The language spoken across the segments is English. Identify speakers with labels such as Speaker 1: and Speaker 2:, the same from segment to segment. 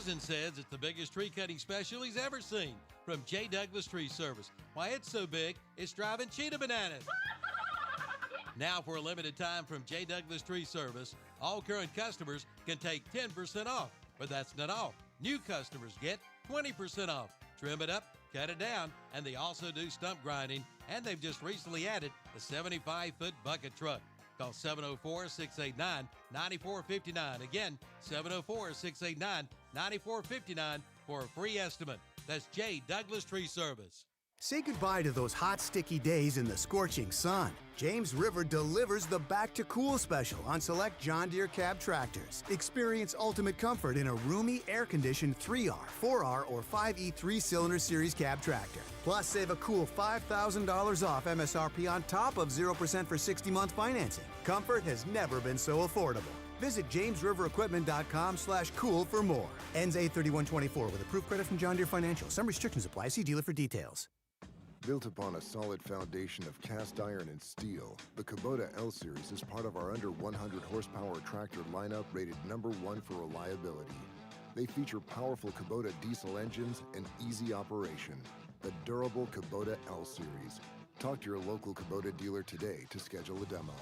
Speaker 1: Tarzan says it's the biggest tree cutting special he's ever seen from J. Douglas Tree Service. Why, it's so big, it's driving cheetah bananas. Now, for a limited time from J. Douglas Tree Service, all current customers can take 10% off. But that's not all. New customers get 20% off. Trim it up, cut it down, and they also do stump grinding, and they've just recently added a 75-foot bucket truck. Call 704-689-9459. Again, 704-689-9459 for a free estimate. That's J. Douglas Tree Service.
Speaker 2: Say goodbye to those hot, sticky days in the scorching sun. James River delivers the Back to Cool special on select John Deere cab tractors. Experience ultimate comfort in a roomy, air-conditioned 3R, 4R, or 5E 3-cylinder series cab tractor. Plus, save a cool $5,000 off MSRP on top of 0% for 60-month financing. Comfort has never been so affordable. Visit jamesriverequipment.com/cool for more. Ends 8/31/24 with approved credit from John Deere Financial. Some restrictions apply. See dealer for details.
Speaker 3: Built upon a solid foundation of cast iron and steel, the Kubota L-Series is part of our under 100 horsepower tractor lineup rated #1 for reliability. They feature powerful Kubota diesel engines and easy operation. The durable Kubota L-Series. Talk to your local Kubota dealer today to schedule a demo.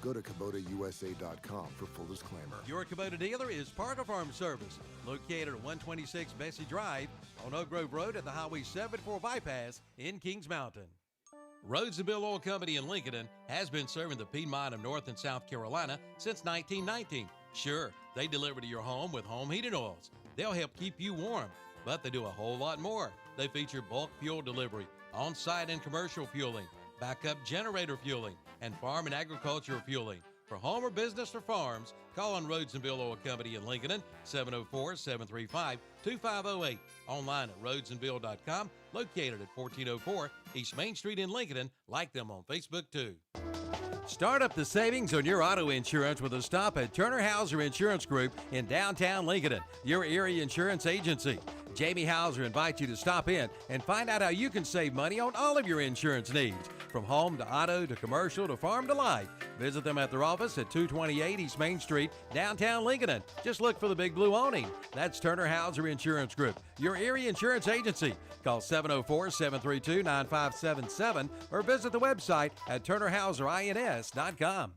Speaker 3: Go to KubotaUSA.com for full disclaimer.
Speaker 1: Your Kubota dealer is Parker Farm Service, located at 126 Bessie Drive on Oak Grove Road at the Highway 74 bypass in Kings Mountain. Rhodes and Bill Oil Company in Lincoln has been serving the Piedmont of North and South Carolina since 1919. Sure, they deliver to your home with home heating oils. They'll help keep you warm, but they do a whole lot more. They feature bulk fuel delivery, on-site and commercial fueling, backup generator fueling, and farm and agricultural fueling. For home or business or farms, call on Rhodes and Bill Oil Company in Lincoln, 704-735-2508. Online at rhodesandbill.com, located at 1404 East Main Street in Lincoln. Like them on Facebook, too. Start up the savings on your auto insurance with a stop at Turner Hauser Insurance Group in downtown Lincoln, your area insurance agency. Jamie Hauser invites you to stop in and find out how you can save money on all of your insurance needs, from home to auto to commercial to farm to life. Visit them at their office at 228 East Main Street, downtown Lincoln. Just look for the big blue awning. That's Turner Hauser Insurance Group, your area insurance agency. Call 704-732-9577 or visit the website at turnerhauserins.com.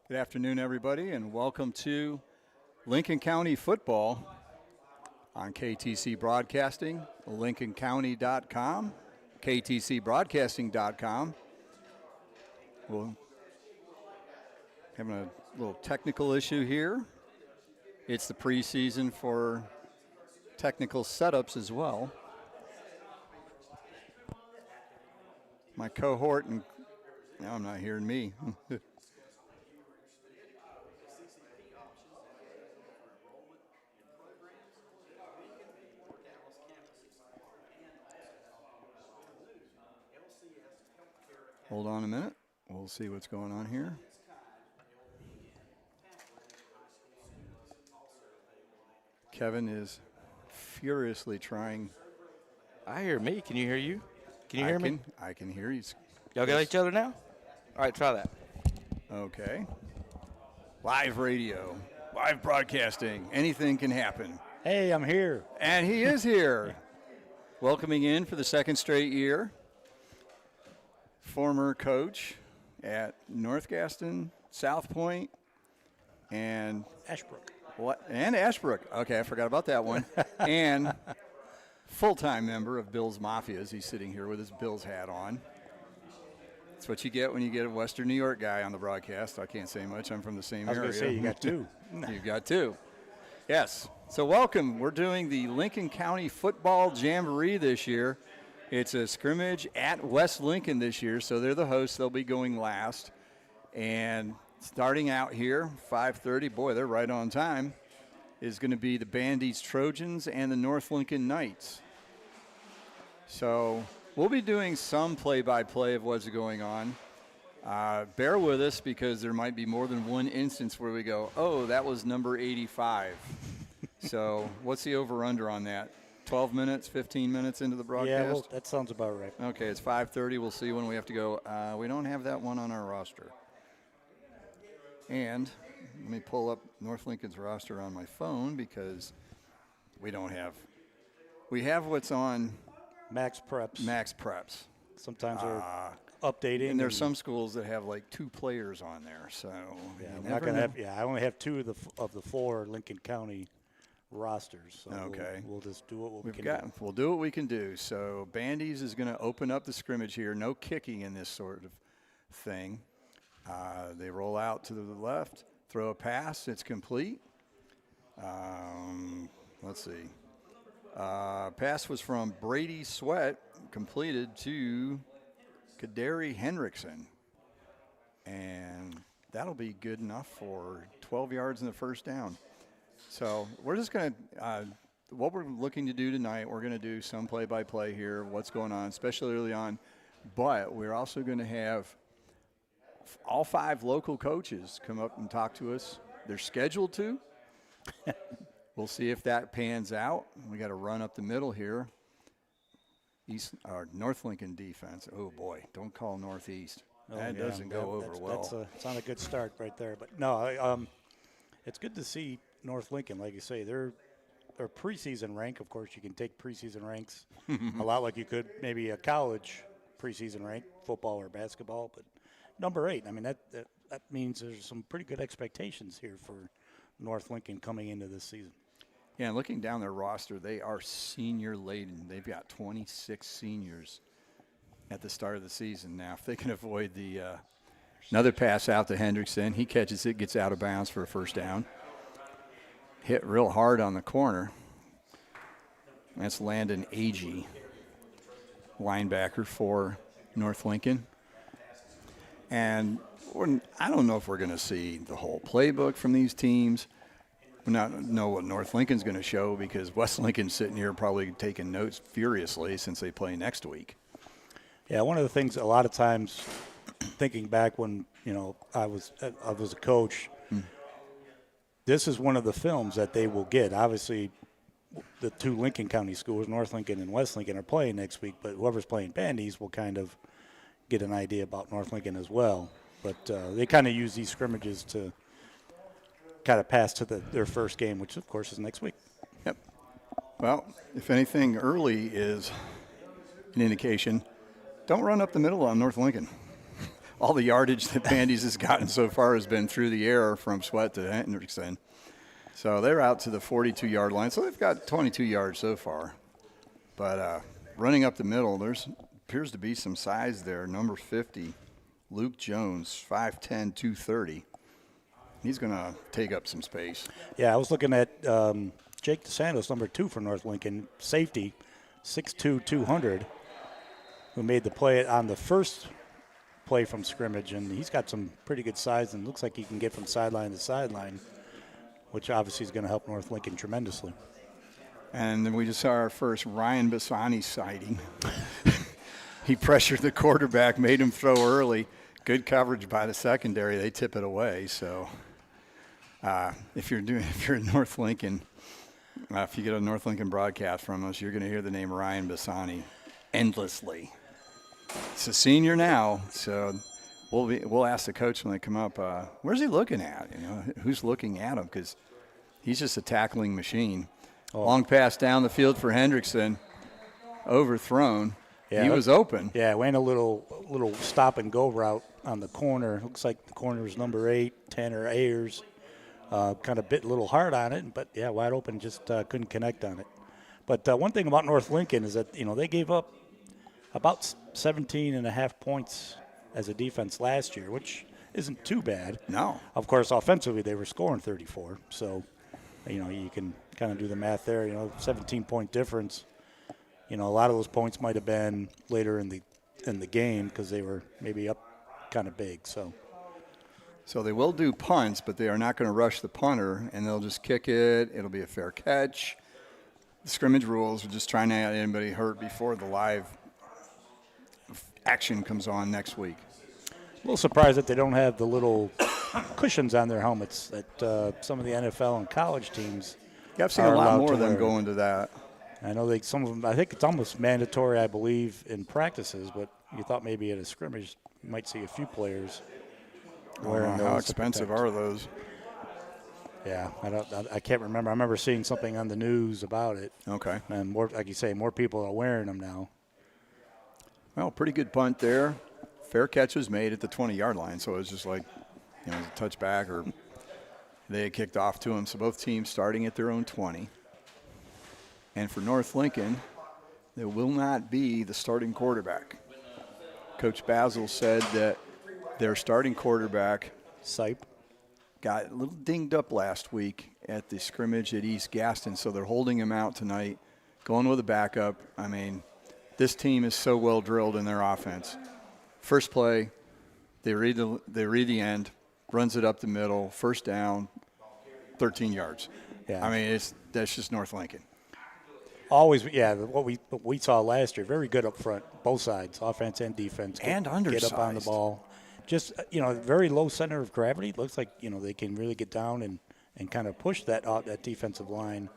Speaker 4: Good afternoon, everybody, and welcome to Lincoln County Football on KTC Broadcasting, lincolncounty.com, ktcbroadcasting.com. We're having a little technical issue here. It's the preseason for technical setups as well. My cohort, and now I'm not hearing me. Hold on a minute. We'll see what's going on here. Kevin is furiously trying.
Speaker 5: I hear me. Can you hear you? Can you hear me?
Speaker 4: I can hear you.
Speaker 5: Y'all got each other now? All right, try that.
Speaker 4: Okay. Live radio, live broadcasting. Anything can happen.
Speaker 6: Hey, I'm here.
Speaker 4: And he is here. Welcoming in for the second straight year. Former coach at North Gaston, South Point, and
Speaker 6: Ashbrook.
Speaker 4: What? And Ashbrook. Okay, I forgot about that one. And full-time member of Bills Mafia as he's sitting here with his Bills hat on. That's what you get when you get a Western New York guy on the broadcast. I can't say much. I'm from the same area.
Speaker 6: I was going to say, you got two.
Speaker 4: You've got two. Yes. So welcome. We're doing the Lincoln County Football Jamboree this year. It's a scrimmage at West Lincoln this year, so they're the hosts. They'll be going last. And starting out here, 5:30, boy, they're right on time, is going to be the Bandy's Trojans and the North Lincoln Knights. So we'll be doing some play-by-play of what's going on. Bear with us because there might be more than one instance where we go, oh, that was number 85. So what's the over-under on that? 12 minutes, 15 minutes into the broadcast?
Speaker 6: Yeah, well, that sounds about right.
Speaker 4: Okay, it's 5:30. We'll see when we have to go. We don't have that one on our roster. And let me pull up North Lincoln's roster on my phone because we don't have. We have what's on
Speaker 6: Max Preps. Sometimes they're updating.
Speaker 4: And there's some schools that have like 2 players on there. So
Speaker 6: yeah, I'm not gonna have. Yeah, I only have 2 of the 4 Lincoln County rosters. So
Speaker 4: okay,
Speaker 6: we'll just do what we can do.
Speaker 4: We'll do what we can do. So Bandy's is going to open up the scrimmage here. No kicking in this sort of thing. They roll out to the left, throw a pass. It's complete. Let's see. Pass was from Brady Sweat, completed to Kaderi Hendrickson. And that'll be good enough for 12 yards in the first down. So we're just going to what we're looking to do tonight, we're going to do some play-by-play here, what's going on, especially early on. But we're also going to have all 5 local coaches come up and talk to us. They're scheduled to. We'll see if that pans out. We got to run up the middle here. North Lincoln defense. Oh, boy, don't call Northeast. That doesn't go over well.
Speaker 6: It's not a good start right there. But, no, it's good to see North Lincoln. Like you say, their preseason rank, of course, you can take preseason ranks a lot like you could maybe a college preseason rank, football or basketball. But number 8, I mean, that means there's some pretty good expectations here for North Lincoln coming into this season.
Speaker 4: Yeah, and looking down their roster, they are senior laden. They've got 26 seniors at the start of the season. Now, if they can avoid the another pass out to Hendrickson, he catches it, gets out of bounds for a first down. Hit real hard on the corner. That's Landon Agee, linebacker for North Lincoln. And I don't know if we're going to see the whole playbook from these teams. We not know what North Lincoln's going to show because West Lincoln's sitting here probably taking notes furiously since they play next week.
Speaker 6: Yeah, one of the things a lot of times, thinking back when I was a coach, this is one of the films that they will get. Obviously, the 2 Lincoln County schools, North Lincoln and West Lincoln, are playing next week, but whoever's playing Bandy's will kind of get an idea about North Lincoln as well. But they kind of use these scrimmages to kind of pass to their first game, which, of course, is next week.
Speaker 4: Yep. Well, if anything early is an indication, don't run up the middle on North Lincoln. All the yardage that Bandy's has gotten so far has been through the air from Sweat to Hendrickson. So they're out to the 42-yard line. So they've got 22 yards so far. But running up the middle, there's appears to be some size there. Number 50, Luke Jones, 5'10", 230. He's going to take up some space.
Speaker 6: Yeah, I was looking at Jake DeSantos, number 2 for North Lincoln, safety, 6'2", 200, who made the play on the first play from scrimmage, and he's got some pretty good size and looks like he can get from sideline to sideline, which obviously is going to help North Lincoln tremendously.
Speaker 4: And then we just saw our first Ryan Bassani sighting. He pressured the quarterback, made him throw early. Good coverage by the secondary. They tip it away. So if you're in North Lincoln, if you get a North Lincoln broadcast from us, you're going to hear the name Ryan Bassani endlessly. He's a senior now, so we'll ask the coach when they come up, where's he looking at? Who's looking at him? Because he's just a tackling machine. Long pass down the field for Hendrickson, overthrown. Yeah, he was open.
Speaker 6: Yeah, went a little stop and go route on the corner. Looks like the corner was number 8, Tanner Ayers. Kind of bit a little hard on it, but yeah, wide open, just couldn't connect on it. But one thing about North Lincoln is that they gave up about 17.5 points as a defense last year, which isn't too bad.
Speaker 4: No.
Speaker 6: Of course, offensively they were scoring 34, so you can kind of do the math there. 17-point difference. A lot of those points might have been later in the game because they were maybe up kind of big. So
Speaker 4: they will do punts, but they are not going to rush the punter, and they'll just kick it. It'll be a fair catch. The scrimmage rules are just trying to get anybody hurt before the live action comes on next week.
Speaker 6: A little surprised that they don't have the little cushions on their helmets that some of the NFL and college teams.
Speaker 4: Yeah, I've seen a lot more of them going to that.
Speaker 6: I know some of them. I think it's almost mandatory, I believe, in practices. But you thought maybe at a scrimmage you might see a few players wearing those.
Speaker 4: How expensive are those?
Speaker 6: Yeah, I can't remember. I remember seeing something on the news about it.
Speaker 4: Okay.
Speaker 6: And more, like you say, more people are wearing them now.
Speaker 4: Well, pretty good punt there. Fair catch was made at the 20-yard line, so it was just like, a touchback, or they had kicked off to him. So both teams starting at their own 20. And for North Lincoln, there will not be the starting quarterback. Coach Basil said that their starting quarterback,
Speaker 6: Sipe,
Speaker 4: got a little dinged up last week at the scrimmage at East Gaston, so they're holding him out tonight, going with a backup. I mean, this team is so well drilled in their offense. First play, they read the end, runs it up the middle, first down, 13 yards.
Speaker 6: Yeah.
Speaker 4: I mean, that's just North Lincoln.
Speaker 6: Always, yeah. What we saw last year, very good up front, both sides, offense and defense.
Speaker 4: And undersized.
Speaker 6: Get up on the ball. Just, very low center of gravity. Looks like, they can really get down and kind of push that defensive line.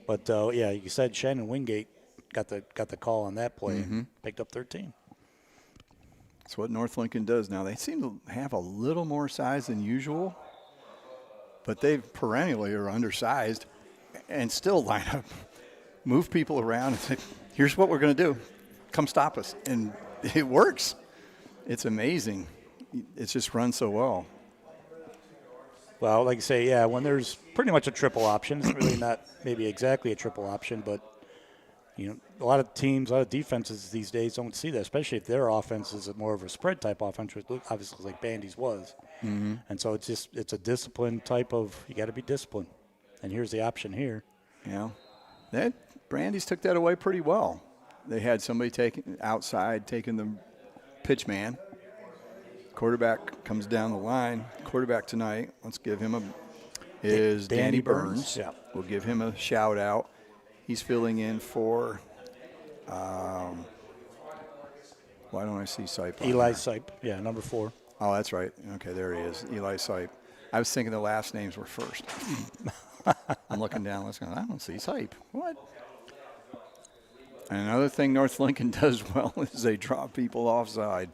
Speaker 6: But, yeah, you said Shannon Wingate got the call on that play and picked up 13.
Speaker 4: That's what North Lincoln does now. They seem to have a little more size than usual, but they perennially are undersized and still line up, move people around and say, here's what we're going to do. Come stop us. And it works. It's amazing. It's just run so well.
Speaker 6: Well, like I say, yeah, when there's pretty much a triple option, it's really not maybe exactly a triple option, but a lot of teams, a lot of defenses these days don't see that, especially if their offense is more of a spread type offense, which obviously like Bandy's was. Mm-hmm. And so it's a discipline type of, you got to be disciplined. And here's the option here.
Speaker 4: Yeah. Brandy's took that away pretty well. They had somebody taking the pitch man. Quarterback comes down the line. Quarterback tonight, let's give him is Danny Burns.
Speaker 6: Yeah.
Speaker 4: We'll give him a shout out. He's filling in for, why don't I see Sipe?
Speaker 6: Eli Sipe, yeah, number 4.
Speaker 4: Oh, that's right. Okay, there he is, Eli Sipe. I was thinking the last names were first. I'm looking down, I don't see Sipe. What? And another thing North Lincoln does well is they draw people offside.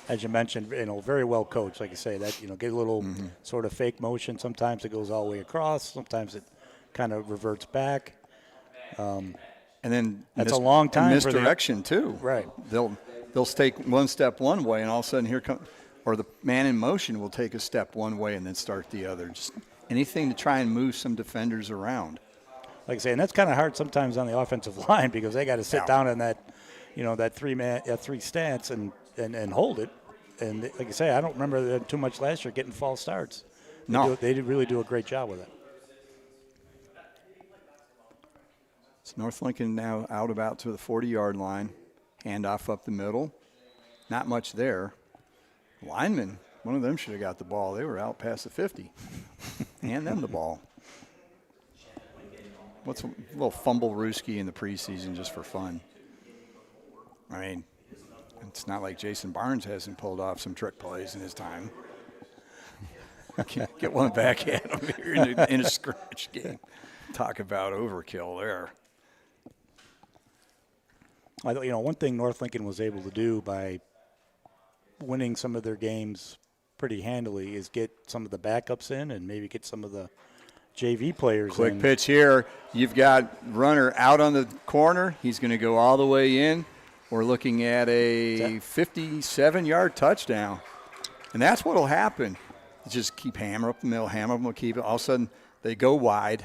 Speaker 6: As you mentioned, very well coached, like you say, that, get a little sort of fake motion. Sometimes it goes all the way across. Sometimes it kind of reverts back.
Speaker 4: And then
Speaker 6: that's a long time
Speaker 4: misdirection too.
Speaker 6: Right.
Speaker 4: They'll take one step one way, and all of a sudden or the man in motion will take a step one way and then start the other. Just anything to try and move some defenders around.
Speaker 6: Like I say, and that's kind of hard sometimes on the offensive line because they got to sit down in that, that three stance and hold it. And like I say, I don't remember them too much last year getting false starts. They did really do a great job with it.
Speaker 4: It's North Lincoln now out about to the 40-yard line. Handoff up the middle. Not much there. Linemen, one of them should have got the ball. They were out past the 50. Hand them the ball. What's a little fumble-rooski in the preseason just for fun? I mean, it's not like Jason Barnes hasn't pulled off some trick plays in his time. Get one back at him here in a scrimmage game. Talk about overkill there.
Speaker 6: One thing North Lincoln was able to do by winning some of their games pretty handily is get some of the backups in and maybe get some of the JV players in.
Speaker 4: Quick pitch here. You've got runner out on the corner. He's going to go all the way in. We're looking at a 57-yard touchdown. And that's what will happen. Just keep hammer up the middle, hammer them, keep it. All of a sudden, they go wide.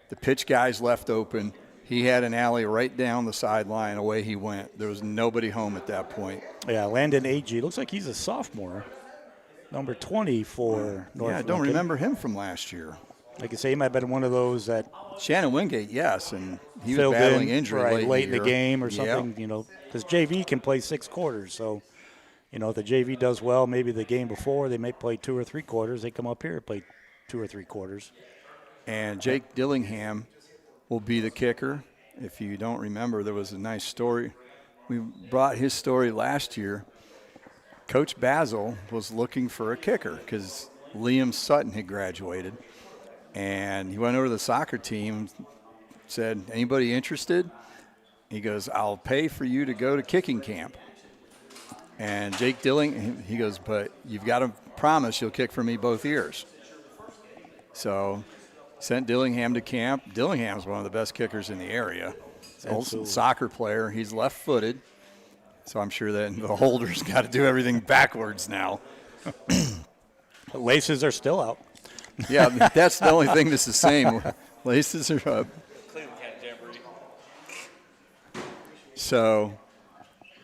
Speaker 4: The pitch guy's left open. He had an alley right down the sideline. Away he went. There was nobody home at that point.
Speaker 6: Yeah, Landon Agee. Looks like he's a sophomore. Number 20 for North Lincoln.
Speaker 4: I don't remember him from last year.
Speaker 6: Like I say, he might have been one of those that
Speaker 4: Shannon Wingate, yes, and he was battling injury
Speaker 6: late in the game or something. Because JV can play 6 quarters. So, if the JV does well, maybe the game before they may play 2 or 3 quarters. They come up here and play 2 or 3 quarters.
Speaker 4: And Jake Dillingham will be the kicker. If you don't remember, there was a nice story. We brought his story last year. Coach Basil was looking for a kicker because Liam Sutton had graduated. And he went over to the soccer team, said, anybody interested? He goes, I'll pay for you to go to kicking camp. And Jake Dillingham, he goes, but you've got to promise you'll kick for me both years. So sent Dillingham to camp. Dillingham's one of the best kickers in the area. Old soccer player. He's left-footed. So I'm sure that the holder's got to do everything backwards now.
Speaker 6: Laces are still out.
Speaker 4: Yeah, that's the only thing that's the same. Laces are up. So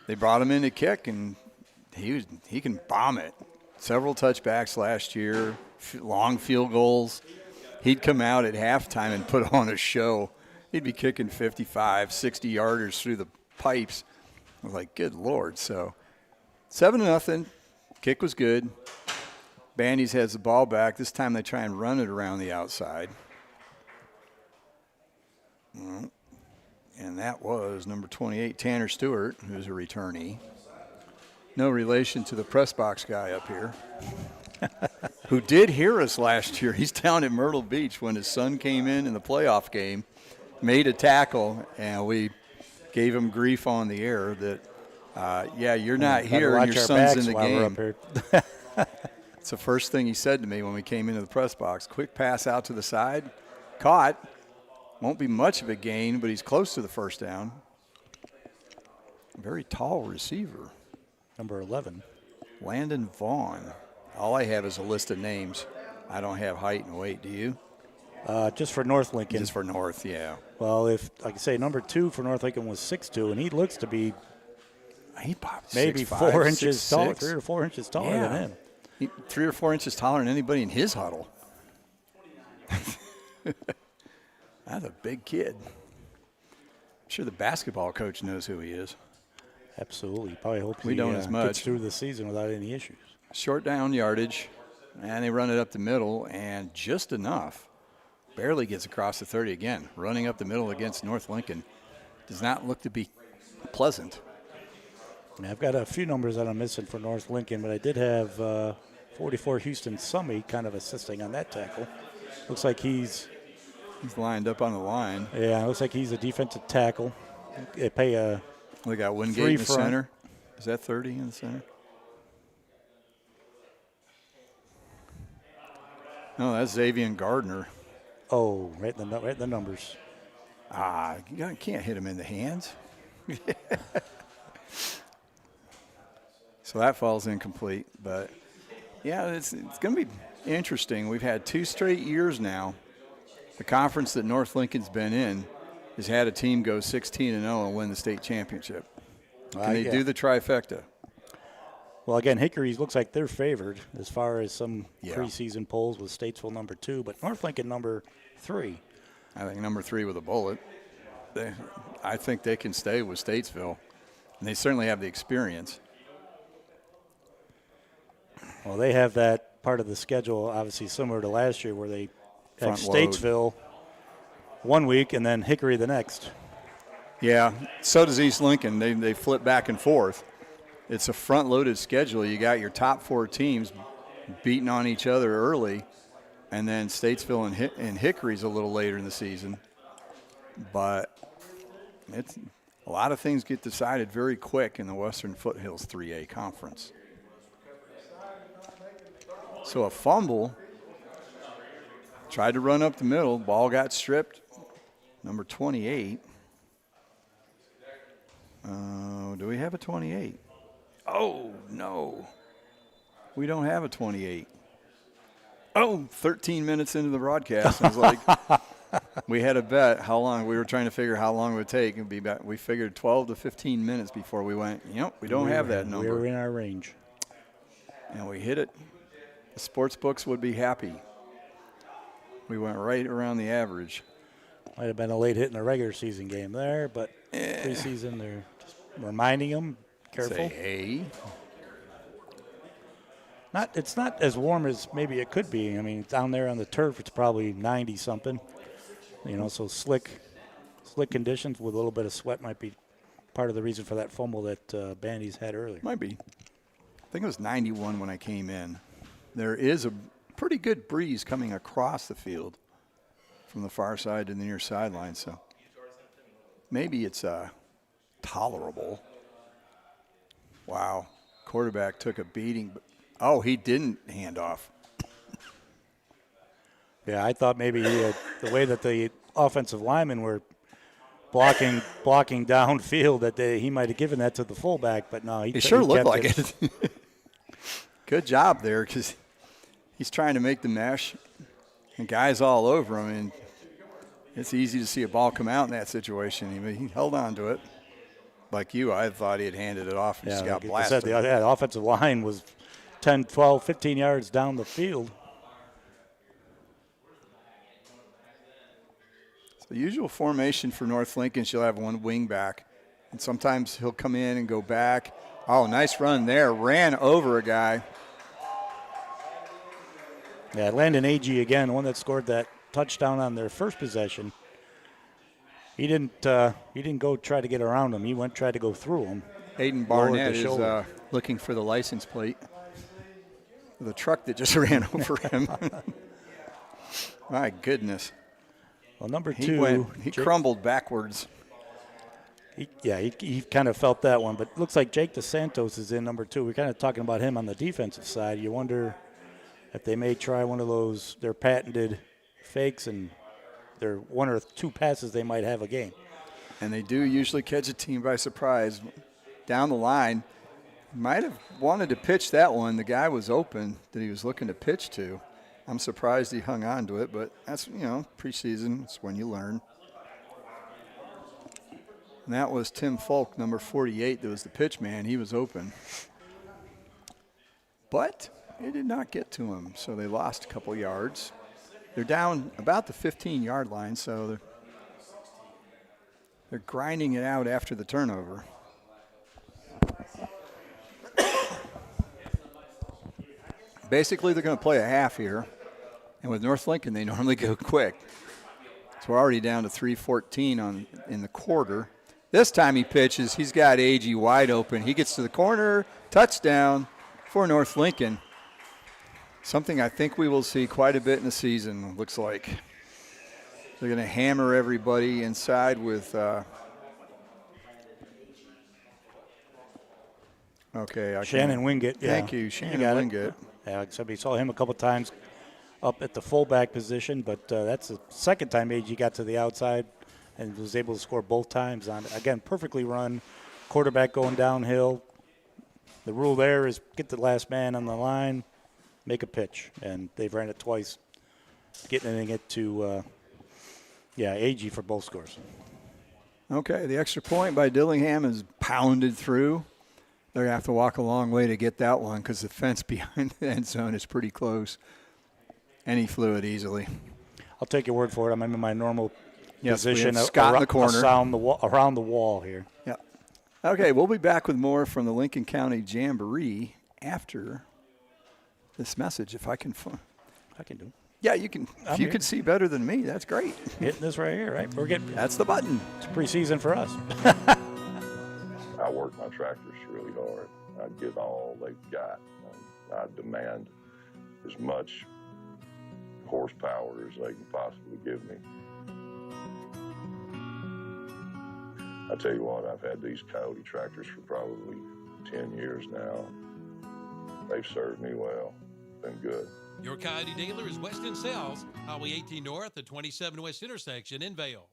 Speaker 4: they brought him in to kick, and he can bomb it. Several touchbacks last year, long field goals. He'd come out at halftime and put on a show. He'd be kicking 55, 60-yarders through the pipes. I was like, good Lord. So 7-0. Kick was good. Bandy's has the ball back. This time they try and run it around the outside. And that was number 28, Tanner Stewart, who's a returnee. No relation to the press box guy up here, who did hear us last year. He's down at Myrtle Beach when his son came in the playoff game, made a tackle, and we gave him grief on the air that, you're not here and your son's in the game. It's the first thing he said to me when we came into the press box. Quick pass out to the side, caught. Won't be much of a gain, but he's close to the first down. Very tall receiver.
Speaker 6: Number 11.
Speaker 4: Landon Vaughn. All I have is a list of names. I don't have height and weight. Do you?
Speaker 6: Just for North Lincoln.
Speaker 4: Just for North, yeah.
Speaker 6: Well, if, like I say, number 2 for North Lincoln was 6'2", and he looks to be
Speaker 4: he popped
Speaker 6: maybe
Speaker 4: 6'5",
Speaker 6: 4 inches
Speaker 4: 6'6".
Speaker 6: taller, 3 or 4 inches taller than him.
Speaker 4: 3 or 4 inches taller than anybody in his huddle. That's a big kid. I'm sure the basketball coach knows who he is.
Speaker 6: Absolutely. Probably hopes
Speaker 4: we
Speaker 6: he
Speaker 4: don't as much.
Speaker 6: Gets through the season without any issues.
Speaker 4: Short down yardage, and they run it up the middle, and just enough. Barely gets across the 30 again. Running up the middle against North Lincoln does not look to be pleasant.
Speaker 6: Yeah, I've got a few numbers that I'm missing for North Lincoln, but I did have 44 Houston Summey kind of assisting on that tackle. Looks like he's
Speaker 4: lined up on the line.
Speaker 6: Yeah, looks like he's a defensive tackle. They pay a
Speaker 4: we got Wingate in the center. Is that 30 in the center? No, that's Xavier Gardner.
Speaker 6: Oh, right in the numbers.
Speaker 4: You can't hit him in the hands. So that falls incomplete. But, yeah, it's going to be interesting. We've had 2 straight years now. The conference that North Lincoln's been in has had a team go 16-0 and win the state championship. Can they do the trifecta?
Speaker 6: Well, again, Hickory looks like they're favored as far as some preseason polls with Statesville number 2, but North Lincoln number 3.
Speaker 4: I think number 3 with a bullet. I think they can stay with Statesville, and they certainly have the experience.
Speaker 6: Well, they have that part of the schedule, obviously similar to last year, where they have Statesville one week and then Hickory the next.
Speaker 4: Yeah, so does East Lincoln. They flip back and forth. It's a front-loaded schedule. You got your top 4 teams beating on each other early, and then Statesville and Hickory's a little later in the season. But it's a lot of things get decided very quick in the Western Foothills 3A Conference. So a fumble. Tried to run up the middle. Ball got stripped. Number 28. Do we have a 28? Oh, no. We don't have a 28. 13 minutes into the broadcast. I was like, we had a bet how long. We were trying to figure how long it would take. It'd be back. We figured 12 to 15 minutes before we went, we don't have that number.
Speaker 6: We were in our range.
Speaker 4: And we hit it. The sports books would be happy. We went right around the average.
Speaker 6: Might have been a late hit in a regular season game there, but preseason they're just reminding them, careful.
Speaker 4: Say, hey.
Speaker 6: It's not as warm as maybe it could be. I mean, down there on the turf, it's probably 90-something. So slick conditions with a little bit of sweat might be part of the reason for that fumble that Bandy's had earlier.
Speaker 4: Might be. I think it was 91 when I came in. There is a pretty good breeze coming across the field from the far side to the near sideline. So maybe it's tolerable. Wow. Quarterback took a beating. Oh, he didn't hand off.
Speaker 6: Yeah, I thought maybe the way that the offensive linemen were blocking downfield that he might have given that to the fullback, but no,
Speaker 4: It sure looked like it. Good job there, because he's trying to make the mesh, and guys all over him, and it's easy to see a ball come out in that situation. He held on to it. Like you, I thought he had handed it off and just got
Speaker 6: like
Speaker 4: blasted.
Speaker 6: I said, the offensive line was 10, 12, 15 yards down the field.
Speaker 4: The usual formation for North Lincoln, she'll have one wing back, and sometimes he'll come in and go back. Oh, nice run there. Ran over a guy.
Speaker 6: Yeah, Landon Agee again, one that scored that touchdown on their first possession. He didn't go try to get around him. He tried to go through him.
Speaker 4: Hayden Barnett is looking for the license plate. The truck that just ran over him. My goodness.
Speaker 6: Well, number 2.
Speaker 4: He crumbled backwards.
Speaker 6: He kind of felt that one. But it looks like Jake DeSantos is in number 2. We're kind of talking about him on the defensive side. You wonder if they may try one of their patented fakes, and their 1 or 2 passes they might have a game.
Speaker 4: And they do usually catch a team by surprise. Down the line, might have wanted to pitch that one. The guy was open that he was looking to pitch to. I'm surprised he hung on to it, but that's, preseason. It's when you learn. And that was Tim Folk, number 48, that was the pitch man. He was open. But it did not get to him, so they lost a couple yards. They're down about the 15-yard line, so they're grinding it out after the turnover. Basically, they're going to play a half here. And with North Lincoln, they normally go quick. So we're already down to 3:14 in the quarter. This time he pitches. He's got Agee wide open. He gets to the corner. Touchdown for North Lincoln. Something I think we will see quite a bit in the season, looks like. They're going to hammer everybody inside with
Speaker 6: Shannon Wingate. Yeah.
Speaker 4: Thank you, Shannon Wingate.
Speaker 6: Yeah, somebody saw him a couple times up at the fullback position, but that's the second time Agee got to the outside and was able to score both times on, again, perfectly run, quarterback going downhill. The rule there is get the last man on the line, make a pitch, and they've ran it twice, getting it to, Agee for both scores.
Speaker 4: Okay, the extra point by Dillingham is pounded through. They're going to have to walk a long way to get that one because the fence behind the end zone is pretty close. And he flew it easily.
Speaker 6: I'll take your word for it. I'm in my normal position.
Speaker 4: Scott in the corner.
Speaker 6: Around the wall here.
Speaker 4: Yeah. Okay, we'll be back with more from the Lincoln County Jamboree after this message, if I can.
Speaker 6: I can do it.
Speaker 4: Yeah, you can. If you can see better than me, that's great.
Speaker 6: Hitting this right here, right?
Speaker 4: That's the button.
Speaker 6: It's preseason for us.
Speaker 7: I work my tractors really hard. I give all they've got. I demand as much horsepower as they can possibly give me. I tell you what, I've had these Coyote tractors for probably 10 years now. They've served me well. Been good.
Speaker 1: Your Coyote dealer is Weston Sales, Highway 18 North, the 27 West intersection in Vale.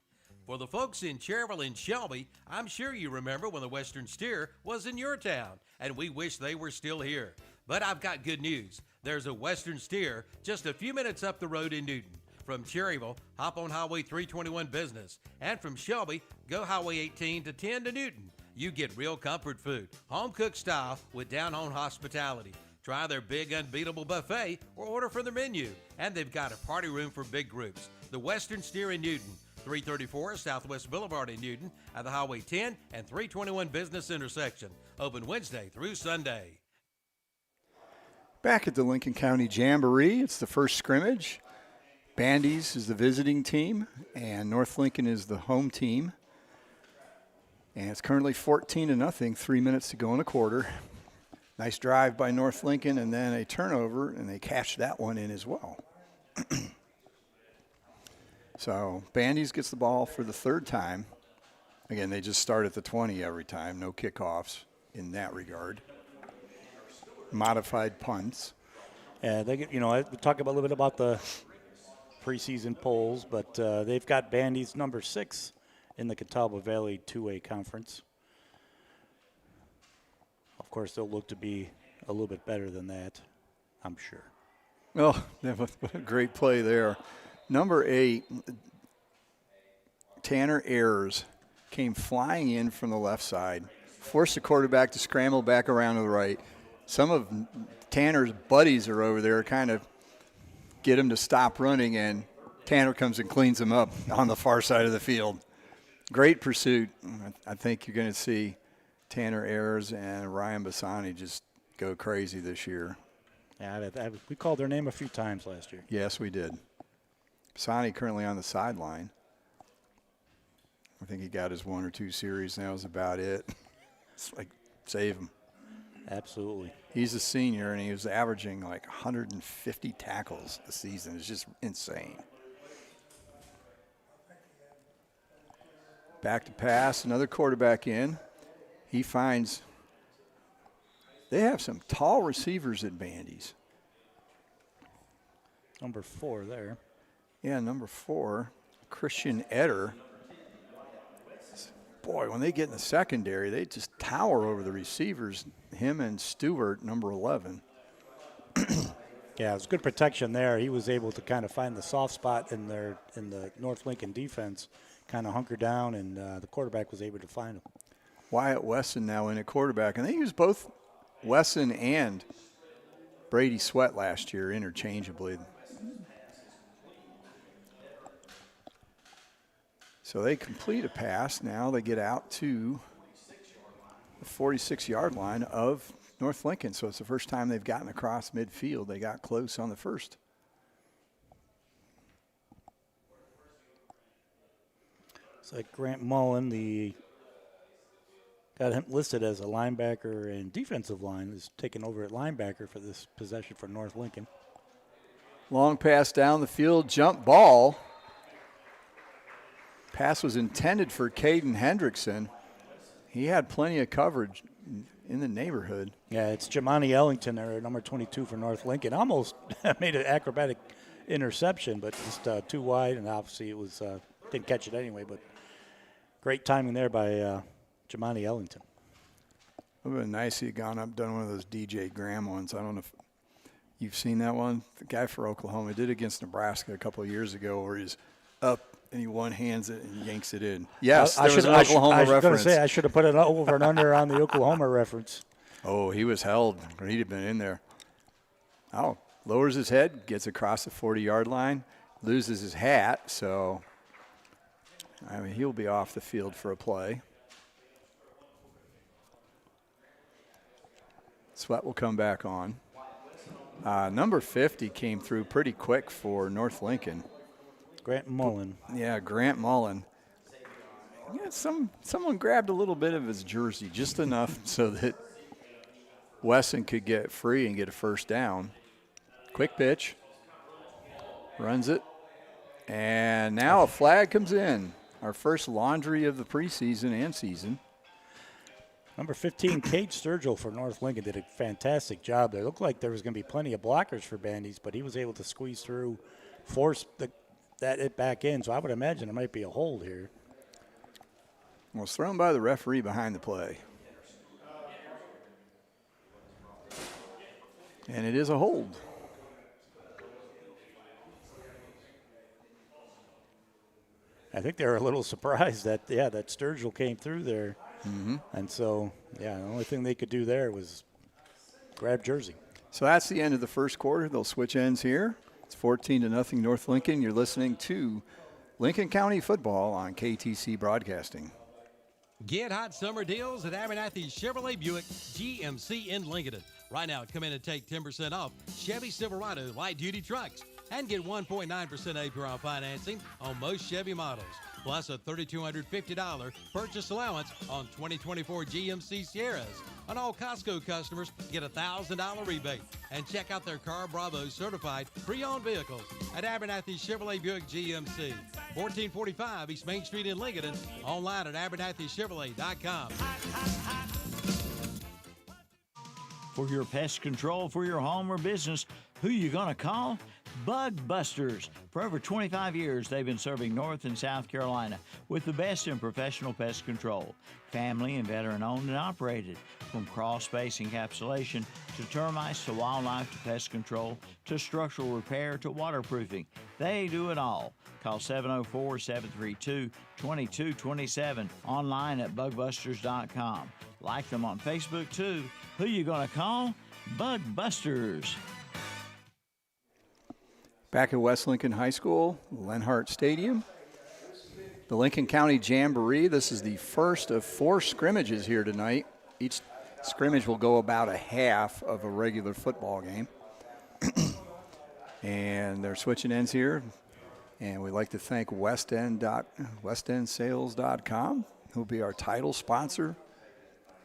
Speaker 1: For the folks in Cherville and Shelby, I'm sure you remember when the Western Steer was in your town, and we wish they were still here. But I've got good news. There's a Western Steer just a few minutes up the road in Newton. From Cherryville, hop on Highway 321 Business. And from Shelby, go Highway 18 to 10 to Newton. You get real comfort food, home-cooked style with down-home hospitality. Try their big unbeatable buffet or order from their menu. And they've got a party room for big groups. The Western Steer in Newton, 334 Southwest Boulevard in Newton at the Highway 10 and 321 Business intersection. Open Wednesday through Sunday.
Speaker 4: Back at the Lincoln County Jamboree, it's the first scrimmage. Bandy's is the visiting team, and North Lincoln is the home team. And it's currently 14-0, 3 minutes to go in the quarter. Nice drive by North Lincoln, and then a turnover, and they cashed that one in as well. So Bandy's gets the ball for the third time. Again, they just start at the 20 every time. No kickoffs in that regard. Modified punts.
Speaker 6: Yeah, they get, we talk about a little bit about the preseason polls, but they've got Bandy's number 6 in the Catawba Valley 2A conference. Of course, they'll look to be a little bit better than that, I'm sure.
Speaker 4: Oh, what a great play there. Number 8, Tanner Ayers, came flying in from the left side, forced the quarterback to scramble back around to the right. Some of Tanner's buddies are over there, kind of get him to stop running, and Tanner comes and cleans him up on the far side of the field. Great pursuit. I think you're going to see Tanner Ayers and Ryan Bassani just go crazy this year.
Speaker 6: Yeah, we called their name a few times last year.
Speaker 4: Yes, we did. Bassani currently on the sideline. I think he got his 1 or 2 series. That was about it. It's like, save him.
Speaker 6: Absolutely.
Speaker 4: He's a senior, and he was averaging like 150 tackles a season. It's just insane. Back to pass, another quarterback in. He finds they have some tall receivers at Bandy's.
Speaker 6: Number 4 there.
Speaker 4: Yeah, number 4, Christian Eder. Boy, when they get in the secondary, they just tower over the receivers, him and Stewart, number 11.
Speaker 6: Yeah, it was good protection there. He was able to kind of find the soft spot in the North Lincoln defense, kind of hunker down, and the quarterback was able to find him.
Speaker 4: Wyatt Wesson now in at quarterback, and they used both Wesson and Brady Sweat last year interchangeably. So they complete a pass. Now they get out to the 46-yard line of North Lincoln. So it's the first time they've gotten across midfield. They got close on the first.
Speaker 6: It's like Grant Mullen, got him listed as a linebacker and defensive line, is taking over at linebacker for this possession for North Lincoln.
Speaker 4: Long pass down the field, jump ball. Pass was intended for Caden Hendrickson. He had plenty of coverage in the neighborhood.
Speaker 6: Yeah, it's Jamani Ellington, there, number 22 for North Lincoln. Almost made an acrobatic interception, but just too wide, and obviously it was didn't catch it anyway. But great timing there by Jamani Ellington.
Speaker 4: It would have been nice if he had gone up, done one of those DJ Graham ones. I don't know if you've seen that one. The guy for Oklahoma did against Nebraska a couple of years ago, where he's up and he one-hands it and yanks it in. Yes, there was an Oklahoma reference.
Speaker 6: I was going to say, I should have put it over and under on the Oklahoma reference.
Speaker 4: Oh, he was held. He'd have been in there. Oh, lowers his head, gets across the 40-yard line, loses his hat, so I mean, he'll be off the field for a play. Sweat will come back on. Number 50 came through pretty quick for North Lincoln.
Speaker 6: Grant Mullen.
Speaker 4: Yeah, Grant Mullen. Yeah, someone grabbed a little bit of his jersey, just enough so that Wesson could get free and get a first down. Quick pitch. Runs it. And now a flag comes in. Our first laundry of the preseason and season.
Speaker 6: Number 15, Cade Sturgill for North Lincoln did a fantastic job there. It looked like there was going to be plenty of blockers for Bandy's, but he was able to squeeze through, force it back in. So I would imagine there might be a hold here.
Speaker 4: Well, it's thrown by the referee behind the play. And it is a hold.
Speaker 6: I think they were a little surprised that Sturgill came through there.
Speaker 4: Mm-hmm.
Speaker 6: And so, the only thing they could do there was grab jersey.
Speaker 4: So that's the end of the first quarter. They'll switch ends here. It's 14-0 North Lincoln. You're listening to Lincoln County Football on KTC Broadcasting.
Speaker 1: Get hot summer deals at Abernathy Chevrolet Buick GMC in Lincoln. Right now, come in and take 10% off Chevy Silverado light-duty trucks and get 1.9% APR financing on most Chevy models. plus a $3,250 purchase allowance on 2024 GMC Sierras. On all Costco customers, get a $1,000 rebate. And check out their Car Bravo certified pre-owned vehicles at Abernathy Chevrolet Buick GMC. 1445 East Main Street in Lincoln. Online at abernathychevrolet.com.
Speaker 8: For your pest control for your home or business, who you gonna call? Bug Busters. For over 25 years, they've been serving North and South Carolina with the best in professional pest control. Family and veteran owned and operated. From crawl space encapsulation to termites to wildlife to pest control to structural repair to waterproofing. They do it all. Call 704-732-2227. Online at bugbusters.com. Like them on Facebook too. Who you gonna call? Bug Busters.
Speaker 4: Back at West Lincoln High School, Lenhart Stadium, the Lincoln County Jamboree. This is the first of 4 scrimmages here tonight. Each scrimmage will go about a half of a regular football game. And they're switching ends here. And we'd like to thank WestEndSales.com, who will be our title sponsor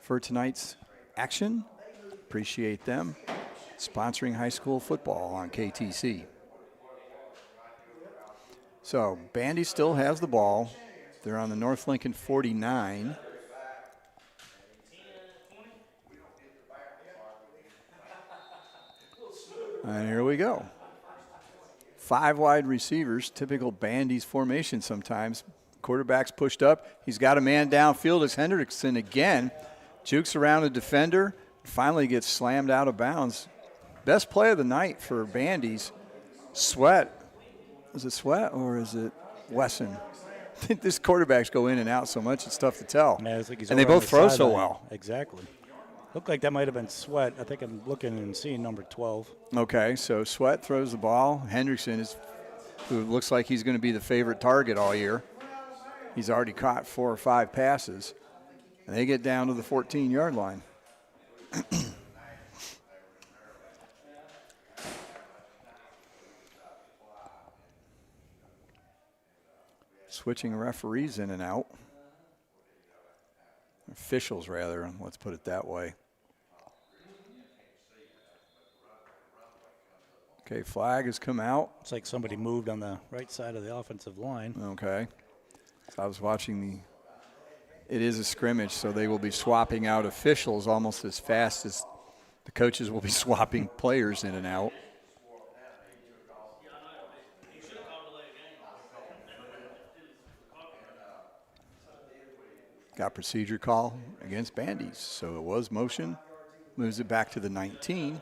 Speaker 4: for tonight's action. Appreciate them sponsoring high school football on KTC. So, Bandy still has the ball. They're on the North Lincoln 49. And here we go. 5 wide receivers, typical Bandy's formation sometimes. Quarterback's pushed up. He's got a man downfield. It's Hendrickson again. Jukes around the defender. Finally gets slammed out of bounds. Best play of the night for Bandy's. Sweat. Is it Sweat or is it Wesson? I think this quarterbacks go in and out so much it's tough to tell.
Speaker 6: Yeah, and
Speaker 4: they both throw so well.
Speaker 6: Exactly. Looked like that might have been Sweat. I think I'm looking and seeing number 12.
Speaker 4: Okay, so Sweat throws the ball. Hendrickson is, who looks like he's going to be the favorite target all year. He's already caught 4 or 5 passes. And they get down to the 14-yard line. Switching referees in and out. Officials, rather. Let's put it that way. Okay, flag has come out.
Speaker 6: It's like somebody moved on the right side of the offensive line.
Speaker 4: Okay. So I was watching it is a scrimmage, so they will be swapping out officials almost as fast as the coaches will be swapping players in and out. Got procedure call against Bandy's, so it was motion. Moves it back to the 19.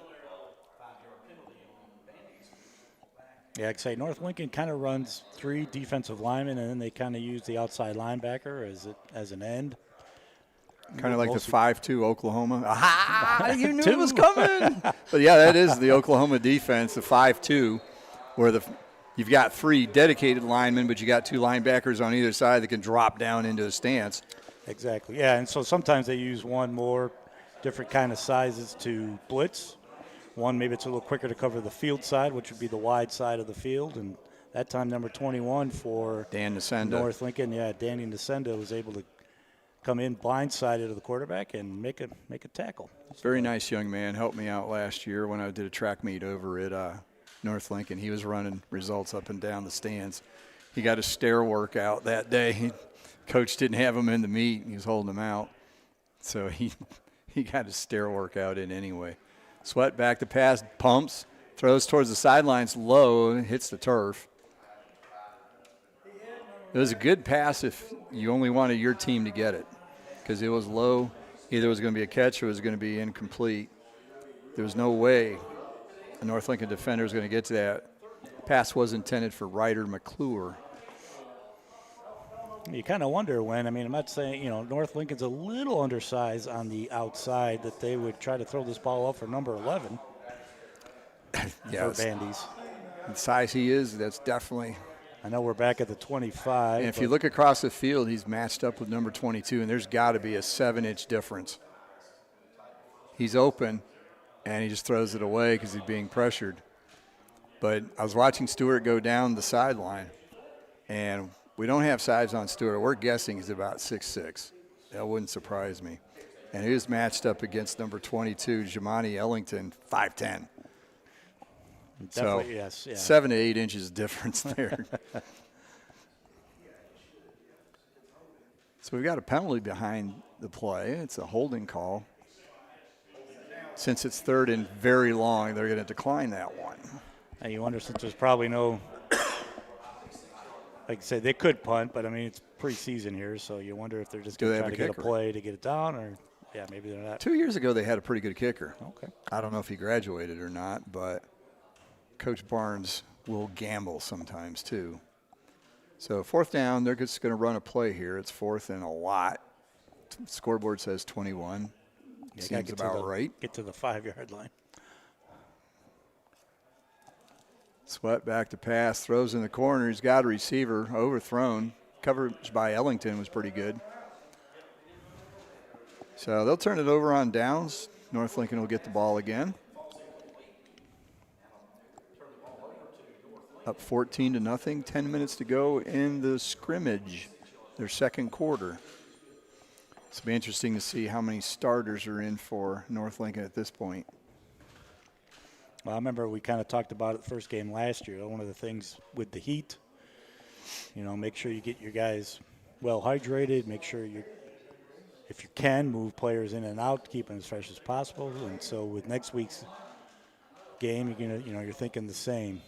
Speaker 6: Yeah, I'd say North Lincoln kind of runs 3 defensive linemen, and then they kind of use the outside linebacker as an end.
Speaker 4: Kind of like the 5-2 Oklahoma. Aha! You knew it was coming. But, yeah, that is the Oklahoma defense, the 5-2, where you've got 3 dedicated linemen, but you got 2 linebackers on either side that can drop down into a stance.
Speaker 6: Exactly, yeah, and so sometimes they use one more different kind of sizes to blitz. One, maybe it's a little quicker to cover the field side, which would be the wide side of the field. And that time, number 21 for
Speaker 4: Dan Nesenda.
Speaker 6: North Lincoln, yeah, Danny Nesenda was able to come in blindsided to the quarterback and make a tackle.
Speaker 4: Very nice young man. Helped me out last year when I did a track meet over at North Lincoln. He was running results up and down the stands. He got a stair workout that day. Coach didn't have him in the meet. He was holding him out. So he got a stair workout in anyway. Sweat back to pass, pumps, throws towards the sidelines low, and hits the turf. It was a good pass if you only wanted your team to get it because it was low. Either it was going to be a catch or it was going to be incomplete. There was no way a North Lincoln defender was going to get to that. Pass was intended for Ryder McClure.
Speaker 6: You kind of wonder when, I'm not saying, North Lincoln's a little undersized on the outside that they would try to throw this ball up for number 11
Speaker 4: yeah,
Speaker 6: for Bandy's.
Speaker 4: The size he is, that's definitely.
Speaker 6: I know we're back at the 25.
Speaker 4: And if you look across the field, he's matched up with number 22, and there's got to be a 7-inch difference. He's open, and he just throws it away because he's being pressured. But I was watching Stewart go down the sideline, and We don't have size on Stewart. We're guessing he's about 6'6". That wouldn't surprise me. And he is matched up against number 22, Jamani Ellington, 5'10".
Speaker 6: Definitely, yes. Yeah.
Speaker 4: 7 to 8 inches difference there. So we've got a penalty behind the play. It's a holding call. Since it's third and very long, they're going to decline that one.
Speaker 6: And you wonder, since there's probably no, like I said, they could punt, but I mean, it's preseason here, so you wonder if they're just going to try to get a play to get it down, or, yeah, maybe they're not.
Speaker 4: 2 years ago, they had a pretty good kicker.
Speaker 6: Okay.
Speaker 4: I don't know if he graduated or not, but Coach Barnes will gamble sometimes too. So 4th down, they're just going to run a play here. It's 4th and a lot. Scoreboard says 21.
Speaker 6: Yeah,
Speaker 4: seems about right.
Speaker 6: Get to the 5-yard line.
Speaker 4: Sweat back to pass, throws in the corner. He's got a receiver, overthrown. Coverage by Ellington was pretty good. So they'll turn it over on downs. North Lincoln will get the ball again. Up 14-0, 10 minutes to go in the scrimmage, their second quarter. It's be interesting to see how many starters are in for North Lincoln at this point.
Speaker 6: Well, I remember we kind of talked about it the first game last year. One of the things with the heat, make sure you get your guys well hydrated. Make sure if you can, move players in and out, keep them as fresh as possible. And so with next week's game, you're thinking the same.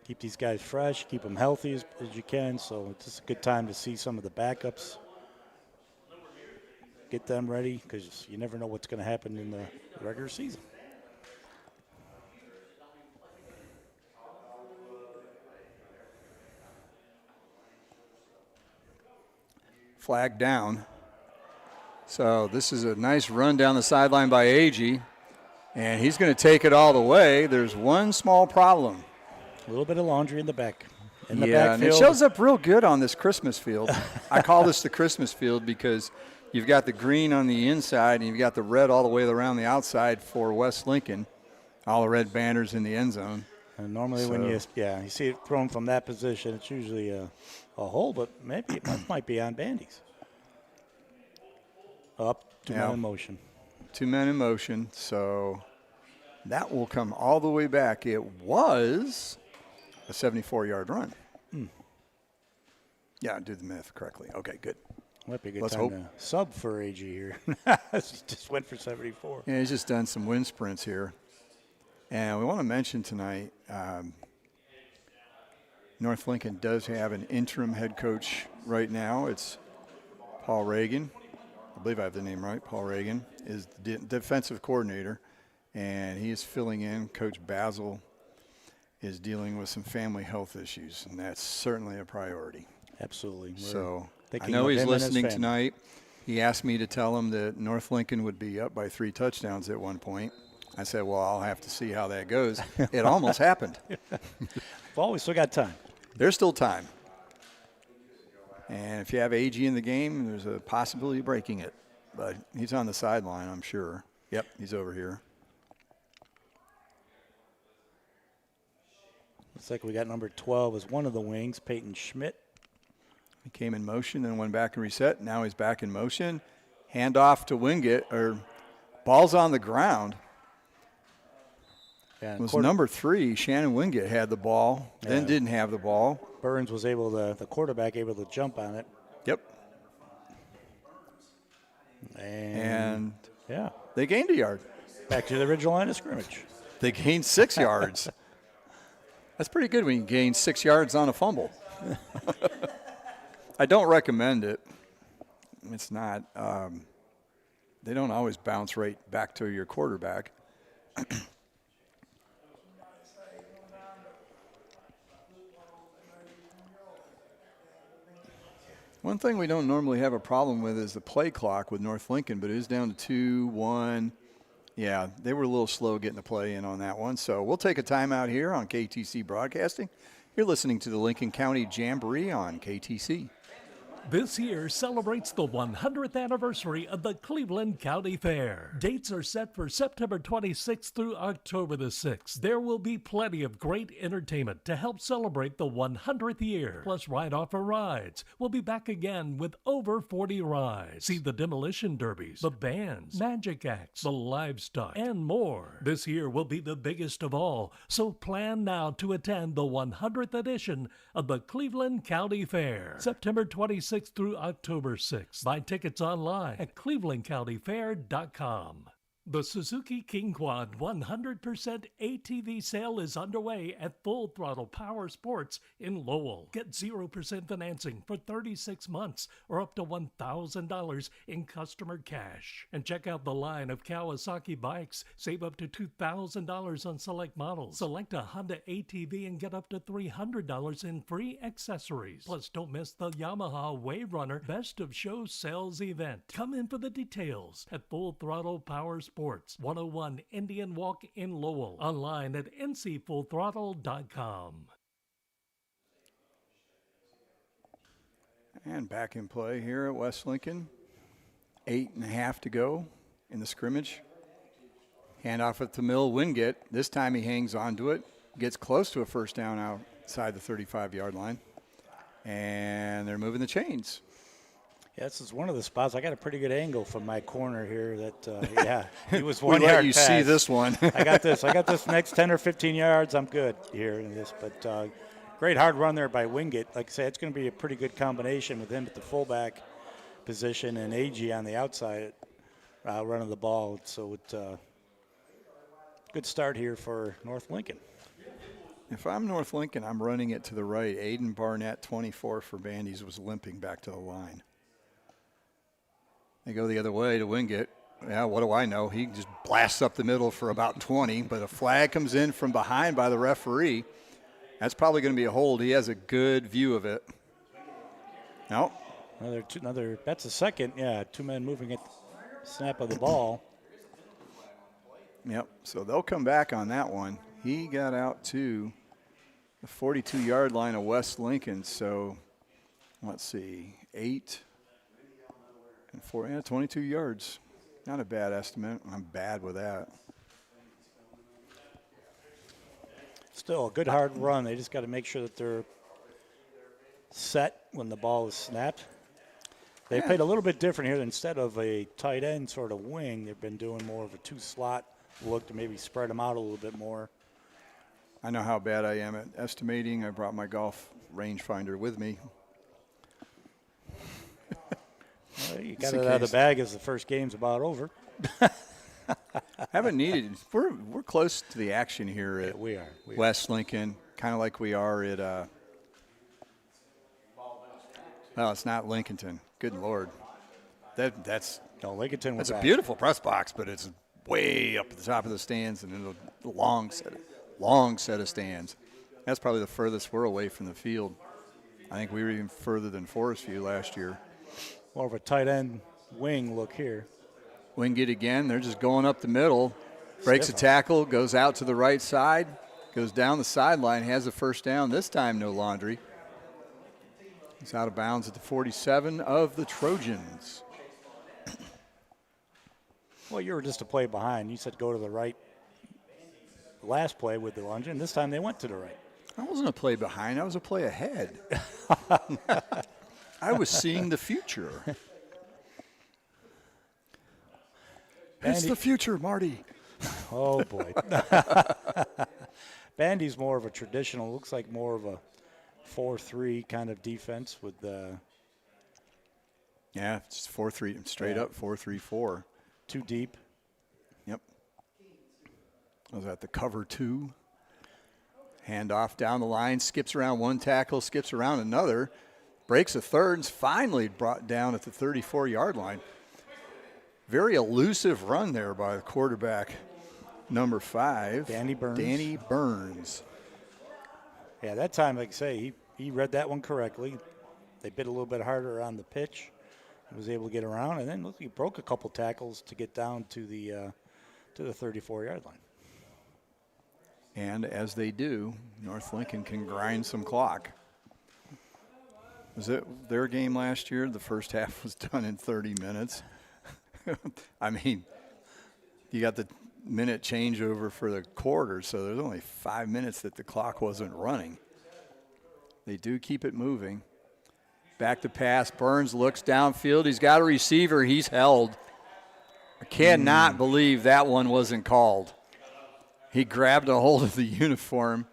Speaker 6: Keep these guys fresh, keep them healthy as you can. So it's just a good time to see some of the backups. Get them ready, because you never know what's going to happen in the regular season.
Speaker 4: Flag down. So this is a nice run down the sideline by Agee, and he's going to take it all the way. There's one small problem.
Speaker 6: A little bit of laundry in the back.
Speaker 4: Yeah, and it shows up real good on this Christmas field. I call this the Christmas field because you've got the green on the inside and you've got the red all the way around the outside for West Lincoln. All the red banners in the end zone.
Speaker 6: And normally when you see it thrown from that position, it's usually a hole, but maybe it might be on bandies. Up, 2 men in motion.
Speaker 4: 2 men in motion, so that will come all the way back. It was a 74-yard run. Yeah, do the math correctly. Okay, good.
Speaker 6: Might be a good time to sub for AG here. Just went for 74.
Speaker 4: Yeah, he's just done some wind sprints here. And we want to mention tonight, North Lincoln does have an interim head coach right now. It's Paul Reagan. I believe I have the name right. Paul Reagan is the defensive coordinator, and he is filling in. Coach Basil is dealing with some family health issues, and that's certainly a priority.
Speaker 6: Absolutely.
Speaker 4: So I know he's listening tonight. He asked me to tell him that North Lincoln would be up by 3 touchdowns at one point. I said, well, I'll have to see how that goes. It almost happened.
Speaker 6: Well, we still got time.
Speaker 4: There's still time. And if you have AG in the game, there's a possibility of breaking it. But he's on the sideline, I'm sure. Yep, he's over here.
Speaker 6: Looks like we got number 12 as one of the wings, Peyton Schmidt.
Speaker 4: He came in motion, then went back and reset. Now he's back in motion. Handoff to Wingate, or ball's on the ground.
Speaker 6: Yeah,
Speaker 4: it was number 3, Shannon Wingate, had the ball, then didn't have the ball.
Speaker 6: Burns was able to, the quarterback able to jump on it.
Speaker 4: Yep. And they gained a yard.
Speaker 6: Back to the original line of scrimmage.
Speaker 4: They gained 6 yards. That's pretty good when you gain 6 yards on a fumble. I don't recommend it. It's not. They don't always bounce right back to your quarterback. One thing we don't normally have a problem with is the play clock with North Lincoln, but it is down to 2-1. Yeah, they were a little slow getting the play in on that one. So we'll take a timeout here on KTC Broadcasting. You're listening to the Lincoln County Jamboree on KTC.
Speaker 9: This year celebrates the 100th anniversary of the Cleveland County Fair. Dates are set for September 26th through October the 6th. There will be plenty of great entertainment to help celebrate the 100th year, plus ride-offer rides. We'll be back again with over 40 rides. See the demolition derbies, the bands, magic acts, the livestock, and more. This year will be the biggest of all, so plan now to attend the 100th edition of the Cleveland County Fair, September 26th through October 6th. Buy tickets online at clevelandcountyfair.com. The Suzuki King Quad 100% ATV sale is underway at Full Throttle Power Sports in Lowell. Get 0% financing for 36 months or up to $1,000 in customer cash. And check out the line of Kawasaki bikes. Save up to $2,000 on select models. Select a Honda ATV and get up to $300 in free accessories. Plus, don't miss the Yamaha Wave Runner Best of Show Sales event. Come in for the details at Full Throttle Power Sports, 101 Indian Walk in Lowell. Online at ncfullthrottle.com.
Speaker 4: And back in play here at West Lincoln. 8.5 to go in the scrimmage. Handoff at the mill, Wingate. This time he hangs on to it, gets close to a first down outside the 35-yard line. And they're moving the chains.
Speaker 6: Yeah, this is one of the spots. I got a pretty good angle from my corner here. That he was 1 yard.
Speaker 4: Let you
Speaker 6: past.
Speaker 4: see this one.
Speaker 6: I got this next 10 or 15 yards. I'm good here in this. But great hard run there by Wingate. Like I say, it's going to be a pretty good combination with him at the fullback position and AG on the outside running the ball. So it's good start here for North Lincoln.
Speaker 4: If I'm North Lincoln, I'm running it to the right. Aiden Barnett, 24 for Bandy's, was limping back to the line. They go the other way to Wingate. Yeah, what do I know? He just blasts up the middle for about 20, but a flag comes in from behind by the referee. That's probably going to be a hold. He has a good view of it. No.
Speaker 6: Another. That's a second. Yeah, two men moving at the snap of the ball.
Speaker 4: Yep, so they'll come back on that one. He got out to the 42-yard line of West Lincoln, so let's see, 8 and 4, 22 yards. Not a bad estimate. I'm bad with that.
Speaker 6: Still a good hard run. They just got to make sure that they're set when the ball is snapped. They played a little bit different here. Instead of a tight end sort of wing, they've been doing more of a two-slot look to maybe spread them out a little bit more.
Speaker 4: I know how bad I am at estimating. I brought my golf rangefinder with me.
Speaker 6: Well, you got it out of the bag as the first game's about over.
Speaker 4: Haven't needed. We're close to the action here at
Speaker 6: we are.
Speaker 4: West Lincoln, kind of like we are at. Well, it's not Lincolnton. Good Lord, that's
Speaker 6: Lincolnton.
Speaker 4: That's a beautiful press box, but it's way up at the top of the stands and in a long set of stands. That's probably the furthest we're away from the field. I think we were even further than Forest View last year.
Speaker 6: More of a tight end wing look here.
Speaker 4: Wingate again. They're just going up the middle. Breaks a tackle, goes out to the right side, goes down the sideline, has a first down. This time, no Laundry. He's out of bounds at the 47 of the Trojans.
Speaker 6: Well, you were just a play behind. You said go to the right last play with the lunge, and this time they went to the right.
Speaker 4: I wasn't a play behind. I was a play ahead. I was seeing the future. It's the future, Marty.
Speaker 6: Oh, boy. Bandy's more of a traditional, looks like more of a 4-3 kind of defense with the.
Speaker 4: Yeah, it's 4-3, straight up 4-3-4.
Speaker 6: Too deep.
Speaker 4: Yep. Was that the cover two? Handoff down the line, skips around one tackle, skips around another, breaks a third, and finally brought down at the 34-yard line. Very elusive run there by the quarterback, number 5.
Speaker 6: Danny
Speaker 4: Burns.
Speaker 6: Yeah, that time, like I say, he read that one correctly. They bit a little bit harder on the pitch. He was able to get around, and then look, he broke a couple tackles to get down to the 34-yard line.
Speaker 4: And as they do, North Lincoln can grind some clock. Was it their game last year? The first half was done in 30 minutes. I mean, you got the minute changeover for the quarter, so there's only 5 minutes that the clock wasn't running. They do keep it moving. Back to pass. Burns looks downfield. He's got a receiver. He's held. I cannot believe that one wasn't called. He grabbed a hold of the uniform.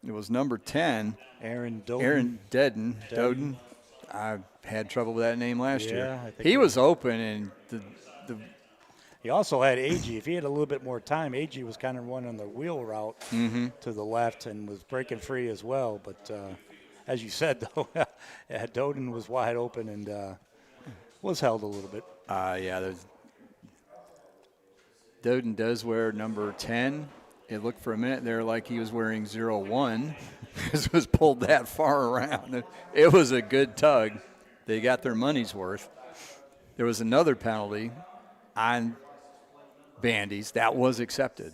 Speaker 4: It was number 10.
Speaker 6: Aaron Doden.
Speaker 4: Aaron Doden. I had trouble with that name last year.
Speaker 6: I think
Speaker 4: He was open, and
Speaker 6: he also had Agee. If he had a little bit more time, Agee was kind of running the wheel route to the left and was breaking free as well. But as you said, though, Doden was wide open and was held a little bit.
Speaker 4: Doden does wear number 10. It looked for a minute there like he was wearing 0-1 because it was pulled that far around. It was a good tug. They got their money's worth. There was another penalty on Bandy's. That was accepted.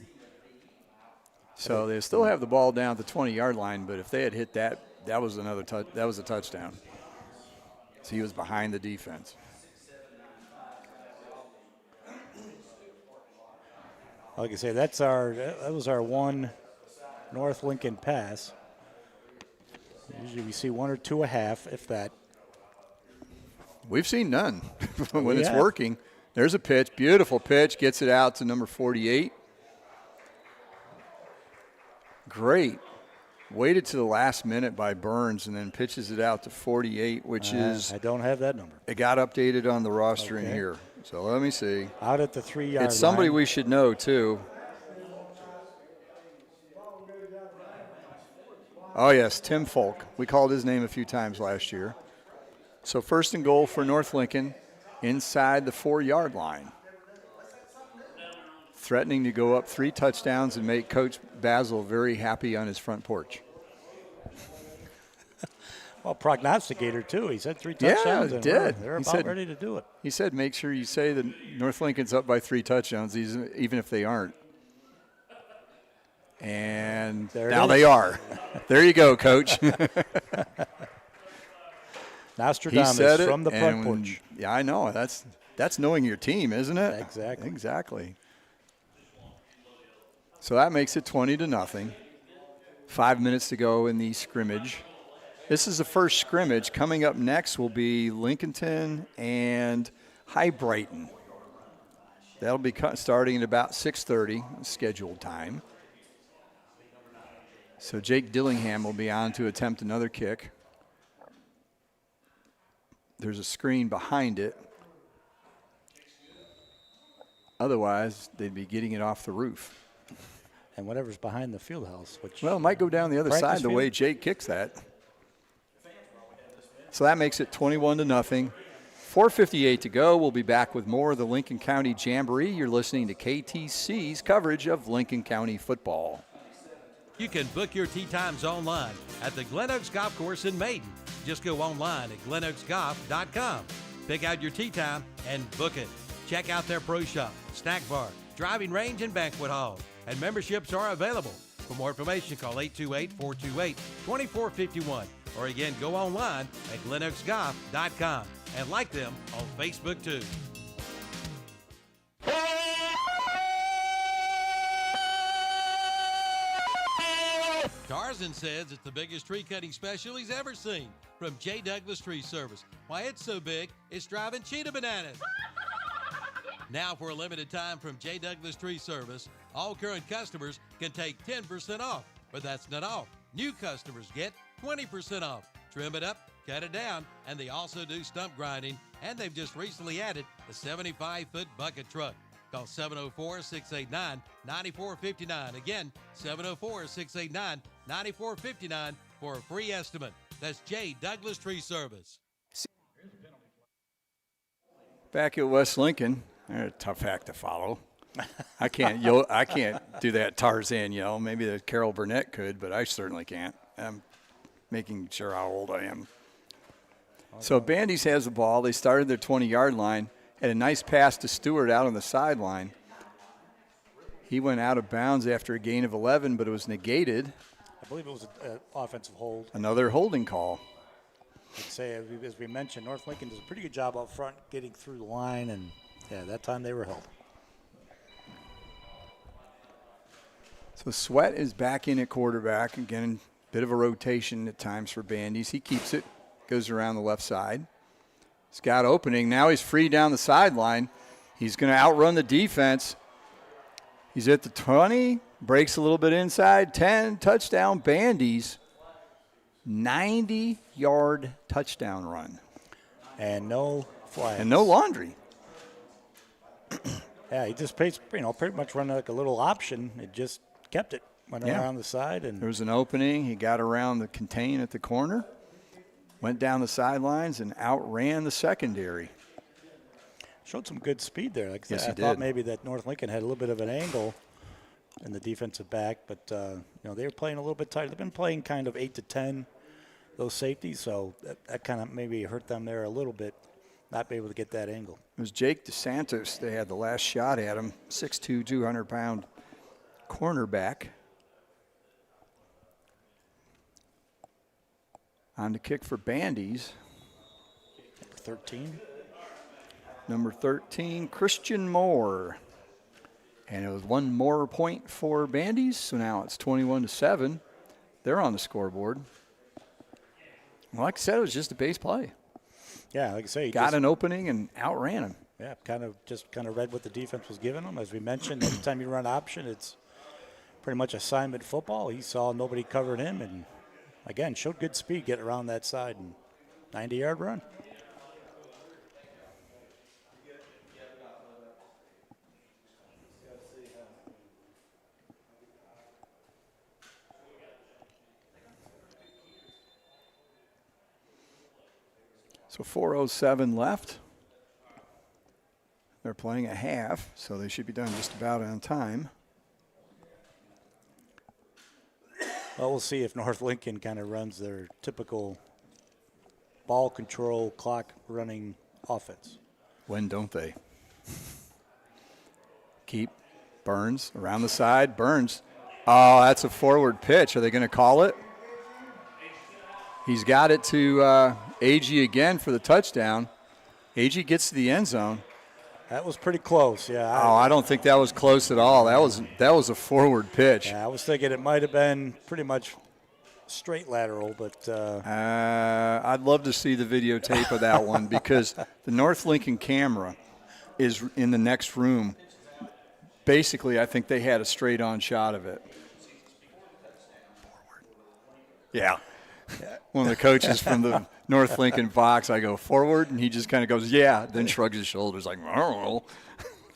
Speaker 4: So they still have the ball down at the 20-yard line, but if they had hit that, that was another that was a touchdown. So he was behind the defense.
Speaker 6: Like I say, that was our one North Lincoln pass. Usually we see one or two a half, if that.
Speaker 4: We've seen none when it's working. There's a pitch, beautiful pitch, gets it out to number 48. Great. Waited to the last minute by Burns and then pitches it out to 48, which is.
Speaker 6: I don't have that number.
Speaker 4: It got updated on the roster in here. So let me see.
Speaker 6: Out at the 3-yard line.
Speaker 4: It's somebody we should know, too. Oh, yes, Tim Folk. We called his name a few times last year. So 1st and goal for North Lincoln inside the 4-yard line. Threatening to go up 3 touchdowns and make Coach Basil very happy on his front porch.
Speaker 6: Well, prognosticator, too. He said 3 touchdowns.
Speaker 4: Yeah, he did.
Speaker 6: They're about ready to do it.
Speaker 4: He said make sure you say that North Lincoln's up by 3 touchdowns, even if they aren't. And now they are. There you go, Coach.
Speaker 6: Nostradamus from the front porch.
Speaker 4: Yeah, I know. That's knowing your team, isn't it?
Speaker 6: Exactly.
Speaker 4: Exactly. So that makes it 20-0. 5 minutes to go in the scrimmage. This is the first scrimmage. Coming up next will be Lincolnton and High Brighton. That'll be starting at about 6:30 scheduled time. So Jake Dillingham will be on to attempt another kick. There's a screen behind it. Otherwise, they'd be getting it off the roof.
Speaker 6: And whatever's behind the field house. Which
Speaker 4: it might go down the other side the way Jake kicks that. So that makes it 21-0. 4:58 to go. We'll be back with more of the Lincoln County Jamboree. You're listening to KTC's coverage of Lincoln County football.
Speaker 1: You can book your tee times online at the Glen Oaks Golf Course in Maiden. Just go online at glenoaksgolf.com. Pick out your tee time and book it. Check out their pro shop, snack bar, driving range, and banquet hall. And memberships are available. For more information, call 828-428-2451. Or again, go online at glenoaksgolf.com and like them on Facebook too. Tarzan says it's the biggest tree cutting special he's ever seen from J. Douglas Tree Service. Why, it's so big, it's driving cheetah bananas. Now, for a limited time from J. Douglas Tree Service, all current customers can take 10% off. But that's not all. New customers get 20% off. Trim it up, cut it down, and they also do stump grinding. And they've just recently added a 75-foot bucket truck. Call 704-689-9459. Again, 704-689-9459 for a free estimate. That's J. Douglas Tree Service.
Speaker 4: Back at West Lincoln, they're a tough act to follow. I can't do that Tarzan yell. Maybe the Carol Burnett could, but I certainly can't. I'm making sure how old I am. So Bandy's has the ball. They started their 20-yard line. Had a nice pass to Stewart out on the sideline. He went out of bounds after a gain of 11, but it was negated.
Speaker 6: I believe it was an offensive hold.
Speaker 4: Another holding call.
Speaker 6: I'd say, as we mentioned, North Lincoln does a pretty good job up front getting through the line, and yeah, that time they were held.
Speaker 4: So Sweat is back in at quarterback. Again, bit of a rotation at times for Bandies. He keeps it, goes around the left side. He's got opening. Now he's free down the sideline. He's going to outrun the defense. He's at the 20, breaks a little bit inside, 10, touchdown, Bandies. 90-yard touchdown run.
Speaker 6: And no flags.
Speaker 4: And no laundry.
Speaker 6: Yeah, he just pretty much run like a little option. It just kept it. Went around the side. And
Speaker 4: there was an opening. He got around the contain at the corner, went down the sidelines, and outran the secondary.
Speaker 6: Showed some good speed there. Like
Speaker 4: yes,
Speaker 6: I thought maybe that North Lincoln had a little bit of an angle in the defensive back, but they were playing a little bit tight. They've been playing kind of 8 to 10, those safeties, so that kind of maybe hurt them there a little bit, not be able to get that angle.
Speaker 4: It was Jake DeSantis. They had the last shot at him, 6'2", 200-pound cornerback. On the kick for Bandies.
Speaker 6: 13.
Speaker 4: Number 13, Christian Moore. And it was one more point for Bandies, so now it's 21-7. They're on the scoreboard. Well, like I said, it was just a base play.
Speaker 6: Yeah, like I say,
Speaker 4: got an opening and outran him.
Speaker 6: Yeah, kind of read what the defense was giving him. As we mentioned, every time you run option, it's pretty much assignment football. He saw nobody covered him, and again, showed good speed, get around that side, and 90-yard run.
Speaker 4: So 4:07 left. They're playing a half, so they should be done just about on time.
Speaker 6: Well, we'll see if North Lincoln kind of runs their typical ball control, clock running offense.
Speaker 4: When don't they? Keep Burns around the side. Burns. Oh, that's a forward pitch. Are they going to call it? He's got it to Agee again for the touchdown. Agee gets to the end zone.
Speaker 6: That was pretty close, yeah.
Speaker 4: I don't think that was close at all. That was a forward pitch.
Speaker 6: Yeah, I was thinking it might have been pretty much straight lateral, but
Speaker 4: I'd love to see the videotape of that one because the North Lincoln camera is in the next room. Basically, I think they had a straight-on shot of it. Forward. Yeah. One of the coaches from the North Lincoln Fox, I go, forward, and he just kind of goes, yeah, then shrugs his shoulders like, I don't know.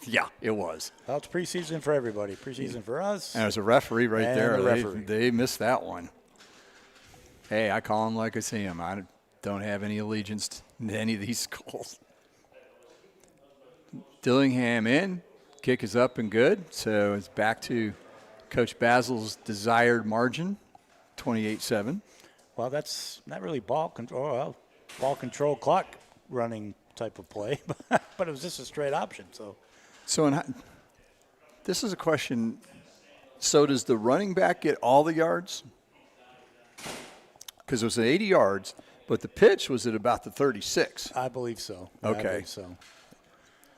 Speaker 4: Yeah, it was.
Speaker 6: Well, it's preseason for everybody. Preseason for us.
Speaker 4: And there's a referee right
Speaker 6: and
Speaker 4: there.
Speaker 6: A referee.
Speaker 4: They missed that one. Hey, I call him like I see him. I don't have any allegiance to any of these schools. Dillingham in. Kick is up and good. So it's back to Coach Basil's desired margin, 28-7.
Speaker 6: Well, that's not really ball control. Well, ball control, clock running type of play, but it was just a straight option.
Speaker 4: So this is a question. So does the running back get all the yards? Because it was at 80 yards, but the pitch was at about the 36.
Speaker 6: I believe so.
Speaker 4: Okay.
Speaker 6: I believe so.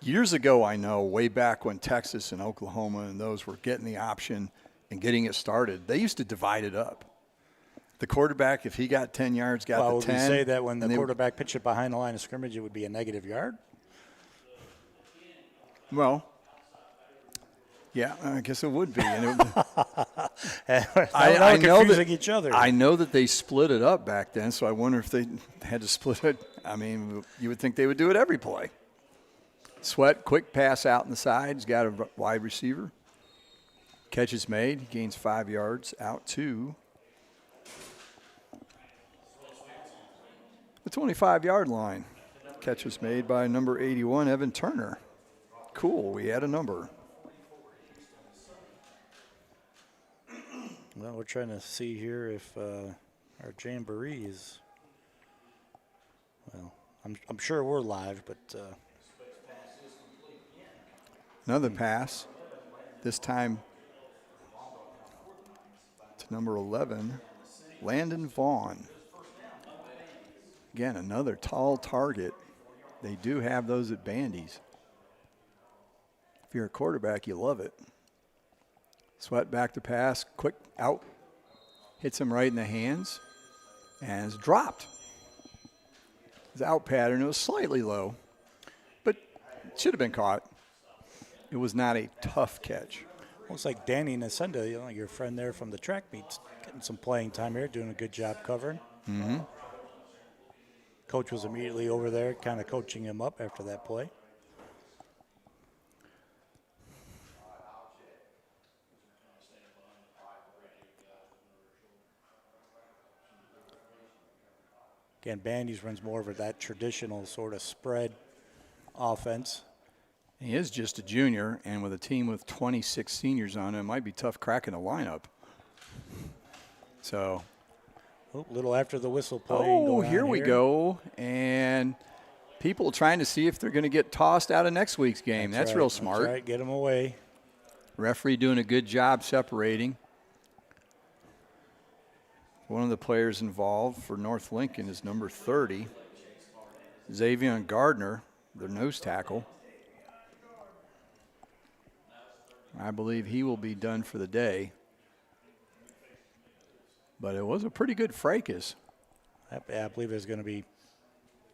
Speaker 4: Years ago, I know, way back when Texas and Oklahoma and those were getting the option and getting it started, they used to divide it up. The quarterback, if he got 10 yards, got the 10.
Speaker 6: Would we say that when the quarterback pitched it behind the line of scrimmage, it would be a negative yard?
Speaker 4: Well, yeah, I guess it would be. And
Speaker 6: I know confusing each other.
Speaker 4: I know that they split it up back then, so I wonder if they had to split it. I mean, you would think they would do it every play. Sweat, quick pass out in the side. He's got a wide receiver. Catch is made. He gains 5 yards out to the 25-yard line. Catch was made by number 81, Evan Turner. Cool, we had a number.
Speaker 6: Well, we're trying to see here if our Jamboree is, well, I'm sure we're live, but.
Speaker 4: Another pass, this time to number 11, Landon Vaughn. Again, another tall target. They do have those at Bandy's. If you're a quarterback, you love it. Sweat back to pass, quick out. Hits him right in the hands and is dropped. His out pattern, it was slightly low, but it should have been caught. It was not a tough catch.
Speaker 6: Looks like Danny Nasenda, your friend there from the track meets, getting some playing time here, doing a good job covering.
Speaker 4: Mm-hmm.
Speaker 6: Coach was immediately over there, kind of coaching him up after that play. Again, Bandy's runs more of that traditional sort of spread offense.
Speaker 4: He is just a junior, and with a team with 26 seniors on it, it might be tough cracking a lineup. So,
Speaker 6: a little after the whistle play.
Speaker 4: Oh, here we go. And people trying to see if they're going to get tossed out of next week's game. That's real smart.
Speaker 6: That's right, get them away.
Speaker 4: Referee doing a good job separating. One of the players involved for North Lincoln is number 30, Xavier Gardner, their nose tackle. I believe he will be done for the day. But it was a pretty good fracas.
Speaker 6: I believe there's going to be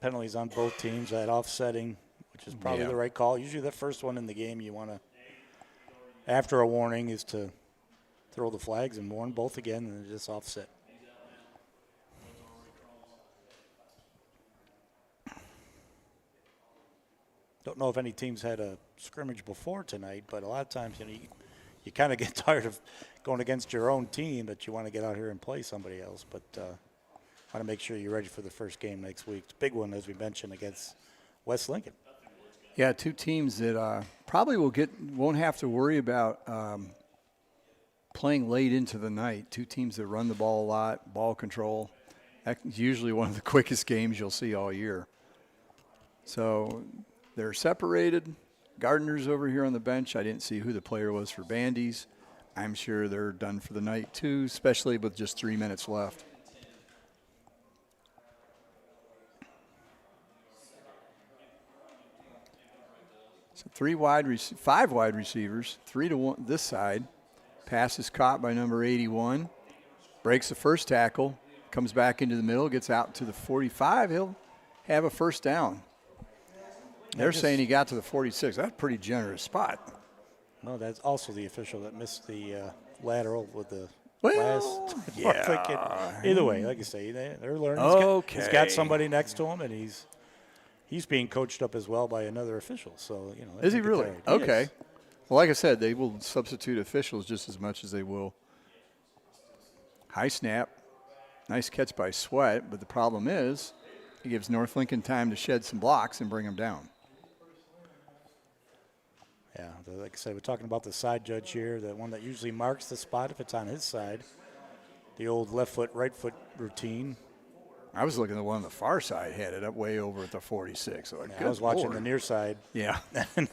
Speaker 6: penalties on both teams, that offsetting, which is probably the right call. Usually the first one in the game you want to, after a warning, is to throw the flags and warn both again and just offset. Don't know if any teams had a scrimmage before tonight, but a lot of times you kind of get tired of going against your own team, that you want to get out here and play somebody else. But want to make sure you're ready for the first game next week. It's a big one, as we mentioned, against West Lincoln.
Speaker 4: Yeah, two teams that probably won't have to worry about playing late into the night. Two teams that run the ball a lot, ball control. That's usually one of the quickest games you'll see all year. So they're separated. Gardner's over here on the bench. I didn't see who the player was for Bandy's. I'm sure they're done for the night too, especially with just 3 minutes left. So 5 wide receivers, 3 to 1 this side. Pass is caught by number 81. Breaks the first tackle, comes back into the middle, gets out to the 45. He'll have a first down. They're saying he got to the 46. That's a pretty generous spot.
Speaker 6: No, that's also the official that missed the lateral with the
Speaker 4: last.
Speaker 6: Yeah. Either way, like you say, they're learning.
Speaker 4: Okay.
Speaker 6: He's got somebody next to him, and he's being coached up as well by another official. So,
Speaker 4: Is he really? Okay. Yes. Well, like I said, they will substitute officials just as much as they will. High snap. Nice catch by Sweat, but the problem is it gives North Lincoln time to shed some blocks and bring them down.
Speaker 6: Yeah, like I said, we're talking about the side judge here, the one that usually marks the spot if it's on his side. The old left foot, right foot routine.
Speaker 4: I was looking at the one on the far side, had it up way over at the 46. So
Speaker 6: I was watching the near side.
Speaker 4: Yeah.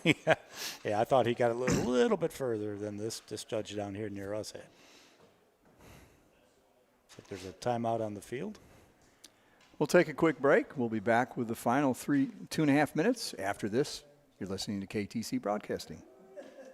Speaker 6: Yeah, I thought he got a little bit further than this judge down here near us had. So there's a timeout on the field.
Speaker 4: We'll take a quick break. We'll be back with the final 2.5 minutes after this. You're listening to KTC Broadcasting.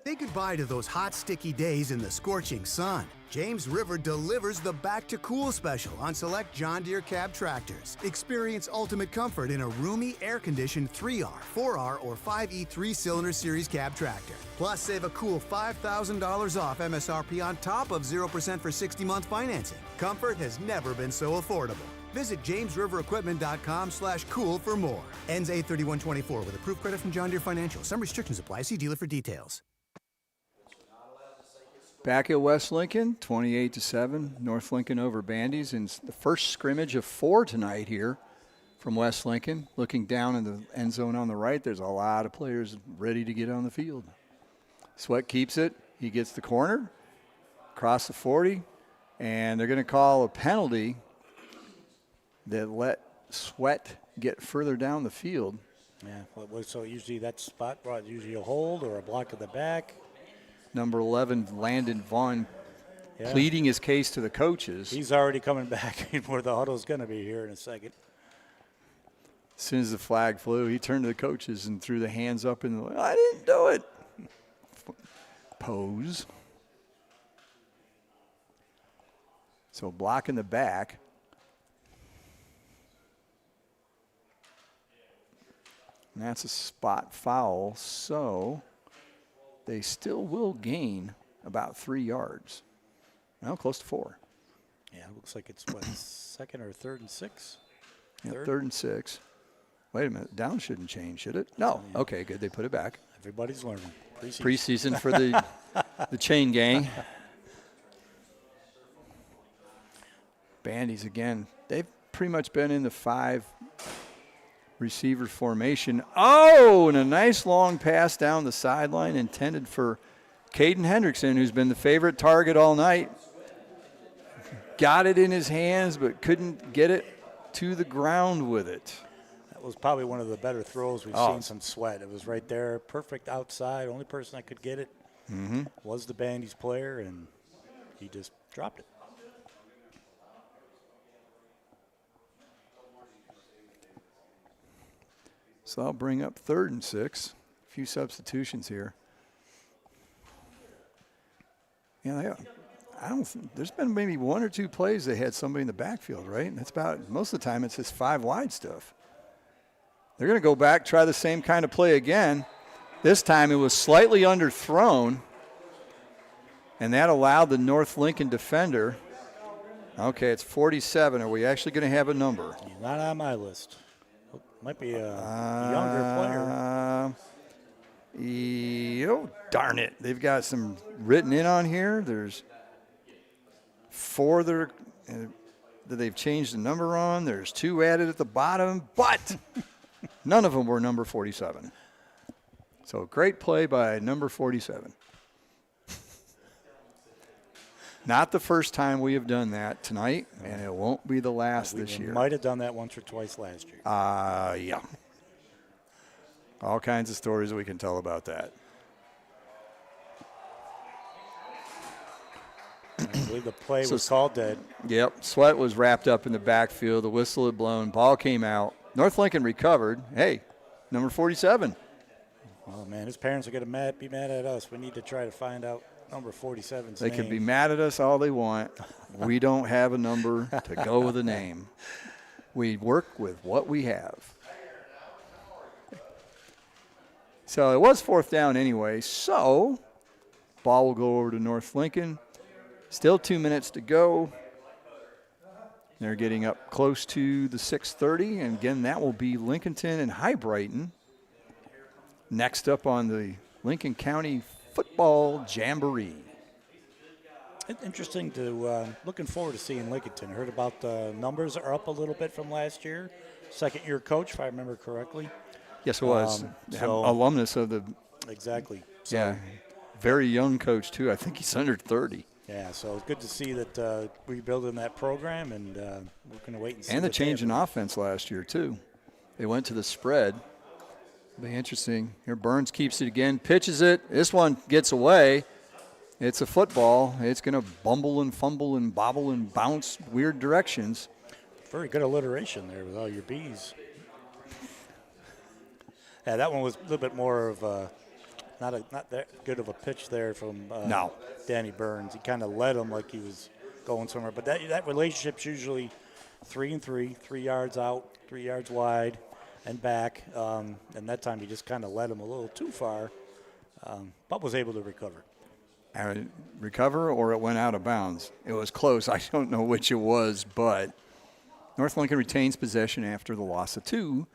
Speaker 2: Say goodbye to those hot, sticky days in the scorching sun. James River delivers the Back to Cool special on select John Deere cab tractors. Experience ultimate comfort in a roomy, air-conditioned 3R, 4R, or 5E 3-cylinder series cab tractor. Plus, save a cool $5,000 off MSRP on top of 0% for 60-month financing. Comfort has never been so affordable. Visit jamesriverequipment.com/cool for more. Ends 8/31/24 with approved credit from John Deere Financial. Some restrictions apply. See dealer for details.
Speaker 4: Back at West Lincoln, 28-7, North Lincoln over Bandy's, and the first scrimmage of 4 tonight here from West Lincoln. Looking down in the end zone on the right, there's a lot of players ready to get on the field. Sweat keeps it. He gets the corner, across the 40, and they're going to call a penalty that let Sweat get further down the field.
Speaker 6: Yeah, so usually that spot, usually a hold or a block at the back.
Speaker 4: Number 11, Landon Vaughn, pleading his case to the coaches.
Speaker 6: He's already coming back where the huddle's going to be here in a second.
Speaker 4: As soon as the flag flew, he turned to the coaches and threw the hands up and I didn't do it. Pose. So block in the back. And that's a spot foul, so they still will gain about 3 yards. Well, close to 4.
Speaker 6: Yeah, it looks like it's, what, second or third and 6?
Speaker 4: Yeah, third and 6. Wait a minute. Down shouldn't change, should it? No. Okay, good. They put it back.
Speaker 6: Everybody's learning.
Speaker 4: Preseason for the chain gang. Bandies again. They've pretty much been in the 5 receiver formation. Oh, and a nice long pass down the sideline intended for Caden Hendrickson, who's been the favorite target all night. Got it in his hands, but couldn't get it to the ground with it.
Speaker 6: That was probably one of the better throws we've seen some Sweat. It was right there, perfect outside. Only person that could get it was the Bandy's player, and he just dropped it.
Speaker 4: So I'll bring up 3rd and 6. A few substitutions here. Yeah, there's been maybe 1 or 2 plays they had somebody in the backfield, right? And that's about, most of the time it's just 5 wide stuff. They're going to go back, try the same kind of play again. This time it was slightly underthrown, and that allowed the North Lincoln defender. Okay, it's 47. Are we actually going to have a number?
Speaker 6: Not on my list. Might be a younger player.
Speaker 4: Oh, darn it. They've got some written in on here. There's 4 that they've changed the number on. There's 2 added at the bottom, but none of them were number 47. So great play by number 47. Not the first time we have done that tonight, and it won't be the last this year.
Speaker 6: Might have done that once or twice last year.
Speaker 4: Yeah. All kinds of stories we can tell about that.
Speaker 6: I believe the play was called dead.
Speaker 4: Yep. Sweat was wrapped up in the backfield. The whistle had blown. Ball came out. North Lincoln recovered. Hey, number 47.
Speaker 6: Oh, man, his parents are going to be mad at us. We need to try to find out number 47's
Speaker 4: They
Speaker 6: name.
Speaker 4: can be mad at us all they want. We don't have a number to go with a name. We work with what we have. So it was 4th down anyway. So ball will go over to North Lincoln. Still 2 minutes to go. They're getting up close to the 6:30. And again, that will be Lincolnton and High Brighton. Next up on the Lincoln County Football Jamboree.
Speaker 6: Interesting to, looking forward to seeing Lincolnton. Heard about the numbers are up a little bit from last year. Second-year coach, if I remember correctly.
Speaker 4: Yes, it was. Alumnus of the.
Speaker 6: Exactly.
Speaker 4: So, yeah, very young coach, too. I think he's under 30.
Speaker 6: Yeah, so it's good to see that rebuilding that program, and we're going to wait and see.
Speaker 4: And the change in offense last year, too. They went to the spread. Be interesting. Here Burns keeps it again, pitches it. This one gets away. It's a football. It's going to bumble and fumble and bobble and bounce weird directions.
Speaker 6: Very good alliteration there with all your B's. Yeah, that one was a little bit more of a not that good of a pitch there from Danny Burns. He kind of led him like he was going somewhere. But that relationship's usually 3 and 3, 3 yards out, 3 yards wide, and back. And that time he just kind of led him a little too far, but was able to recover.
Speaker 4: Recover, or it went out of bounds. It was close. I don't know which it was, but North Lincoln retains possession after the loss of 2.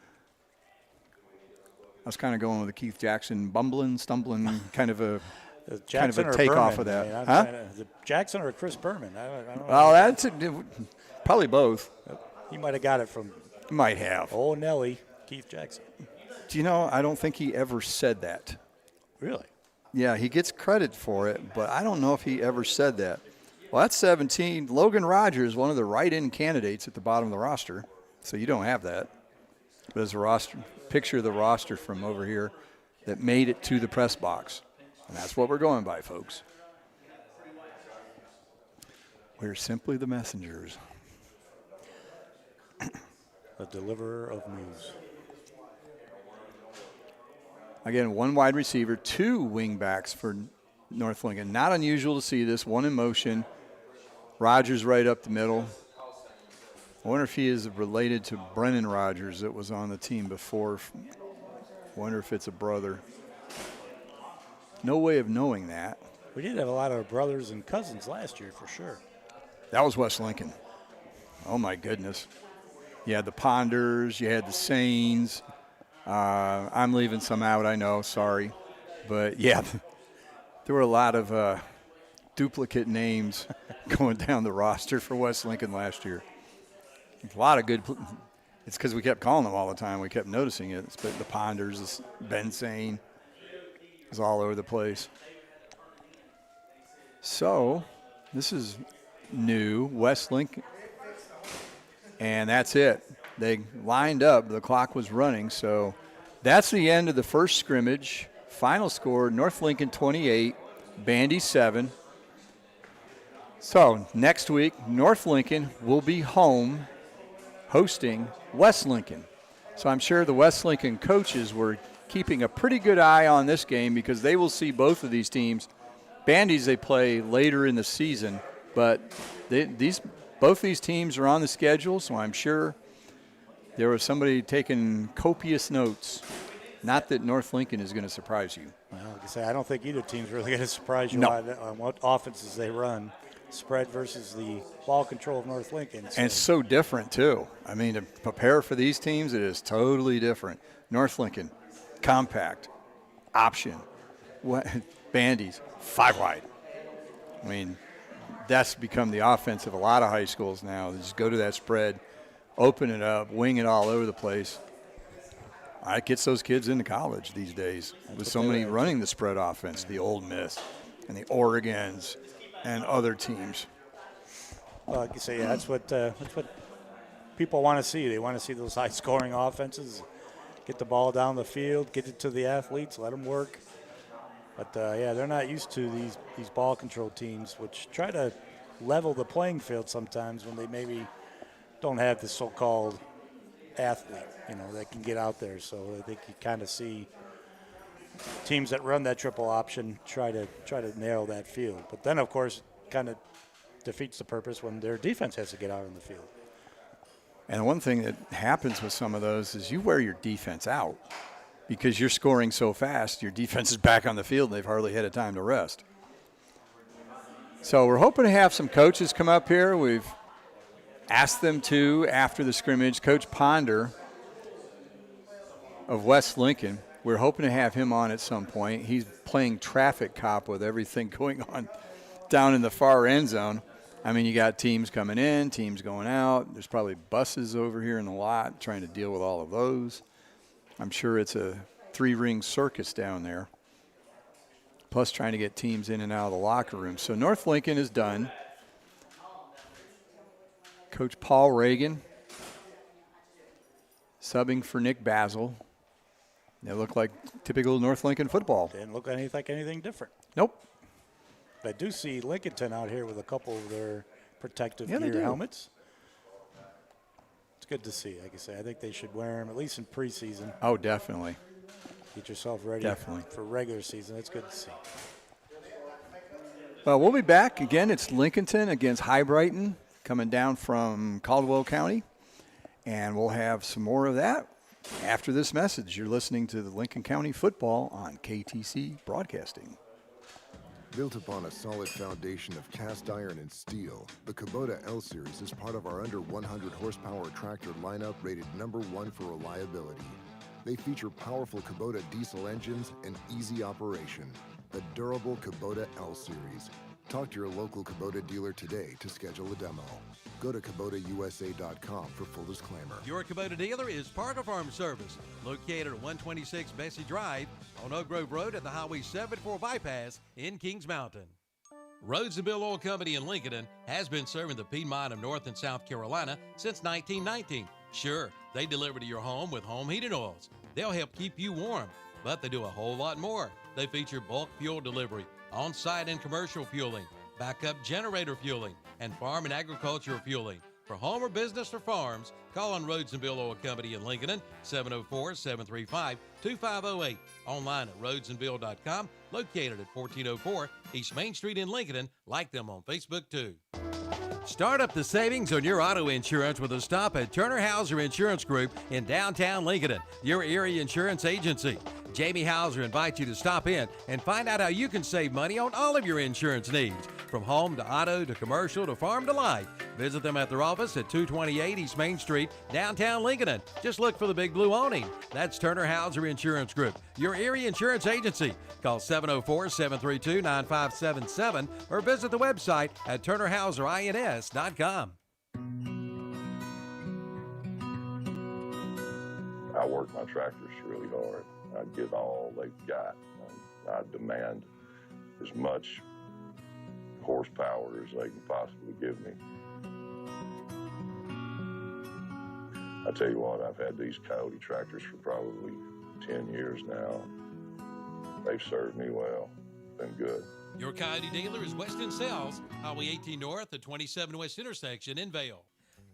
Speaker 4: I was kind of going with the Keith Jackson bumbling, stumbling kind of a takeoff of that.
Speaker 6: Is it Jackson or Chris Berman? I don't know.
Speaker 4: Well, that's probably both.
Speaker 6: He might have got it from.
Speaker 4: Might have.
Speaker 6: Oh, Nelly, Keith Jackson.
Speaker 4: Do you know, I don't think he ever said that.
Speaker 6: Really?
Speaker 4: Yeah, he gets credit for it, but I don't know if he ever said that. Well, that's 17. Logan Rogers, one of the write-in candidates at the bottom of the roster, so you don't have that. But there's a roster, picture of the roster from over here that made it to the press box. And that's what we're going by, folks. We're simply the messengers.
Speaker 6: The deliverer of news.
Speaker 4: Again, one wide receiver, two wing backs for North Lincoln. Not unusual to see this, one in motion. Rogers right up the middle. I wonder if he is related to Brennan Rogers that was on the team before. I wonder if it's a brother. No way of knowing that.
Speaker 6: We did have a lot of brothers and cousins last year for sure.
Speaker 4: That was West Lincoln. Oh, my goodness. You had the Ponders, you had the Sains. I'm leaving some out, I know, sorry. But, yeah, there were a lot of duplicate names going down the roster for West Lincoln last year. A lot of good – it's because we kept calling them all the time. We kept noticing it. But the Ponders, Ben Sain, was all over the place. So, this is new, West Lincoln. And that's it. They lined up. The clock was running. So, that's the end of the first scrimmage. Final score, North Lincoln 28, Bandy 7. So, next week, North Lincoln will be home hosting West Lincoln. So I'm sure the West Lincoln coaches were keeping a pretty good eye on this game because they will see both of these teams. Bandies, they play later in the season, but both these teams are on the schedule, so I'm sure there was somebody taking copious notes. Not that North Lincoln is going to surprise you.
Speaker 6: Well, like I say, I don't think either team's really going to surprise you on what offenses they run. Spread versus the ball control of North Lincoln.
Speaker 4: And it's so different, too. I mean, to prepare for these teams, it is totally different. North Lincoln, compact, option, Bandies, 5 wide. I mean, that's become the offense of a lot of high schools now. They just go to that spread, open it up, wing it all over the place. It gets those kids into college these days with so many running the spread offense, the Ole Miss and the Oregons and other teams.
Speaker 6: Well, like you say, yeah, that's what people want to see. They want to see those high-scoring offenses, get the ball down the field, get it to the athletes, let them work. But, yeah, they're not used to these ball control teams, which try to level the playing field sometimes when they maybe don't have the so-called athlete, that can get out there. So I think you kind of see teams that run that triple option try to narrow that field. But then, of course, kind of defeats the purpose when their defense has to get out on the field.
Speaker 4: And one thing that happens with some of those is you wear your defense out because you're scoring so fast, your defense is back on the field and they've hardly had a time to rest. So we're hoping to have some coaches come up here. We've asked them to after the scrimmage. Coach Ponder of West Lincoln, we're hoping to have him on at some point. He's playing traffic cop with everything going on down in the far end zone. I mean, you got teams coming in, teams going out. There's probably buses over here in the lot trying to deal with all of those. I'm sure it's a 3-ring circus down there, plus trying to get teams in and out of the locker room. So North Lincoln is done. Coach Paul Reagan subbing for Nick Basil. They look like typical North Lincoln football.
Speaker 6: Didn't look like anything different.
Speaker 4: Nope.
Speaker 6: But I do see Lincolnton out here with a couple of their protective gear helmets. It's good to see. Like I say, I think they should wear them at least in preseason.
Speaker 4: Oh, definitely.
Speaker 6: Get yourself ready for regular season. It's good to see.
Speaker 4: Well, we'll be back. Again, it's Lincolnton against High Brighton coming down from Caldwell County. And we'll have some more of that after this message. You're listening to the Lincoln County Football on KTC Broadcasting.
Speaker 3: Built upon a solid foundation of cast iron and steel, the Kubota L Series is part of our under 100 horsepower tractor lineup rated #1 for reliability. They feature powerful Kubota diesel engines and easy operation. The durable Kubota L Series. Talk to your local Kubota dealer today to schedule a demo. Go to KubotaUSA.com for full disclaimer.
Speaker 1: Your Kubota dealer is Parker Farm Service, located at 126 Bessie Drive on Oak Grove Road at the Highway 74 bypass in Kings Mountain. Roads and Bill Oil Company in Lincoln has been serving the Piedmont of North and South Carolina since 1919. Sure, they deliver to your home with home heating oils. They'll help keep you warm, but they do a whole lot more. They feature bulk fuel delivery, on-site and commercial fueling, backup generator fueling, and farm and agricultural fueling. For home or business or farms, call on Rhodes and Bill Oil Company in Lincoln, 704-735-2508. Online at rhodesandbill.com, located at 1404 East Main Street in Lincoln. Like them on Facebook, too. Start up the savings on your auto insurance with a stop at Turner Hauser Insurance Group in downtown Lincoln, your area insurance agency. Jamie Hauser invites you to stop in and find out how you can save money on all of your insurance needs, from home to auto to commercial to farm to life. Visit them at their office at 228 East Main Street, downtown Lincoln. Just look for the big blue awning. That's Turner Hauser Insurance Group, your area insurance agency. Call 704-732-9577 or visit the website at turnerhauserins.com.
Speaker 7: I work my tractors really hard. I get all they've got. I demand as much horsepower as they can possibly give me. I tell you what, I've had these Coyote tractors for probably 10 years now. They've served me well. Been good.
Speaker 1: Your Coyote dealer is Weston Sales, Highway 18 North at 27 West intersection in Vale.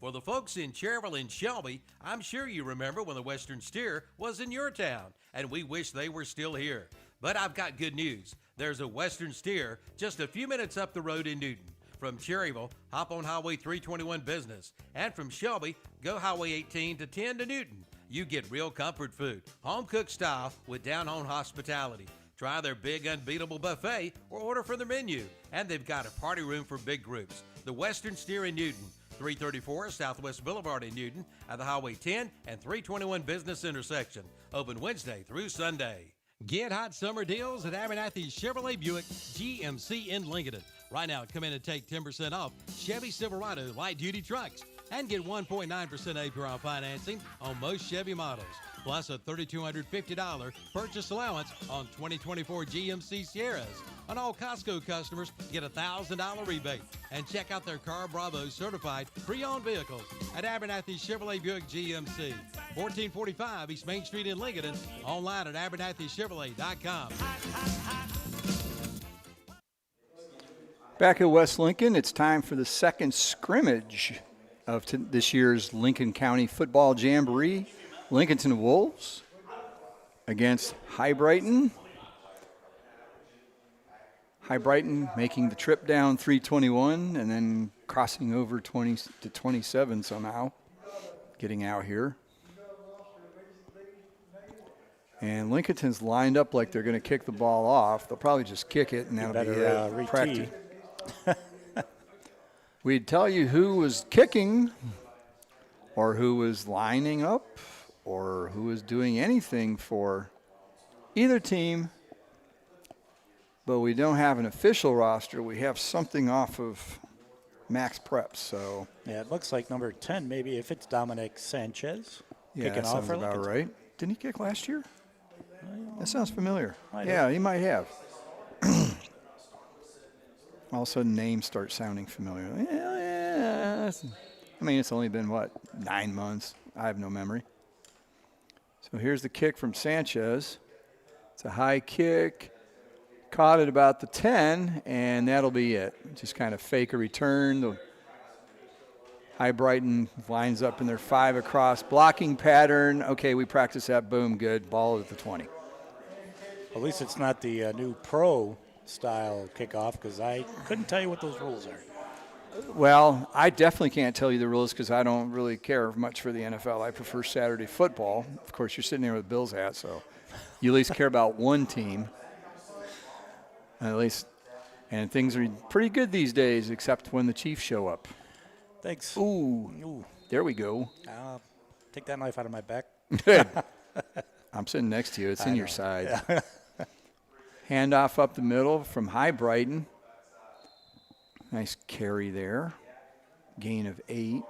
Speaker 1: For the folks in Cherville and Shelby, I'm sure you remember when the Western Steer was in your town, and we wish they were still here. But I've got good news. There's a Western Steer just a few minutes up the road in Newton. From Cherryville, hop on Highway 321 Business. And from Shelby, go Highway 18 to 10 to Newton. You get real comfort food, home-cooked style with down-home hospitality. Try their big unbeatable buffet or order from their menu. And they've got a party room for big groups. The Western Steer in Newton. 334 Southwest Boulevard in Newton at the Highway 10 and 321 Business intersection. Open Wednesday through Sunday. Get hot summer deals at Abernathy Chevrolet Buick GMC in Lincoln. Right now, come in and take 10% off Chevy Silverado light-duty trucks and get 1.9% APR financing on most Chevy models, plus a $3,250 purchase allowance on 2024 GMC Sierras. On all Costco customers, get a $1,000 rebate. And check out their Car Bravo certified pre-owned vehicles at Abernathy Chevrolet Buick GMC, 1445 East Main Street in Lincoln. Online at abernathychevrolet.com.
Speaker 4: Back at West Lincoln, it's time for the second scrimmage of this year's Lincoln County Football Jamboree. Lincolnton Wolves against High Brighton. High Brighton making the trip down 321 and then crossing over 20 to 27 somehow, getting out here. And Lincolnton's lined up like they're going to kick the ball off. They'll probably just kick it, and that'll be it. Practice. We'd tell you who was kicking or who was lining up or who was doing anything for either team, but we don't have an official roster. We have something off of Max Preps. So
Speaker 6: yeah, it looks like number 10, maybe if it's Dominic Sanchez.
Speaker 4: Yeah, that sounds about right. Didn't he kick last year? That sounds familiar. Yeah, he might have. All of a sudden, names start sounding familiar. Yeah. I mean, it's only been, 9 months? I have no memory. So here's the kick from Sanchez. It's a high kick. Caught at about the 10, and that'll be it. Just kind of fake a return. The High Brighton lines up in their 5 across blocking pattern. Okay, we practice that. Boom, good. Ball at the 20.
Speaker 6: At least it's not the new pro-style kickoff, because I couldn't tell you what those rules are.
Speaker 4: Well, I definitely can't tell you the rules because I don't really care much for the NFL. I prefer Saturday football. Of course, you're sitting there with a Bills hat, so you at least care about one team. At least, and things are pretty good these days, except when the Chiefs show up.
Speaker 6: Thanks.
Speaker 4: Ooh. There we go.
Speaker 6: Take that knife out of my back.
Speaker 4: Good. I'm sitting next to you. It's in your side. Yeah. Handoff up the middle from High Brighton. Nice carry there. Gain of 8.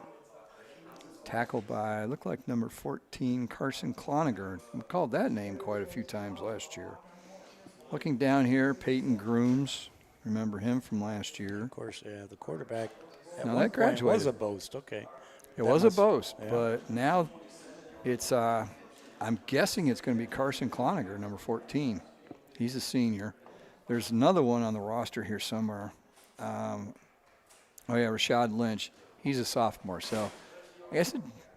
Speaker 4: Tackled by, looked like number 14, Carson Cloninger. We called that name quite a few times last year. Looking down here, Peyton Grooms. Remember him from last year.
Speaker 6: Of course, yeah, the quarterback.
Speaker 4: No, that graduated.
Speaker 6: Was a boast, okay.
Speaker 4: It was a boast, but now it's, I'm guessing it's going to be Carson Cloninger, number 14. He's a senior. There's another one on the roster here somewhere. Rashad Lynch. He's a sophomore, so I guess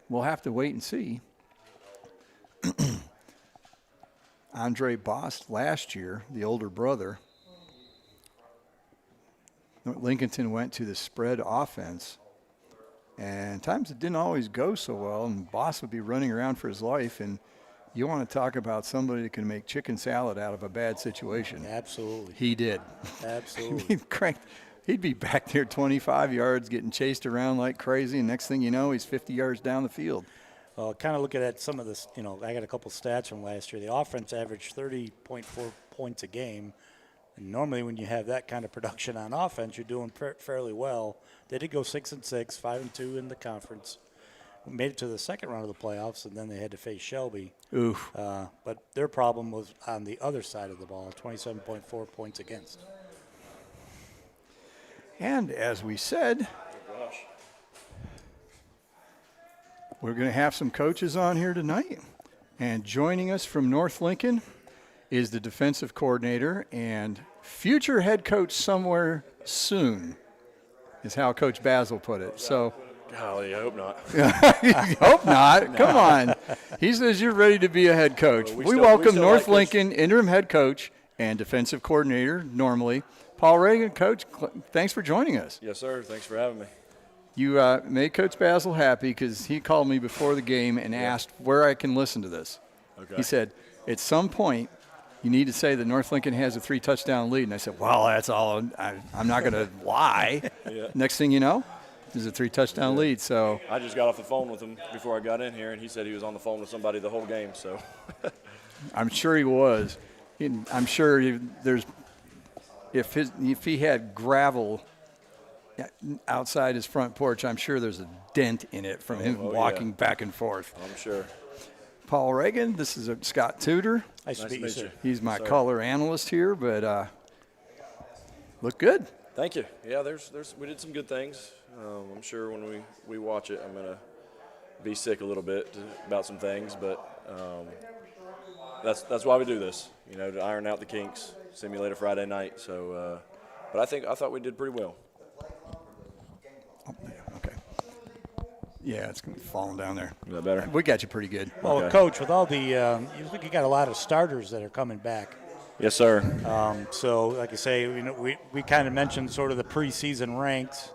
Speaker 4: we'll have to wait and see. Andre Bost last year, the older brother, Lincolnton went to the spread offense, and times it didn't always go so well, and Bost would be running around for his life, and you want to talk about somebody that can make chicken salad out of a bad situation.
Speaker 6: Absolutely.
Speaker 4: He did.
Speaker 6: Absolutely.
Speaker 4: He'd be back there 25 yards getting chased around like crazy, and next thing you know, he's 50 yards down the field.
Speaker 6: Kind of looking at some of this, I got a couple stats from last year. The offense averaged 30.4 points a game. And normally when you have that kind of production on offense, you're doing fairly well. They did go 6-6, 5-2 in the conference. Made it to the second round of the playoffs, and then they had to face Shelby.
Speaker 4: Oof.
Speaker 6: But their problem was on the other side of the ball, 27.4 points against.
Speaker 4: And as we said, we're going to have some coaches on here tonight. And joining us from North Lincoln is the defensive coordinator and future head coach somewhere soon, is how Coach Basil put it. So,
Speaker 5: golly, I hope not.
Speaker 4: Hope not. Come on. He says you're ready to be a head coach. We welcome North Lincoln interim head coach and defensive coordinator normally, Paul Reagan. Coach, thanks for joining us.
Speaker 5: Yes, sir. Thanks for having me.
Speaker 4: You made Coach Basil happy because he called me before the game and asked where I can listen to this.
Speaker 5: Okay.
Speaker 4: He said, at some point, you need to say that North Lincoln has a 3-touchdown lead. And I said, well, that's all. I'm not going to lie.
Speaker 5: Yeah.
Speaker 4: Next thing you know, there's a 3-touchdown lead. So
Speaker 5: I just got off the phone with him before I got in here, and he said he was on the phone with somebody the whole game. So
Speaker 4: I'm sure he was. I'm sure if he had gravel outside his front porch, I'm sure there's a dent in it from him walking back and forth.
Speaker 5: I'm sure.
Speaker 4: Paul Reagan, this is Scott Tudor.
Speaker 6: Nice to meet you, sir.
Speaker 4: He's my color analyst here, but look good.
Speaker 5: Thank you. Yeah, we did some good things. I'm sure when we watch it, I'm gonna be sick a little bit about some things, but that's why we do this. To iron out the kinks, simulate a Friday night. So, but I thought we did pretty well.
Speaker 4: Oh, okay. Yeah, it's going to be falling down there.
Speaker 5: Is that better?
Speaker 4: We got you pretty good.
Speaker 6: Well,
Speaker 5: Okay.
Speaker 6: Coach, with all the you think you got a lot of starters that are coming back.
Speaker 5: Yes, sir.
Speaker 6: So, like I say, we kind of mentioned sort of the preseason ranks,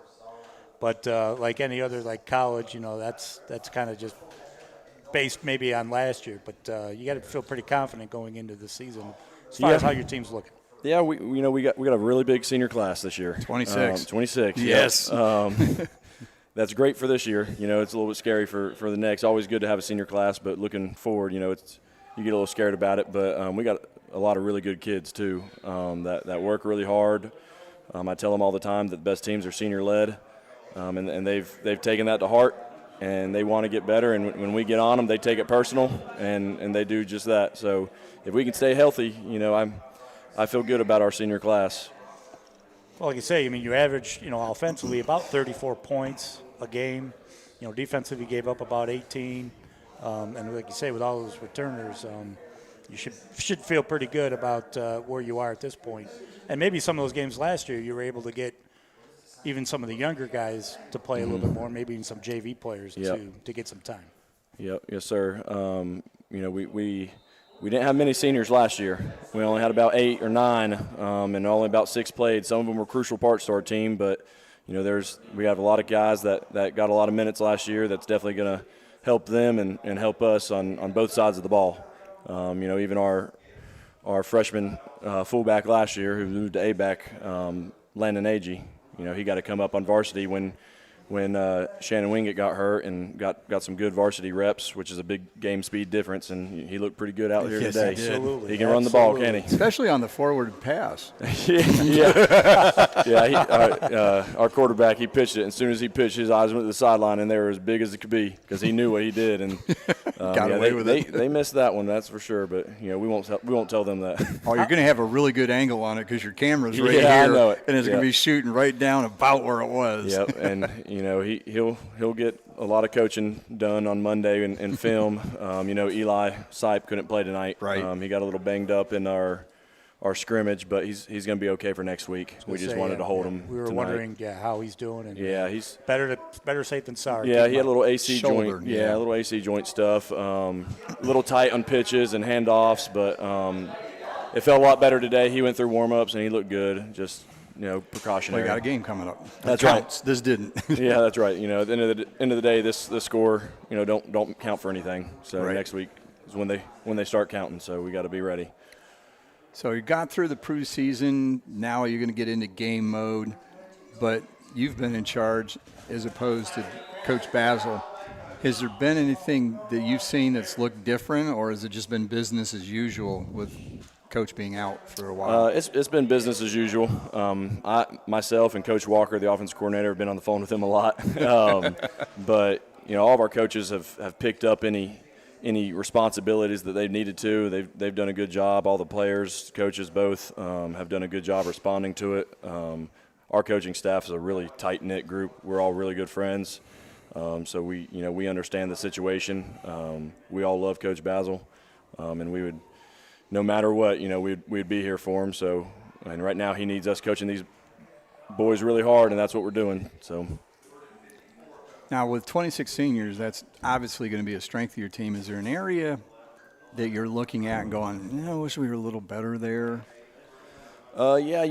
Speaker 6: but like any other college, that's kind of just based maybe on last year. But you got to feel pretty confident going into the season as far as how your team's looking.
Speaker 5: Yeah, we got a really big senior class this year.
Speaker 4: 26.
Speaker 5: 26.
Speaker 4: Yes.
Speaker 5: That's great for this year. It's a little bit scary for the next. Always good to have a senior class, but looking forward, you get a little scared about it. But we got a lot of really good kids too that work really hard. I tell them all the time that the best teams are senior led, and they've taken that to heart, and they want to get better. And when we get on them, they take it personal, and they do just that. So if we can stay healthy, I feel good about our senior class.
Speaker 6: Well, like you say, you average, offensively about 34 points a game. Defensively you gave up about 18. And like you say, with all those returners, you should feel pretty good about where you are at this point. And maybe some of those games last year you were able to get even some of the younger guys to play a little bit more, maybe even some JV players to get some time.
Speaker 5: Yep, yes, sir. We didn't have many seniors last year. We only had about 8 or 9, and only about 6 played. Some of them were crucial parts to our team, but we have a lot of guys that got a lot of minutes last year. That's definitely going to help them and help us on both sides of the ball. Even our freshman fullback last year who moved to A-back, Landon Agee, he got to come up on varsity when Shannon Wingate got hurt and got some good varsity reps, which is a big game speed difference, and he looked pretty good out here today.
Speaker 6: Absolutely.
Speaker 5: He can run the ball, can he?
Speaker 4: Especially on the forward pass.
Speaker 5: Our quarterback, he pitched it. And as soon as he pitched, his eyes went to the sideline, and they were as big as it could be because he knew what he did. And
Speaker 4: got away with it.
Speaker 5: They missed that one, that's for sure. But we won't tell them that.
Speaker 4: Oh, you're going to have a really good angle on it because your camera's right
Speaker 5: Yeah, I
Speaker 4: here,
Speaker 5: know it.
Speaker 4: and it's going to be shooting right down about where it was.
Speaker 5: Yep, and he'll get a lot of coaching done on Monday in film. Eli Sipe couldn't play tonight.
Speaker 4: Right.
Speaker 5: He got a little banged up in our our scrimmage, but he's going to be okay for next week. We just wanted to hold him.
Speaker 6: We were
Speaker 5: tonight.
Speaker 6: wondering, how he's doing. And
Speaker 5: he's
Speaker 6: better safe than sorry.
Speaker 5: Yeah, he had a little AC
Speaker 4: shoulder,
Speaker 5: joint. Yeah, a little AC joint stuff. A little tight on pitches and handoffs, but it felt a lot better today. He went through warm-ups and he looked good. Just precautionary.
Speaker 4: We got a game coming up.
Speaker 5: That's
Speaker 4: right. This didn't.
Speaker 5: Yeah, that's right. At the end of the day, this score, don't count for anything. So next week is when they start counting. So we got to be ready.
Speaker 4: So you got through the preseason. Now you're going to get into game mode, but you've been in charge as opposed to Coach Basil. Has there been anything that you've seen that's looked different, or has it just been business as usual with Coach being out for a while?
Speaker 5: It's been business as usual. Myself and Coach Walker, the offensive coordinator, have been on the phone with him a lot. But all of our coaches have picked up any responsibilities that they've needed to. They've done a good job. All the players, coaches, both have done a good job responding to it. Our coaching staff is a really tight-knit group. We're all really good friends. So we understand the situation. We all love Coach Basil, and we would, no matter what, we'd be here for him. So, and right now he needs us coaching these boys really hard, and that's what we're doing. So.
Speaker 4: Now, with 26 seniors, that's obviously going to be a strength of your team. Is there an area that you're looking at and going, I wish we were a little better there?
Speaker 5: Yeah,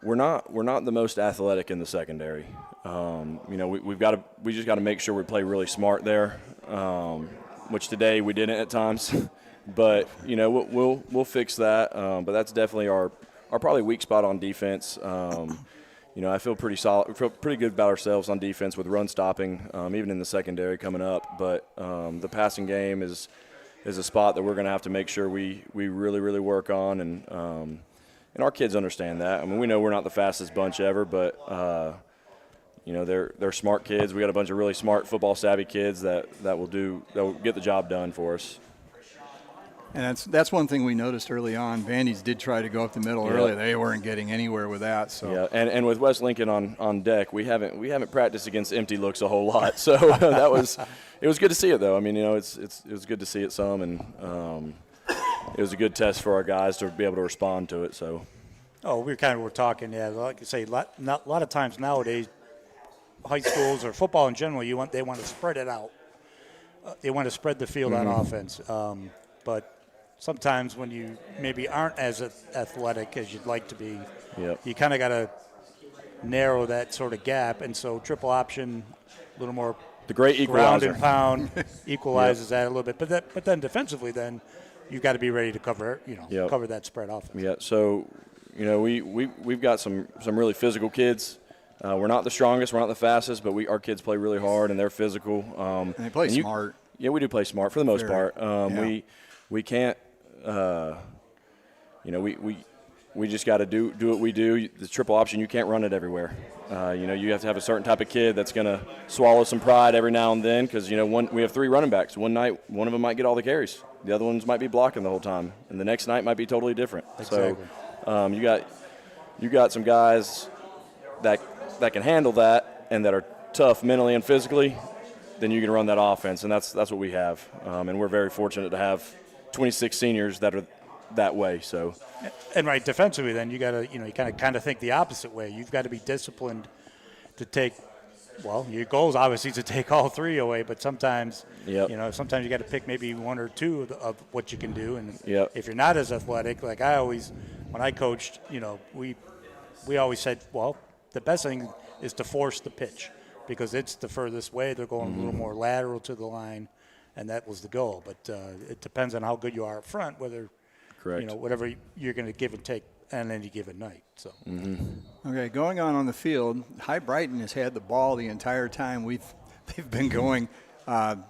Speaker 5: we're not the most athletic in the secondary. We just got to make sure we play really smart there, which today we didn't at times. But we'll fix that. But that's definitely our probably weak spot on defense. I feel pretty solid, feel pretty good about ourselves on defense with run stopping, even in the secondary coming up. But the passing game is a spot that we're going to have to make sure we really, really work on, and our kids understand that. I mean, we know we're not the fastest bunch ever, but they're smart kids. We got a bunch of really smart, football savvy kids that will get the job done for us.
Speaker 4: And that's one thing we noticed early on. Vandy's did try to go up the middle early. They weren't getting anywhere with that. So
Speaker 5: yeah, and with West Lincoln on deck, we haven't practiced against empty looks a whole lot. So it was good to see it though. I mean, it was good to see it some, and it was a good test for our guys to be able to respond to it. So.
Speaker 6: Oh, we were talking. Yeah, like I say, a lot of times nowadays, high schools or football in general, they want to spread it out. They want to spread the field on offense, but. Sometimes when you maybe aren't as athletic as you'd like to be, you kind of got to narrow that sort of gap. And so triple option, a little more
Speaker 5: the great
Speaker 6: ground
Speaker 5: equalizer.
Speaker 6: and pound equalizes that a little bit. But then defensively, then you've got to be ready to cover cover that spread offense.
Speaker 5: Yeah. So we've got some really physical kids. We're not the strongest, we're not the fastest, but our kids play really hard and they're physical.
Speaker 4: And they play smart.
Speaker 5: Yeah, we do play smart for the most part. We can't. We just got to do what we do. The triple option, you can't run it everywhere. You have to have a certain type of kid that's going to swallow some pride every now and then because, we have 3 running backs. One night, one of them might get all the carries. The other ones might be blocking the whole time. And the next night might be totally different.
Speaker 6: Exactly.
Speaker 5: So you got some guys that can handle that and that are tough mentally and physically, then you can run that offense. And that's what we have. And we're very fortunate to have 26 seniors that are that way. So,
Speaker 6: and right defensively, then you got to you kind of think the opposite way. You've got to be disciplined to take. Well, your goal is obviously to take all 3 away, but sometimes sometimes you got to pick maybe 1 or 2 of what you can do. And if you're not as athletic, like when I coached, we always said, well, the best thing is to force the pitch because it's the furthest way. They're going a little more lateral to the line. And that was the goal, but it depends on how good you are up front, whether whatever you're going to give and take on any given night. So,
Speaker 4: Okay, going on the field, High Brighton has had the ball the entire time they've been going, kind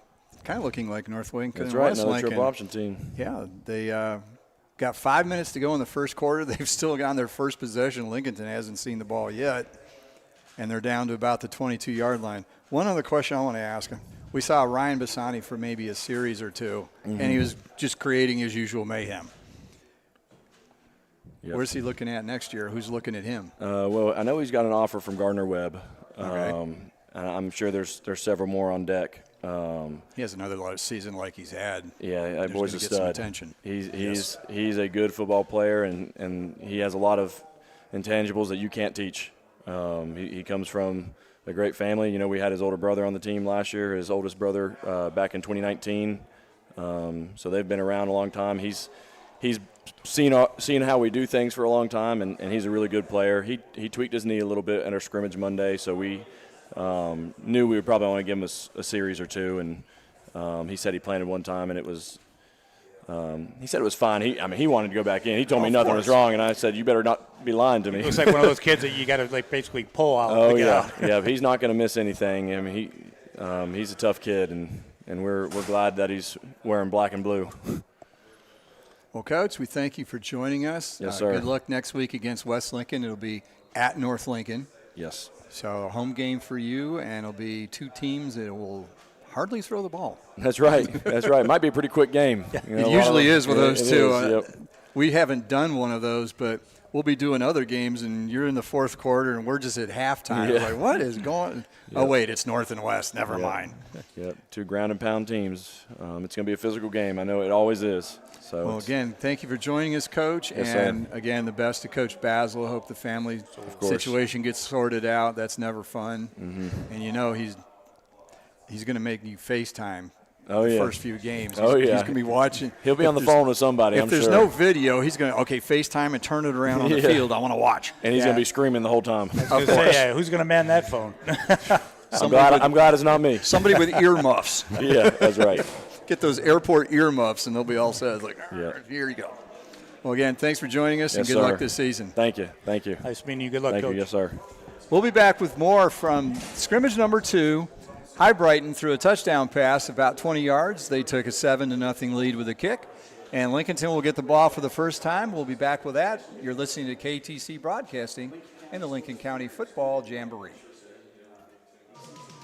Speaker 4: of looking like North Lincoln.
Speaker 5: That's
Speaker 4: and
Speaker 5: right,
Speaker 4: West
Speaker 5: another
Speaker 4: Lincoln.
Speaker 5: triple option team.
Speaker 4: Yeah, they got 5 minutes to go in the first quarter. They've still got their first possession. Lincolnton hasn't seen the ball yet, and they're down to about the 22-yard line. One other question I want to ask him. We saw Ryan Bassani for maybe a series or 2, and he was just creating his usual mayhem. Yep. Where's he looking at next year? Who's looking at him?
Speaker 5: Well, I know he's got an offer from Gardner-Webb.
Speaker 4: Okay.
Speaker 5: And I'm sure there's several more on deck.
Speaker 4: He has another season like he's had.
Speaker 5: Yeah, that boy's a
Speaker 4: get
Speaker 5: stud.
Speaker 4: some attention.
Speaker 5: He's a good football player, and he has a lot of intangibles that you can't teach. He comes from a great family. You know, we had his older brother on the team last year, his oldest brother back in 2019. So they've been around a long time. He's seen how we do things for a long time, and he's a really good player. He tweaked his knee a little bit at our scrimmage Monday, so we knew we would probably want to give him a series or two. And he said he planted one time, and it was he said it was fine. He wanted to go back in. He told me nothing was wrong, and I said, you better not be lying to me.
Speaker 6: It looks like one of those kids that you got to basically pull out.
Speaker 5: Oh yeah, yeah. He's not going to miss anything. I mean, he's a tough kid, and we're glad that he's wearing black and blue.
Speaker 4: Well, Coach, we thank you for joining us.
Speaker 5: Yes, sir.
Speaker 4: Good luck next week against West Lincoln. It'll be at North Lincoln.
Speaker 5: Yes.
Speaker 4: So a home game for you, and it'll be two teams that will hardly throw the ball.
Speaker 5: That's right. That's right. It might be a pretty quick game. You know,
Speaker 4: it usually is with those two.
Speaker 5: Yep.
Speaker 4: We haven't done one of those, but we'll be doing other games, and you're in the fourth quarter, and we're just at halftime.
Speaker 5: Yeah.
Speaker 4: Like, what is going on?
Speaker 5: Yep.
Speaker 4: Oh, wait, it's North and West. Never
Speaker 5: Yep.
Speaker 4: mind.
Speaker 5: Yep. Two ground and pound teams. It's going to be a physical game. I know it always is. So
Speaker 4: well, again, thank you for joining us, Coach.
Speaker 5: Yes,
Speaker 4: and,
Speaker 5: sir.
Speaker 4: again, the best to Coach Basil. I hope the family
Speaker 5: course.
Speaker 4: situation gets sorted out. That's never fun.
Speaker 5: Mm-hmm.
Speaker 4: And, you know, he's going to make you FaceTime
Speaker 5: Oh,
Speaker 4: the
Speaker 5: yeah.
Speaker 4: first few games.
Speaker 5: Oh, yeah.
Speaker 4: He's going to be watching.
Speaker 5: He'll be on the phone with somebody,
Speaker 4: If
Speaker 5: I'm
Speaker 4: there's
Speaker 5: sure.
Speaker 4: no video, he's going to, okay, FaceTime and turn it around on the
Speaker 5: Yeah.
Speaker 4: field. I want to watch.
Speaker 5: And he's going to be screaming the whole time.
Speaker 6: I was gonna say, who's going to man that phone?
Speaker 5: I'm glad it's not me.
Speaker 4: Somebody with earmuffs.
Speaker 5: Yeah, that's right.
Speaker 4: Get those airport earmuffs, and they'll be all set. It's like,
Speaker 5: Yeah.
Speaker 4: here you go. Well, again, thanks for joining us, and
Speaker 5: Yes,
Speaker 4: good
Speaker 5: sir.
Speaker 4: luck this season.
Speaker 5: Thank you. Thank you.
Speaker 6: Nice meeting you. Good luck,
Speaker 5: Thank
Speaker 6: Coach.
Speaker 5: you. Yes, sir.
Speaker 4: We'll be back with more from scrimmage number 2. High Brighton threw a touchdown pass about 20 yards. They took a 7-0 lead with a kick. And Lincolnton will get the ball for the first time. We'll be back with that. You're listening to KTC Broadcasting and the Lincoln County Football Jamboree.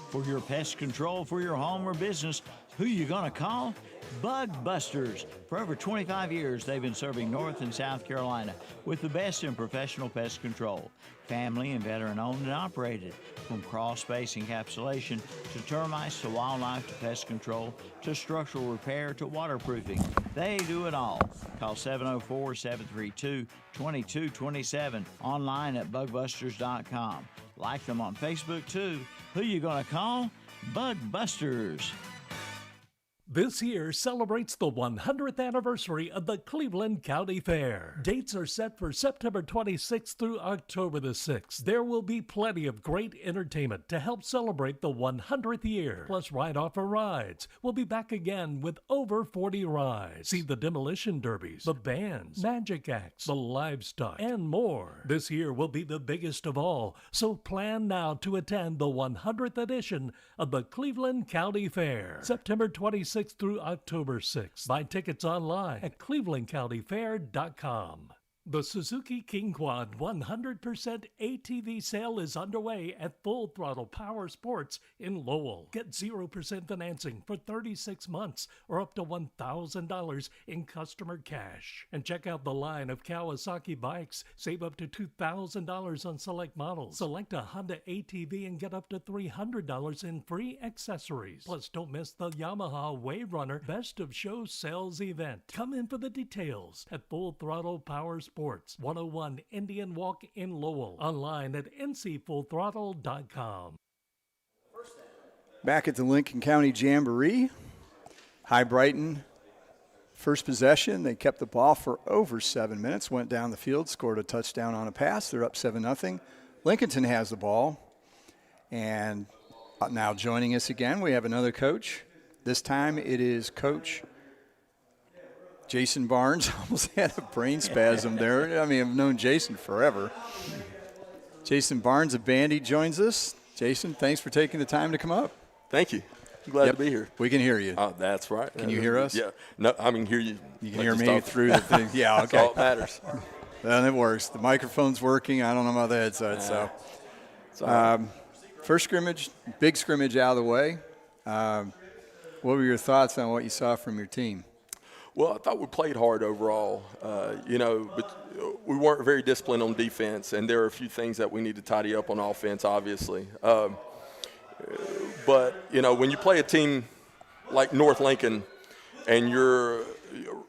Speaker 8: For your pest control for your home or business, who you gonna call? Bug Busters. For over 25 years, they've been serving North and South Carolina with the best in professional pest control. Family and veteran owned and operated. From crawl space encapsulation to termites to wildlife to pest control to structural repair to waterproofing. They do it all. Call 704-732-2227. Online at bugbusters.com. Like them on Facebook too. Who you gonna call? Bug Busters.
Speaker 9: This year celebrates the 100th anniversary of the Cleveland County Fair. Dates are set for September 26th through October the 6th. There will be plenty of great entertainment to help celebrate the 100th year, plus ride-offer rides. We'll be back again with over 40 rides. See the demolition derbies, the bands, magic acts, the livestock, and more. This year will be the biggest of all, so plan now to attend the 100th edition of the Cleveland County Fair, September 26th through October 6th. Buy tickets online at clevelandcountyfair.com. The Suzuki King Quad 100% ATV sale is underway at Full Throttle Power Sports in Lowell. Get 0% financing for 36 months or up to $1,000 in customer cash. And check out the line of Kawasaki bikes. Save up to $2,000 on select models. Select a Honda ATV and get up to $300 in free accessories. Plus, don't miss the Yamaha Wave Runner Best of Show Sales event. Come in for the details at Full Throttle Power Sports, 101 Indian Walk in Lowell. Online at ncfullthrottle.com.
Speaker 4: Back at the Lincoln County Jamboree, High Brighton, first possession. They kept the ball for over 7 minutes, went down the field, scored a touchdown on a pass. They're up 7-0. Lincolnton has the ball. And now joining us again, we have another coach. This time it is Coach Jason Barnes. Almost had a brain spasm there. I mean, I've known Jason forever. Jason Barnes of Bandy joins us. Jason, thanks for taking the time to come up.
Speaker 10: Thank you. I'm glad to be here.
Speaker 4: We can hear you.
Speaker 10: Oh, that's right.
Speaker 4: Can you hear us?
Speaker 10: Yeah. No, I can hear you.
Speaker 4: You can hear me through the thing. Yeah, okay.
Speaker 10: That's all that matters.
Speaker 4: Then it works. The microphone's working. I don't know about the headset. So, first scrimmage, big scrimmage out of the way. What were your thoughts on what you saw from your team?
Speaker 10: Well, I thought we played hard overall, but we weren't very disciplined on defense, and there are a few things that we need to tidy up on offense, obviously. but when you play a team like North Lincoln, and you're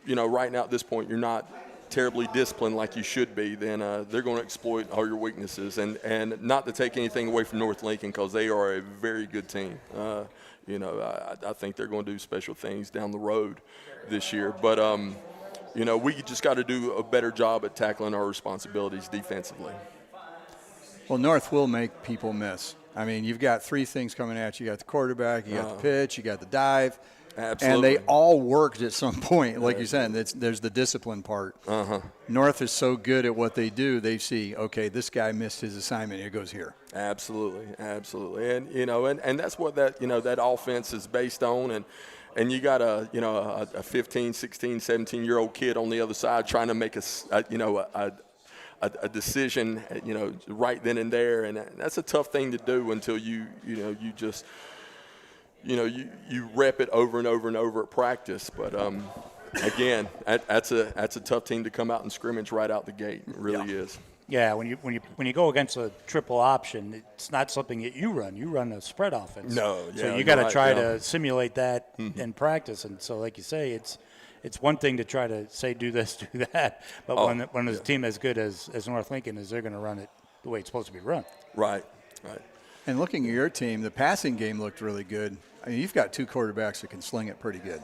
Speaker 10: right now at this point you're not terribly disciplined like you should be, then they're going to exploit all your weaknesses. And not to take anything away from North Lincoln, because they are a very good team. I think they're going to do special things down the road this year. But, we just got to do a better job at tackling our responsibilities defensively.
Speaker 4: Well, North will make people miss. I mean, you've got three things coming at you. You got the quarterback, you got the pitch, you got the dive.
Speaker 10: Absolutely.
Speaker 4: And they all worked at some point, like you said. There's the discipline part. North is so good at what they do. They see, okay, this guy missed his assignment. It goes here.
Speaker 10: Absolutely. And and that's what that offense is based on. And you got a 15, 16, 17-year-old kid on the other side trying to make a decision, right then and there. And that's a tough thing to do until you just. You rep it over and over and over at practice, but again, that's a tough team to come out and scrimmage right out the gate. It really is.
Speaker 6: Yeah, when you go against a triple option, it's not something that you run. You run a spread offense. So you got to try to simulate that in practice. And so, like you say, it's one thing to try to say do this, do that, but when a team as good as North Lincoln is, they're going to run it the way it's supposed to be run.
Speaker 10: Right.
Speaker 4: And looking at your team, the passing game looked really good. I mean, you've got two quarterbacks that can sling it pretty good.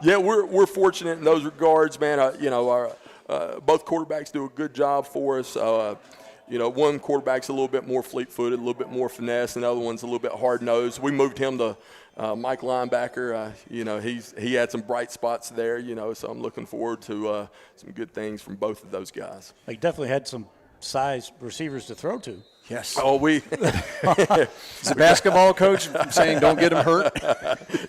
Speaker 10: Yeah, we're fortunate in those regards, man. Our both quarterbacks do a good job for us. One quarterback's a little bit more fleet-footed, a little bit more finesse, and the other one's a little bit hard-nosed. We moved him to Mike linebacker. He had some bright spots there. So I'm looking forward to some good things from both of those guys.
Speaker 6: He definitely had some size receivers to throw to.
Speaker 4: Yes.
Speaker 10: Oh,
Speaker 4: Is the basketball coach saying don't get him hurt?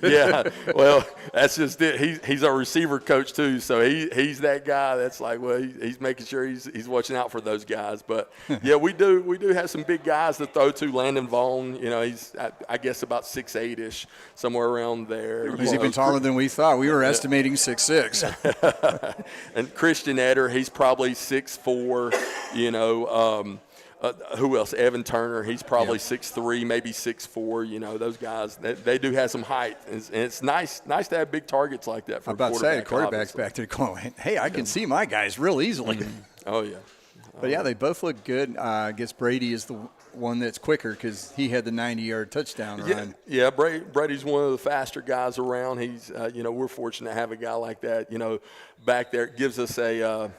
Speaker 10: Yeah. Well, that's just it. He's our receiver coach too, so he's that guy that's like, well, he's making sure he's watching out for those guys. But yeah, we do have some big guys to throw to. Landon Vaughn, he's I guess about 6'8"-ish, somewhere around there.
Speaker 4: He's even taller than we thought. We were estimating 6'6".
Speaker 10: And Christian Eder, he's probably 6'4". Who else? Evan Turner, he's probably 6'3", maybe 6'4". Those guys, they do have some height, and it's nice to have big targets like that for a quarterback.
Speaker 4: I'm about to say, the quarterback's back there going, hey, I can see my guys real easily.
Speaker 10: Oh, yeah.
Speaker 4: But, yeah, they both look good. I guess Brady is the one that's quicker because he had the 90-yard touchdown run.
Speaker 10: Yeah, Brady's one of the faster guys around. He's, we're fortunate to have a guy like that, back there. It gives us a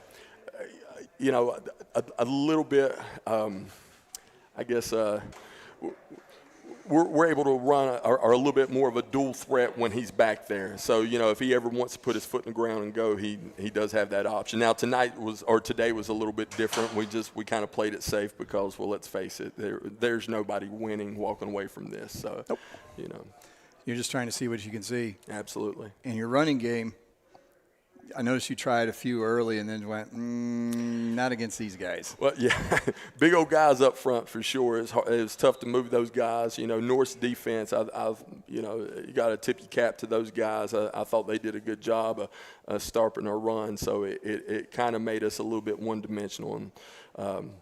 Speaker 10: little bit, I guess, we're able to run or a little bit more of a dual threat when he's back there. So, if he ever wants to put his foot in the ground and go, he does have that option. Now, today was a little bit different. We kind of played it safe because, well, let's face it, there's nobody winning walking away from this. So,
Speaker 4: nope. You're just trying to see what you can see.
Speaker 10: Absolutely.
Speaker 4: And your running game, I noticed you tried a few early and then went, not against these guys.
Speaker 10: Well, yeah, big old guys up front for sure. It's tough to move those guys. North's defense, you got to tip your cap to those guys. I thought they did a good job of stopping our run, so it kind of made us a little bit one-dimensional, and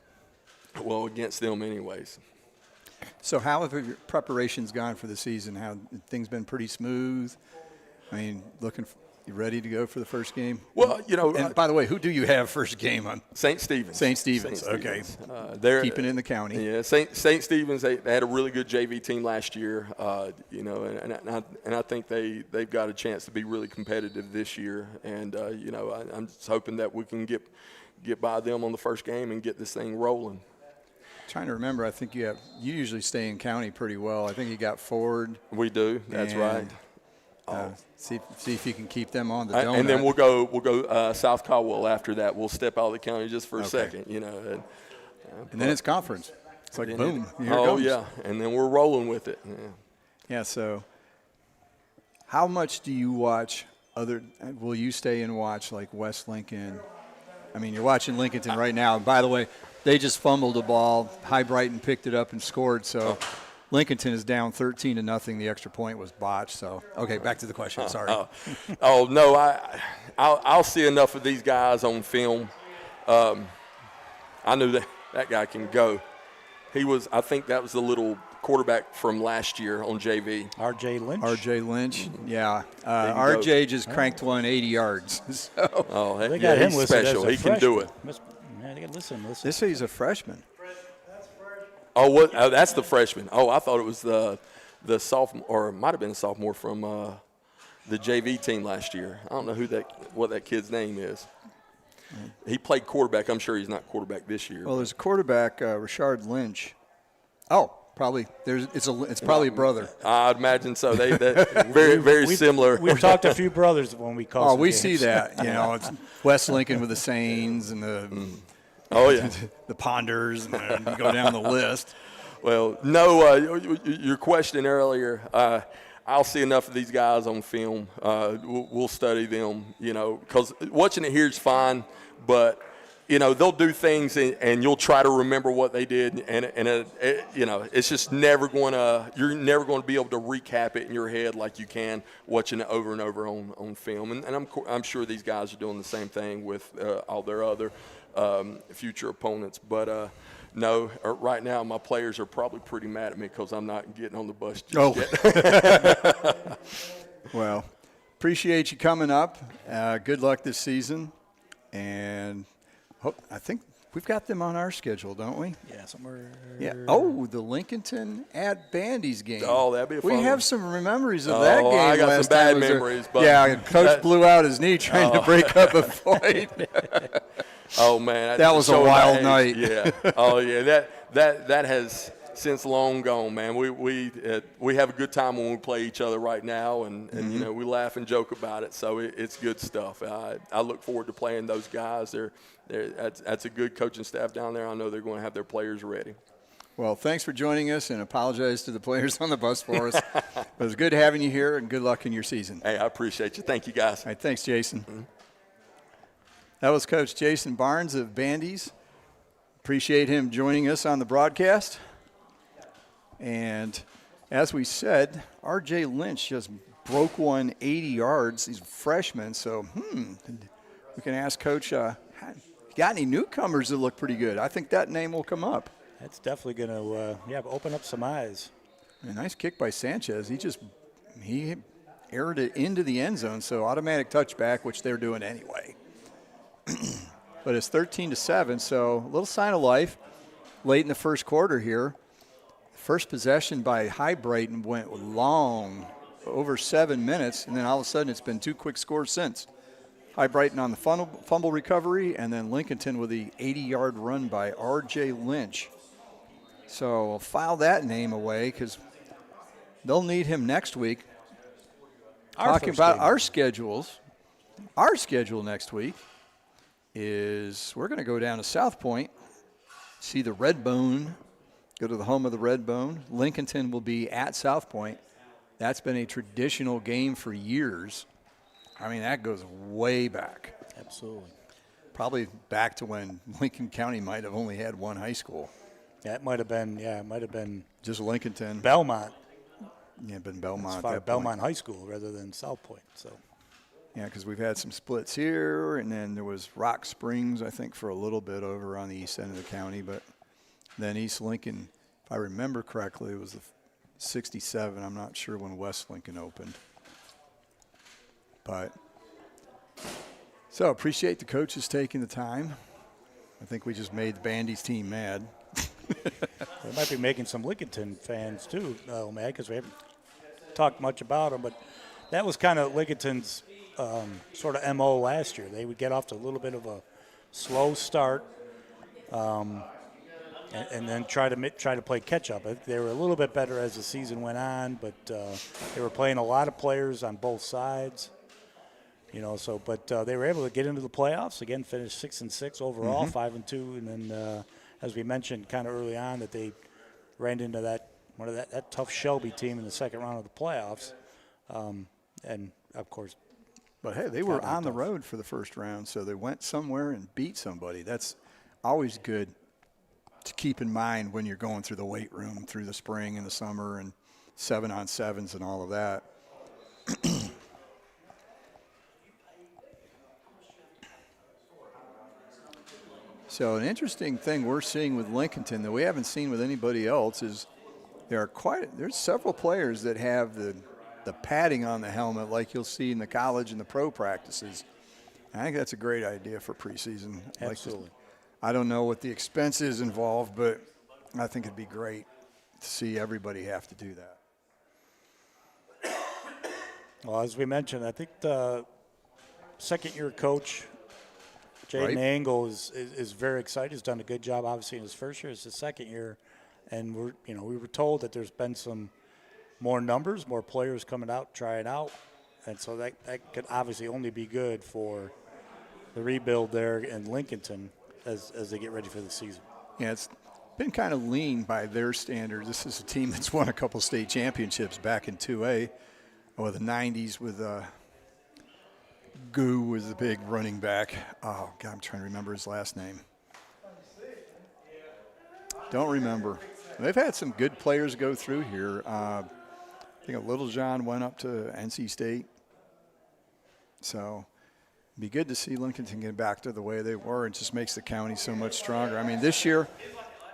Speaker 10: against them anyways.
Speaker 4: So how have your preparations gone for the season? How things been pretty smooth? I mean, you ready to go for the first game?
Speaker 10: Well,
Speaker 4: And by the way, who do you have first game on?
Speaker 10: St. Stephen's.
Speaker 4: St. Stephen's. Okay.
Speaker 10: They're
Speaker 4: keeping it in the county.
Speaker 10: Yeah, St. Stephen's. They had a really good JV team last year. And I think they've got a chance to be really competitive this year. And I'm just hoping that we can get by them on the first game and get this thing rolling.
Speaker 4: Trying to remember, I think you usually stay in county pretty well. I think you got Ford.
Speaker 10: We do. That's right.
Speaker 4: See if you can keep them on the donut.
Speaker 10: And then we'll go South Caldwell after that. We'll step out of the county just for a second, And
Speaker 4: then it's conference. It's like boom. Here it
Speaker 10: comes.
Speaker 4: Yeah,
Speaker 10: and then we're rolling with it.
Speaker 4: Yeah. So, how much do you watch? Will you stay and watch like West Lincoln? I mean, you're watching Lincolnton right now. And by the way, they just fumbled the ball. High Brighton picked it up and scored. So. Lincolnton is down 13-0. The extra point was botched. So, okay, back to the question. Sorry.
Speaker 10: No, I'll see enough of these guys on film. I knew that guy can go. I think that was the little quarterback from last year on JV.
Speaker 6: R.J. Lynch.
Speaker 4: R.J. Lynch, yeah. R.J. just cranked one 80 yards. So.
Speaker 10: Oh,
Speaker 6: they got him
Speaker 10: he's
Speaker 6: listed
Speaker 10: special.
Speaker 6: as a
Speaker 10: He can do it.
Speaker 6: Man, they got listen.
Speaker 4: They say he's a freshman.
Speaker 10: Oh, what? Oh, that's the freshman. Oh, I thought it was the sophomore, or it might have been a sophomore from the JV team last year. I don't know what that kid's name is. He played quarterback. I'm sure he's not quarterback this year.
Speaker 4: Well, there's a quarterback, Rashard Lynch. Oh, probably. It's probably a brother.
Speaker 10: I'd imagine so. They very similar.
Speaker 6: We've talked to a few brothers when we call.
Speaker 4: Oh, we see that. You know, it's West Lincoln with the Sains and the.
Speaker 10: Oh yeah.
Speaker 4: The Ponders, and you go down the list.
Speaker 10: Well, no, your question earlier, I'll see enough of these guys on film. We'll study them, you know, because watching it here is fine, but, you know, they'll do things and you'll try to remember what they did, and you know, it's just you're never going to be able to recap it in your head like you can watching it over and over on film. And I'm sure these guys are doing the same thing with all their other future opponents, but no, right now my players are probably pretty mad at me because I'm not getting on the bus just yet.
Speaker 4: Well, appreciate you coming up. Good luck this season, and I think we've got them on our schedule, don't we?
Speaker 6: Yeah, somewhere.
Speaker 4: Yeah. Oh, the Lincolnton at Bandy's game.
Speaker 10: Oh, that'd be a fun
Speaker 4: We have
Speaker 10: one.
Speaker 4: some memories of that game.
Speaker 10: I got
Speaker 4: last
Speaker 10: some bad
Speaker 4: time.
Speaker 10: memories. But
Speaker 4: yeah, Coach blew out his knee trying to break up a fight.
Speaker 10: Oh man,
Speaker 4: that was a wild night.
Speaker 10: Yeah. Oh yeah, that has since long gone, man. We have a good time when we play each other right now, and you know, we laugh and joke about it. So it's good stuff. I look forward to playing those guys. That's a good coaching staff down there. I know they're going to have their players ready.
Speaker 4: Well, thanks for joining us, and apologize to the players on the bus for us. It was good having you here, and good luck in your season.
Speaker 10: Hey, I appreciate you. Thank you, guys.
Speaker 4: All right, thanks, Jason. That was Coach Jason Barnes of Bandy's. Appreciate him joining us on the broadcast. And as we said, R.J. Lynch just broke one 80 yards. He's a freshman, so we can ask Coach, got any newcomers that look pretty good? I think that name will come up.
Speaker 6: That's definitely going to open up some eyes.
Speaker 4: A nice kick by Sanchez. He aired it into the end zone, so automatic touchback, which they're doing anyway. But it's 13-7, so a little sign of life late in the first quarter here. First possession by High Brighton went long, over 7 minutes, and then all of a sudden it's been 2 quick scores since. High Brighton on the fumble recovery, and then Lincolnton with the 80-yard run by R.J. Lynch. So we'll file that name away because they'll need him next week. Talking about our schedules, our schedule next week is we're going to go down to South Point, see the Red Bone, go to the home of the Red Bone. Lincolnton will be at South Point. That's been a traditional game for years. I mean, that goes way back.
Speaker 6: Absolutely.
Speaker 4: Probably back to when Lincoln County might have only had one high school.
Speaker 6: Yeah, it might have been
Speaker 4: just Lincolnton.
Speaker 6: Belmont.
Speaker 4: Yeah, it been Belmont.
Speaker 6: Belmont High School rather than South Point. So.
Speaker 4: Yeah, because we've had some splits here, and then there was Rock Springs, I think, for a little bit over on the east end of the county. But then East Lincoln, if I remember correctly, it was the 67. I'm not sure when West Lincoln opened. But so appreciate the coaches taking the time. I think we just made the Bandy's team mad.
Speaker 6: We might be making some Lincolnton fans too, mad, because we haven't talked much about them. But that was kind of Lincolnton's sort of MO last year. They would get off to a little bit of a slow start, and then try to play catch up. They were a little bit better as the season went on, but they were playing a lot of players on both sides. You know, so but they were able to get into the playoffs again, finish 6-6 overall, 5-2, and then as we mentioned kind of early on that they ran into that tough Shelby team in the second round of the playoffs, and of course.
Speaker 4: But hey, they were on the road for the first round, so they went somewhere and beat somebody. That's always good to keep in mind when you're going through the weight room through the spring and the summer and 7-on-7s and all of that. So an interesting thing we're seeing with Lincolnton that we haven't seen with anybody else is there's several players that have the padding on the helmet like you'll see in the college and the pro practices. I think that's a great idea for preseason.
Speaker 6: Absolutely.
Speaker 4: I don't know what the expense is involved, but I think it'd be great to see everybody have to do that.
Speaker 6: Well, as we mentioned, I think the second-year coach, Jaden Angle, is very excited. He's done a good job, obviously, in his first year. It's his second year, and we were told that there's been some more numbers, more players coming out, trying out, and so that could obviously only be good for the rebuild there in Lincolnton as they get ready for the season.
Speaker 4: Yeah, it's been kind of lean by their standards. This is a team that's won a couple state championships back in 2A, or the 90s with Goo was the big running back. Oh, God, I'm trying to remember his last name. Don't remember. They've had some good players go through here. I think Little John went up to NC State. So it'd be good to see Lincolnton get back to the way they were. It just makes the county so much stronger. I mean, this year,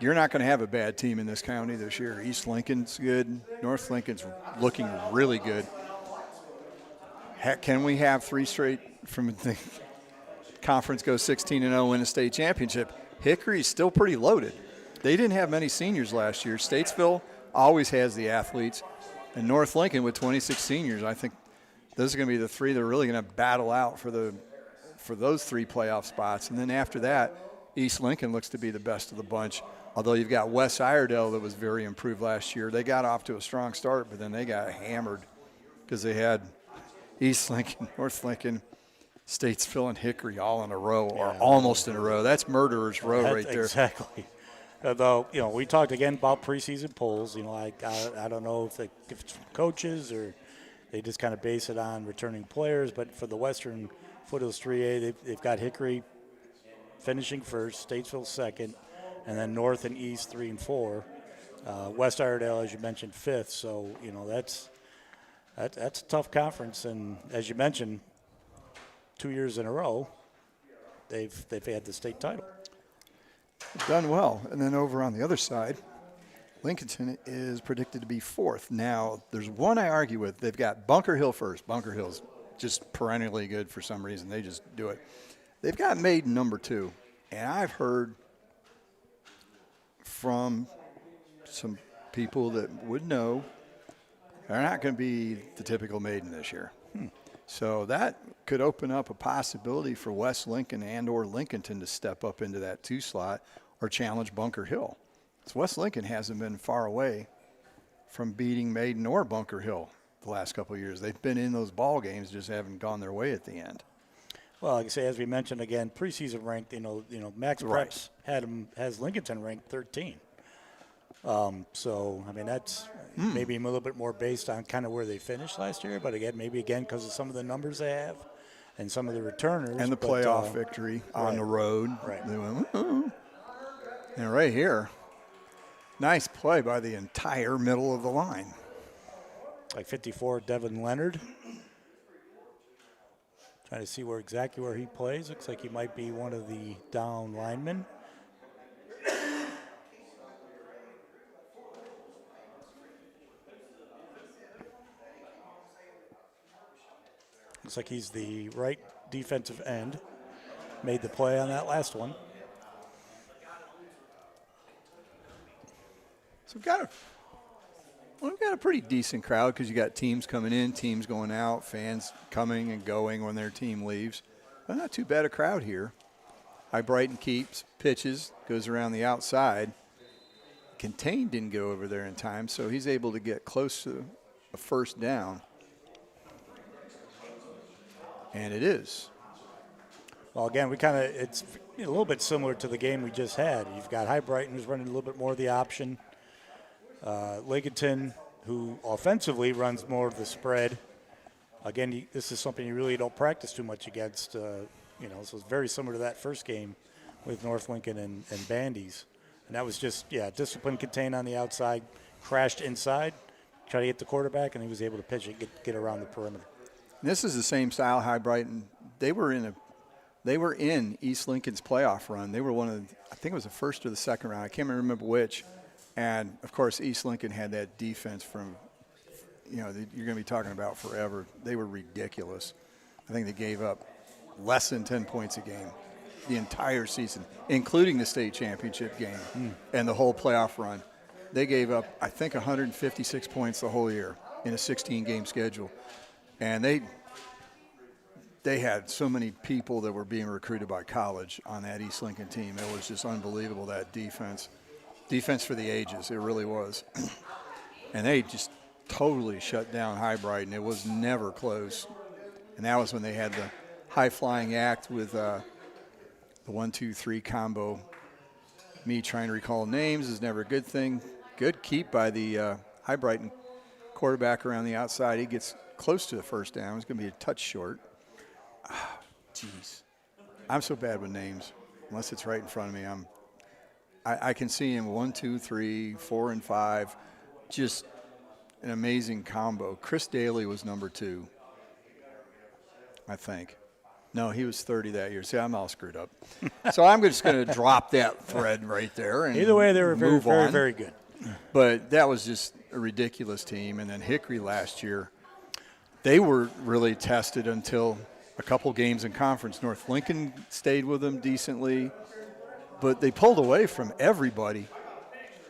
Speaker 4: you're not going to have a bad team in this county this year. East Lincoln's good. North Lincoln's looking really good. Can we have 3 straight from the conference go 16-0, win a state championship? Hickory's still pretty loaded. They didn't have many seniors last year. Statesville always has the athletes. And North Lincoln with 26 seniors, I think those are going to be the 3 that are really going to battle out for those 3 playoff spots. And then after that, East Lincoln looks to be the best of the bunch. Although you've got West Iredell that was very improved last year. They got off to a strong start, but then they got hammered because they had East Lincoln, North Lincoln, Statesville, and Hickory all in a row, or almost in a row. That's murderer's row right there.
Speaker 6: Exactly. Although, we talked again about preseason polls. I don't know if it's from coaches or they just kind of base it on returning players. But for the Western Foothills 3A, they've got Hickory finishing first, Statesville second, and then North and East 3 and 4. West Iredell, as you mentioned, 5th. So, that's a tough conference. And as you mentioned, 2 years in a row, they've had the state title.
Speaker 4: Done well. And then over on the other side, Lincolnton is predicted to be 4th. Now, there's one I argue with. They've got Bunker Hill first. Bunker Hill's just perennially good for some reason. They just do it. They've got Maiden number 2. And I've heard from some people that would know they're not going to be the typical Maiden this year. So that could open up a possibility for West Lincoln and or Lincolnton to step up into that 2 slot or challenge Bunker Hill. So West Lincoln hasn't been far away from beating Maiden or Bunker Hill the last couple of years. They've been in those ball games, just haven't gone their way at the end.
Speaker 6: Well, like I say, as we mentioned again, preseason ranked. Max Preps has Lincolnton ranked 13. So I mean that's maybe a little bit more based on kind of where they finished last year, but again because of some of the numbers they have and some of the returners
Speaker 4: and the playoff victory on the road.
Speaker 6: Right.
Speaker 4: They went, ooh. And right here, nice play by the entire middle of the line.
Speaker 6: Like 54, Devin Leonard. Trying to see exactly where he plays. Looks like he might be one of the down linemen. Looks like he's the right defensive end. Made the play on that last one.
Speaker 4: So we've got a pretty decent crowd because you got teams coming in, teams going out, fans coming and going when their team leaves. But not too bad a crowd here. High Brighton keeps, pitches, goes around the outside. Contain didn't go over there in time, so he's able to get close to a first down. And it is.
Speaker 6: Well, again, it's a little bit similar to the game we just had. You've got High Brighton who's running a little bit more of the option. Lincolnton, who offensively runs more of the spread. Again, this is something you really don't practice too much against. So it's very similar to that first game with North Lincoln and Bandy's. And that was just, discipline contained on the outside, crashed inside, tried to get the quarterback, and he was able to pitch it, get around the perimeter.
Speaker 4: And this is the same style High Brighton. They were in East Lincoln's playoff run. They were I think it was the first or the second round. I can't remember which. And, of course, East Lincoln had that defense from, you're going to be talking about forever. They were ridiculous. I think they gave up less than 10 points a game the entire season, including the state championship game and the whole playoff run. They gave up, I think, 156 points the whole year in a 16-game schedule. And they had so many people that were being recruited by college on that East Lincoln team. It was just unbelievable, that defense. Defense for the ages, it really was. And they just totally shut down High Brighton. It was never close. And that was when they had the high-flying act with the 1-2-3 combo. Me trying to recall names is never a good thing. Good keep by the High Brighton quarterback around the outside. He gets close to the first down. It's going to be a touch short. Jeez. I'm so bad with names. Unless it's right in front of me, I can see him 1, 2, 3, 4, and 5. Just an amazing combo. Chris Daly was number 2, I think. No, he was 30 that year. See, I'm all screwed up. So I'm just going to drop that thread right there. And
Speaker 6: either way, they were very, very,
Speaker 4: on.
Speaker 6: very good.
Speaker 4: But that was just a ridiculous team. And then Hickory last year, they were really tested until a couple games in conference. North Lincoln stayed with them decently, but they pulled away from everybody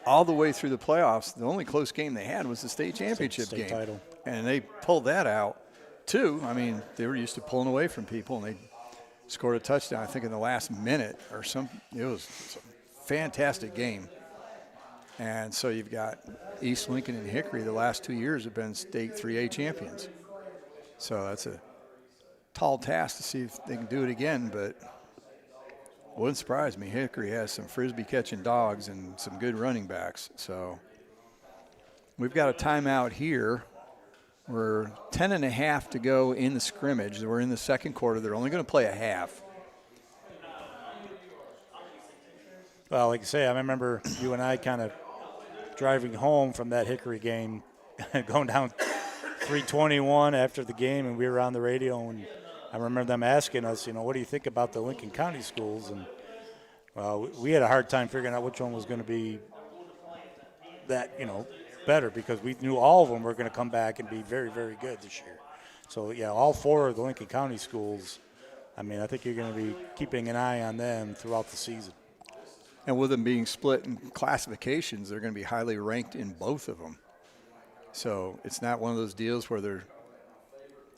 Speaker 4: all the way through the playoffs. The only close game they had was the state championship
Speaker 6: state
Speaker 4: game.
Speaker 6: Title.
Speaker 4: And they pulled that out, too. I mean, they were used to pulling away from people, and they scored a touchdown, I think, in the last minute or something. It was a fantastic game. And so you've got East Lincoln and Hickory the last 2 years have been state 3A champions. So that's a tall task to see if they can do it again, but wouldn't surprise me. Hickory has some Frisbee-catching dogs and some good running backs. So we've got a timeout here. We're 10.5 to go in the scrimmage. We're in the second quarter. They're only going to play a half.
Speaker 6: Well, like I say, I remember you and I kind of driving home from that Hickory game, going down 321 after the game, and we were on the radio, and I remember them asking us, what do you think about the Lincoln County schools? And, well, we had a hard time figuring out which one was going to be that, better, because we knew all of them were going to come back and be very, very good this year. So, yeah, all 4 of the Lincoln County schools, I think you're going to be keeping an eye on them throughout the season.
Speaker 4: And with them being split in classifications, they're going to be highly ranked in both of them. So it's not one of those deals where they're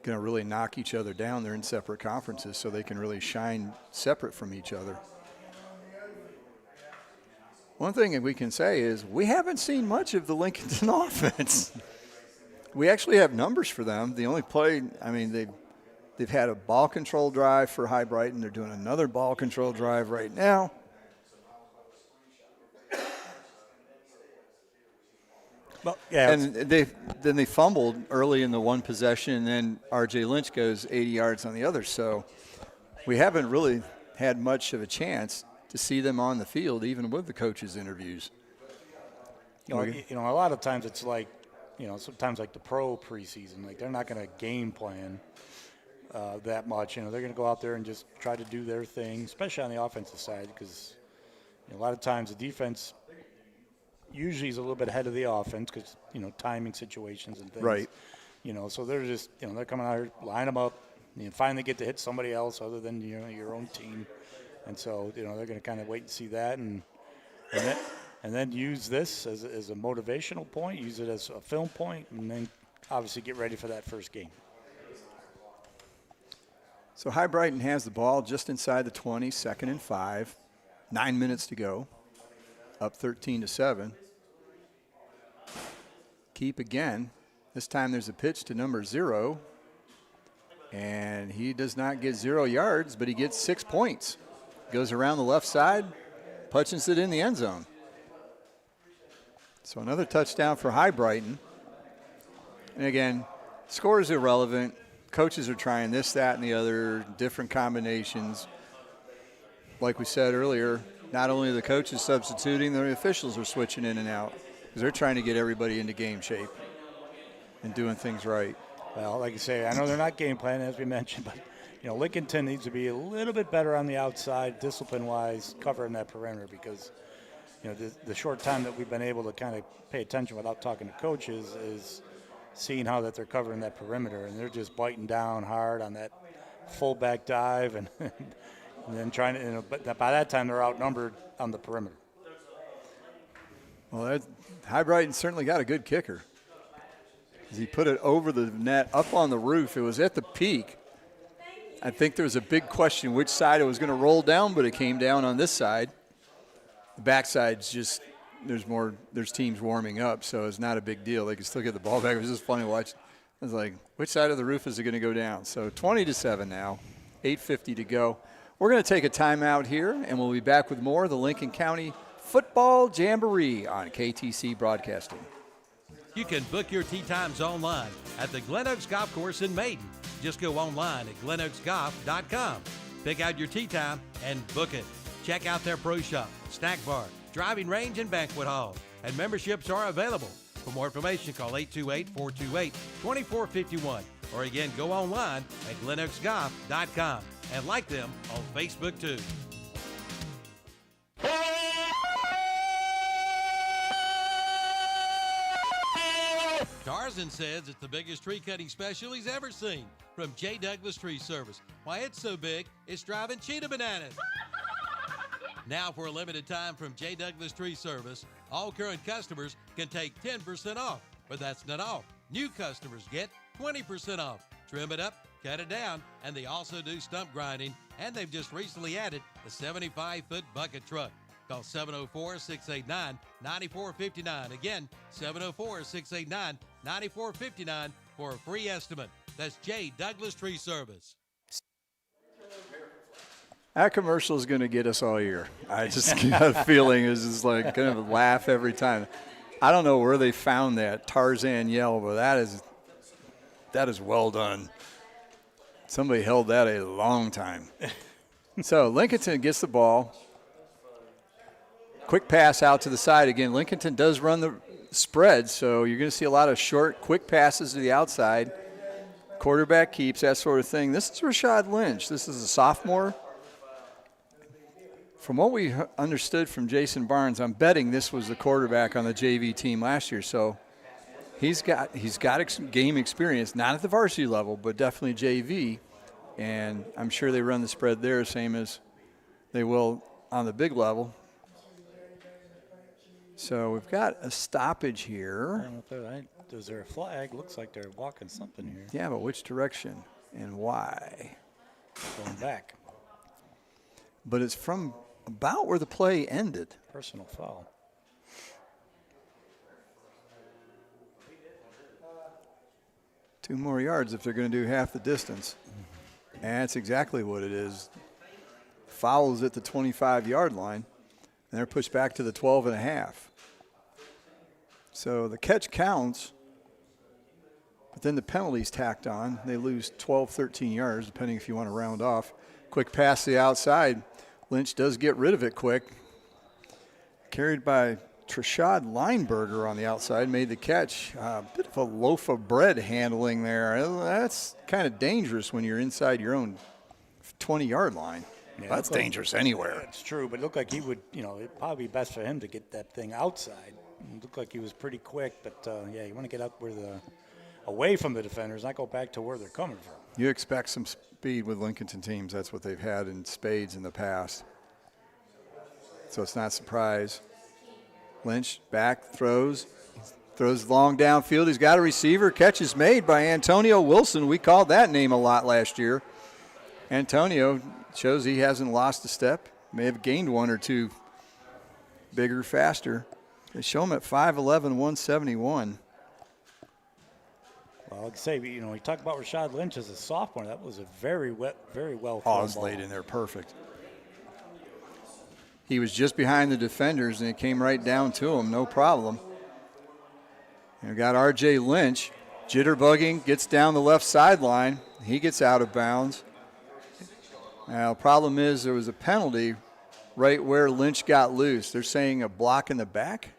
Speaker 4: going to really knock each other down. They're in separate conferences, so they can really shine separate from each other. One thing that we can say is we haven't seen much of the Lincolnton offense. We actually have numbers for them. The only play, they've had a ball control drive for High Brighton. They're doing another ball control drive right now.
Speaker 6: Well, yeah,
Speaker 4: and they fumbled early in the one possession, and then R.J. Lynch goes 80 yards on the other. So we haven't really had much of a chance to see them on the field, even with the coaches' interviews.
Speaker 6: A lot of times it's like, sometimes like the pro preseason, like they're not going to game plan that much. They're going to go out there and just try to do their thing, especially on the offensive side, because a lot of times the defense usually is a little bit ahead of the offense because, timing situations and things.
Speaker 4: Right.
Speaker 6: So they're just, they're coming out here, line them up, and finally get to hit somebody else other than, your own team. And so, they're going to kind of wait and see that and then use this as a motivational point, use it as a film point, and then obviously get ready for that first game.
Speaker 4: So High Brighton has the ball just inside the 20, 2nd and 5, 9 minutes to go, up 13-7. Keep again. This time there's a pitch to number 0, and he does not get 0 yards, but he gets 6 points. Goes around the left side, punches it in the end zone. So another touchdown for High Brighton. And again, score is irrelevant. Coaches are trying this, that, and the other, different combinations. Like we said earlier, not only are the coaches substituting, the officials are switching in and out because they're trying to get everybody into game shape and doing things right.
Speaker 6: Well, like you say, I know they're not game planning, as we mentioned, but Lincolnton needs to be a little bit better on the outside, discipline-wise, covering that perimeter because, you know, the short time that we've been able to kind of pay attention without talking to coaches is seeing how that they're covering that perimeter, and they're just biting down hard on that fullback dive, and, and then trying to, you know, but by that time they're outnumbered on the perimeter.
Speaker 4: Well, High Brighton certainly got a good kicker. He put it over the net, up on the roof. It was at the peak. I think there was a big question which side it was going to roll down, but it came down on this side. The backside's just, there's teams warming up, so it's not a big deal. They can still get the ball back. It was just funny to watch. I was like, which side of the roof is it going to go down? So 20-7 now, 8:50 to go. We're going to take a timeout here, and we'll be back with more of the Lincoln County Football Jamboree on KTC Broadcasting.
Speaker 1: You can book your tee times online at the Glen Oaks Golf Course in Maiden. Just go online at glenoaksgolf.com. Pick out your tee time and book it. Check out their pro shop, snack bar, driving range, and banquet hall. And memberships are available. For more information, call 828-428-2451. Or again, go online at glenoaksgolf.com and like them on Facebook too. Tarzan says it's the biggest tree cutting special he's ever seen from J. Douglas Tree Service. Why, it's so big, it's driving cheetah bananas. Now, for a limited time from J. Douglas Tree Service, all current customers can take 10% off. But that's not all. New customers get 20% off. Trim it up, cut it down, and they also do stump grinding. And they've just recently added a 75-foot bucket truck. Call 704-689-9459. Again, 704-689-9459 for a free estimate. That's J. Douglas Tree Service.
Speaker 4: That commercial is going to get us all year. I just got a feeling it's just like kind of a laugh every time. I don't know where they found that Tarzan yell, but that is well done. Somebody held that a long time. So Lincolnton gets the ball. Quick pass out to the side again. Lincolnton does run the spread, so you're going to see a lot of short, quick passes to the outside. Quarterback keeps, that sort of thing. This is Rashad Lynch. This is a sophomore. From what we understood from Jason Barnes, I'm betting this was the quarterback on the JV team last year. So he's got game experience, not at the varsity level, but definitely JV. And I'm sure they run the spread there, same as they will on the big level. So we've got a stoppage here.
Speaker 6: I don't know if is there a flag? Looks like they're walking something here.
Speaker 4: Yeah, but which direction and why?
Speaker 6: Going back.
Speaker 4: But it's from about where the play ended.
Speaker 6: Personal foul.
Speaker 4: Two more yards if they're going to do half the distance. And that's exactly what it is. Foul is at the 25-yard line, and they're pushed back to the 12.5. So the catch counts, but then the penalty's tacked on. They lose 12, 13 yards, depending if you want to round off. Quick pass to the outside. Lynch does get rid of it quick. Carried by Trashad Lineberger on the outside, made the catch. A bit of a loaf of bread handling there. That's kind of dangerous when you're inside your own 20-yard line. Yeah, that's dangerous anywhere.
Speaker 6: It's true, but it looked like he would, it'd probably be best for him to get that thing outside. It looked like he was pretty quick, but, you want to get up away from the defenders, not go back to where they're coming from.
Speaker 4: You expect some speed with Lincolnton teams. That's what they've had in spades in the past. So it's not a surprise. Lynch back, throws long downfield. He's got a receiver. Catch is made by Antonio Wilson. We called that name a lot last year. Antonio shows he hasn't lost a step. May have gained one or two. Bigger, faster. They show him at 5'11", 171.
Speaker 6: Well, like I say, we talk about Rashad Lynch as a sophomore. That was a very well thrown
Speaker 4: it was laid in there perfect. He was just behind the defenders, and it came right down to him, no problem. And we got R.J. Lynch jitterbugging, gets down the left sideline. He gets out of bounds. Now, the problem is there was a penalty right where Lynch got loose. They're saying a block in the back?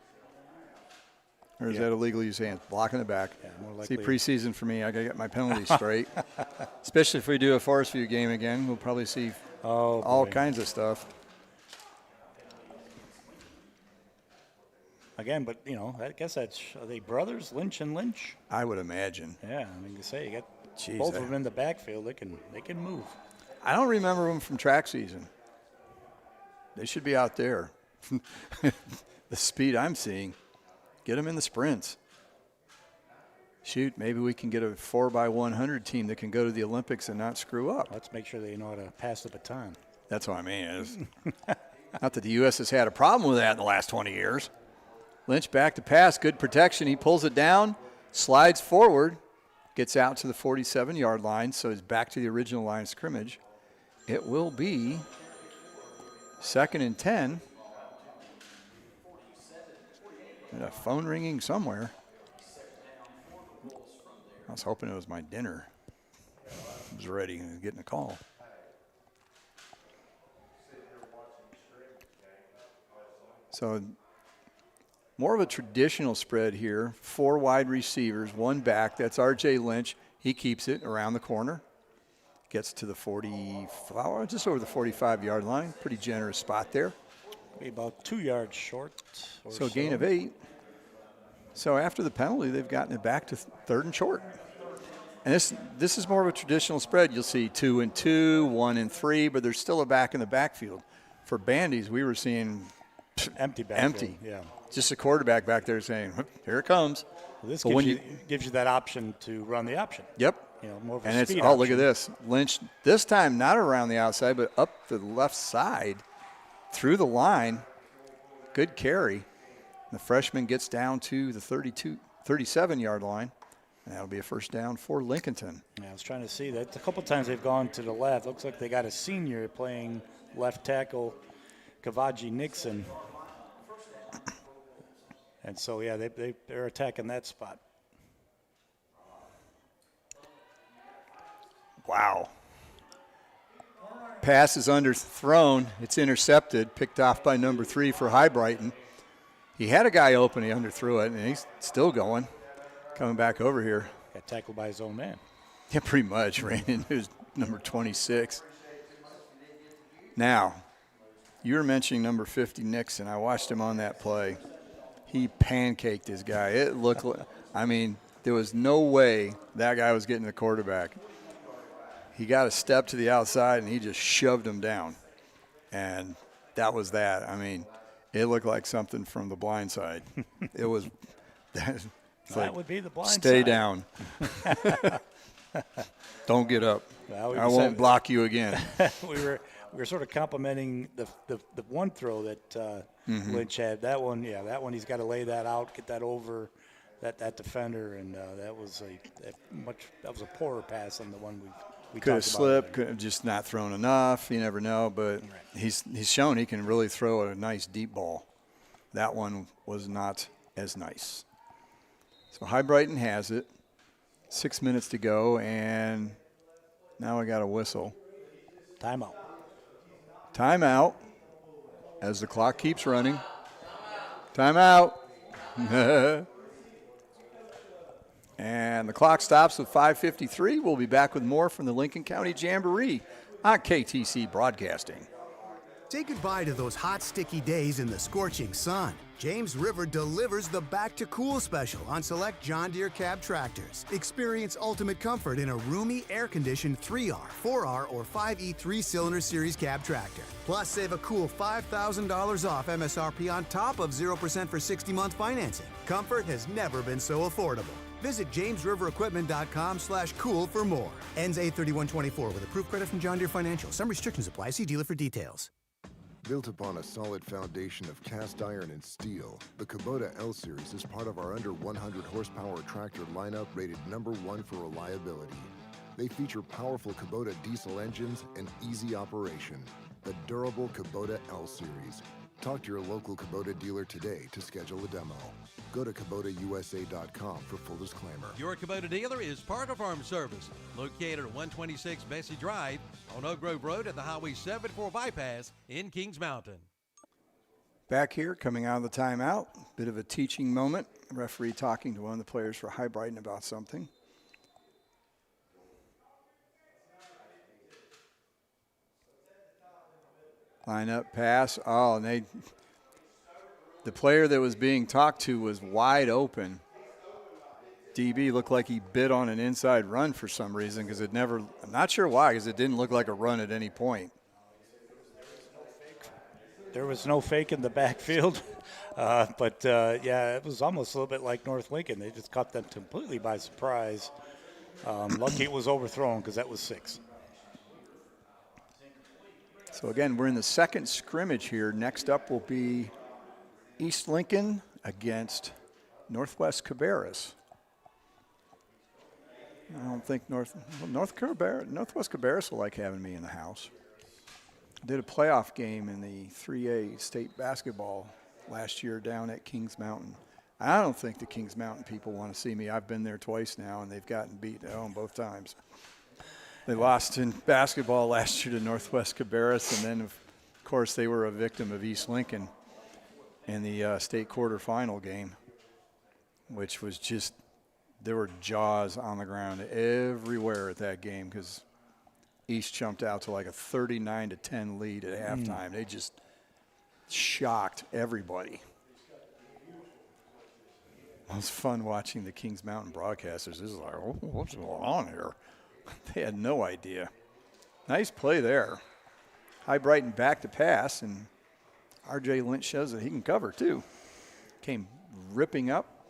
Speaker 4: Or is that illegal use hands? Block in the back. Yeah, more likely. See, preseason for me, I got to get my penalties straight. Especially if we do a Forest View game again, we'll probably see all kinds of stuff.
Speaker 6: Again, but, you know, I guess are they brothers, Lynch and Lynch?
Speaker 4: I would imagine.
Speaker 6: Yeah, I mean, you say you got both of them in the backfield. They can move.
Speaker 4: I don't remember them from track season. They should be out there. The speed I'm seeing, get them in the sprints. Shoot, maybe we can get a 4x100 team that can go to the Olympics and not screw up.
Speaker 6: Let's make sure they know how to pass the baton.
Speaker 4: That's what I mean. Not that the U.S. has had a problem with that in the last 20 years. Lynch back to pass, good protection. He pulls it down, slides forward, gets out to the 47-yard line, so he's back to the original line of scrimmage. It will be 2nd and 10. And a phone ringing somewhere. I was hoping it was my dinner. I was ready and getting a call. So more of a traditional spread here. 4 wide receivers, 1 back. That's R.J. Lynch. He keeps it around the corner. Gets to the 45, just over the 45-yard line. Pretty generous spot there.
Speaker 6: Be about 2 yards short.
Speaker 4: So a gain of 8. So after the penalty, they've gotten it back to 3rd and short. And this is more of a traditional spread. You'll see 2 and 2, 1 and 3, but there's still a back in the backfield. For Bandies, we were seeing
Speaker 6: empty backfield.
Speaker 4: Empty.
Speaker 6: Yeah.
Speaker 4: Just a quarterback back there saying, here it comes.
Speaker 6: Well, this gives you that option to run the option.
Speaker 4: Yep.
Speaker 6: You know, more of a
Speaker 4: and
Speaker 6: speed
Speaker 4: it's
Speaker 6: option.
Speaker 4: Look at this. Lynch, this time not around the outside, but up the left side through the line. Good carry. The freshman gets down to the 37-yard line, and that'll be a first down for Lincolnton.
Speaker 6: Yeah, I was trying to see that. A couple times they've gone to the left. Looks like they got a senior playing left tackle, Kavaji Nixon. And so, yeah, they're attacking that spot.
Speaker 4: Wow. Pass is underthrown. It's intercepted, picked off by number 3 for High Brighton. He had a guy open. He underthrew it, and he's still going. Coming back over here.
Speaker 6: Got tackled by his own man.
Speaker 4: Yeah, pretty much. Ran into his number 26. Now, you were mentioning number 50, Nixon. I watched him on that play. He pancaked his guy. It looked like, I mean, there was no way that guy was getting the quarterback. He got a step to the outside, and he just shoved him down. And that was that. I mean, it looked like something from The Blind Side. It was that
Speaker 6: like, would be The Blind Side.
Speaker 4: Stay down. Don't get up.
Speaker 6: Well,
Speaker 4: I won't block you again.
Speaker 6: we were sort of complimenting the one throw that Lynch had. That one, he's got to lay that out, get that over that defender, and that was a poorer pass than the one we
Speaker 4: could have
Speaker 6: talked
Speaker 4: slipped,
Speaker 6: about.
Speaker 4: could have just not thrown enough. You never know, but he's shown he can really throw a nice deep ball. That one was not as nice. So High Brighton has it. 6 minutes to go, and now I got a whistle.
Speaker 6: Timeout.
Speaker 4: Timeout as the clock keeps running. Timeout. And the clock stops with 5:53. We'll be back with more from the Lincoln County Jamboree on KTC Broadcasting.
Speaker 2: Say goodbye to those hot, sticky days in the scorching sun. James River delivers the Back to Cool special on select John Deere cab tractors. Experience ultimate comfort in a roomy, air-conditioned 3R, 4R, or 5E 3-cylinder series cab tractor. Plus, save a cool $5,000 off MSRP on top of 0% for 60-month financing. Comfort has never been so affordable. Visit jamesriverequipment.com/cool for more. Ends 8/31/24 with approved credit from John Deere Financial. Some restrictions apply. See dealer for details.
Speaker 3: Built upon a solid foundation of cast iron and steel, the Kubota L-Series is part of our under 100 horsepower tractor lineup rated #1 for reliability. They feature powerful Kubota diesel engines and easy operation. The durable Kubota L-Series. Talk to your local Kubota dealer today to schedule a demo. Go to KubotaUSA.com for full disclaimer.
Speaker 1: Your Kubota dealer is Parker Farm Service, located at 126 Bessie Drive on Oak Grove Road at the Highway 74 bypass in Kings Mountain.
Speaker 4: Back here, coming out of the timeout, bit of a teaching moment. Referee talking to one of the players for High Brighton about something. Line up, pass. Oh, and the player that was being talked to was wide open. DB looked like he bid on an inside run for some reason because it never, I'm not sure why, because it didn't look like a run at any point.
Speaker 6: There was no fake in the backfield. Yeah, it was almost a little bit like North Lincoln. They just caught them completely by surprise. Lucky it was overthrown because that was 6.
Speaker 4: So, again, we're in the second scrimmage here. Next up will be East Lincoln against Northwest Cabarrus. I don't think Northwest Cabarrus will like having me in the house. Did a playoff game in the 3A state basketball last year down at Kings Mountain. I don't think the Kings Mountain people want to see me. I've been there twice now, and they've gotten beat at home both times. They lost in basketball last year to Northwest Cabarrus, and then, of course, they were a victim of East Lincoln in the state quarterfinal game, which was just, there were jaws on the ground everywhere at that game because East jumped out to like a 39-10 lead at halftime. They just shocked everybody. It was fun watching the Kings Mountain broadcasters. This is like, oh, what's going on here? They had no idea. Nice play there. High Brighton back to pass, and R.J. Lynch shows that he can cover too. Came ripping up.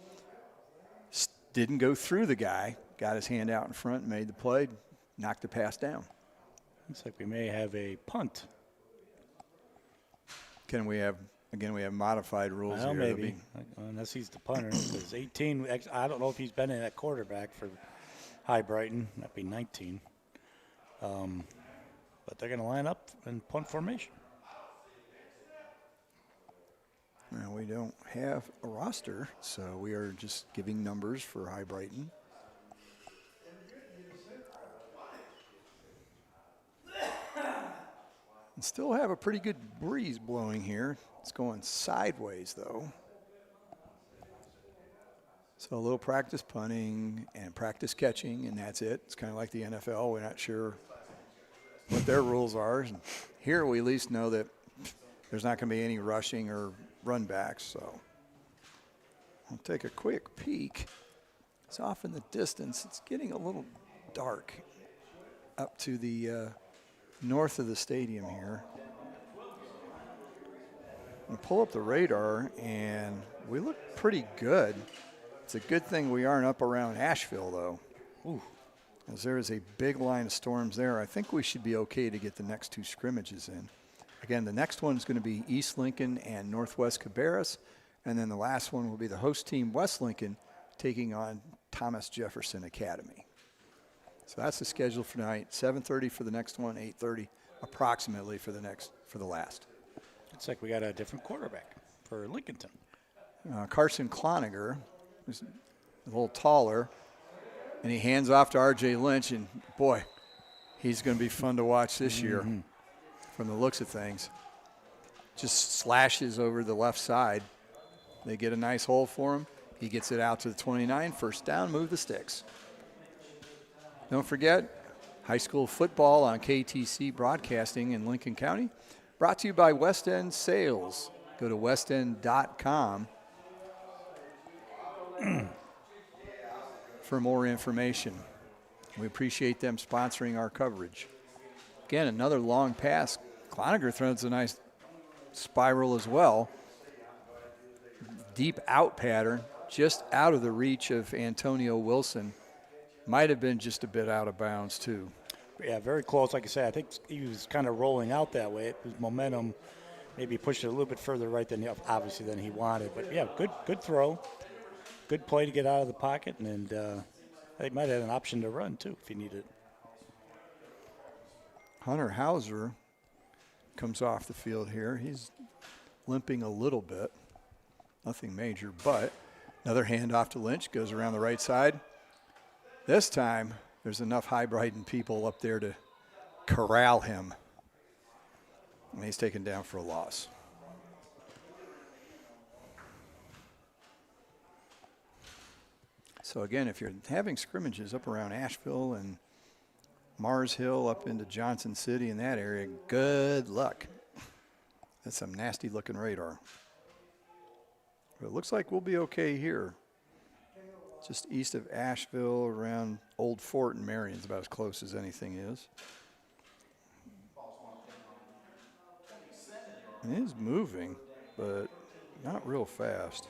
Speaker 4: Didn't go through the guy. Got his hand out in front, made the play, knocked the pass down.
Speaker 6: Looks like we may have a punt.
Speaker 4: Can we have, again, we have modified rules
Speaker 6: well,
Speaker 4: here.
Speaker 6: Maybe, unless he's the punter. Because 18, I don't know if he's been in at quarterback for High Brighton. That'd be 19. But they're going to line up in punt formation.
Speaker 4: Now, we don't have a roster, so we are just giving numbers for High Brighton. And still have a pretty good breeze blowing here. It's going sideways, though. So a little practice punting and practice catching, and that's it. It's kind of like the NFL. We're not sure what their rules are. And here we at least know that there's not going to be any rushing or run backs. So I'll take a quick peek. It's off in the distance. It's getting a little dark up to the north of the stadium here. We pull up the radar, and we look pretty good. It's a good thing we aren't up around Asheville, though. Ooh. As there is a big line of storms there. I think we should be okay to get the next 2 scrimmages in. Again, the next one is going to be East Lincoln and Northwest Cabarrus, and then the last one will be the host team, West Lincoln, taking on Thomas Jefferson Academy. So that's the schedule for tonight. 7:30 for the next one, 8:30 approximately for the last.
Speaker 6: Looks like we got a different quarterback for Lincolnton.
Speaker 4: Carson Cloninger is a little taller, and he hands off to R.J. Lynch, and boy, he's going to be fun to watch this year from the looks of things. Just slashes over the left side. They get a nice hole for him. He gets it out to the 29. First down, move the sticks. Don't forget, high school football on KTC Broadcasting in Lincoln County. Brought to you by West End Sales. Go to westend.com for more information. We appreciate them sponsoring our coverage. Again, another long pass. Cloninger throws a nice spiral as well. Deep out pattern, just out of the reach of Antonio Wilson. Might have been just a bit out of bounds, too.
Speaker 6: Yeah, very close. Like I said, I think he was kind of rolling out that way. His momentum maybe pushed it a little bit further right than he wanted. But, yeah, good throw. Good play to get out of the pocket. And they might have had an option to run, too, if he needed it.
Speaker 4: Hunter Hauser comes off the field here. He's limping a little bit. Nothing major, but another handoff to Lynch. Goes around the right side. This time, there's enough High Brighton people up there to corral him. And he's taken down for a loss. So again, if you're having scrimmages up around Asheville and Mars Hill up into Johnson City in that area, good luck. That's some nasty looking radar. But it looks like we'll be okay here. Just east of Asheville, around Old Fort and Marion's about as close as anything is. It is moving, but not real fast.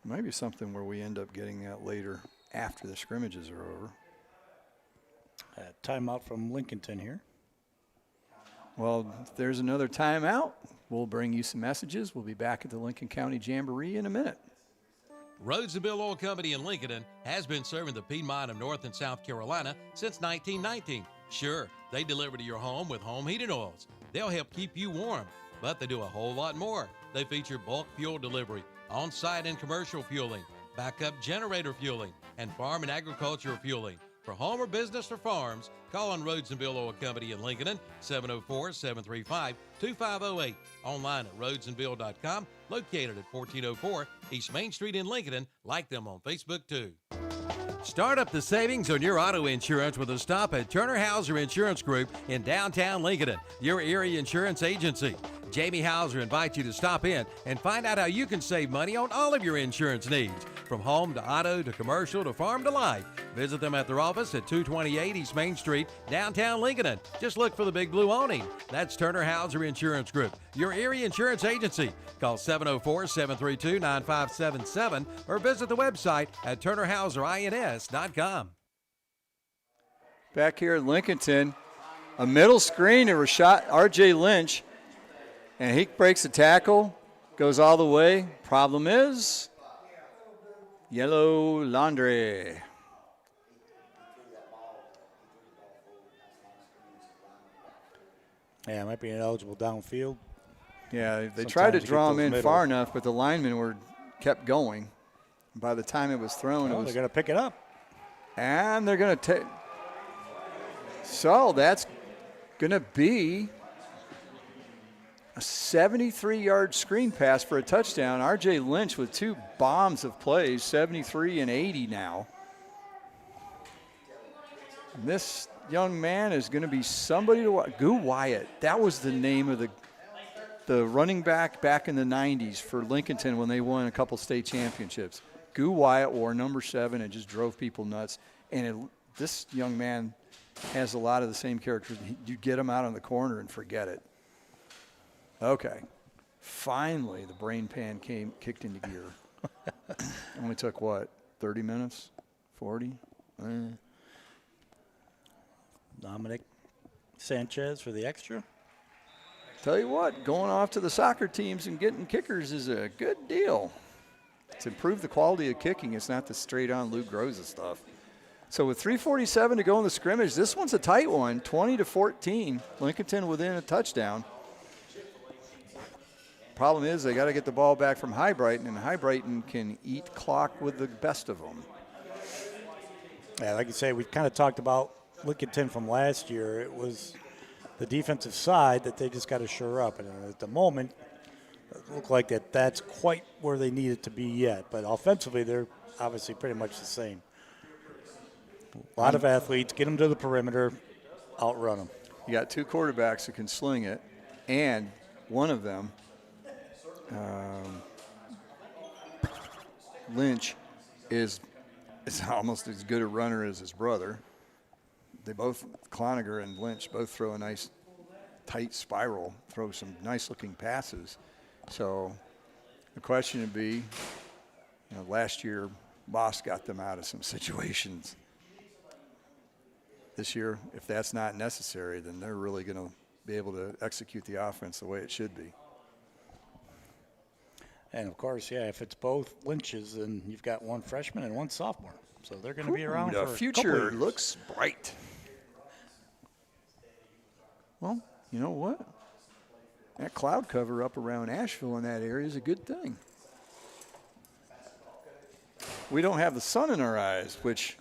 Speaker 4: Maybe something where we end up getting that later after the scrimmages are over.
Speaker 6: Timeout from Lincolnton here.
Speaker 4: Well, if there's another timeout, we'll bring you some messages. We'll be back at the Lincoln County Jamboree in a minute.
Speaker 1: Rhodes & Bill Oil Company in Lincoln has been serving the Piedmont of North and South Carolina since 1919. Sure, they deliver to your home with home heating oils. They'll help keep you warm, but they do a whole lot more. They feature bulk fuel delivery, on-site and commercial fueling, backup generator fueling, and farm and agricultural fueling. For home or business or farms, call on Rhodes & Bill Oil Company in Lincoln, 704-735-2508. Online at rhodesandbill.com, located at 1404 East Main Street in Lincoln. Like them on Facebook, too. Start up the savings on your auto insurance with a stop at Turner Hauser Insurance Group in downtown Lincoln, your area insurance agency. Jamie Hauser invites you to stop in and find out how you can save money on all of your insurance needs, from home to auto to commercial to farm to life. Visit them at their office at 228 East Main Street, downtown Lincoln. Just look for the big blue awning. That's Turner Hauser Insurance Group, your area insurance agency. Call 704-732-9577 or visit the website at turnerhauserins.com.
Speaker 4: Back here at Lincolnton, a middle screen to R.J. Lynch, and he breaks the tackle, goes all the way. Problem is, yellow laundry.
Speaker 6: Yeah, it might be ineligible downfield.
Speaker 4: Yeah, they tried to draw him in far enough, but the linemen kept going. By the time it was thrown,
Speaker 6: they're going to pick it up.
Speaker 4: And they're going to take. So that's going to be a 73-yard screen pass for a touchdown. R.J. Lynch with two bombs of plays, 73 and 80 now. And this young man is going to be somebody to watch. Goo Wyatt. That was the name of the running back in the 90s for Lincolnton when they won a couple state championships. Goo Wyatt wore number 7 and just drove people nuts. And this young man has a lot of the same characters. You get him out on the corner and forget it. Okay. Finally, the brain pan kicked into gear. Only took, 30 minutes? 40?
Speaker 6: Dominic Sanchez for the extra.
Speaker 4: Tell you what, going off to the soccer teams and getting kickers is a good deal. To improve the quality of kicking, it's not the straight-on Lou Groza stuff. So with 3:47 to go in the scrimmage, this one's a tight one, 20-14. Lincolnton within a touchdown. Problem is they got to get the ball back from High Brighton, and High Brighton can eat clock with the best of them.
Speaker 6: Yeah, like you say, we kind of talked about Lincolnton from last year. It was the defensive side that they just got to shore up. And at the moment, it looked like that's quite where they need it to be yet. But offensively, they're obviously pretty much the same. A lot of athletes, get them to the perimeter, outrun them.
Speaker 4: You got two quarterbacks who can sling it, and one of them, Lynch, is almost as good a runner as his brother. They both, Cloninger and Lynch, both throw a nice tight spiral, throw some nice-looking passes. So the question would be, last year, Boss got them out of some situations. This year, if that's not necessary, then they're really going to be able to execute the offense the way it should be.
Speaker 6: And, of course, if it's both Lynches, then you've got one freshman and one sophomore. So they're going to be around for a couple
Speaker 4: future
Speaker 6: years.
Speaker 4: Looks bright. Well, you know what? That cloud cover up around Asheville in that area is a good thing. We don't have the sun in our eyes, which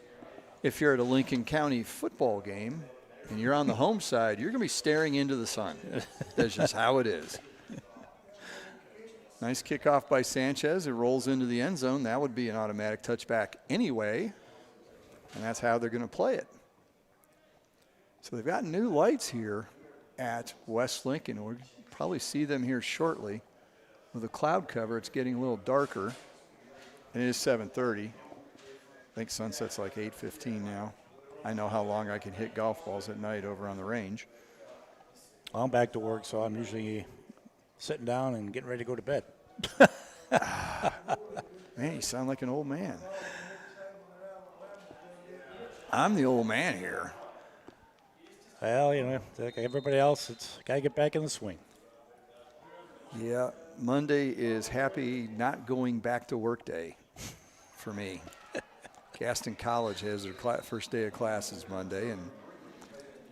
Speaker 4: if you're at a Lincoln County football game and you're on the home side, you're going to be staring into the sun. That's just how it is. Nice kickoff by Sanchez. It rolls into the end zone. That would be an automatic touchback anyway, and that's how they're going to play it. So they've got new lights here at West Lincoln. We'll probably see them here shortly. with the cloud cover, it's getting a little darker. And it is 7:30. I think sunset's like 8:15 now. I know how long I can hit golf balls at night over on the range.
Speaker 6: Well, I'm back to work, so I'm usually sitting down and getting ready to go to bed.
Speaker 4: Man, you sound like an old man. I'm the old man here.
Speaker 6: Well, like everybody else, it's got to get back in the swing.
Speaker 4: Yeah, Monday is happy not going back to work day for me. Gaston College has their first day of classes Monday, and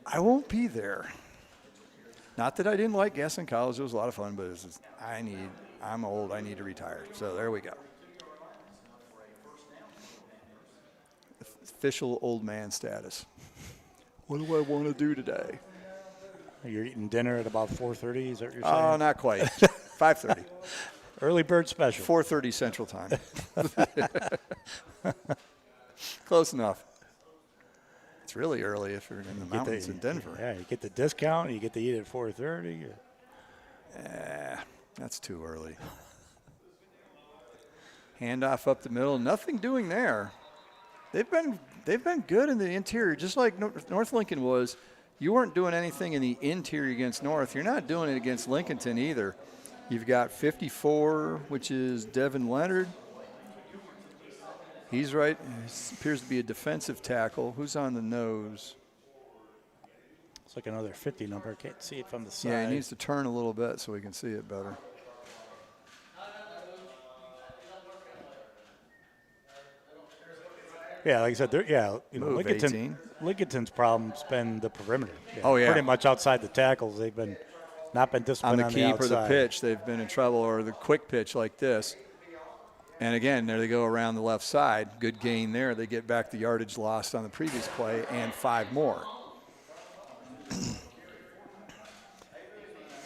Speaker 4: I won't be there. Not that I didn't like Gaston College. It was a lot of fun, but it's just, I'm old. I need to retire. So there we go. Official old man status. What do I want to do today?
Speaker 6: You're eating dinner at about 4:30, is that what you're saying?
Speaker 4: Oh, not quite. 5:30.
Speaker 6: Early bird special.
Speaker 4: 4:30 Central Time. Close enough. It's really early if you're in the mountains in Denver.
Speaker 6: Yeah, you get the discount. You get to eat at 4:30.
Speaker 4: That's too early. Handoff up the middle. Nothing doing there. They've been good in the interior, just like North Lincoln was. You weren't doing anything in the interior against North. You're not doing it against Lincolnton either. You've got 54, which is Devin Leonard. He's right. He appears to be a defensive tackle. Who's on the nose?
Speaker 6: It's like another 50 number. Can't see it from the side.
Speaker 4: Yeah, he needs to turn a little bit so we can see it better.
Speaker 6: Yeah, like I said,
Speaker 4: Lincolnton.
Speaker 6: Lincolnton's problem's been the perimeter.
Speaker 4: Oh, yeah.
Speaker 6: Pretty much outside the tackles, they've not been disciplined
Speaker 4: on the keep or the
Speaker 6: outside.
Speaker 4: pitch, they've been in trouble, or the quick pitch like this. And again, there they go around the left side. Good gain there. They get back the yardage lost on the previous play and 5 more.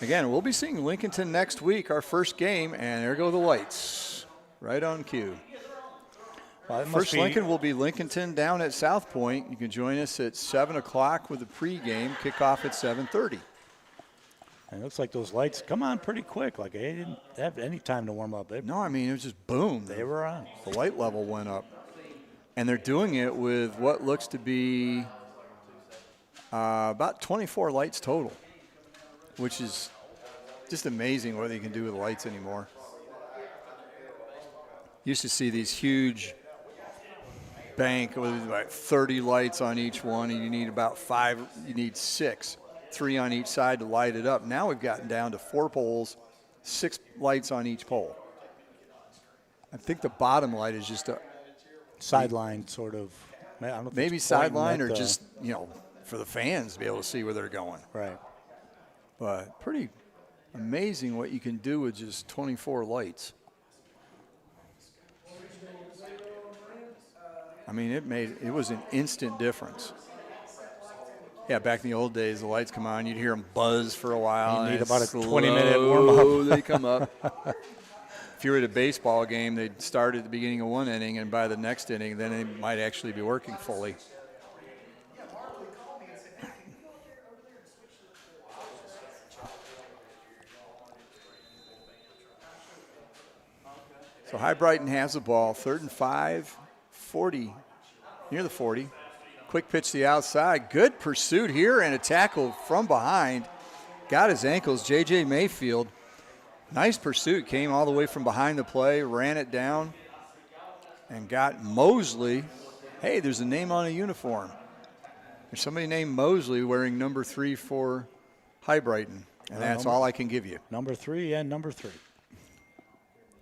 Speaker 4: Again, we'll be seeing Lincolnton next week, our first game, and there go the lights. Right on cue.
Speaker 6: Well,
Speaker 4: First Lincoln will be Lincolnton down at South Point. You can join us at 7 o'clock with the pregame, kickoff at 7:30.
Speaker 6: And it looks like those lights come on pretty quick. Like they didn't have any time to warm up.
Speaker 4: No, I mean, it was just boom.
Speaker 6: They were on.
Speaker 4: The light level went up. And they're doing it with what looks to be about 24 lights total, which is just amazing what they can do with lights anymore. Used to see these huge bank with like 30 lights on each one, and you need about 5, you need 6, 3 on each side to light it up. Now we've gotten down to 4 poles, 6 lights on each pole. I think the bottom light is just a
Speaker 6: sideline sort of. I don't know if
Speaker 4: maybe sideline or just, for the fans to be able to see where they're going.
Speaker 6: Right.
Speaker 4: But pretty amazing what you can do with just 24 lights. I mean, it was an instant difference. Yeah, back in the old days, the lights come on, you'd hear them buzz for a while.
Speaker 6: You need about a 20-minute warm-up.
Speaker 4: They come up. If you were at a baseball game, they'd start at the beginning of one inning, and by the next inning, then they might actually be working fully. So High Brighton has the ball, 3rd and 5. 40, near the 40. Quick pitch to the outside. Good pursuit here and a tackle from behind. Got his ankles, J.J. Mayfield. Nice pursuit. Came all the way from behind the play, ran it down, and got Mosley. Hey, there's a name on a uniform. There's somebody named Mosley wearing number 3 for High Brighton, and that's all I can give you.
Speaker 6: Number 3 and number 3.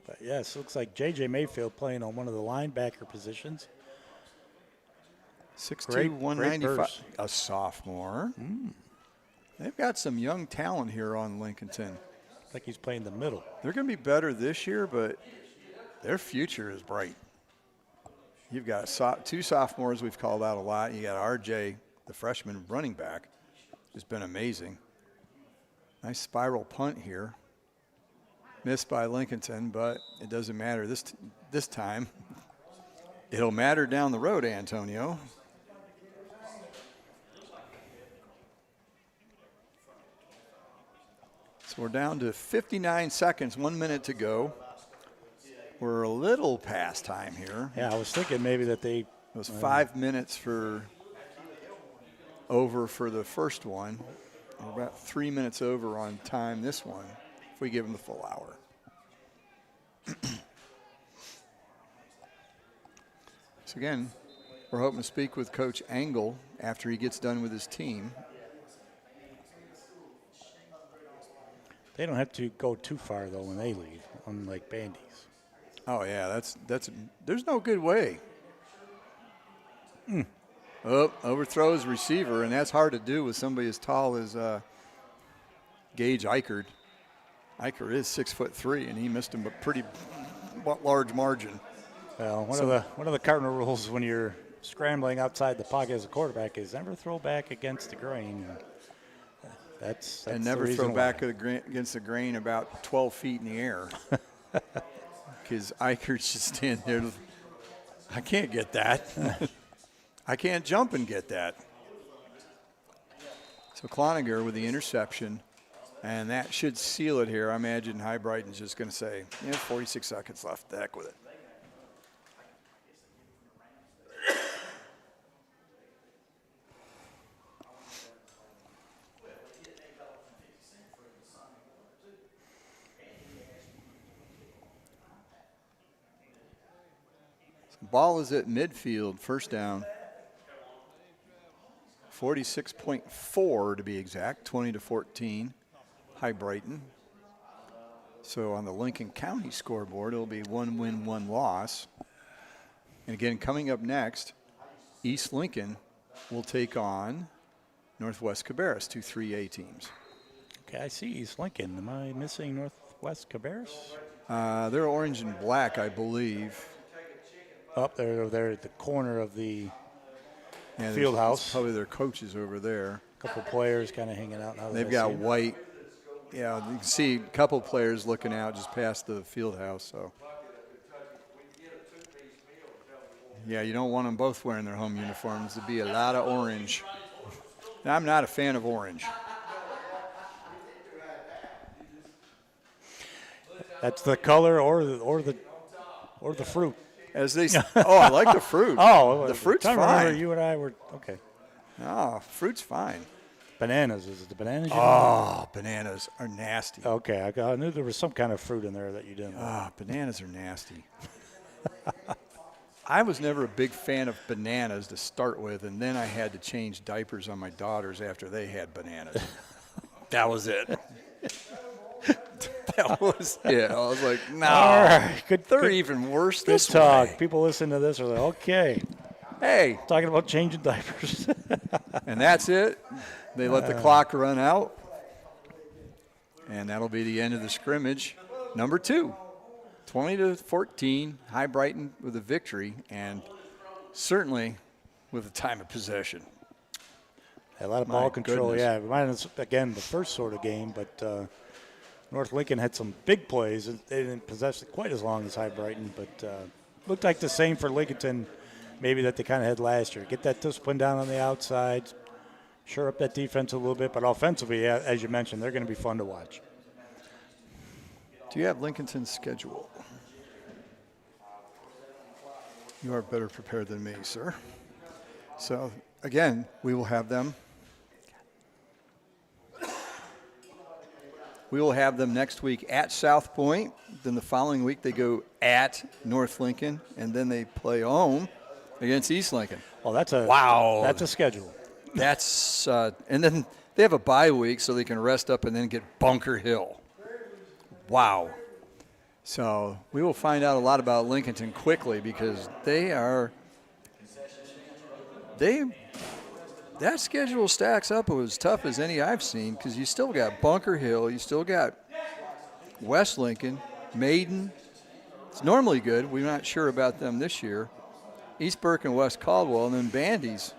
Speaker 6: But yes, looks like J.J. Mayfield playing on one of the linebacker positions.
Speaker 4: 6'2", 195. A sophomore. They've got some young talent here on Lincolnton.
Speaker 6: Like he's playing the middle.
Speaker 4: They're going to be better this year, but their future is bright. You've got 2 sophomores we've called out a lot. You got R.J., the freshman running back, who's been amazing. Nice spiral punt here. Missed by Lincolnton, but it doesn't matter this time. It'll matter down the road, Antonio. So we're down to 59 seconds, 1 minute to go. We're a little past time here.
Speaker 6: Yeah, I was thinking maybe that they.
Speaker 4: It was 5 minutes over for the first one. We're about 3 minutes over on time this one, if we give them the full hour. So again, we're hoping to speak with Coach Engel after he gets done with his team.
Speaker 6: They don't have to go too far, though, when they leave, unlike Bandy's.
Speaker 4: Oh, yeah, there's no good way. Oh, overthrows receiver, and that's hard to do with somebody as tall as Gage Eichert. Eichert is 6'3", and he missed him a pretty large margin.
Speaker 6: Well, one of the cardinal rules when you're scrambling outside the pocket as a quarterback is never throw back against the grain. That's
Speaker 4: and never throw back against the grain about 12 feet in the air. Because Eichert's just standing there. I can't get that. I can't jump and get that. So Cloninger with the interception, and that should seal it here. I imagine High Brighton's just going to say, 46 seconds left. The heck with it. Ball is at midfield, first down. 46.4 to be exact, 20-14, High Brighton. So on the Lincoln County scoreboard, it'll be 1 win, 1 loss. And again, coming up next, East Lincoln will take on Northwest Cabarrus, 2 3A teams.
Speaker 6: Okay, I see East Lincoln. Am I missing Northwest Cabarrus?
Speaker 4: They're orange and black, I believe.
Speaker 6: Up there, they're at the corner of the field house.
Speaker 4: Probably their coaches over there.
Speaker 6: A couple players kind of hanging out now.
Speaker 4: They've got white. Yeah, you can see a couple players looking out just past the field house. So, yeah, you don't want them both wearing their home uniforms. There'd be a lot of orange. And I'm not a fan of orange.
Speaker 6: That's the color or the fruit.
Speaker 4: As they, I like the fruit. The fruit's fine.
Speaker 6: Remember you and I were okay.
Speaker 4: Oh, fruit's fine.
Speaker 6: Bananas, is it the bananas?
Speaker 4: Bananas are nasty.
Speaker 6: Okay, I knew there was some kind of fruit in there that you didn't like.
Speaker 4: Bananas are nasty. I was never a big fan of bananas to start with, and then I had to change diapers on my daughters after they had bananas. That was it. That was it. I was like, no. All right, they're even worse this
Speaker 6: talk.
Speaker 4: way.
Speaker 6: People listen to this are like, okay.
Speaker 4: Hey.
Speaker 6: Talking about changing diapers.
Speaker 4: And that's it. They let the clock run out. And that'll be the end of the scrimmage. Number 2, 20-14, High Brighton with a victory, and certainly with a time of possession.
Speaker 6: A lot of ball control, goodness. Yeah. Reminded us, again, the first sort of game, but North Lincoln had some big plays. They didn't possess it quite as long as High Brighton, but looked like the same for Lincolnton, maybe that they kind of had last year. Get that discipline down on the outside, shore up that defense a little bit, but offensively, as you mentioned, they're going to be fun to watch.
Speaker 4: Do you have Lincolnton's schedule? You are better prepared than me, sir. So, again, we will have them. We will have them next week at South Point. Then the following week they go at North Lincoln, and then they play home against East Lincoln.
Speaker 6: Well, that's a schedule.
Speaker 4: That's and then they have a bye week so they can rest up and then get Bunker Hill. Wow. So we will find out a lot about Lincolnton quickly because that schedule stacks up as tough as any I've seen because you still got Bunker Hill, you still got West Lincoln, Maiden. It's normally good. We're not sure about them this year. East Burke and West Caldwell, and then Bandy's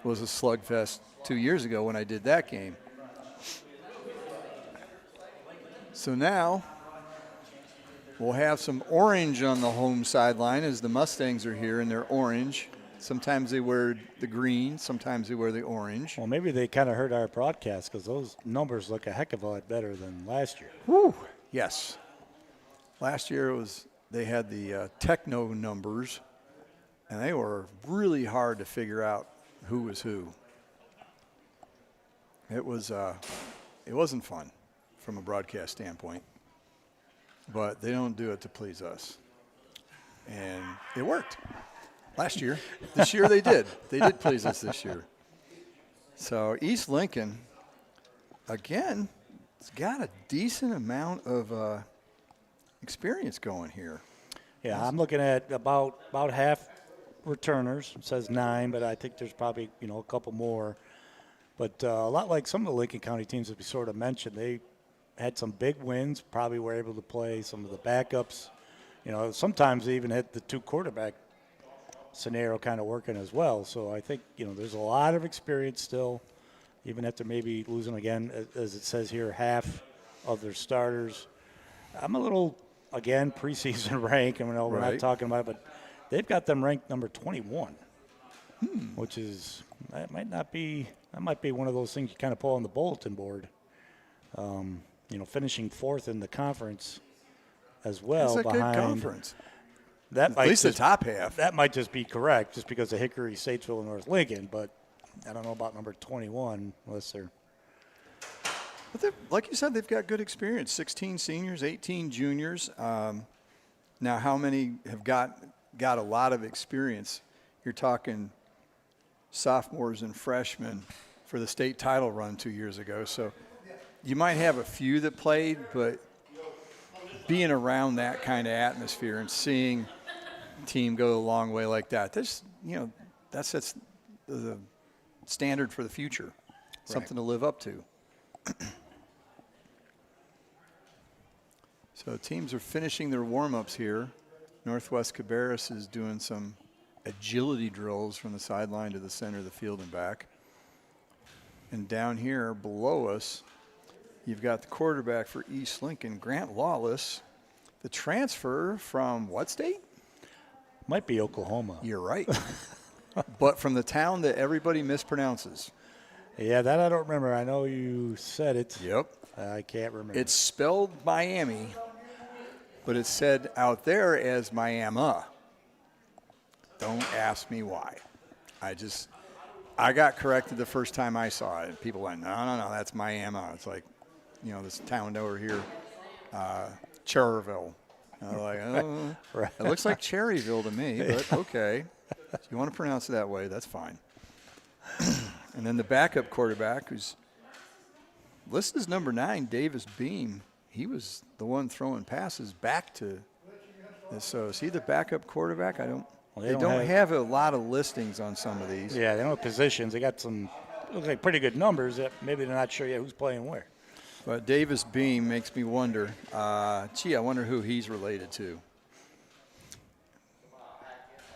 Speaker 4: was a slugfest 2 years ago when I did that game. So now we'll have some orange on the home sideline as the Mustangs are here in their orange. Sometimes they wear the green. Sometimes they wear the orange.
Speaker 6: Well, maybe they kind of heard our broadcast because those numbers look a heck of a lot better than last year.
Speaker 4: Woo! Yes. Last year they had the techno numbers, and they were really hard to figure out who was who. It wasn't fun from a broadcast standpoint, but they don't do it to please us. And it worked last year. This year they did. They did please us this year. So East Lincoln, again, it's got a decent amount of experience going here.
Speaker 6: Yeah, I'm looking at about half returners. It says 9, but I think there's probably, a couple more. But a lot like some of the Lincoln County teams that we sort of mentioned, they had some big wins, probably were able to play some of the backups. Sometimes they even had the 2 quarterback scenario kind of working as well. So I think, there's a lot of experience still, even after maybe losing again, as it says here, half of their starters. I'm a little, again, preseason rank, and we're not talking about it, but they've got them ranked number 21, which is, that might be one of those things you kind of pull on the bulletin board. Finishing 4th in the conference as well.
Speaker 4: That's a
Speaker 6: behind
Speaker 4: good conference.
Speaker 6: That
Speaker 4: At least the top half.
Speaker 6: That might just be correct, just because of Hickory, Statesville, and North Lincoln. But I don't know about number 21, unless they're.
Speaker 4: But like you said, they've got good experience. 16 seniors, 18 juniors. Now, how many have got a lot of experience? You're talking sophomores and freshmen for the state title run 2 years ago. So you might have a few that played, but being around that kind of atmosphere and seeing a team go a long way like that, that sets the standard for the future, something to live up to. So teams are finishing their warm-ups here. Northwest Cabarrus is doing some agility drills from the sideline to the center of the field and back. And down here below us, you've got the quarterback for East Lincoln, Grant Lawless, the transfer from what state?
Speaker 6: Might be Oklahoma.
Speaker 4: You're right. But from the town that everybody mispronounces.
Speaker 6: Yeah, that I don't remember. I know you said it.
Speaker 4: Yep.
Speaker 6: I can't remember.
Speaker 4: It's spelled Miami, but it's said out there as Miami. Don't ask me why. I got corrected the first time I saw it. People went, no, that's Miami. It's like, this town over here, Cherryville. I was like, oh, right. It looks like Cherryville to me, but okay. If you want to pronounce it that way, that's fine. And then the backup quarterback, who's listed as number 9, Davis Beam, he was the one throwing passes back to this. So is he the backup quarterback? They don't have a lot of listings on some of these.
Speaker 6: Yeah, they don't have positions. They got some, looks like pretty good numbers. That maybe they're not sure yet who's playing where.
Speaker 4: But Davis Beam makes me wonder, I wonder who he's related to.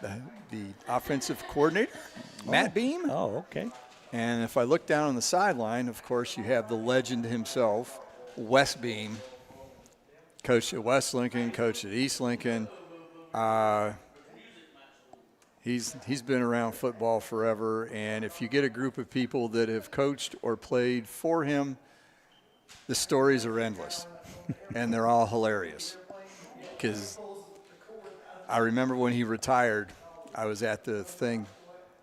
Speaker 4: The offensive coordinator, Matt Beam.
Speaker 6: Oh, okay.
Speaker 4: And if I look down on the sideline, of course, you have the legend himself, Wes Beam, coached at West Lincoln, coached at East Lincoln. He's been around football forever, and if you get a group of people that have coached or played for him, the stories are endless, and they're all hilarious. Because I remember when he retired, I was at the thing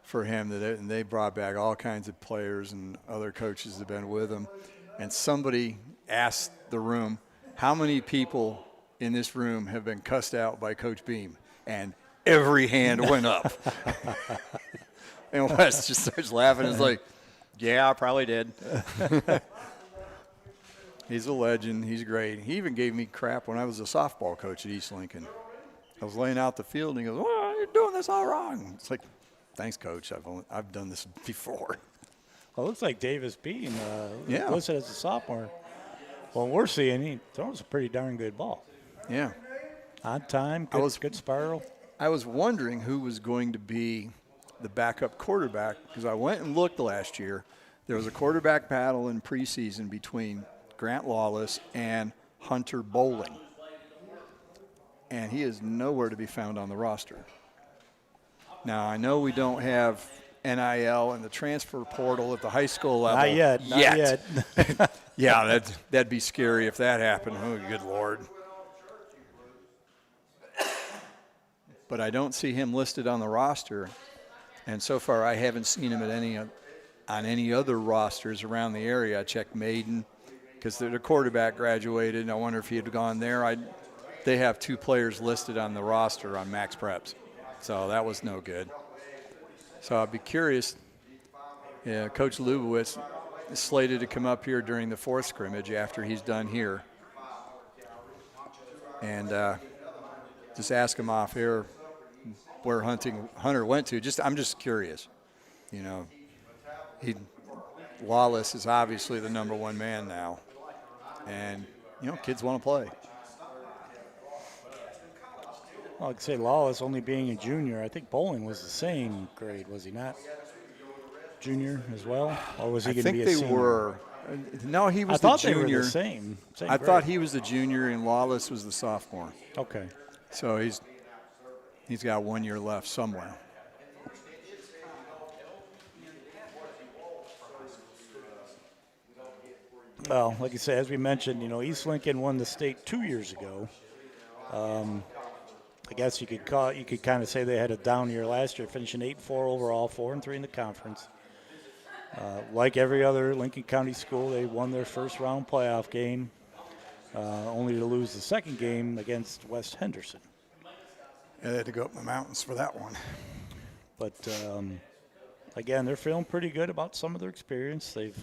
Speaker 4: for him, and they brought back all kinds of players and other coaches that have been with him. And somebody asked the room, how many people in this room have been cussed out by Coach Beam? And every hand went up. And Wes just starts laughing. It's like, yeah, I probably did. He's a legend. He's great. He even gave me crap when I was a softball coach at East Lincoln. I was laying out the field, and he goes, "Oh, you're doing this all wrong." It's like, thanks, Coach. I've done this before.
Speaker 6: Well, it looks like Davis Beam,
Speaker 4: yeah,
Speaker 6: listed as a sophomore. Well, we're seeing he throws a pretty darn good ball.
Speaker 4: Yeah.
Speaker 6: On time, good spiral.
Speaker 4: I was wondering who was going to be the backup quarterback because I went and looked last year. There was a quarterback battle in preseason between Grant Lawless and Hunter Bowling. And he is nowhere to be found on the roster. Now, I know we don't have NIL and the transfer portal at the high school level.
Speaker 6: Not yet. Not yet.
Speaker 4: Yeah, that'd be scary if that happened. Oh, good Lord. But I don't see him listed on the roster. And so far, I haven't seen him on any other rosters around the area. I checked Maiden because the quarterback graduated, and I wonder if he had gone there. They have 2 players listed on the roster on Max Preps. So that was no good. So I'd be curious. Yeah, Coach Lubowitz is slated to come up here during the 4th scrimmage after he's done here. And just ask him off here where Hunter went to. I'm just curious. You know, Lawless is obviously the number 1 man now. And, kids want to play.
Speaker 6: Well, I'd say Lawless only being a junior. I think Bowling was the same grade, was he not? Junior as well? Or was he going to be a senior?
Speaker 4: I think they were. No, he was
Speaker 6: I thought
Speaker 4: the junior.
Speaker 6: They were the same
Speaker 4: I
Speaker 6: grade.
Speaker 4: thought he was the junior and Lawless was the sophomore.
Speaker 6: Okay.
Speaker 4: So he's got 1 year left somewhere.
Speaker 6: Well, like you say, as we mentioned, East Lincoln won the state 2 years ago. I guess you could kind of say they had a down year last year, finishing 8-4 overall, 4-3 in the conference. Like every other Lincoln County school, they won their first round playoff game, only to lose the second game against West Henderson.
Speaker 4: Yeah, they had to go up the mountains for that one.
Speaker 6: But again, they're feeling pretty good about some of their experience. They've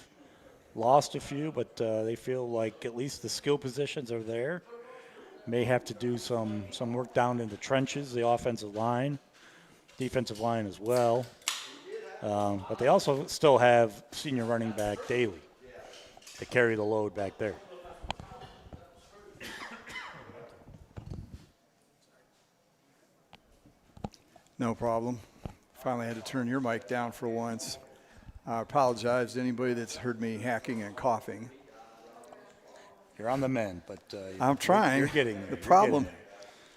Speaker 6: lost a few, but they feel like at least the skill positions are there. May have to do some work down in the trenches, the offensive line, defensive line as well. But they also still have senior running back Daly to carry the load back there.
Speaker 4: No problem. Finally had to turn your mic down for once. I apologize to anybody that's heard me hacking and coughing.
Speaker 6: You're on the mend, but
Speaker 4: I'm trying.
Speaker 6: You're getting there.
Speaker 4: The problem,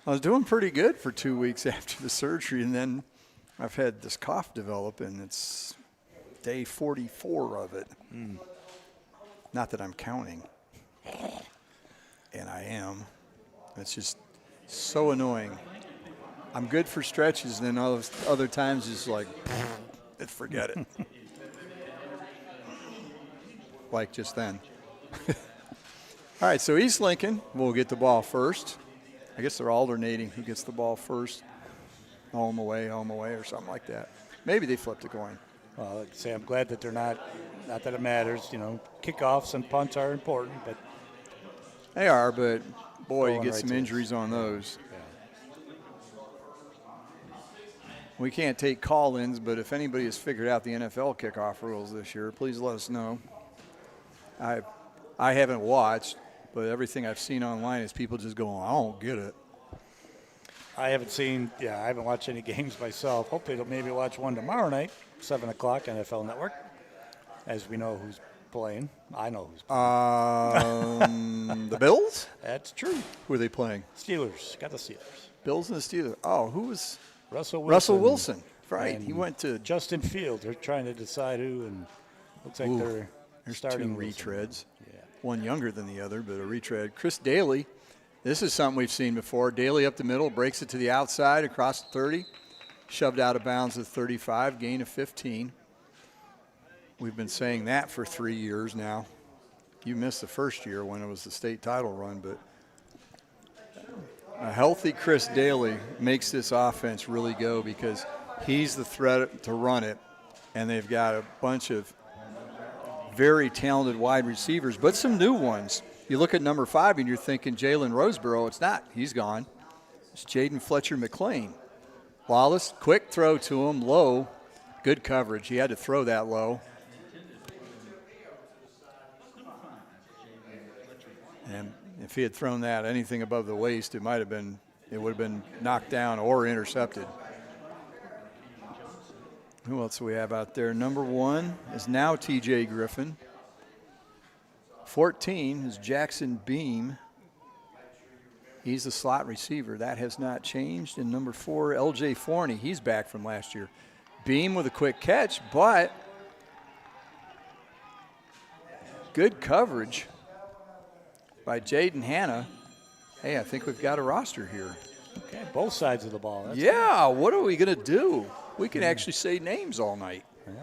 Speaker 4: I was doing pretty good for 2 weeks after the surgery, and then I've had this cough develop, and it's day 44 of it. Not that I'm counting, and I am. It's just so annoying. I'm good for stretches, and then other times it's like, forget it. Like just then. All right, so East Lincoln will get the ball first. I guess they're alternating who gets the ball first. Home away, or something like that. Maybe they flipped a coin.
Speaker 6: Well, like I say, I'm glad that they're not that it matters. Kickoffs and punts are important, but
Speaker 4: they are, but boy, you get
Speaker 6: right
Speaker 4: some injuries on those. We can't take call-ins, but if anybody has figured out the NFL kickoff rules this year, please let us know. I haven't watched, but everything I've seen online is people just going, I don't get it.
Speaker 6: I haven't watched any games myself. Hopefully they'll maybe watch one tomorrow night, 7 o'clock, NFL Network, as we know who's playing. I know who's
Speaker 4: playing. The Bills?
Speaker 6: That's true.
Speaker 4: Who are they playing?
Speaker 6: Steelers. Got the Steelers.
Speaker 4: Bills and the Steelers. Oh, who was?
Speaker 6: Russell
Speaker 4: Wilson. Right. He went to
Speaker 6: Justin Field. They're trying to decide who, and looks like they're starting
Speaker 4: 2 retreads. Yeah. One younger than the other, but a retread. Chris Daly. This is something we've seen before. Daly up the middle, breaks it to the outside across the 30, shoved out of bounds at 35, gain of 15. We've been saying that for 3 years now. You missed the first year when it was the state title run, but a healthy Chris Daly makes this offense really go because he's the threat to run it, and they've got a bunch of very talented wide receivers, but some new ones. You look at number 5 and you're thinking Jalen Roseborough. It's not. He's gone. It's Jaden Fletcher-McLean. Wallace, quick throw to him, low. Good coverage. He had to throw that low. And if he had thrown that anything above the waist, it would have been knocked down or intercepted. Who else do we have out there? Number 1 is now TJ Griffin. 14 is Jackson Beam. He's the slot receiver. That has not changed. And number 4, L.J. Forney, he's back from last year. Beam with a quick catch, but good coverage by Jaden Hanna. Hey, I think we've got a roster here.
Speaker 6: Okay, both sides of the ball. That's
Speaker 4: yeah, good. What are we going to do? We can actually say names all night.
Speaker 6: Yeah.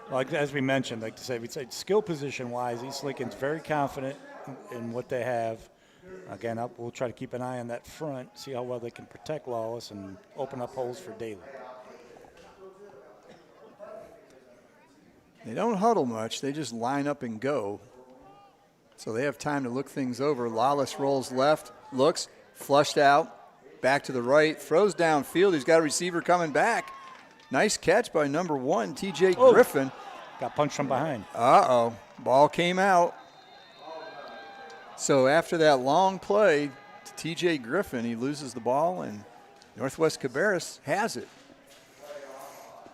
Speaker 6: Like as we mentioned, like to say, we'd say skill position-wise, East Lincoln's very confident in what they have. Again, we'll try to keep an eye on that front, see how well they can protect Lawless and open up holes for Daly.
Speaker 4: They don't huddle much. They just line up and go. So they have time to look things over. Lawless rolls left, looks, flushed out, back to the right, throws downfield. He's got a receiver coming back. Nice catch by number 1, T.J. Griffin.
Speaker 6: Got punched from behind.
Speaker 4: Uh-oh. Ball came out. So after that long play to T.J. Griffin, he loses the ball, and Northwest Cabarrus has it.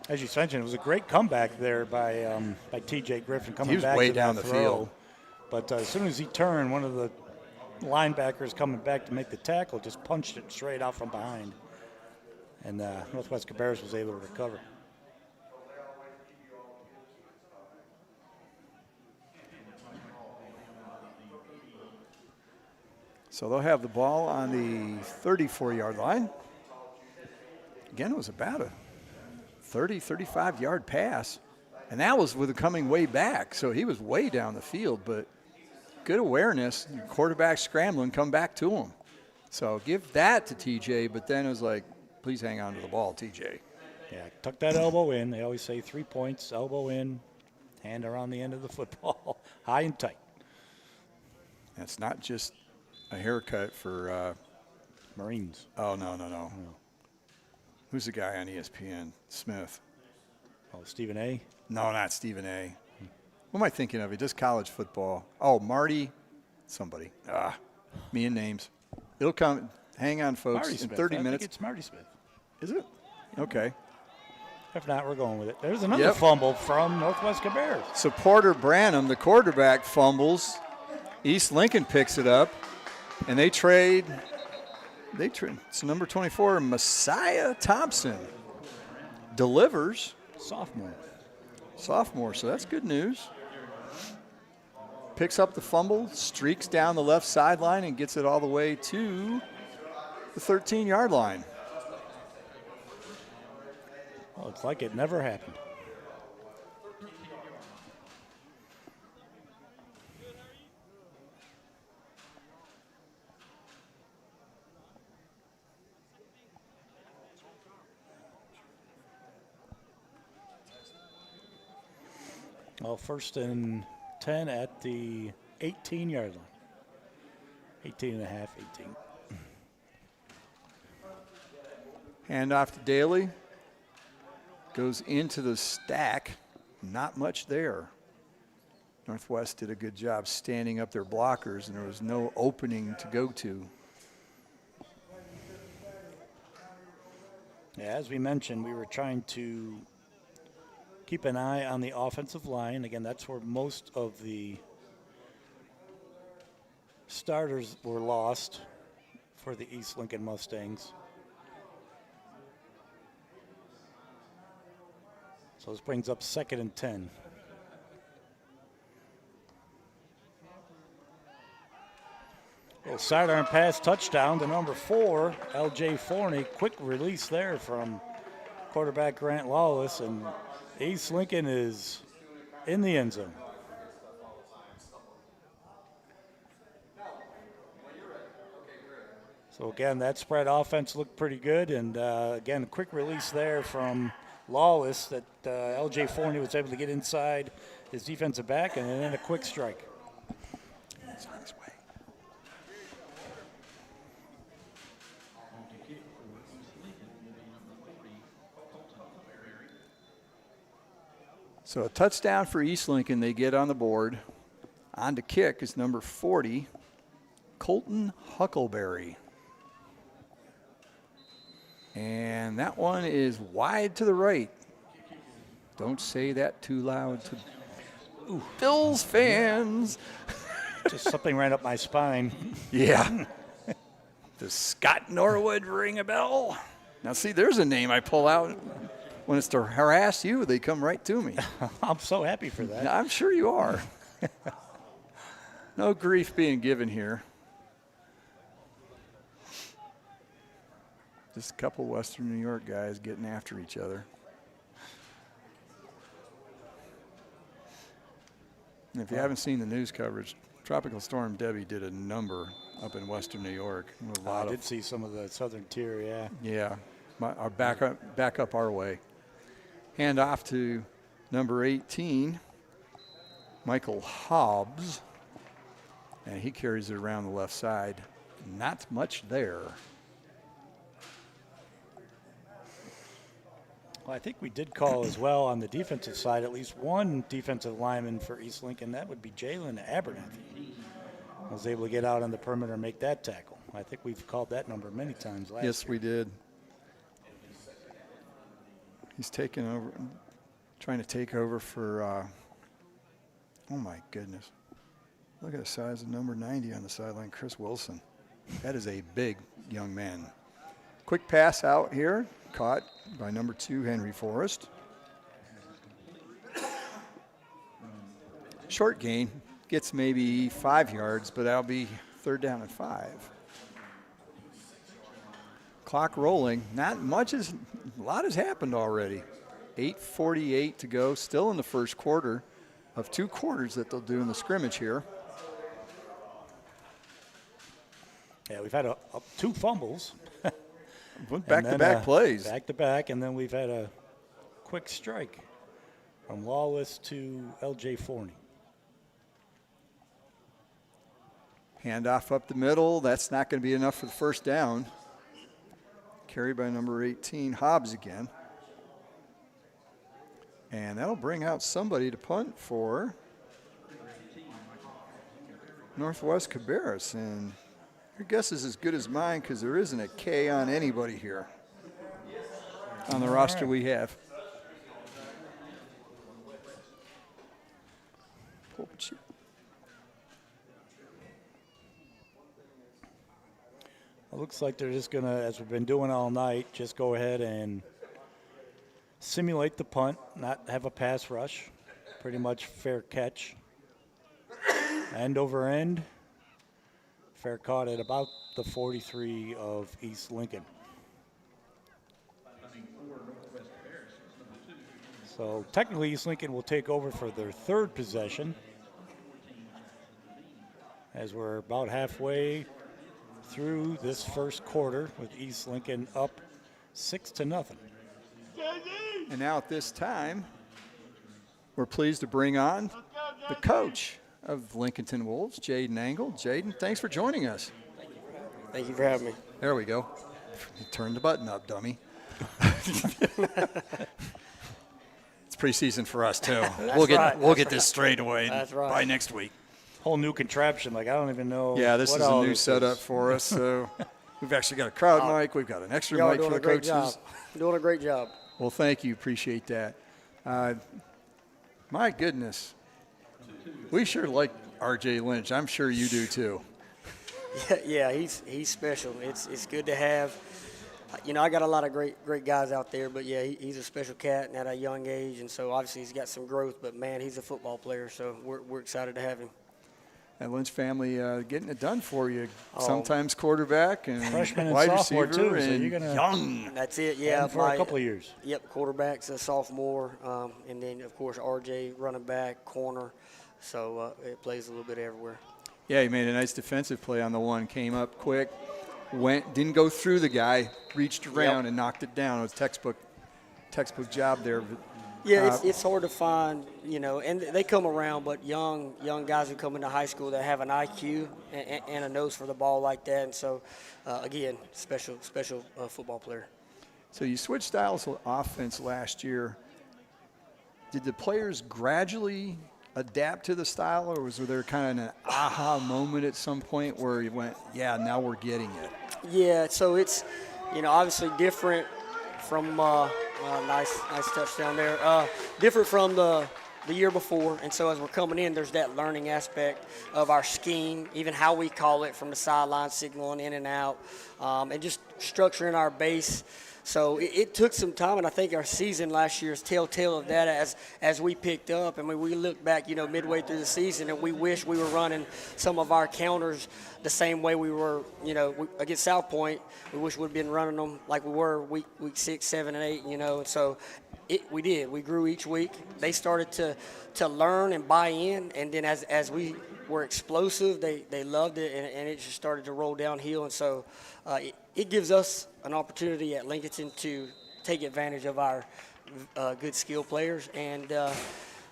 Speaker 6: As you mentioned, it was a great comeback there by T.J. Griffin coming back
Speaker 4: way
Speaker 6: to
Speaker 4: down
Speaker 6: that
Speaker 4: the
Speaker 6: throw.
Speaker 4: field.
Speaker 6: But as soon as he turned, one of the linebackers coming back to make the tackle just punched it straight out from behind. And Northwest Cabarrus was able to recover.
Speaker 4: So they'll have the ball on the 34-yard line. Again, it was about a 30, 35-yard pass. And that was with it coming way back. So he was way down the field, but good awareness. Quarterback scrambling, come back to him. So give that to TJ, but then it was like, please hang on to the ball, TJ.
Speaker 6: Yeah, tuck that elbow in. They always say 3 points, elbow in, hand around the end of the football, high and tight.
Speaker 4: That's not just a haircut for
Speaker 6: Marines.
Speaker 4: Oh, no. Who's the guy on ESPN? Smith.
Speaker 6: Oh, Stephen A?
Speaker 4: No, not Stephen A. What am I thinking of? He does college football. Oh, Marty somebody. Me and names. It'll come. Hang on, folks.
Speaker 6: Marty
Speaker 4: In
Speaker 6: Smith.
Speaker 4: 30
Speaker 6: I
Speaker 4: minutes.
Speaker 6: think it's Marty Smith.
Speaker 4: Is it? Okay.
Speaker 6: If not, we're going with it. There's another fumble from Northwest Cabarrus.
Speaker 4: So Porter Branham, the quarterback, fumbles. East Lincoln picks it up, and they trade. It's number 24, Messiah Thompson. Delivers. Sophomore, so that's good news. Picks up the fumble, streaks down the left sideline, and gets it all the way to the 13-yard line.
Speaker 6: Well, it's like it never happened. Well, 1st and 10 at the 18-yard line. 18 and a half, 18.
Speaker 4: Hand off to Daly. Goes into the stack. Not much there. Northwest did a good job standing up their blockers, and there was no opening to go to.
Speaker 6: Yeah, as we mentioned, we were trying to keep an eye on the offensive line. Again, that's where most of the starters were lost for the East Lincoln Mustangs. So this brings up 2nd and 10. Little sidearm pass, touchdown to number 4, L.J. Forney. Quick release there from quarterback Grant Lawless, and East Lincoln is in the end zone. So again, that spread offense looked pretty good, and again, a quick release there from Lawless that L.J. Forney was able to get inside his defensive back, and then a quick strike.
Speaker 4: It's on his way. So a touchdown for East Lincoln. They get on the board. On to kick is number 40, Colton Huckleberry. And that one is wide to the right. Don't say that too loud. Bills fans.
Speaker 6: Just something right up my spine.
Speaker 4: Yeah. Does Scott Norwood ring a bell? Now, see, there's a name I pull out. When it's to harass you, they come right to me.
Speaker 6: I'm so happy for that.
Speaker 4: I'm sure you are. No grief being given here. Just a couple Western New York guys getting after each other. And if you haven't seen the news coverage, Tropical Storm Debbie did a number up in Western New York.
Speaker 6: I did see some of the southern tier, yeah.
Speaker 4: Yeah, our back up our way. Hand off to number 18, Michael Hobbs. And he carries it around the left side. Not much there.
Speaker 6: Well, I think we did call as well on the defensive side at least one defensive lineman for East Lincoln. That would be Jalen Abernathy. Was able to get out on the perimeter and make that tackle. I think we've called that number many times last year.
Speaker 4: Yes, we did. He's taking over, trying to take over for, oh my goodness. Look at the size of number 90 on the sideline, Chris Wilson. That is a big young man. Quick pass out here, caught by number 2, Henry Forrest. Short gain, gets maybe 5 yards, but that'll be 3rd down and 5. Clock rolling. Not much a lot has happened already. 8:48 to go, still in the first quarter of 2 quarters that they'll do in the scrimmage here.
Speaker 6: Yeah, we've had 2 fumbles.
Speaker 4: Back-to-back plays.
Speaker 6: Back-to-back, and then we've had a quick strike from Lawless to L.J. Forney.
Speaker 4: Handoff up the middle. That's not going to be enough for the first down. Carried by number 18, Hobbs again. And that'll bring out somebody to punt for Northwest Cabarrus. And your guess is as good as mine because there isn't a K on anybody here on the roster we have.
Speaker 6: It looks like they're just going to, as we've been doing all night, just go ahead and simulate the punt, not have a pass rush. Pretty much fair catch. End over end. Fair caught at about the 43 of East Lincoln. So technically East Lincoln will take over for their 3rd possession as we're about halfway through this first quarter with East Lincoln up 6-0.
Speaker 4: And now at this time, we're pleased to bring on the coach of the Lincolnton Wolves, Jaden Angle. Jaden, thanks for joining us.
Speaker 11: Thank you for having me.
Speaker 4: There we go. Turn the button up, dummy. It's preseason for us too. We'll get this straight away by next week.
Speaker 6: Whole new contraption, like I don't even know.
Speaker 4: Yeah, this is a new setup for us. So we've actually got a crowd mic. We've got an extra mic for the coaches.
Speaker 11: Doing a great job.
Speaker 4: Well, thank you. Appreciate that. My goodness. We sure like R.J. Lynch. I'm sure you do too.
Speaker 11: Yeah, he's special. It's good to have. You know, I got a lot of great guys out there, but yeah, he's a special cat and at a young age, and so obviously he's got some growth. But man, he's a football player, so we're excited to have him.
Speaker 4: That Lynch family getting it done for you. Sometimes quarterback and
Speaker 6: freshman and
Speaker 4: wide
Speaker 6: sophomore
Speaker 4: receiver
Speaker 6: too,
Speaker 4: and
Speaker 6: so you're gonna
Speaker 4: young.
Speaker 11: That's it. Yeah,
Speaker 6: for a couple of years.
Speaker 11: Yep, quarterback's a sophomore, and then of course RJ running back, corner. So it plays a little bit everywhere.
Speaker 4: Yeah, he made a nice defensive play on the one. Came up quick, didn't go through the guy, reached around and knocked it down. It was textbook job there.
Speaker 11: Yeah, it's hard to find, you know, and they come around, but young guys who come into high school that have an IQ and a nose for the ball like that, and so again, special football player.
Speaker 4: So you switched styles of offense last year. Did the players gradually adapt to the style, or was there kind of an aha moment at some point where you went, yeah, now we're getting it?
Speaker 11: Yeah, so it's, you know, obviously different from nice touchdown there. Different from the the year before, and so as we're coming in, there's that learning aspect of our scheme, even how we call it from the sideline, signaling in and out, and just structuring our base. So it took some time, and I think our season last year is telltale of that as we picked up. I mean, we look back, midway through the season, and we wish we were running some of our counters the same way we were, against South Point. We wish we'd been running them like we were week 6, 7, and 8, and so we did. We grew each week. They started to learn and buy in, and then as we were explosive, they loved it, and it just started to roll downhill. And so it gives us an opportunity at Lincoln to take advantage of our good skill players, and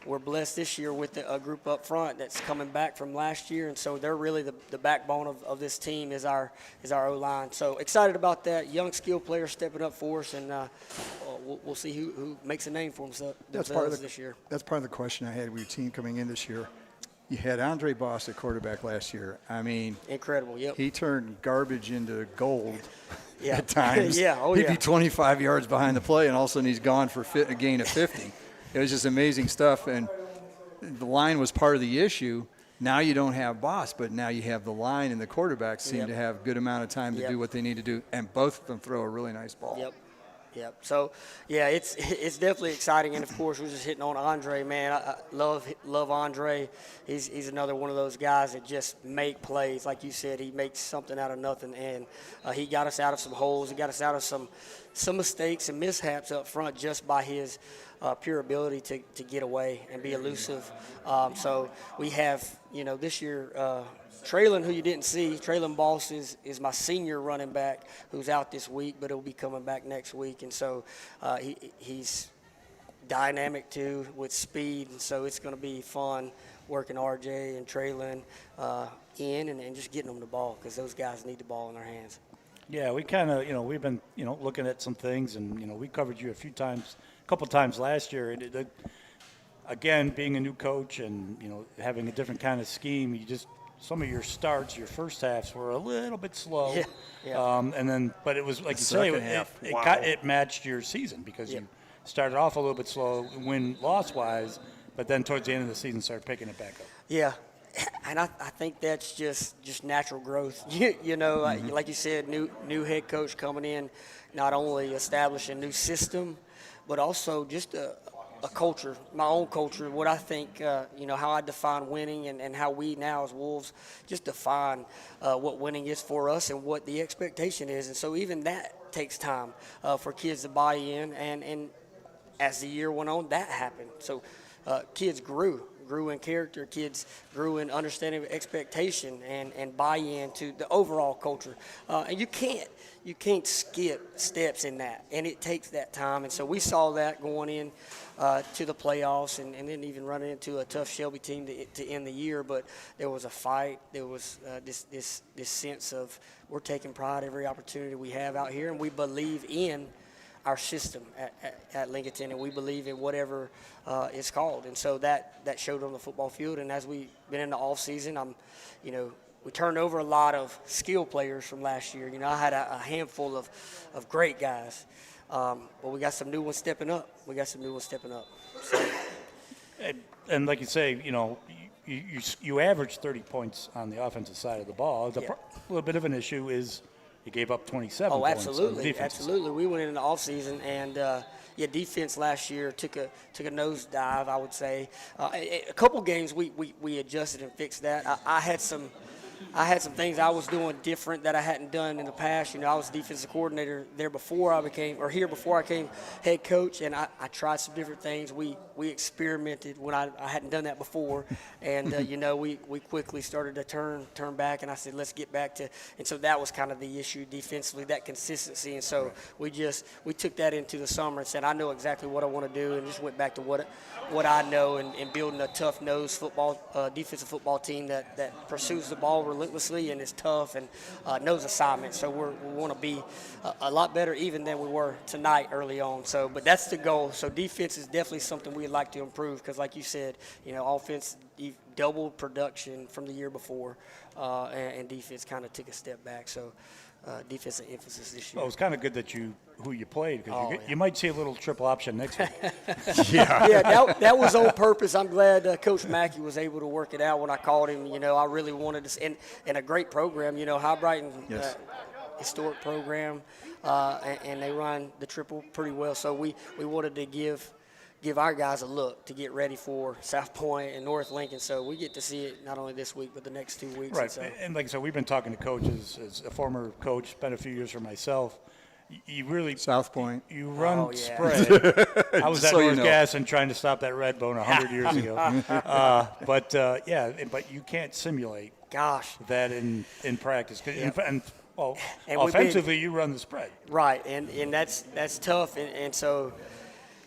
Speaker 11: we're blessed this year with a group up front that's coming back from last year, and so they're really the backbone of this team is our O-line. So excited about that. Young skill players stepping up for us, and we'll see who makes a name for themselves this year.
Speaker 12: That's part of the question I had with your team coming in this year. You had Andre Boss at quarterback last year. I mean,
Speaker 11: incredible. Yep.
Speaker 12: He turned garbage into gold
Speaker 11: yeah.
Speaker 12: at times.
Speaker 11: Yeah. Oh,
Speaker 12: He'd be 25 yards behind the play, and all of a sudden he's gone for a gain of 50. It was just amazing stuff, and the line was part of the issue. Now you don't have Boss, but now you have the line, and the quarterbacks seem to have a good amount of time to do what they need to do, and both of them throw a really nice ball.
Speaker 11: Yep. So, yeah, it's definitely exciting, and of course we're just hitting on Andre, man. I love Andre. He's another one of those guys that just make plays, like you said. He makes something out of nothing, and he got us out of some holes. He got us out of some mistakes and mishaps up front just by his pure ability to get away and be elusive. So we have, this year. Traylon, who you didn't see, Traylon Boss is my senior running back who's out this week, but he'll be coming back next week. And so he's dynamic, too, with speed. And so it's going to be fun working RJ and Traylon in and just getting them the ball because those guys need the ball in their hands.
Speaker 6: Yeah, we kind of, we've been, looking at some things, and, we covered you a couple times last year. And again, being a new coach and, having a different kind of scheme, some of your starts, your first halves were a little bit slow.
Speaker 11: Yeah.
Speaker 6: And then, but it was, like you say, it matched your season because you started off a little bit slow, win-loss-wise, but then towards the end of the season started picking it back up.
Speaker 11: Yeah. And I think that's just natural growth. Like you said, new head coach coming in, not only establishing a new system, but also just a culture, my own culture, what I think, how I define winning and how we now as Wolves just define what winning is for us and what the expectation is. And so even that takes time for kids to buy in. And as the year went on, that happened. So kids grew in character, kids grew in understanding of expectation and buy-in to the overall culture. And you can't skip steps in that, and it takes that time. And so we saw that going in to the playoffs and then even running into a tough Shelby team to end the year. But there was a fight. There was this sense of we're taking pride every opportunity we have out here, and we believe in our system at Lincoln, and we believe in whatever it's called. And so that showed on the football field. And as we've been in the off season, we turned over a lot of skill players from last year. I had a handful of great guys, but we got some new ones stepping up. So.
Speaker 6: And like you say, you averaged 30 points on the offensive side of the ball. A little bit of an issue is you gave up 27 points.
Speaker 11: Oh, absolutely, absolutely. We went into the offseason, and defense last year took a nosedive, I would say. A couple games we adjusted and fixed that. I had some things I was doing different that I hadn't done in the past. I was defensive coordinator there before I became head coach, and I tried some different things. We experimented when I hadn't done that before, and we quickly started to turn back, and I said let's get back to, and so that was kind of the issue defensively, that consistency, and so we took that into the summer and said I know exactly what I want to do, and just went back to what I know and building a tough-nosed defensive football team that pursues the ball relentlessly and is tough and knows assignments. So we want to be a lot better even than we were tonight early on. But that's the goal. So defense is definitely something we'd like to improve because, like you said, offense doubled production from the year before, and defense kind of took a step back. So defensive emphasis this year.
Speaker 6: Well, it's kind of good that who you played, because you might see a little triple option next week.
Speaker 11: Yeah, that was on purpose. I'm glad Coach Mackey was able to work it out when I called him. I really wanted to, and a great program. High Brighton, historic program, and they run the triple pretty well. So we wanted to give our guys a look to get ready for South Point and North Lincoln. So we get to see it not only this week but the next 2 weeks.
Speaker 6: Right, and like I said, we've been talking to coaches. As a former coach, spent a few years for myself. You really
Speaker 12: South Point.
Speaker 6: You run spread. I was at North Gas and trying to stop that red bone 100 years ago. But you can't simulate. That in practice. And offensively, you run the spread.
Speaker 11: Right, and that's tough, and so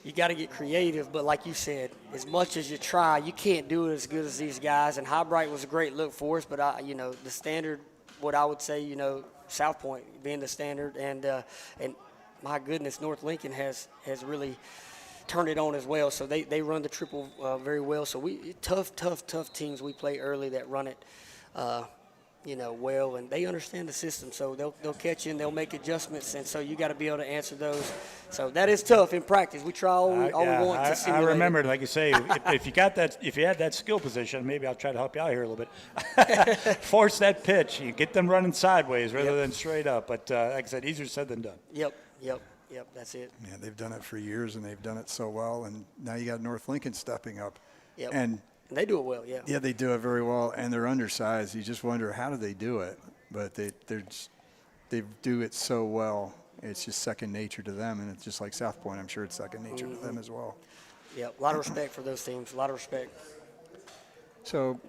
Speaker 11: you got to get creative. But like you said, as much as you try, you can't do it as good as these guys. And High Bright was a great look for us, but the standard, what I would say, South Point being the standard, and my goodness, North Lincoln has really turned it on as well. So they run the triple very well. So tough teams we play early that run it, well, and they understand the system. So they'll catch you and they'll make adjustments, and so you got to be able to answer those. So that is tough in practice. We try all we want to simulate.
Speaker 6: I remember, like you say, if you had that skill position, maybe I'll try to help you out here a little bit. Force that pitch. You get them running sideways rather than straight up. But like I said, easier said than done.
Speaker 11: Yep. That's it.
Speaker 12: Yeah, they've done it for years, and they've done it so well. And now you got North Lincoln stepping up.
Speaker 11: Yep.
Speaker 12: And
Speaker 11: they do it well, yeah.
Speaker 12: Yeah, they do it very well, and they're undersized. You just wonder, how do they do it? But they do it so well. It's just second nature to them, and it's just like South Point. I'm sure it's second nature to them as well.
Speaker 11: Yeah, a lot of respect for those teams, a lot of respect.
Speaker 12: So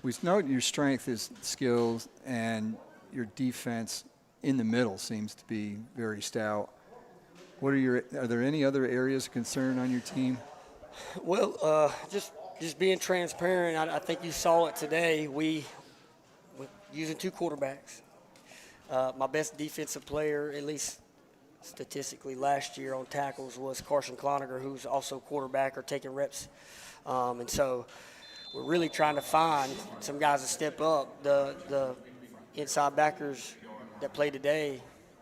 Speaker 12: we know your strength is skills, and your defense in the middle seems to be very stout. Are there any other areas of concern on your team?
Speaker 11: Well, just being transparent, I think you saw it today. We're using 2 quarterbacks. My best defensive player, at least statistically last year on tackles, was Carson Cloninger, who's also quarterback or taking reps. And so we're really trying to find some guys to step up. The inside backers that play today,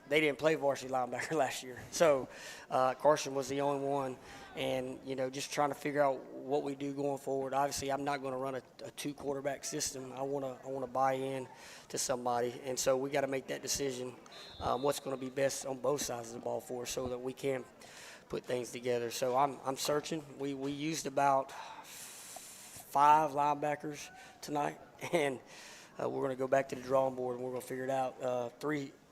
Speaker 11: they didn't play varsity linebacker last year. So Carson was the only one. And, just trying to figure out what we do going forward. Obviously, I'm not going to run a 2-quarterback system. I want to buy in to somebody. And so we got to make that decision, what's going to be best on both sides of the ball for us so that we can put things together. So I'm searching. We used about 5 linebackers tonight, and we're going to go back to the drawing board, and we're going to figure it out.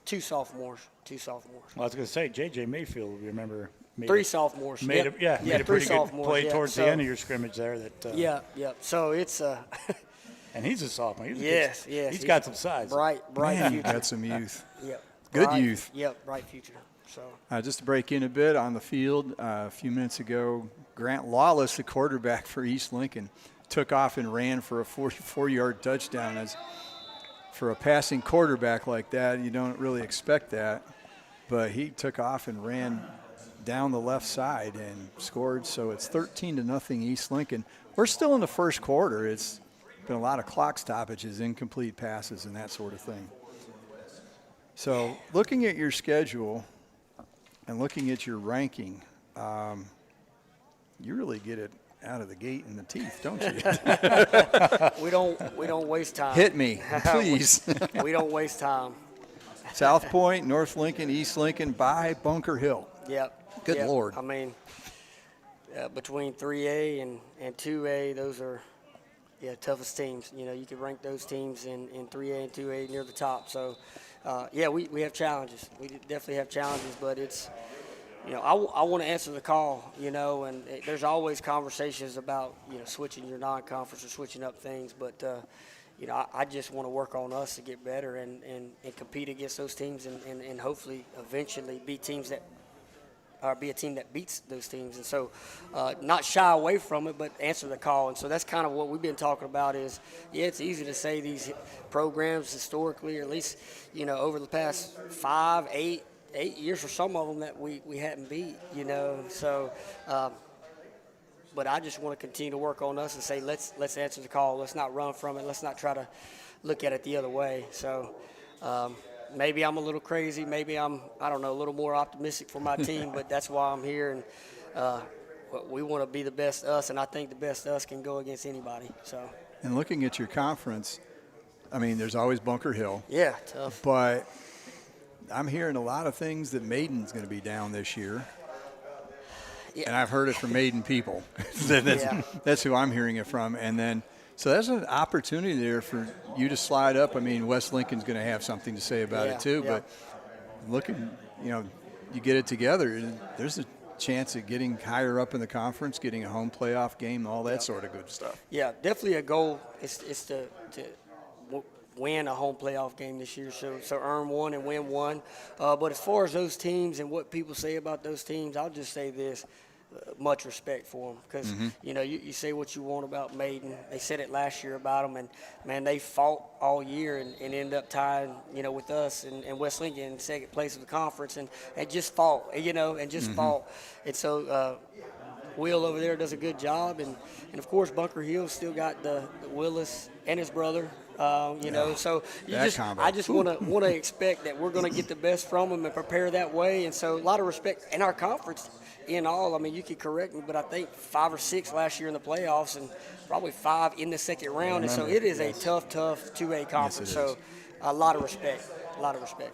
Speaker 11: 2 sophomores.
Speaker 6: Well, I was going to say, J.J. Mayfield, remember –
Speaker 11: 3 sophomores.
Speaker 6: Made a pretty good play towards the end of your scrimmage there.
Speaker 11: Yeah. So it's
Speaker 6: and he's a sophomore.
Speaker 11: Yes.
Speaker 6: He's got some size.
Speaker 11: Bright future.
Speaker 12: Got some youth.
Speaker 11: Yep.
Speaker 12: Good youth.
Speaker 11: Yep, bright future. So
Speaker 12: just to break in a bit on the field, a few minutes ago, Grant Lawless, the quarterback for East Lincoln, took off and ran for a 44-yard touchdown. As for a passing quarterback like that, you don't really expect that, but he took off and ran down the left side and scored. So it's 13-0 East Lincoln. We're still in the first quarter. It's been a lot of clock stoppages, incomplete passes, and that sort of thing. So looking at your schedule and looking at your ranking, you really get it out of the gate in the teeth, don't you?
Speaker 11: We don't waste time.
Speaker 12: Hit me, please.
Speaker 11: We don't waste time.
Speaker 12: South Point, North Lincoln, East Lincoln, by Bunker Hill.
Speaker 11: Yep.
Speaker 12: Good Lord.
Speaker 11: I mean, between 3A and 2A, those are toughest teams. You could rank those teams in 3A and 2A near the top. So, we have challenges. We definitely have challenges, but it's, I want to answer the call, and there's always conversations about, switching your non-conference or switching up things. But, I just want to work on us to get better and compete against those teams and hopefully eventually be teams that be a team that beats those teams. And so not shy away from it, but answer the call. And so that's kind of what we've been talking about is, it's easy to say these programs historically, or at least, over the past 5, 8 years for some of them that we hadn't beat, So, but I just want to continue to work on us and say, let's answer the call. Let's not run from it. Let's not try to look at it the other way. So, maybe I'm a little crazy. Maybe I don't know, a little more optimistic for my team, but that's why I'm here. And we want to be the best us, and I think the best us can go against anybody. So.
Speaker 12: And looking at your conference, I mean, there's always Bunker Hill.
Speaker 11: Yeah, tough.
Speaker 12: But I'm hearing a lot of things that Maiden's going to be down this year. Yeah. And I've heard it from Maiden people. That's who I'm hearing it from. And then, so there's an opportunity there for you to slide up. I mean, West Lincoln's going to have something to say about it too. But looking, you get it together, there's a chance of getting higher up in the conference, getting a home playoff game, all that sort of good stuff.
Speaker 11: Yeah, definitely a goal is to win a home playoff game this year, so earn one and win one. But as far as those teams and what people say about those teams, I'll just say this. Much respect for them because, you say what you want about Maiden. They said it last year about them, and, man, they fought all year and ended up tying, with us and West Lincoln in second place of the conference and just fought, and just fought. And so Will over there does a good job. And of course, Bunker Hill still got the Willis and his brother. So I just want to expect that we're going to get the best from them and prepare that way. And so a lot of respect in our conference. In all, I mean, you could correct me, but I think 5 or 6 last year in the playoffs and probably 5 in the second round. And so it is a tough 2A conference. So a lot of respect.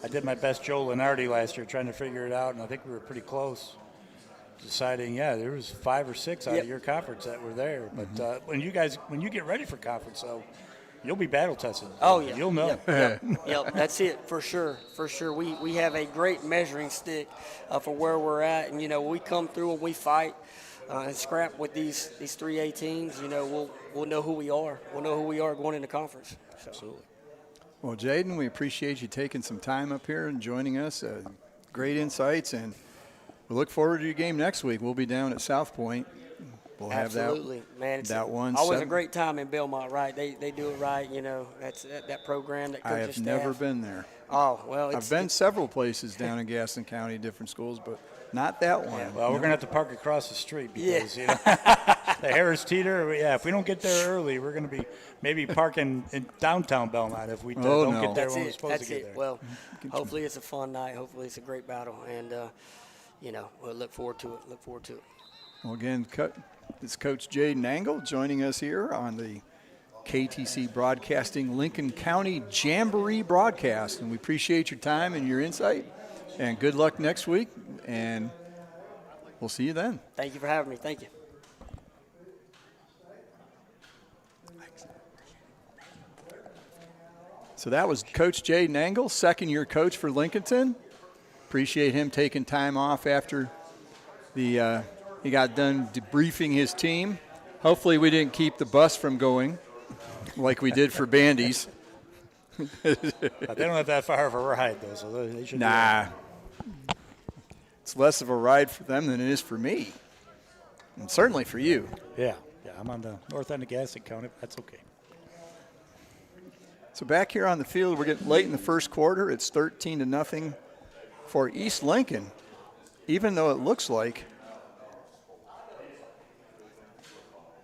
Speaker 6: I did my best Joe Lenardi last year trying to figure it out, and I think we were pretty close. Deciding, there was 5 or 6 out of your conference that were there. But when you get ready for conference, though, you'll be battle tested.
Speaker 11: Oh, yeah.
Speaker 6: You'll know.
Speaker 11: Yep, that's it, for sure. We have a great measuring stick for where we're at. And, we come through and we fight and scrap with these 3A teams, we'll know who we are. We'll know who we are going into conference. So.
Speaker 6: Absolutely.
Speaker 12: Well, Jaden, we appreciate you taking some time up here and joining us. Great insights, and we look forward to your game next week. We'll be down at South Point. We'll
Speaker 11: Absolutely,
Speaker 12: have
Speaker 11: man. It's
Speaker 12: one.
Speaker 11: Always a great time in Belmont, right? They do it right. That's that program that coaches
Speaker 12: I have never been there.
Speaker 11: Oh well,
Speaker 12: I've been several places down in Gaston County, different schools, but not that one.
Speaker 6: Yeah, well, we're gonna have to park across the street because the Harris Teeter. Yeah, if we don't get there early, we're gonna be maybe parking in downtown Belmont if we don't get there when we're supposed to get there.
Speaker 11: Well, hopefully it's a fun night. Hopefully it's a great battle, and we'll look forward to it.
Speaker 12: Well, again, it's Coach Jaden Angle joining us here on the KTC Broadcasting Lincoln County Jamboree broadcast. And we appreciate your time and your insight. And good luck next week. And we'll see you then.
Speaker 11: Thank you for having me. Thank you.
Speaker 12: So that was Coach Jaden Angle, second-year coach for Lincolnton. Appreciate him taking time off after he got done debriefing his team. Hopefully we didn't keep the bus from going like we did for Bandy's.
Speaker 6: But they don't have that far of a ride, though, so they should.
Speaker 12: Nah. It's less of a ride for them than it is for me. And certainly for you.
Speaker 6: Yeah, I'm on the north end of Gaston County. That's okay.
Speaker 12: So back here on the field, we're getting late in the first quarter. It's 13-0 for East Lincoln, even though it looks like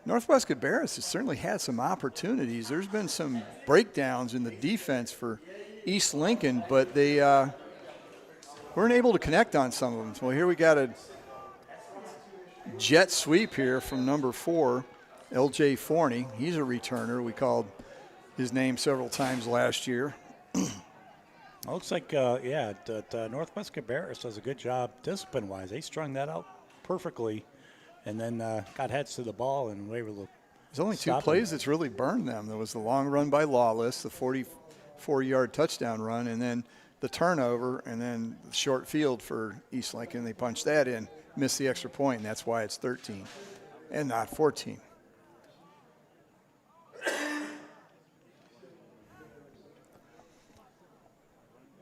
Speaker 12: Northwest Cabarrus has certainly had some opportunities. There's been some breakdowns in the defense for East Lincoln, but they weren't able to connect on some of them. So here we got a jet sweep here from number 4, L.J. Forney. He's a returner. We called his name several times last year.
Speaker 6: Looks like, Northwest Cabarrus does a good job discipline-wise. They strung that out perfectly. And then got heads to the ball and were able to.
Speaker 12: There's only 2 plays that's really burned them. There was the long run by Lawless, the 44-yard touchdown run, and then the turnover, and then the short field for East Lincoln. They punched that in, missed the extra point, and that's why it's 13 and not 14.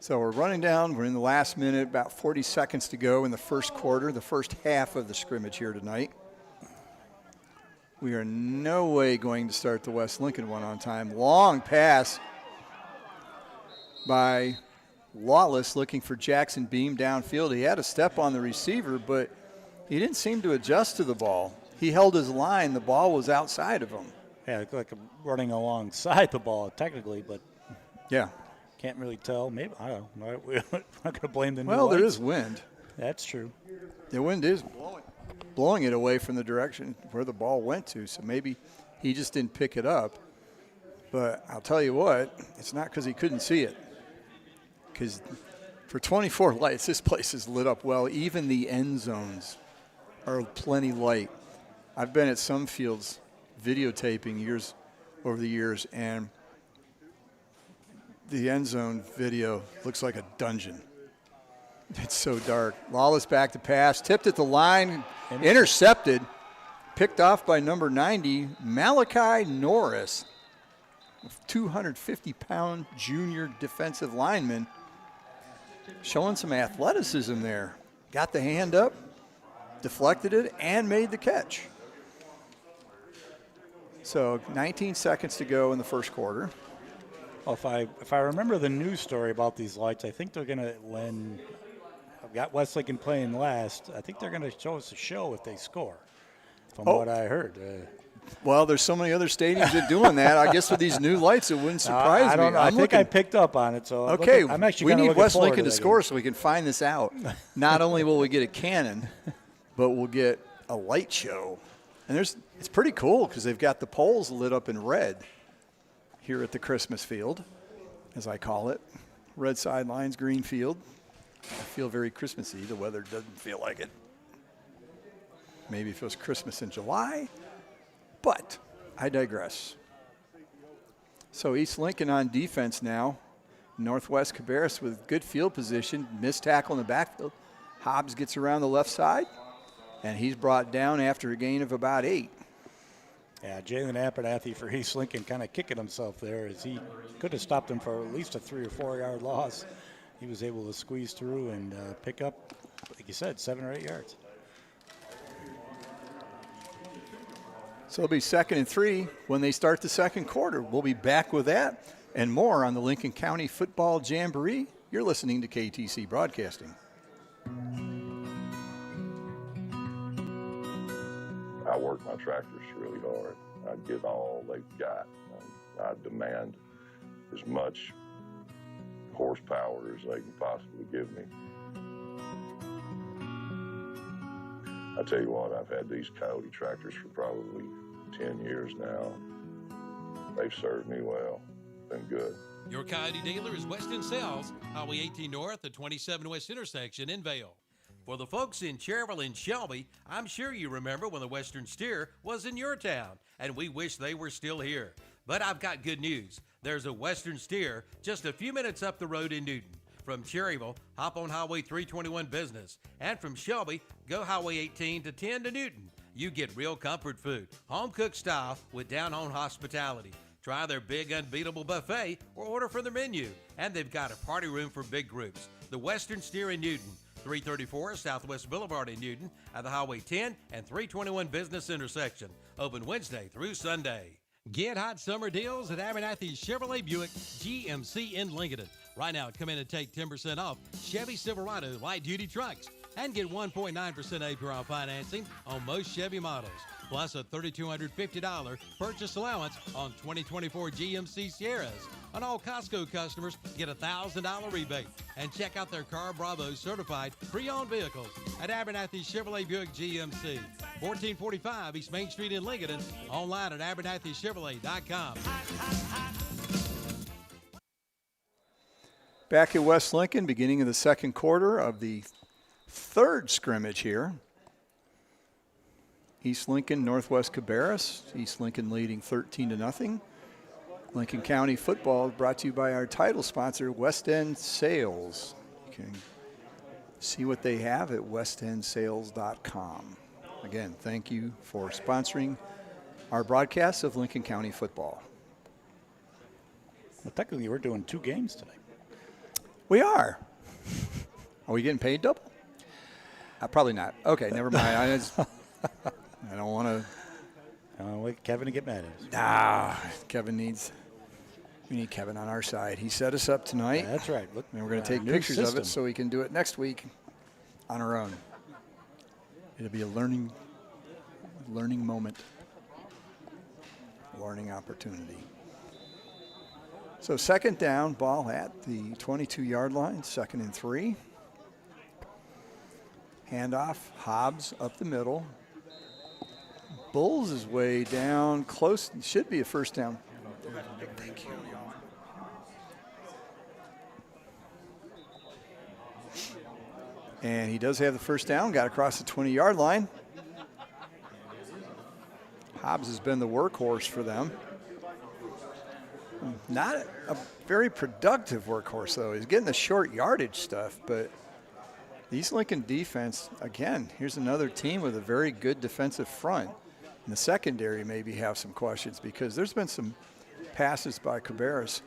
Speaker 12: So we're running down. We're in the last minute, about 40 seconds to go in the first quarter, the first half of the scrimmage here tonight. We are no way going to start the West Lincoln one on time. Long pass by Lawless looking for Jackson Beam downfield. He had a step on the receiver, but he didn't seem to adjust to the ball. He held his line. The ball was outside of him.
Speaker 6: Yeah, it looked like running alongside the ball technically, but
Speaker 12: yeah.
Speaker 6: Can't really tell. Maybe, I don't know. We're not going to blame the new
Speaker 12: Well, there
Speaker 6: lights.
Speaker 12: is wind.
Speaker 6: That's true.
Speaker 12: The wind is blowing it away from the direction where the ball went to, so maybe he just didn't pick it up. But I'll tell you what, it's not because he couldn't see it. Because for 24 lights, this place is lit up well. Even the end zones are plenty light. I've been at some fields videotaping over the years, and the end zone video looks like a dungeon. It's so dark. Lawless back to pass, tipped at the line, intercepted, picked off by number 90, Malachi Norris, 250-pound junior defensive lineman, showing some athleticism there. Got the hand up, deflected it, and made the catch. So 19 seconds to go in the first quarter.
Speaker 6: Well, if I remember the news story about these lights, I think they're going to, when I've got West Lincoln playing last, I think they're going to show us a show if they score, from what I heard.
Speaker 12: Well, there's so many other stadiums that are doing that. I guess with these new lights, it wouldn't surprise me.
Speaker 6: I don't know. I think I picked up on it. So
Speaker 12: okay,
Speaker 6: I'm actually
Speaker 12: we need West
Speaker 6: forward
Speaker 12: Lincoln to score so we can find this out. Not only will we get a cannon, but we'll get a light show. And it's pretty cool because they've got the poles lit up in red here at the Christmas field, as I call it. Red sidelines, green field. I feel very Christmassy. The weather doesn't feel like it. Maybe if it was Christmas in July, but I digress. So East Lincoln on defense now. Northwest Cabarrus with good field position, missed tackle in the backfield. Hobbs gets around the left side, and he's brought down after a gain of about 8.
Speaker 6: Yeah, Jalen Abernathy for East Lincoln kind of kicking himself there, as he could have stopped him for at least a 3 or 4 yard loss. He was able to squeeze through and pick up, like you said, 7 or 8 yards.
Speaker 12: So it'll be 2nd and 3 when they start the second quarter. We'll be back with that and more on the Lincoln County Football Jamboree. You're listening to KTC Broadcasting.
Speaker 7: I work my tractors really hard. I give all they've got. I demand as much horsepower as they can possibly give me. I tell you what, I've had these Coyote tractors for probably 10 years now. They've served me well. Been good.
Speaker 1: Your Coyote dealer is Weston Sales, Highway 18 North, the 27 West intersection in Vale. For the folks in Cherville and Shelby, I'm sure you remember when the Western Steer was in your town, and we wish they were still here. But I've got good news. There's a Western Steer just a few minutes up the road in Newton. From Cherryville, hop on Highway 321 Business. And from Shelby, go Highway 18 to 10 to Newton. You get real comfort food, home-cooked style with down-home hospitality. Try their big unbeatable buffet or order from their menu. And they've got a party room for big groups. The Western Steer in Newton, 334 Southwest Boulevard in Newton at the Highway 10 and 321 Business intersection. Open Wednesday through Sunday. Get hot summer deals at Abernathy Chevrolet Buick GMC in Lincoln. Right now, come in and take 10% off Chevy Silverado light-duty trucks and get 1.9% APR financing on most Chevy models, plus a $3,250 purchase allowance on 2024 GMC Sierras. On all Costco customers, get a $1,000 rebate. And check out their Car Bravo certified pre-owned vehicles at Abernathy Chevrolet Buick GMC, 1445 East Main Street in Lincoln, online at abernathychevrolet.com.
Speaker 12: Back at West Lincoln, beginning of the second quarter of the third scrimmage here. East Lincoln, Northwest Cabarrus. East Lincoln leading 13-0. Lincoln County football brought to you by our title sponsor, West End Sales. You can see what they have at westendsales.com. Again, thank you for sponsoring our broadcast of Lincoln County football.
Speaker 6: Well, technically, we're doing 2 games tonight.
Speaker 12: We are. Are we getting paid double? Probably not. Okay, never mind. I don't want to.
Speaker 6: I don't want Kevin to get mad at us.
Speaker 12: Nah, we need Kevin on our side. He set us up tonight.
Speaker 6: That's right. Look,
Speaker 12: and we're going to take pictures of it so we can do it next week on our own. It'll be a learning moment, learning opportunity. So second down, ball at the 22-yard line, 2nd and 3. Handoff, Hobbs up the middle. Bulls is way down, close, should be a first down. Thank you. And he does have the first down, got across the 20-yard line. Hobbs has been the workhorse for them. Not a very productive workhorse, though. He's getting the short yardage stuff, but the East Lincoln defense, again, here's another team with a very good defensive front. In the secondary, maybe have some questions because there's been some passes by Cabarrus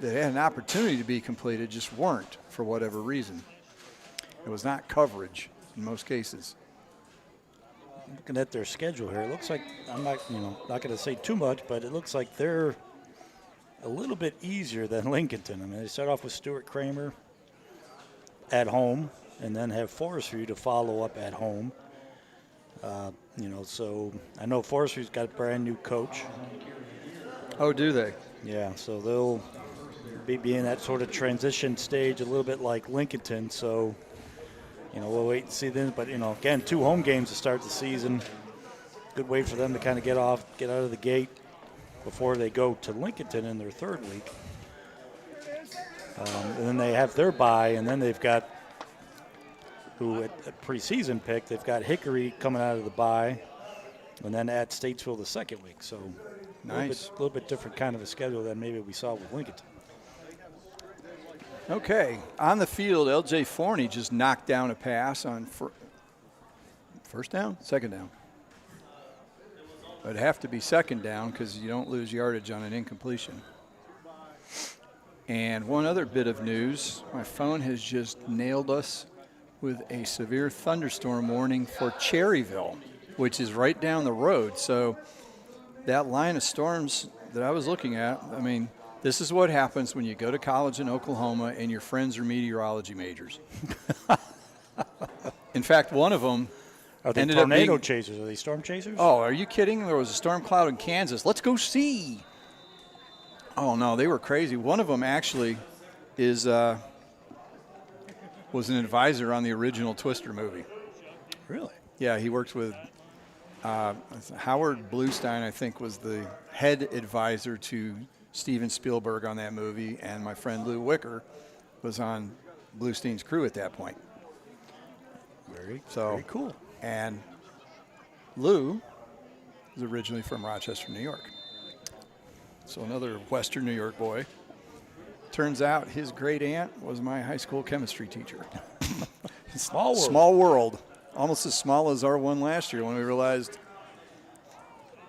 Speaker 12: that had an opportunity to be completed, just weren't for whatever reason. It was not coverage in most cases.
Speaker 6: Looking at their schedule here, it looks like, I'm not going to say too much, but it looks like they're a little bit easier than Lincolnton. I mean, they start off with Stuart Kramer at home and then have Forestry to follow up at home. So I know Forestry's got a brand new coach.
Speaker 12: Oh, do they?
Speaker 6: Yeah, so they'll be in that sort of transition stage a little bit like Lincolnton. So, we'll wait and see then. But, again, 2 home games to start the season. Good way for them to kind of get out of the gate before they go to Lincolnton in their 3rd week. And then they have their bye, and then they've got who at preseason pick, they've got Hickory coming out of the bye, and then at Statesville the 2nd week. So
Speaker 12: nice.
Speaker 6: A little bit different kind of a schedule than maybe we saw with Lincolnton.
Speaker 12: Okay, on the field, L.J. Forney just knocked down a pass on first down, 2nd down. But it'd have to be 2nd down because you don't lose yardage on an incompletion. And one other bit of news, my phone has just nailed us with a severe thunderstorm warning for Cherryville, which is right down the road. So that line of storms that I was looking at, I mean, this is what happens when you go to college in Oklahoma and your friends are meteorology majors. In fact, one of them
Speaker 6: are they
Speaker 12: ended
Speaker 6: tornado
Speaker 12: up being,
Speaker 6: chasers? Are they storm chasers?
Speaker 12: Oh, are you kidding? There was a storm cloud in Kansas. Let's go see. Oh, no, they were crazy. One of them actually was an advisor on the original Twister movie.
Speaker 6: Really?
Speaker 12: Yeah, he worked with Howard Bluestein, I think, was the head advisor to Steven Spielberg on that movie, and my friend Lou Wicker was on Bluestein's crew at that point.
Speaker 6: Very cool.
Speaker 12: And Lou is originally from Rochester, New York. So another Western New York boy. Turns out his great aunt was my high school chemistry teacher.
Speaker 6: Small world.
Speaker 12: Small world. Almost as small as our one last year when we realized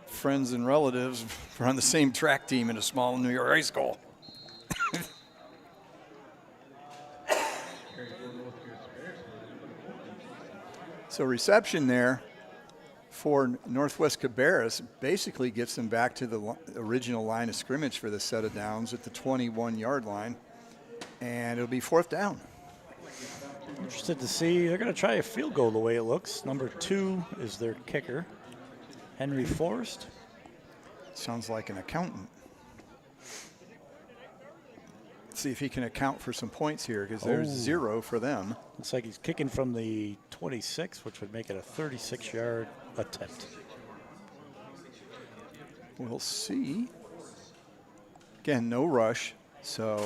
Speaker 12: friends and relatives were on the same track team in a small New York high school. So reception there for Northwest Cabarrus basically gets them back to the original line of scrimmage for the set of downs at the 21-yard line, and it'll be 4th down.
Speaker 6: Interested to see. They're going to try a field goal the way it looks. Number 2 is their kicker, Henry Forrest.
Speaker 12: Sounds like an accountant. Let's see if he can account for some points here because there's 0 for them.
Speaker 6: Looks like he's kicking from the 26, which would make it a 36-yard attempt.
Speaker 12: We'll see. Again, no rush, so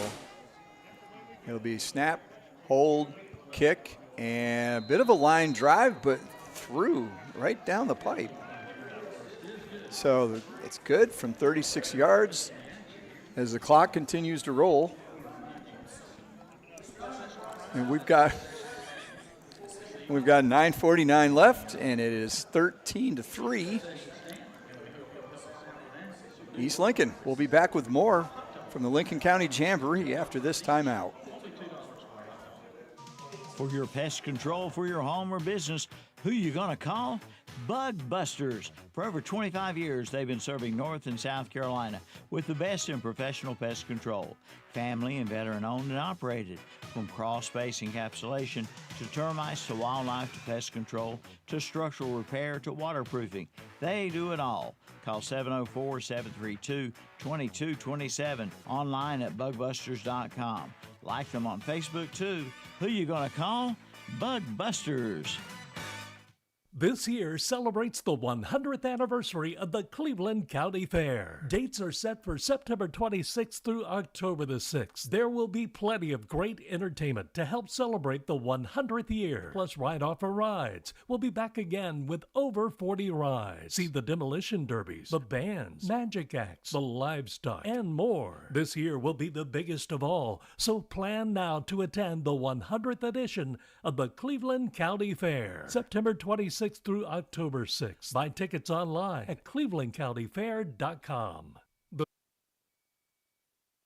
Speaker 12: it'll be snap, hold, kick, and a bit of a line drive, but through right down the pipe. So it's good from 36 yards as the clock continues to roll. And we've got 9:49 left, and it is 13-3. East Lincoln. We'll be back with more from the Lincoln County Jamboree after this timeout.
Speaker 8: For your pest control for your home or business, who you gonna call? Bug Busters. For over 25 years, they've been serving North and South Carolina with the best in professional pest control. Family and veteran owned and operated. From crawl space encapsulation to termites to wildlife to pest control to structural repair to waterproofing. They do it all. Call 704-732-2227. Online at bugbusters.com. Like them on Facebook too. Who you gonna call? Bug Busters.
Speaker 9: This year celebrates the 100th anniversary of the Cleveland County Fair. Dates are set for September 26th through October the 6th. There will be plenty of great entertainment to help celebrate the 100th year, plus ride-offer rides. We'll be back again with over 40 rides. See the demolition derbies, the bands, magic acts, the livestock, and more. This year will be the biggest of all, so plan now to attend the 100th edition of the Cleveland County Fair, September 26th through October 6th. Buy tickets online at clevelandcountyfair.com.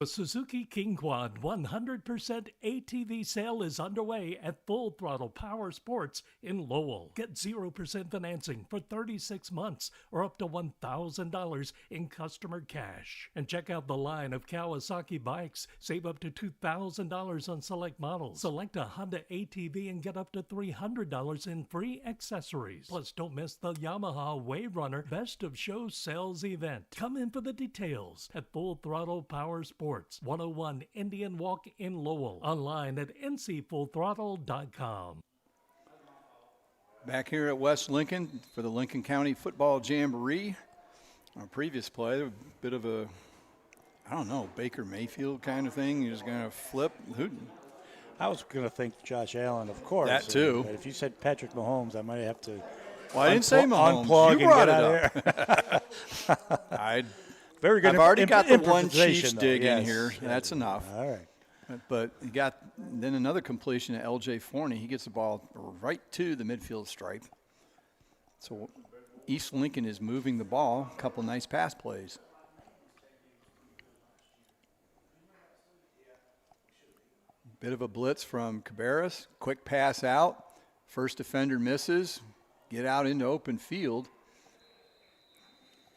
Speaker 9: The Suzuki King Quad 100% ATV sale is underway at Full Throttle Power Sports in Lowell. Get 0% financing for 36 months or up to $1,000 in customer cash. And check out the line of Kawasaki bikes. Save up to $2,000 on select models. Select a Honda ATV and get up to $300 in free accessories. Plus, don't miss the Yamaha Wave Runner Best of Show Sales event. Come in for the details at Full Throttle Power Sports, 101 Indian Walk in Lowell. Online at ncfullthrottle.com.
Speaker 12: Back here at West Lincoln for the Lincoln County Football Jamboree. Our previous play, a bit of a, I don't know, Baker Mayfield kind of thing. You're just going to flip.
Speaker 6: I was going to think Josh Allen, of course.
Speaker 12: That too.
Speaker 6: But if you said Patrick Mahomes, I might have to.
Speaker 12: Well, I didn't say Mahomes.
Speaker 6: Unplug
Speaker 12: You brought
Speaker 6: and
Speaker 12: it up.
Speaker 6: Very good.
Speaker 12: I've already got the one
Speaker 6: improvisation,
Speaker 12: Chiefs
Speaker 6: though.
Speaker 12: dig in
Speaker 6: Yes.
Speaker 12: here. That's enough.
Speaker 6: All right.
Speaker 12: But he got then another completion to L.J. Forney. He gets the ball right to the midfield stripe. So East Lincoln is moving the ball. A couple nice pass plays. Bit of a blitz from Cabarrus. Quick pass out. First defender misses. Get out into open field.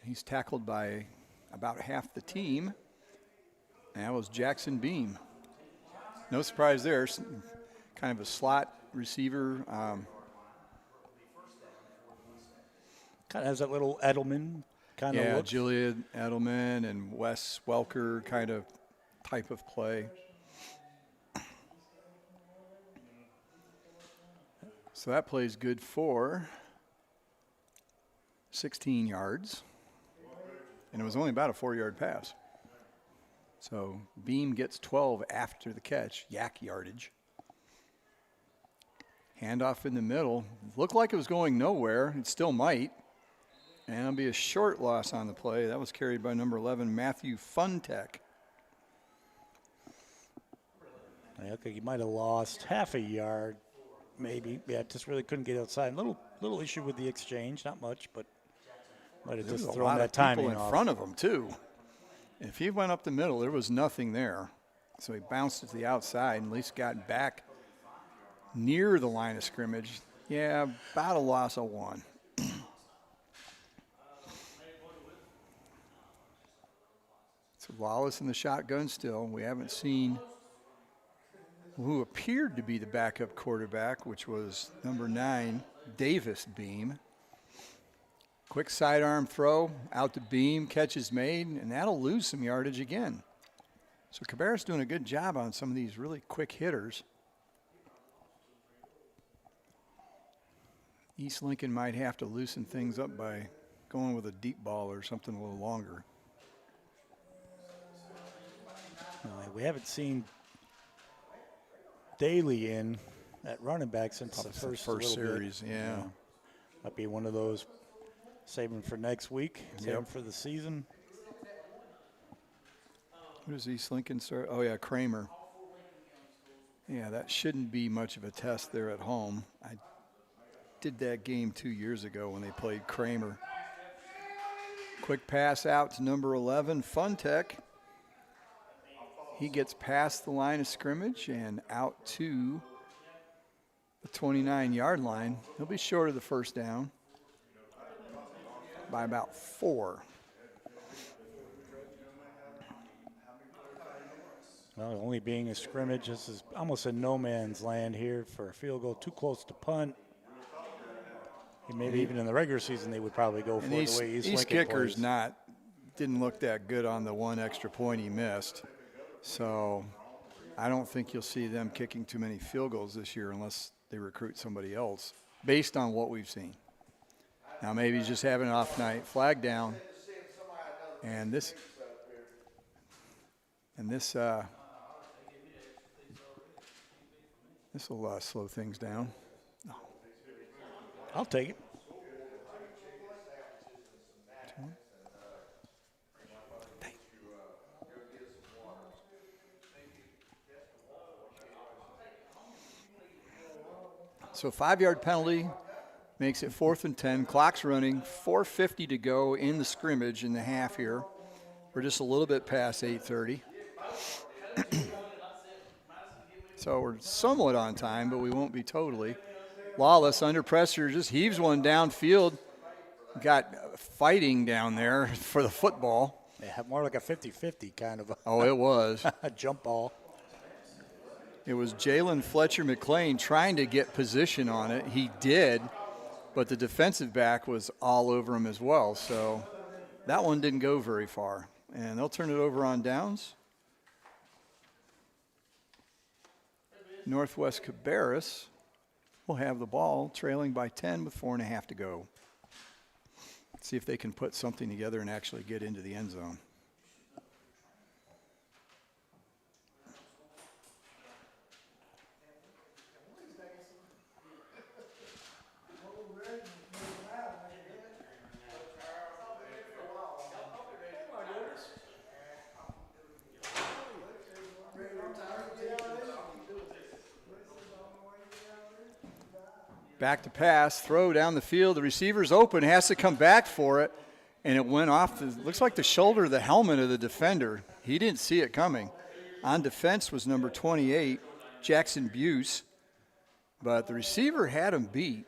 Speaker 12: He's tackled by about half the team. And that was Jackson Beam. No surprise there. Kind of a slot receiver.
Speaker 6: Kind of has that little Edelman kind of look.
Speaker 12: Yeah, Julia Edelman and Wes Welker kind of type of play. So that play's good for 16 yards. And it was only about a 4-yard pass. So Beam gets 12 after the catch, yak yardage. Handoff in the middle. Looked like it was going nowhere. It still might. And it'll be a short loss on the play. That was carried by number 11, Matthew Funtek.
Speaker 6: I think he might have lost half a yard, maybe. Yeah, just really couldn't get outside. Little issue with the exchange, not much, but might have just thrown that timing off.
Speaker 12: There was a lot of people in front of him, too. If he went up the middle, there was nothing there. So he bounced it to the outside and at least got back near the line of scrimmage. Yeah, about a loss of 1. So Lawless in the shotgun still. We haven't seen who appeared to be the backup quarterback, which was number 9, Davis Beam. Quick sidearm throw, out to Beam, catch is made, and that'll lose some yardage again. So Cabarrus doing a good job on some of these really quick hitters. East Lincoln might have to loosen things up by going with a deep ball or something a little longer.
Speaker 6: We haven't seen Daly in at running back since the first
Speaker 12: series. Yeah.
Speaker 6: Might be one of those. Save him for next week. Save him for the season.
Speaker 12: Who does East Lincoln start? Oh, yeah, Kramer. Yeah, that shouldn't be much of a test there at home. I did that game 2 years ago when they played Kramer. Quick pass out to number 11, Funtek. He gets past the line of scrimmage and out to the 29-yard line. He'll be short of the first down. by about 4.
Speaker 6: Well, only being a scrimmage, this is almost a no man's land here for a field goal. Too close to punt. And maybe even in the regular season they would probably go for it the way
Speaker 12: East kicker's didn't look that good on the one extra point he missed. So I don't think you'll see them kicking too many field goals this year unless they recruit somebody else based on what we've seen. Now maybe he's just having an off night. Flag down. And this will slow things down. No.
Speaker 6: I'll take it.
Speaker 12: So 5-yard penalty makes it 4th and 10. Clock's running. 4:50 to go in the scrimmage in the half here. We're just a little bit past 8:30. So we're somewhat on time, but we won't be totally. Lawless under pressure just heaves one downfield. Got fighting down there for the football.
Speaker 6: Yeah, more like a 50-50 kind of.
Speaker 12: Oh, it was.
Speaker 6: A jump ball.
Speaker 12: It was Jalen Fletcher McLean trying to get position on it. He did, but the defensive back was all over him as well. So that one didn't go very far. And they'll turn it over on downs. Northwest Cabarrus will have the ball trailing by 10 with 4.5 to go. See if they can put something together and actually get into the end zone. Back to pass, throw down the field. The receiver's open, has to come back for it, and it went off. Looks like the shoulder of the helmet of the defender. He didn't see it coming. On defense was number 28, Jackson Buse, but the receiver had him beat.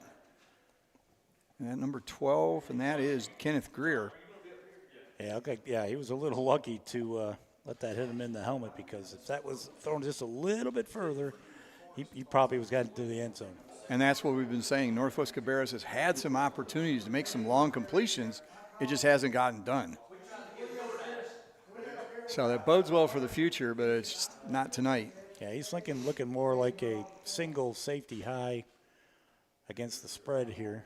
Speaker 12: And that number 12, and that is Kenneth Greer.
Speaker 6: Yeah, okay. Yeah, he was a little lucky to let that hit him in the helmet, because if that was thrown just a little bit further, he probably was getting to the end zone.
Speaker 12: And that's what we've been saying. Northwest Cabarrus has had some opportunities to make some long completions. It just hasn't gotten done. So that bodes well for the future, but it's just not tonight.
Speaker 6: Yeah, he's looking more like a single safety high against the spread here.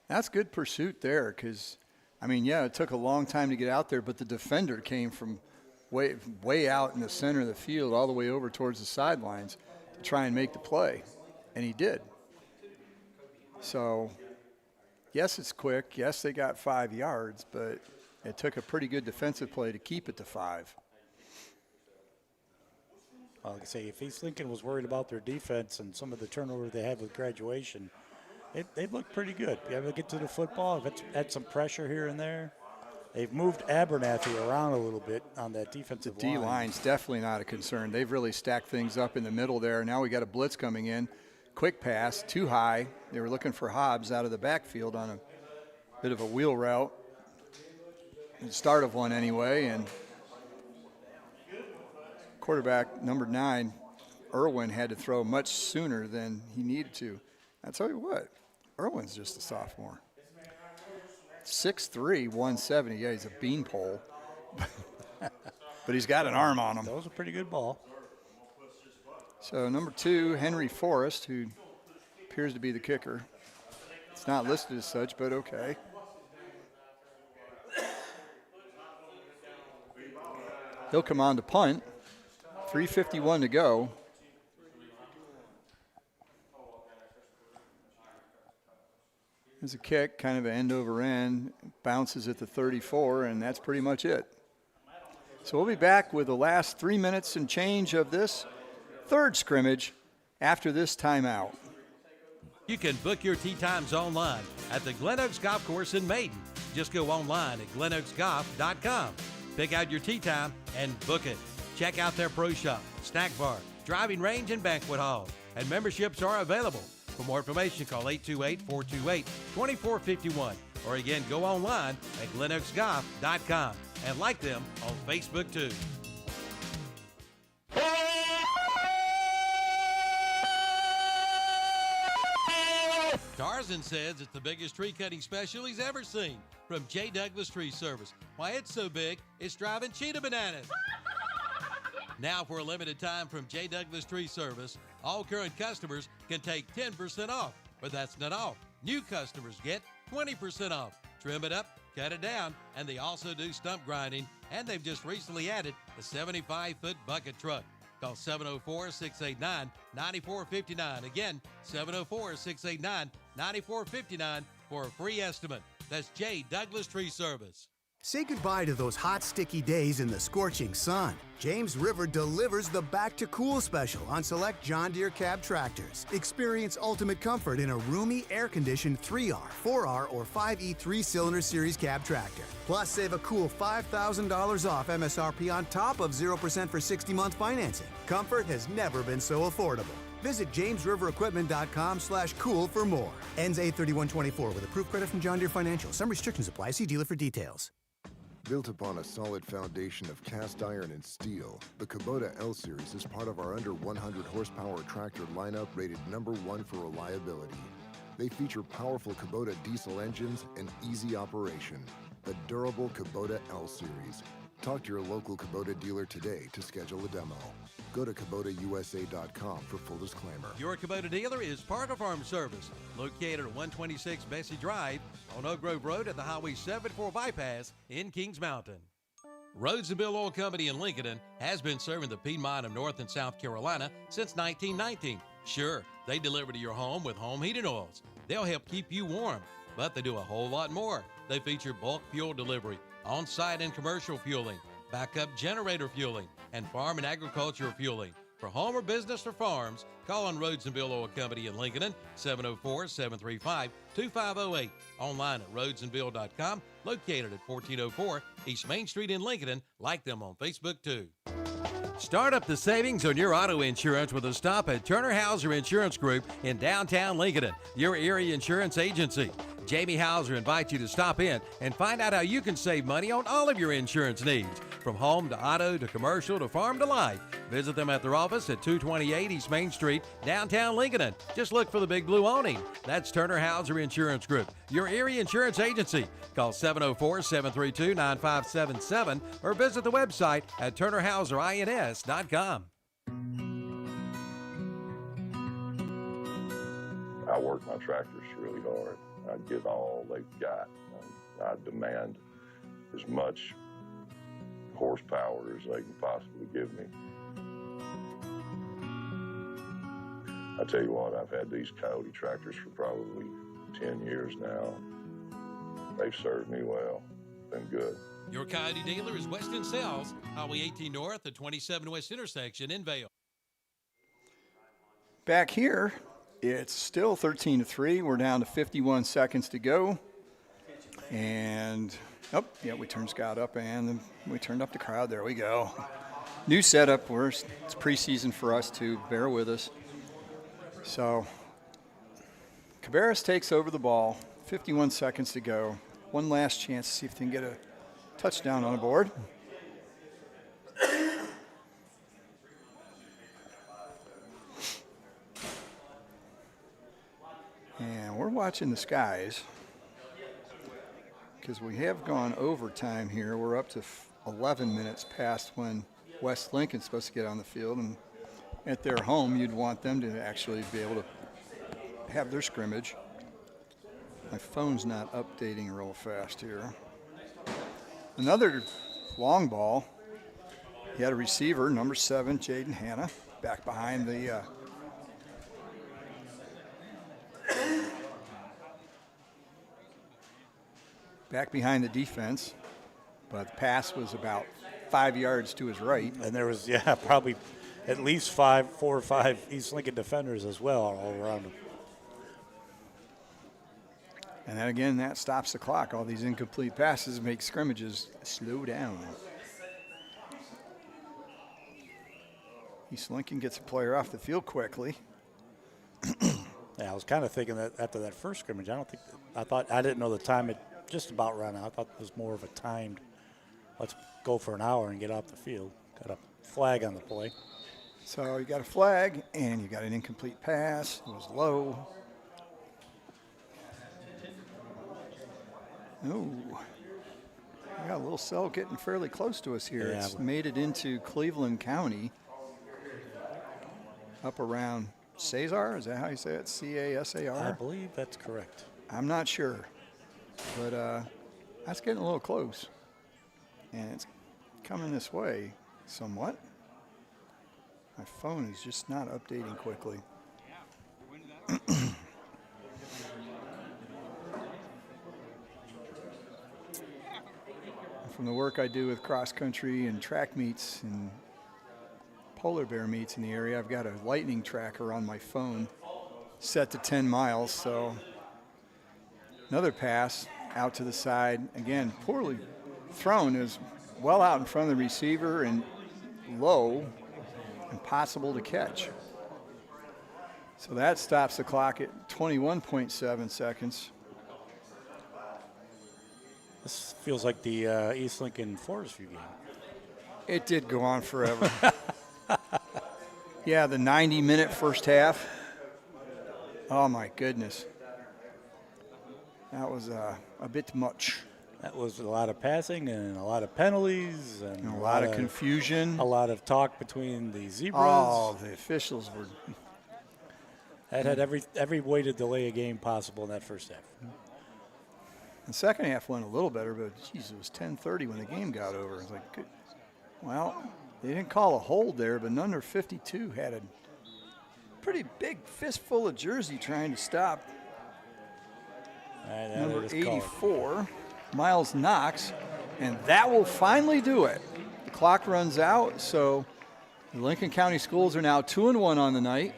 Speaker 12: That's good pursuit there because, I mean, yeah, it took a long time to get out there, but the defender came from way out in the center of the field all the way over towards the sidelines to try and make the play, and he did. So, yes, it's quick. Yes, they got 5 yards, but it took a pretty good defensive play to keep it to 5.
Speaker 6: Like I say, if East Lincoln was worried about their defense and some of the turnover they had with graduation, they looked pretty good. Be able to get to the football, if it's had some pressure here and there. They've moved Abernathy around a little bit on that defensive line.
Speaker 12: The D-line's definitely not a concern. They've really stacked things up in the middle there. Now we got a blitz coming in. Quick pass, too high. They were looking for Hobbs out of the backfield on a bit of a wheel route. The start of one anyway, and quarterback number 9, Irwin, had to throw much sooner than he needed to. I tell you what, Irwin's just a sophomore. 6'3", 170. Yeah, he's a beanpole. But he's got an arm on him.
Speaker 6: That was a pretty good ball.
Speaker 12: So number 2, Henry Forrest, who appears to be the kicker. It's not listed as such, but okay. He'll come on to punt. 3:51 to go. There's a kick, kind of an end over end, bounces at the 34, and that's pretty much it. So we'll be back with the last 3 minutes and change of this third scrimmage after this timeout.
Speaker 1: You can book your tee times online at the Glen Oaks Golf Course in Maiden. Just go online at glenoaksgolf.com. Pick out your tee time and book it. Check out their pro shop, snack bar, driving range, and banquet hall. And memberships are available. For more information, call 828-428-2451. Or again, go online at GlenOaksGolf.com and like them on Facebook too. Tarzan says it's the biggest tree cutting special he's ever seen from J. Douglas Tree Service. Why it's so big, it's driving cheetah bananas. Now for a limited time from J. Douglas Tree Service, all current customers can take 10% off. But that's not all. New customers get 20% off. Trim it up, cut it down, and they also do stump grinding. And they've just recently added a 75-foot bucket truck. Call 704-689-9459. Again, 704-689-9459 for a free estimate. That's J. Douglas Tree Service.
Speaker 2: Say goodbye to those hot, sticky days in the scorching sun. James River delivers the Back to Cool special on select John Deere cab tractors. Experience ultimate comfort in a roomy, air-conditioned 3R, 4R, or 5E 3-cylinder series cab tractor. Plus, save a cool $5,000 off MSRP on top of 0% for 60-month financing. Comfort has never been so affordable. Visit JamesRiverEquipment.com/cool for more. Ends 8/31/24 with approved credit from John Deere Financial. Some restrictions apply. See dealer for details.
Speaker 3: Built upon a solid foundation of cast iron and steel, the Kubota L Series is part of our under 100 horsepower tractor lineup rated #1 for reliability. They feature powerful Kubota diesel engines and easy operation. The durable Kubota L Series. Talk to your local Kubota dealer today to schedule a demo. Go to KubotaUSA.com for full disclaimer.
Speaker 1: Your Kubota dealer is Parker Farm Service, located at 126 Bessie Drive on Oak Grove Road at the Highway 74 bypass in Kings Mountain. Rhodes and Bill Oil Company in Lincoln has been serving the Piedmont of North and South Carolina since 1919. Sure, they deliver to your home with home heating oils. They'll help keep you warm, but they do a whole lot more. They feature bulk fuel delivery, on-site and commercial fueling, backup generator fueling, and farm and agricultural fueling. For home or business or farms, call on Rhodes and Bill Oil Company in Lincoln, 704-735-2508. Online at rhodesandbill.com, located at 1404 East Main Street in Lincoln. Like them on Facebook too. Start up the savings on your auto insurance with a stop at Turner Hauser Insurance Group in downtown Lincoln, your area insurance agency. Jamie Hauser invites you to stop in and find out how you can save money on all of your insurance needs, from home to auto to commercial to farm to life. Visit them at their office at 228 East Main Street, downtown Lincoln. Just look for the big blue awning. That's Turner Hauser Insurance Group, your area insurance agency. Call 704-732-9577 or visit the website at turnerhauserins.com.
Speaker 7: I work my tractors really hard. I give all they've got. I demand as much horsepower as they can possibly give me. I tell you what, I've had these Coyote tractors for probably 10 years now. They've served me well. Been good.
Speaker 1: Your Coyote dealer is Weston Sales, Highway 18 North, the 27 West intersection in Vail.
Speaker 4: Back here, it's still 13-3. We're down to 51 seconds to go. And, we turned Scott up and we turned up the crowd. There we go. New setup. It's preseason for us too. Bear with us. So, Cabarrus takes over the ball. 51 seconds to go. One last chance to see if they can get a touchdown on the board. And we're watching the skies because we have gone overtime here. We're up to 11 minutes past when West Lincoln's supposed to get on the field. And at their home, you'd want them to actually be able to have their scrimmage. My phone's not updating real fast here. Another long ball. He had a receiver, number 7, Jaden Hanna, back behind the defense, but the pass was about 5 yards to his right.
Speaker 6: And there was, probably at least 4 or 5 East Lincoln defenders as well all around him.
Speaker 4: And then again, that stops the clock. All these incomplete passes make scrimmages slow down. East Lincoln gets a player off the field quickly.
Speaker 6: Yeah, I was kind of thinking that after that first scrimmage, I didn't know the time had just about run out. I thought it was more of a timed, let's go for an hour and get off the field. Got a flag on the play.
Speaker 12: So you got a flag, and you got an incomplete pass. It was low. Ooh. We got a little cell getting fairly close to us here.
Speaker 6: Yeah,
Speaker 12: it's made it into Cleveland County, up around Cesar. Is that how you say it? C-A-S-A-R?
Speaker 6: I believe that's correct.
Speaker 12: I'm not sure, but that's getting a little close, and it's coming this way somewhat. My phone is just not updating quickly. From the work I do with cross country and track meets and polar bear meets in the area, I've got a lightning tracker on my phone set to 10 miles. So another pass out to the side. Again, poorly thrown. Is well out in front of the receiver and low, impossible to catch. So that stops the clock at 21.7 seconds.
Speaker 6: This feels like the East Lincoln Forest View game.
Speaker 12: It did go on forever. Yeah, the 90-minute first half. Oh, my goodness. That was a bit much.
Speaker 6: That was a lot of passing and a lot of penalties. And
Speaker 12: a lot of confusion.
Speaker 6: A lot of talk between the Zebras.
Speaker 12: Oh, the officials were.
Speaker 6: That had every way to delay a game possible in that first half.
Speaker 12: The second half went a little better, but, geez, it was 10:30 when the game got over. It was like, good. Well, they didn't call a hold there, but number 52 had a pretty big fistful of jersey trying to stop number 84, Miles Knox, and that will finally do it. The clock runs out, so the Lincoln County Schools are now 2-1 on the night.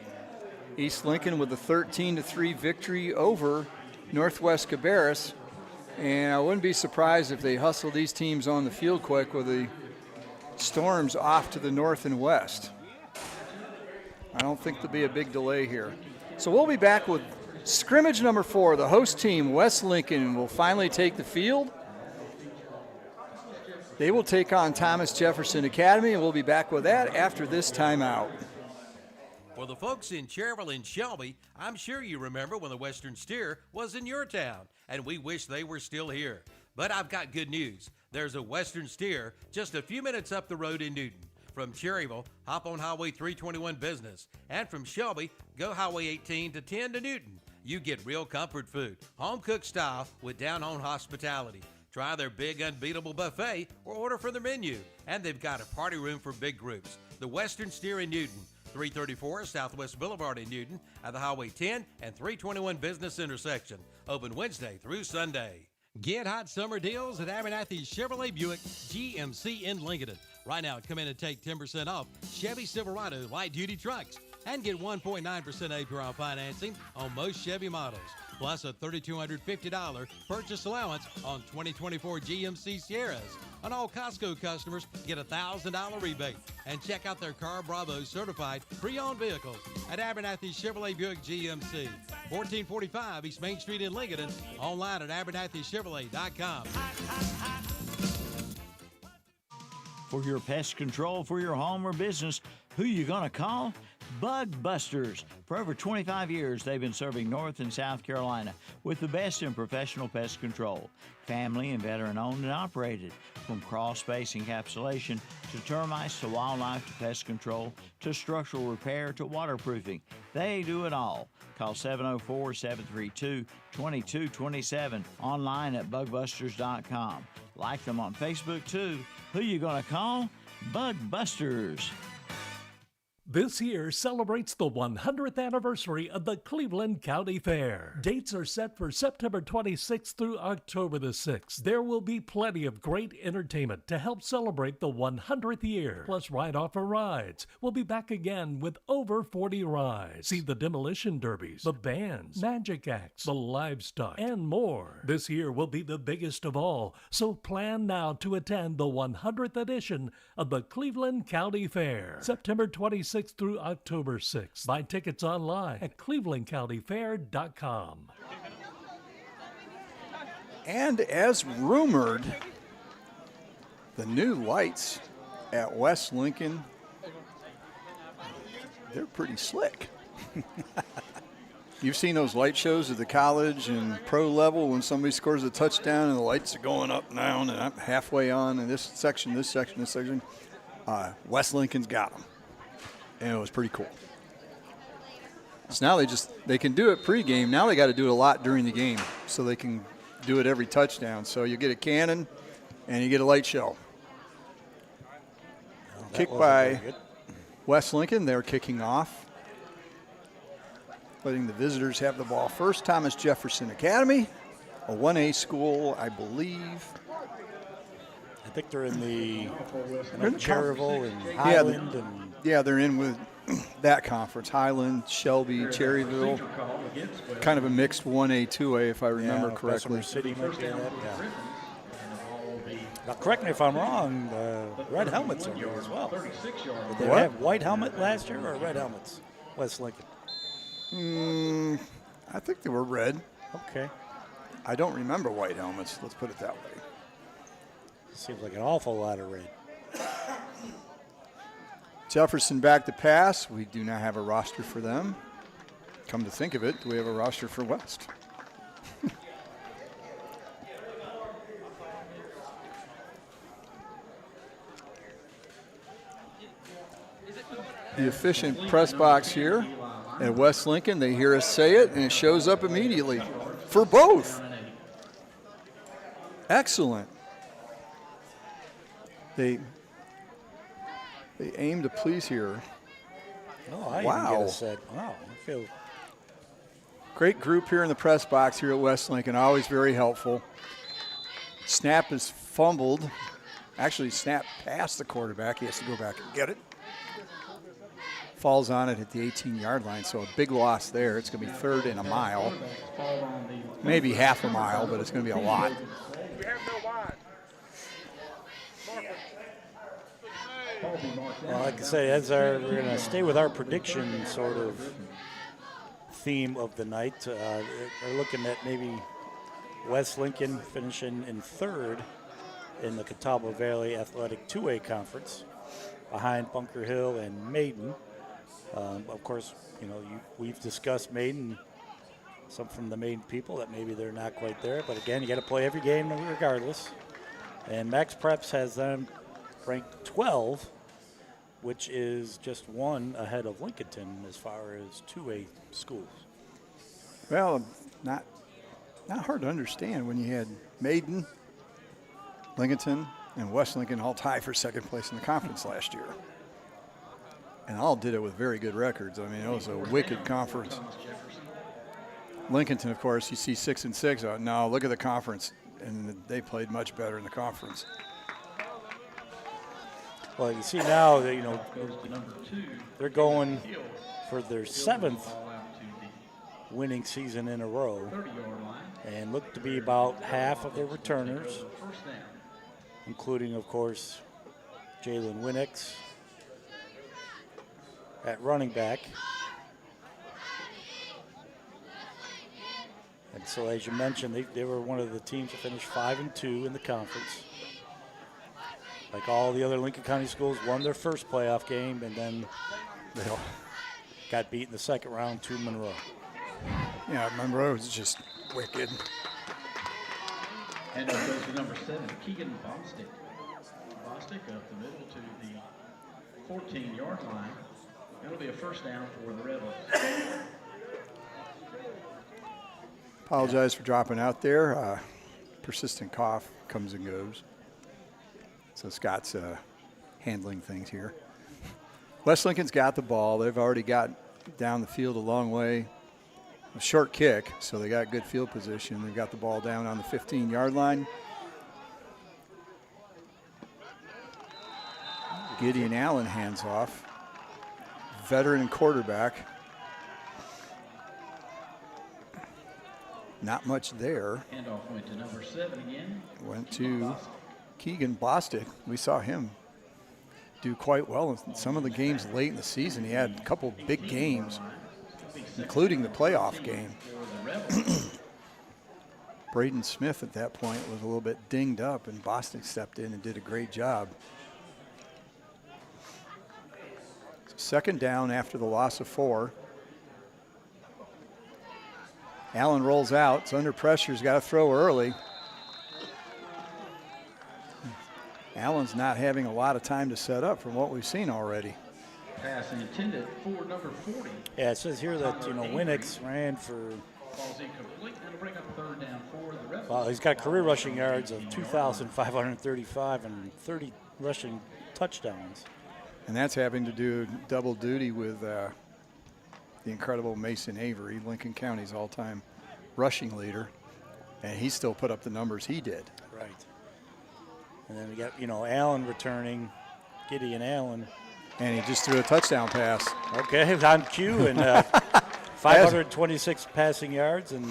Speaker 12: East Lincoln with a 13-3 victory over Northwest Cabarrus, and I wouldn't be surprised if they hustle these teams on the field quick with the Storms off to the north and west. I don't think there'll be a big delay here. So we'll be back with scrimmage number 4. The host team, West Lincoln, will finally take the field. They will take on Thomas Jefferson Academy, and we'll be back with that after this timeout.
Speaker 1: For the folks in Cherville and Shelby, I'm sure you remember when the Western Steer was in your town, and we wish they were still here. But I've got good news. There's a Western Steer just a few minutes up the road in Newton. From Cherryville, hop on Highway 321 Business. And from Shelby, go Highway 18 to 10 to Newton. You get real comfort food, home-cooked style with down-home hospitality. Try their big unbeatable buffet or order from their menu. And they've got a party room for big groups. The Western Steer in Newton. 334 Southwest Boulevard in Newton at the Highway 10 and 321 Business intersection. Open Wednesday through Sunday. Get hot summer deals at Abernathy Chevrolet Buick GMC in Lincoln. Right now, come in and take 10% off Chevy Silverado light-duty trucks and get 1.9% APR financing on most Chevy models, plus a $3,250 purchase allowance on 2024 GMC Sierras. On all Costco customers, get a $1,000 rebate. And check out their Car Bravo certified pre-owned vehicles at Abernathy Chevrolet Buick GMC, 1445 East Main Street in Lincoln, online at abernathychevrolet.com.
Speaker 8: For your pest control for your home or business, who you gonna call? Bug Busters. For over 25 years, they've been serving North and South Carolina with the best in professional pest control. Family and veteran owned and operated. From crawl space encapsulation to termites to wildlife to pest control to structural repair to waterproofing. They do it all. Call 704-732-2227. Online at bugbusters.com. Like them on Facebook too. Who you gonna call? Bug Busters.
Speaker 9: This year celebrates the 100th anniversary of the Cleveland County Fair. Dates are set for September 26th through October the 6th. There will be plenty of great entertainment to help celebrate the 100th year, plus ride-offer rides. We'll be back again with over 40 rides. See the demolition derbies, the bands, magic acts, the livestock, and more. This year will be the biggest of all, so plan now to attend the 100th edition of the Cleveland County Fair, September 26th 6th through October 6th. Buy tickets online at clevelandcountyfair.com.
Speaker 12: And as rumored, the new lights at West Lincoln, they're pretty slick. You've seen those light shows at the college and pro level when somebody scores a touchdown and the lights are going up and down and I'm halfway on in this section, this section, this section. West Lincoln's got them, and it was pretty cool. So now they can do it pregame. Now they got to do it a lot during the game so they can do it every touchdown. So you get a cannon and you get a light show. Kick by West Lincoln. They're kicking off, letting the visitors have the ball first. Thomas Jefferson Academy, a 1A school, I believe.
Speaker 6: I think they're in the Cherryville and Highland.
Speaker 12: They're in with that conference. Highland, Shelby, Cherryville. Kind of a mixed 1A, 2A, if I remember correctly.
Speaker 6: Bessemer City might be in that, yeah. Now, correct me if I'm wrong, red helmets are here as well. Did they have white helmet last year or red helmets, West Lincoln?
Speaker 12: I think they were red.
Speaker 6: Okay.
Speaker 12: I don't remember white helmets. Let's put it that way.
Speaker 6: Seems like an awful lot of red.
Speaker 12: Jefferson back to pass. We do not have a roster for them. Come to think of it, do we have a roster for West? The efficient press box here at West Lincoln. They hear us say it, and it shows up immediately for both. Excellent. They aim to please here.
Speaker 6: Oh, I
Speaker 12: wow.
Speaker 6: Even get a set. Wow, I feel.
Speaker 12: Great group here in the press box here at West Lincoln. Always very helpful. Snap is fumbled. Actually, snap past the quarterback. He has to go back and get it. Falls on it at the 18-yard line, so a big loss there. It's going to be 3rd and a mile. Maybe half a mile, but it's going to be a lot.
Speaker 6: Well, like I say, we're going to stay with our prediction sort of theme of the night. We're looking at maybe West Lincoln finishing in 3rd in the Catawba Valley Athletic 2A Conference behind Bunker Hill and Maiden. Of course, we've discussed Maiden, some from the Maiden people, that maybe they're not quite there. But again, you got to play every game regardless. And Max Preps has them ranked 12, which is just 1 ahead of Lincolnton as far as 2A schools.
Speaker 12: Well, not hard to understand when you had Maiden, Lincolnton, and West Lincoln all tied for 2nd place in the conference last year. And all did it with very good records. I mean, it was a wicked conference. Lincolnton, of course, you see 6-6. Oh, no, look at the conference. And they played much better in the conference.
Speaker 6: Well, you see now that, they're going for their 7th winning season in a row and look to be about half of their returners, including, of course, Jalen Winix at running back. And so, as you mentioned, they were one of the teams that finished 5-2 in the conference. Like all the other Lincoln County schools, won their first playoff game, and then they got beat in the 2nd round to Monroe.
Speaker 12: Yeah, Monroe was just wicked.
Speaker 13: And it goes to number 7, Keegan Bostic. Bostic up the middle to the 14-yard line. That'll be a first down for the Rebels.
Speaker 12: Apologize for dropping out there. Persistent cough comes and goes. So Scott's handling things here. West Lincoln's got the ball. They've already got down the field a long way. A short kick, so they got good field position. They've got the ball down on the 15-yard line. Gideon Allen hands off. Veteran quarterback. Not much there.
Speaker 13: Handoff went to number 7 again.
Speaker 12: Went to Keegan Bostic. We saw him do quite well in some of the games late in the season. He had a couple big games, including the playoff game. Braden Smith at that point was a little bit dinged up, and Bostic stepped in and did a great job. Second down after the loss of 4. Allen rolls out. It's under pressure. He's got to throw early. Allen's not having a lot of time to set up from what we've seen already.
Speaker 13: Pass intended for number 40.
Speaker 6: Yeah, it says here that, Winnick ran for,
Speaker 13: Ball's incomplete. That'll bring up third down for the Rebels.
Speaker 6: well, he's got career rushing yards of 2,535 and 30 rushing touchdowns.
Speaker 12: And that's having to do double duty with the incredible Mason Avery, Lincoln County's all-time rushing leader. And he still put up the numbers he did.
Speaker 6: Right. And then we got, Allen returning, Gideon Allen.
Speaker 12: And he just threw a touchdown pass.
Speaker 6: Okay, on cue, and 526 passing yards, and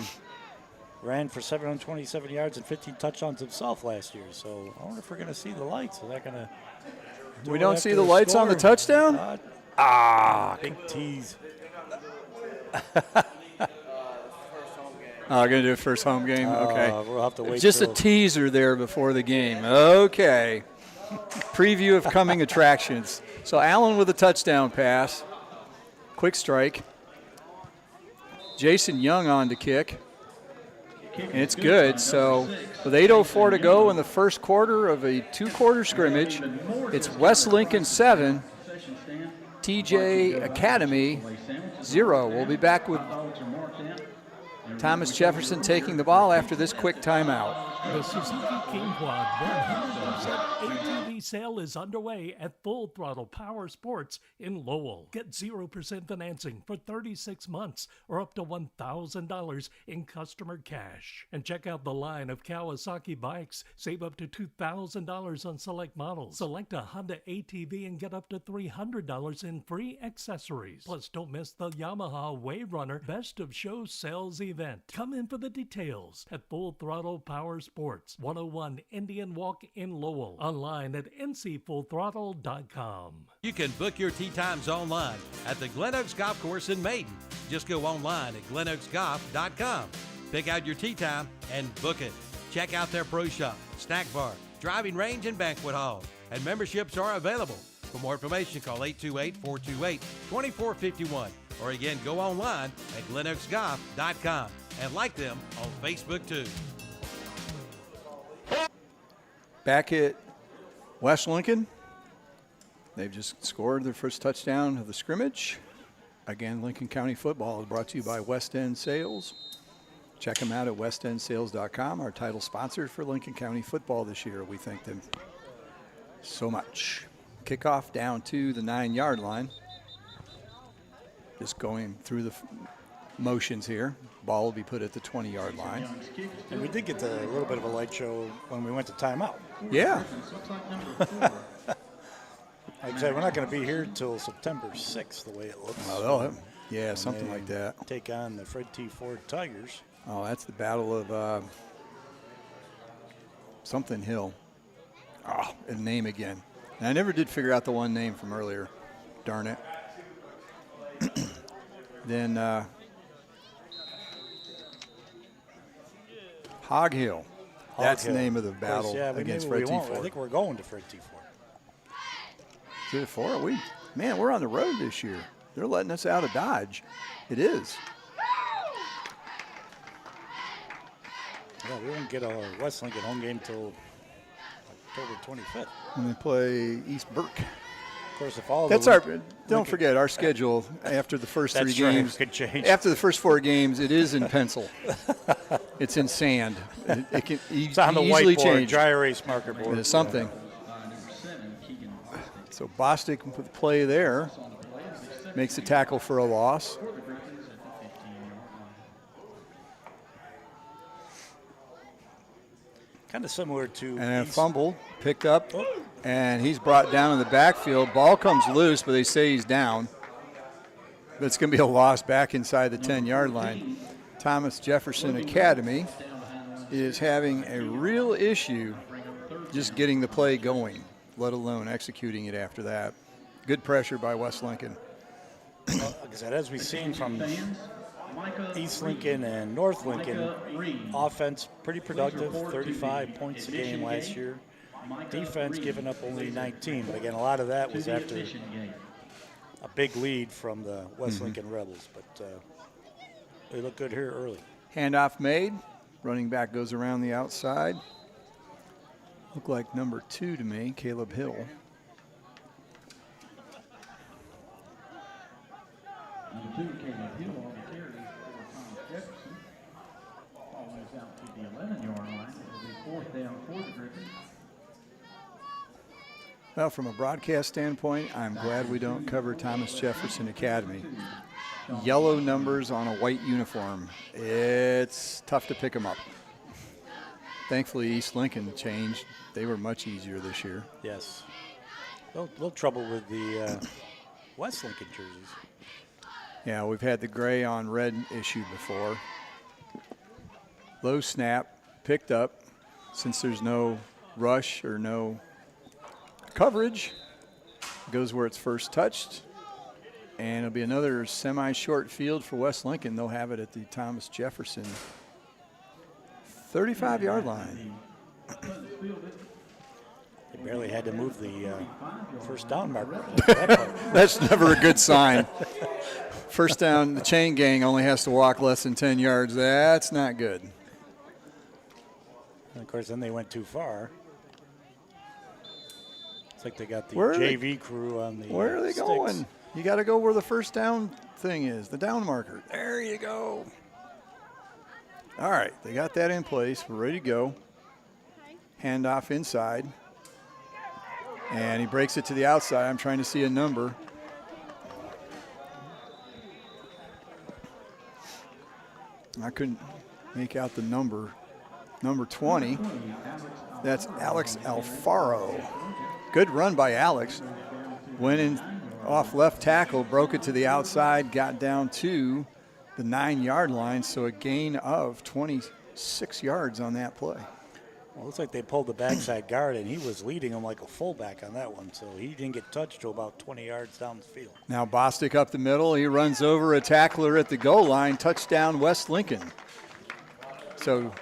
Speaker 6: ran for 727 yards and 15 touchdowns himself last year. So I wonder if we're going to see the lights. Is that going to?
Speaker 12: We don't see the lights on the touchdown?
Speaker 6: Big tease.
Speaker 12: Going to do a first home game? Okay.
Speaker 6: We'll have to wait.
Speaker 12: Just a teaser there before the game. Okay. Preview of coming attractions. So Allen with a touchdown pass. Quick strike. Jason Young on to kick. And it's good. So with 8:04 to go in the first quarter of a 2-quarter scrimmage, it's West Lincoln 7, TJ Academy 0. We'll be back with Thomas Jefferson taking the ball after this quick timeout.
Speaker 9: The Suzuki King Quad 100% ATV sale is underway at Full Throttle Power Sports in Lowell. Get 0% financing for 36 months or up to $1,000 in customer cash. And check out the line of Kawasaki bikes. Save up to $2,000 on select models. Select a Honda ATV and get up to $300 in free accessories. Plus, don't miss the Yamaha Wave Runner Best of Show sales event. Come in for the details at Full Throttle Power Sports, 101 Indian Walk in Lowell. Online at ncfullthrottle.com.
Speaker 1: You can book your tee times online at the Glen Oaks Golf Course in Maiden. Just go online at glenoaksgolf.com. Pick out your tee time and book it. Check out their pro shop, snack bar, driving range, and banquet hall. And memberships are available. For more information, call 828-428-2451. Or again, go online at glenoaksgolf.com and like them on Facebook too.
Speaker 12: Back at West Lincoln, they've just scored their first touchdown of the scrimmage. Again, Lincoln County football is brought to you by West End Sales. Check them out at westendsales.com, our title sponsor for Lincoln County football this year. We thank them so much. Kickoff down to the 9-yard line. Just going through the motions here. Ball will be put at the 20-yard line.
Speaker 6: And we did get a little bit of a light show when we went to timeout.
Speaker 12: Yeah.
Speaker 6: Like I said, we're not going to be here till September 6th, the way it looks.
Speaker 12: Oh, yeah, something like that.
Speaker 6: Take on the Fred T. Ford Tigers.
Speaker 12: Oh, that's the battle of something Hill. Oh, a name again. And I never did figure out the one name from earlier. Darn it. Then Hog Hill. That's the name of the battle against Fred T. Ford.
Speaker 6: I think we're going to Fred T. Ford.
Speaker 12: Is it 4? We're on the road this year. They're letting us out of Dodge. It is.
Speaker 6: Yeah, we won't get a West Lincoln home game until October 25th.
Speaker 12: And they play East Burke.
Speaker 6: Of course, if all
Speaker 12: don't forget our schedule after the first 3 games.
Speaker 6: Could change.
Speaker 12: After the first 4 games, it is in pencil. It's in sand. It can
Speaker 6: it's on the
Speaker 12: easily
Speaker 6: whiteboard,
Speaker 12: change.
Speaker 6: dry erase marker board.
Speaker 12: It's something. So Bostic with the play there makes a tackle for a loss.
Speaker 6: Kind of similar to.
Speaker 12: And a fumble picked up, and he's brought down in the backfield. Ball comes loose, but they say he's down. But it's going to be a loss back inside the 10-yard line. Thomas Jefferson Academy is having a real issue just getting the play going. let alone executing it after that. Good pressure by West Lincoln.
Speaker 6: Well, like I said, as we've seen from East Lincoln and North Lincoln, offense pretty productive, 35 points a game last year. Defense giving up only 19, but again, a lot of that was after a big lead from the West Lincoln Rebels, but they look good here early.
Speaker 12: Handoff made. Running back goes around the outside. Look like number 2 to me, Caleb Hill.
Speaker 13: Number 2, Caleb Hill on the carry for Thomas Jefferson. Ball moves out to the 11-yard line. It will be 4th down for the Griffins.
Speaker 12: Well, from a broadcast standpoint, I'm glad we don't cover Thomas Jefferson Academy. Yellow numbers on a white uniform. It's tough to pick them up. Thankfully, East Lincoln changed. They were much easier this year.
Speaker 6: Yes. A little trouble with the West Lincoln jerseys.
Speaker 12: Yeah, we've had the gray on red issue before. Low snap, picked up. Since there's no rush or no coverage, goes where it's first touched. And it'll be another semi-short field for West Lincoln. They'll have it at the Thomas Jefferson 35-yard line.
Speaker 6: They barely had to move the first down marker.
Speaker 12: That's never a good sign. First down, the chain gang only has to walk less than 10 yards. That's not good.
Speaker 6: And of course, then they went too far. It's like they got the
Speaker 12: Where
Speaker 6: JV crew on the
Speaker 12: Where are they
Speaker 6: sticks.
Speaker 12: going? You got to go where the first down thing is, the down marker. There you go. All right, they got that in place. We're ready to go. Handoff inside. And he breaks it to the outside. I'm trying to see a number. I couldn't make out the number. Number 20. That's Alex Alfaro. Good run by Alex. Went in off left tackle, broke it to the outside, got down to the 9-yard line, so a gain of 26 yards on that play.
Speaker 6: Well, it looks like they pulled the backside guard, and he was leading him like a fullback on that one, so he didn't get touched till about 20 yards down the field.
Speaker 12: Now Bostic up the middle. He runs over a tackler at the goal line. Touchdown, West Lincoln. So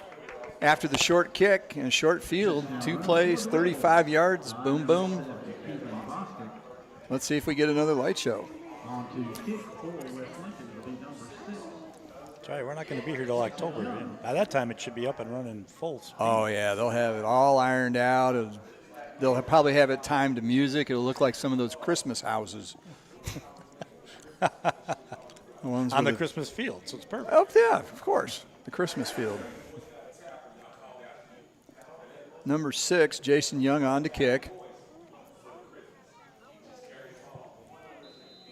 Speaker 12: after the short kick and a short field, 2 plays, 35 yards, boom, boom. Let's see if we get another light show.
Speaker 6: That's right, we're not going to be here till October. By that time, it should be up and running full speed.
Speaker 12: Oh, yeah, they'll have it all ironed out. They'll probably have it timed to music. It'll look like some of those Christmas houses.
Speaker 6: On the Christmas field, so it's perfect.
Speaker 12: Oh, yeah, of course, the Christmas field. Number 6, Jason Young on to kick.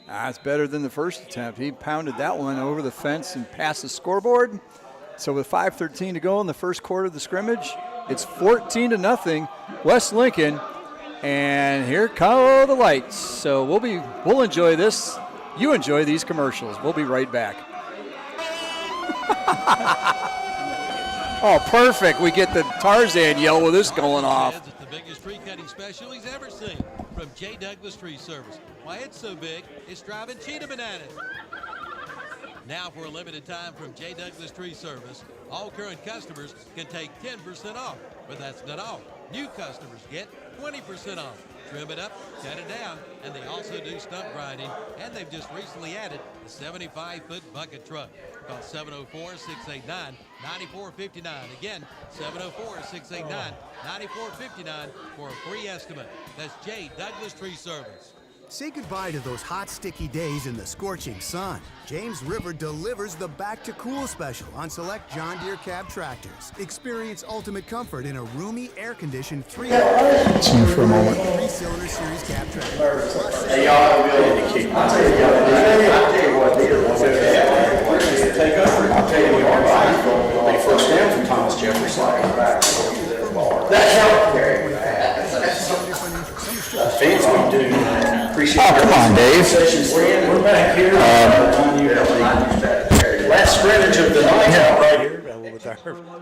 Speaker 12: It's better than the first attempt. He pounded that one over the fence and past the scoreboard. So with 5:13 to go in the first quarter of the scrimmage, it's 14-0 West Lincoln. And here come the lights. So we'll enjoy this. You enjoy these commercials. We'll be right back. Oh, perfect. We get the Tarzan yell with this going off.
Speaker 1: It's the biggest tree cutting special he's ever seen from J. Douglas Tree Service. Why it's so big, it's driving cheetah bananas. Now for a limited time from J. Douglas Tree Service, all current customers can take 10% off. But that's not all. New customers get 20% off. Trim it up, cut it down, and they also do stump grinding. And they've just recently added the 75-foot bucket truck. Call 704-689-9459. Again, 704-689-9459 for a free estimate. That's J. Douglas Tree Service.
Speaker 2: Say goodbye to those hot, sticky days in the scorching sun. James River delivers the Back to Cool special on select John Deere cab tractors. Experience ultimate comfort in a roomy, air-conditioned 3-cylinder series cab tractor.
Speaker 14: Hey, y'all, I'll tell you what, they first down from Thomas Jefferson. That's how fans we do. Appreciate
Speaker 15: oh, come on, Dave.
Speaker 14: We're back here. Last scrimmage of the night out right here.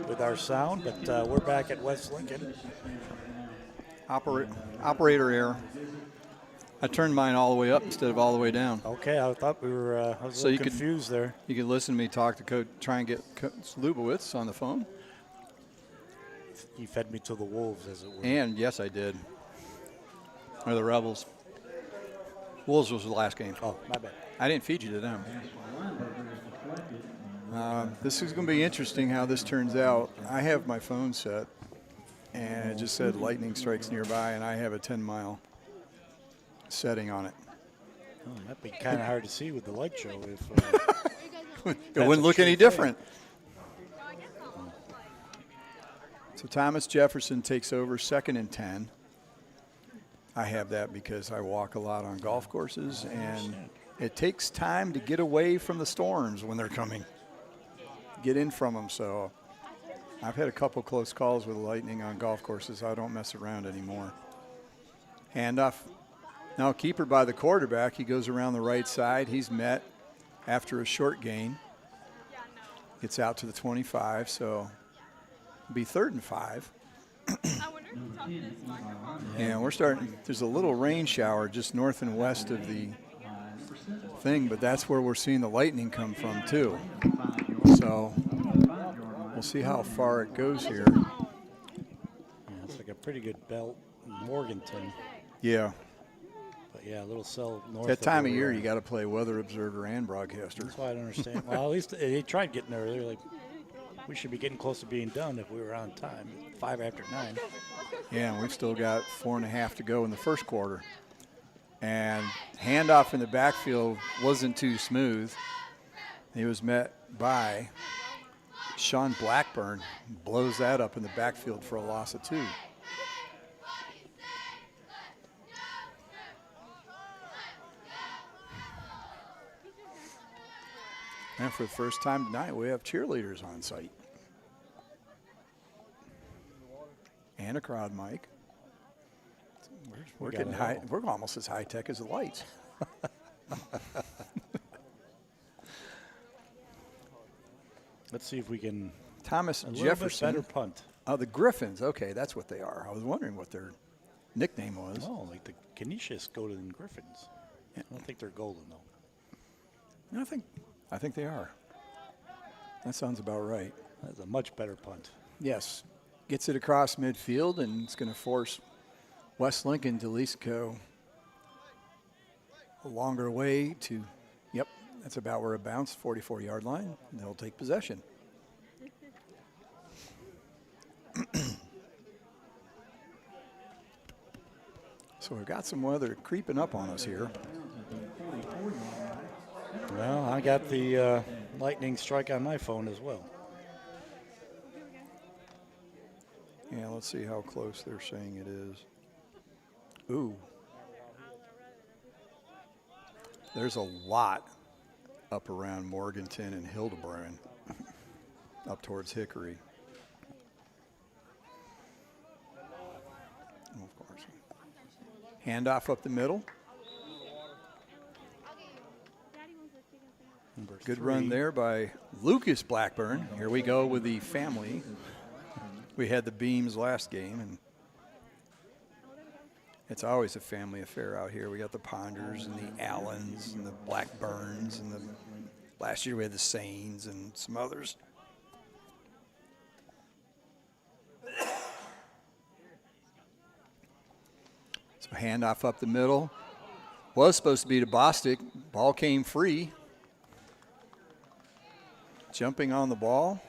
Speaker 6: With our sound, but we're back at West Lincoln.
Speaker 12: Operator error. I turned mine all the way up instead of all the way down.
Speaker 6: Okay, I thought we were I was a little confused there.
Speaker 12: You could listen to me talk to Coach, try and get Coach Lubowitz on the phone.
Speaker 6: He fed me to the wolves, as it were.
Speaker 12: And, yes, I did. Or the Rebels. Wolves was the last game.
Speaker 6: Oh, my bad.
Speaker 12: I didn't feed you to them. This is going to be interesting how this turns out. I have my phone set, and it just said lightning strikes nearby, and I have a 10-mile setting on it.
Speaker 6: Oh, that'd be kind of hard to see with the light show if
Speaker 12: it wouldn't look any different. So Thomas Jefferson takes over 2nd and 10. I have that because I walk a lot on golf courses, and it takes time to get away from the storms when they're coming. Get in from them. So I've had a couple close calls with lightning on golf courses. I don't mess around anymore. Handoff. Now keeper by the quarterback. He goes around the right side. He's met after a short gain. Gets out to the 25, so it'll be 3rd and 5. And we're starting, there's a little rain shower just north and west of the thing, but that's where we're seeing the lightning come from too. So we'll see how far it goes here.
Speaker 6: Yeah, it's like a pretty good belt in Morganton.
Speaker 12: Yeah.
Speaker 6: But yeah, a little cell north.
Speaker 12: That time of year, you got to play weather observer and broadcaster.
Speaker 6: That's why I don't understand. Well, at least they tried getting there earlier. Like, we should be getting close to being done if we were on time. 5 after 9.
Speaker 12: Yeah, and we've still got 4.5 to go in the first quarter. And handoff in the backfield wasn't too smooth. He was met by Sean Blackburn. Blows that up in the backfield for a loss of 2. And for the first time tonight, we have cheerleaders on site. And a crowd mic. We're getting high. We're almost as high tech as the lights.
Speaker 6: Let's see if we can.
Speaker 12: Thomas
Speaker 6: a
Speaker 12: Jefferson.
Speaker 6: Better punt.
Speaker 12: Oh, the Griffins. Okay, that's what they are. I was wondering what their nickname was.
Speaker 6: Oh, like the Canisius Golden Griffins. Yeah. I don't think they're golden though.
Speaker 12: No, I think they are. That sounds about right.
Speaker 6: That's a much better punt.
Speaker 12: Yes. Gets it across midfield, and it's going to force West Lincoln to at least go a longer way to, yep, that's about where it bounced, 44-yard line, and they'll take possession. So we've got some weather creeping up on us here.
Speaker 6: Well, I got the lightning strike on my phone as well.
Speaker 12: Yeah, let's see how close they're saying it is. Ooh. There's a lot up around Morganton and Hildebrand, up towards Hickory. Of course. Handoff up the middle. Good run there by Lucas Blackburn. Here we go with the family. We had the Beams last game, and it's always a family affair out here. We got the Ponders and the Allens and the Blackburns, and last year we had the Sains and some others. So handoff up the middle. Was supposed to be to Bostic. Ball came free. Jumping on the ball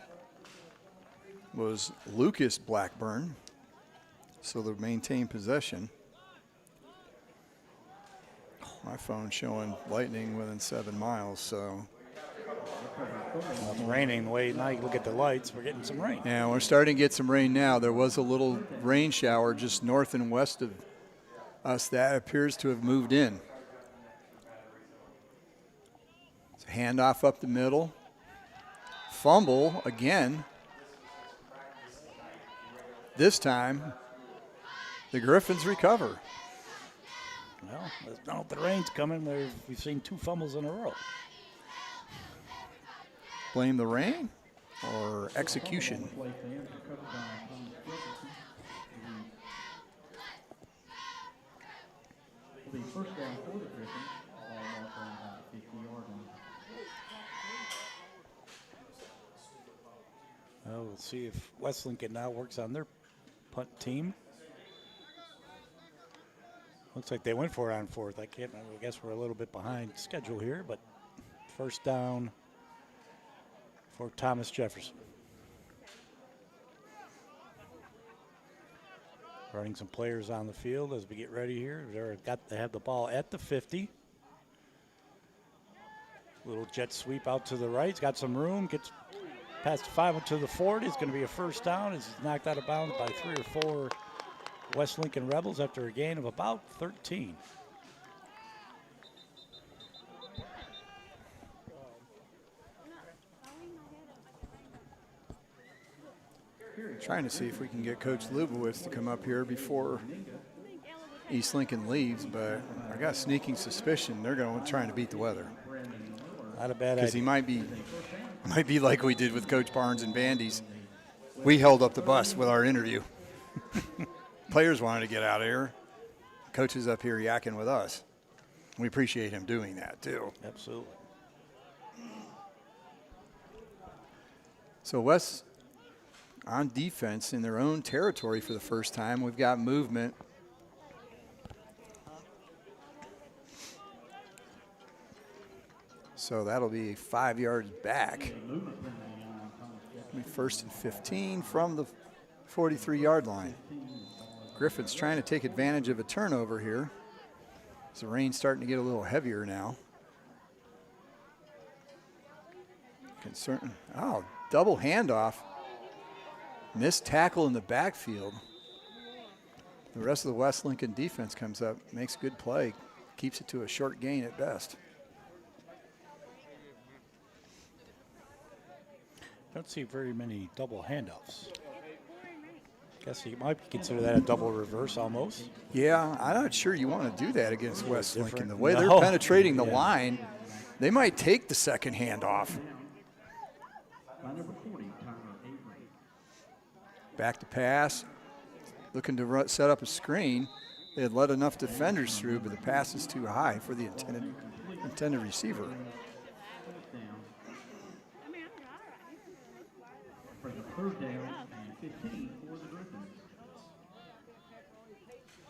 Speaker 12: was Lucas Blackburn. So they'll maintain possession. My phone's showing lightning within 7 miles, so.
Speaker 6: Well, it's raining the way now you look at the lights, we're getting some rain.
Speaker 12: Yeah, we're starting to get some rain now. There was a little rain shower just north and west of us that appears to have moved in. So handoff up the middle. Fumble again. This time, the Griffins recover.
Speaker 6: Well, now if the rain's coming, we've seen 2 fumbles in a row.
Speaker 12: Blame the rain or execution?
Speaker 13: first down for the Griffins. Ball marked on about the 50-yard line.
Speaker 6: Well, we'll see if West Lincoln now works on their punt team. Looks like they went for it on fourth. I guess we're a little bit behind schedule here, but first down for Thomas Jefferson. Running some players on the field as we get ready here. They have the ball at the 50. Little jet sweep out to the right. He's got some room. Gets past the 5 to the 40. It's going to be a first down. It's knocked out of bounds by 3 or 4 West Lincoln Rebels after a gain of about 13.
Speaker 12: Trying to see if we can get Coach Lubowitz to come up here before East Lincoln leaves, but I got a sneaking suspicion they're going to try to beat the weather.
Speaker 6: Not a bad idea.
Speaker 12: Because he might be like we did with Coach Barnes and Bandy's. We held up the bus with our interview. Players wanted to get out of here. Coach is up here yakking with us. We appreciate him doing that too.
Speaker 6: Absolutely.
Speaker 12: So West on defense in their own territory for the first time. We've got movement. So that'll be 5 yards back. It'll be first and 15 from the 43-yard line. Griffin's trying to take advantage of a turnover here. As the rain's starting to get a little heavier now. Double handoff. Missed tackle in the backfield. The rest of the West Lincoln defense comes up, makes a good play, keeps it to a short gain at best.
Speaker 6: Don't see very many double handoffs. Guess you might consider that a double reverse almost.
Speaker 12: Yeah, I'm not sure you want to do that against West Lincoln. The way they're penetrating the line, they might take the second handoff. Back to pass, looking to set up a screen. They had let enough defenders through, but the pass is too high for the intended receiver.
Speaker 13: For the third down and 15 for the Griffins.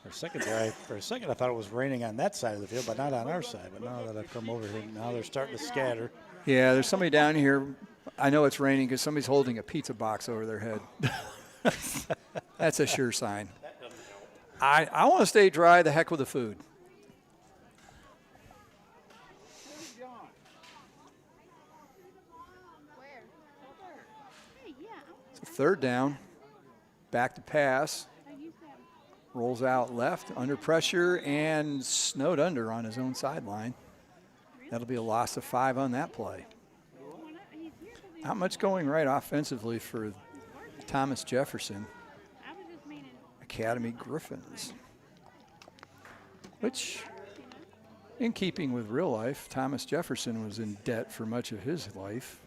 Speaker 6: For a second, I thought it was raining on that side of the field, but not on our side. But now that I've come over here, now they're starting to scatter.
Speaker 12: Yeah, there's somebody down here. I know it's raining because somebody's holding a pizza box over their head. That's a sure sign. I want to stay dry. The heck with the food. So third down. Back to pass. Rolls out left, under pressure, and snowed under on his own sideline. That'll be a loss of 5 on that play. Not much going right offensively for Thomas Jefferson. Academy Griffins. Which, in keeping with real life, Thomas Jefferson was in debt for much of his life,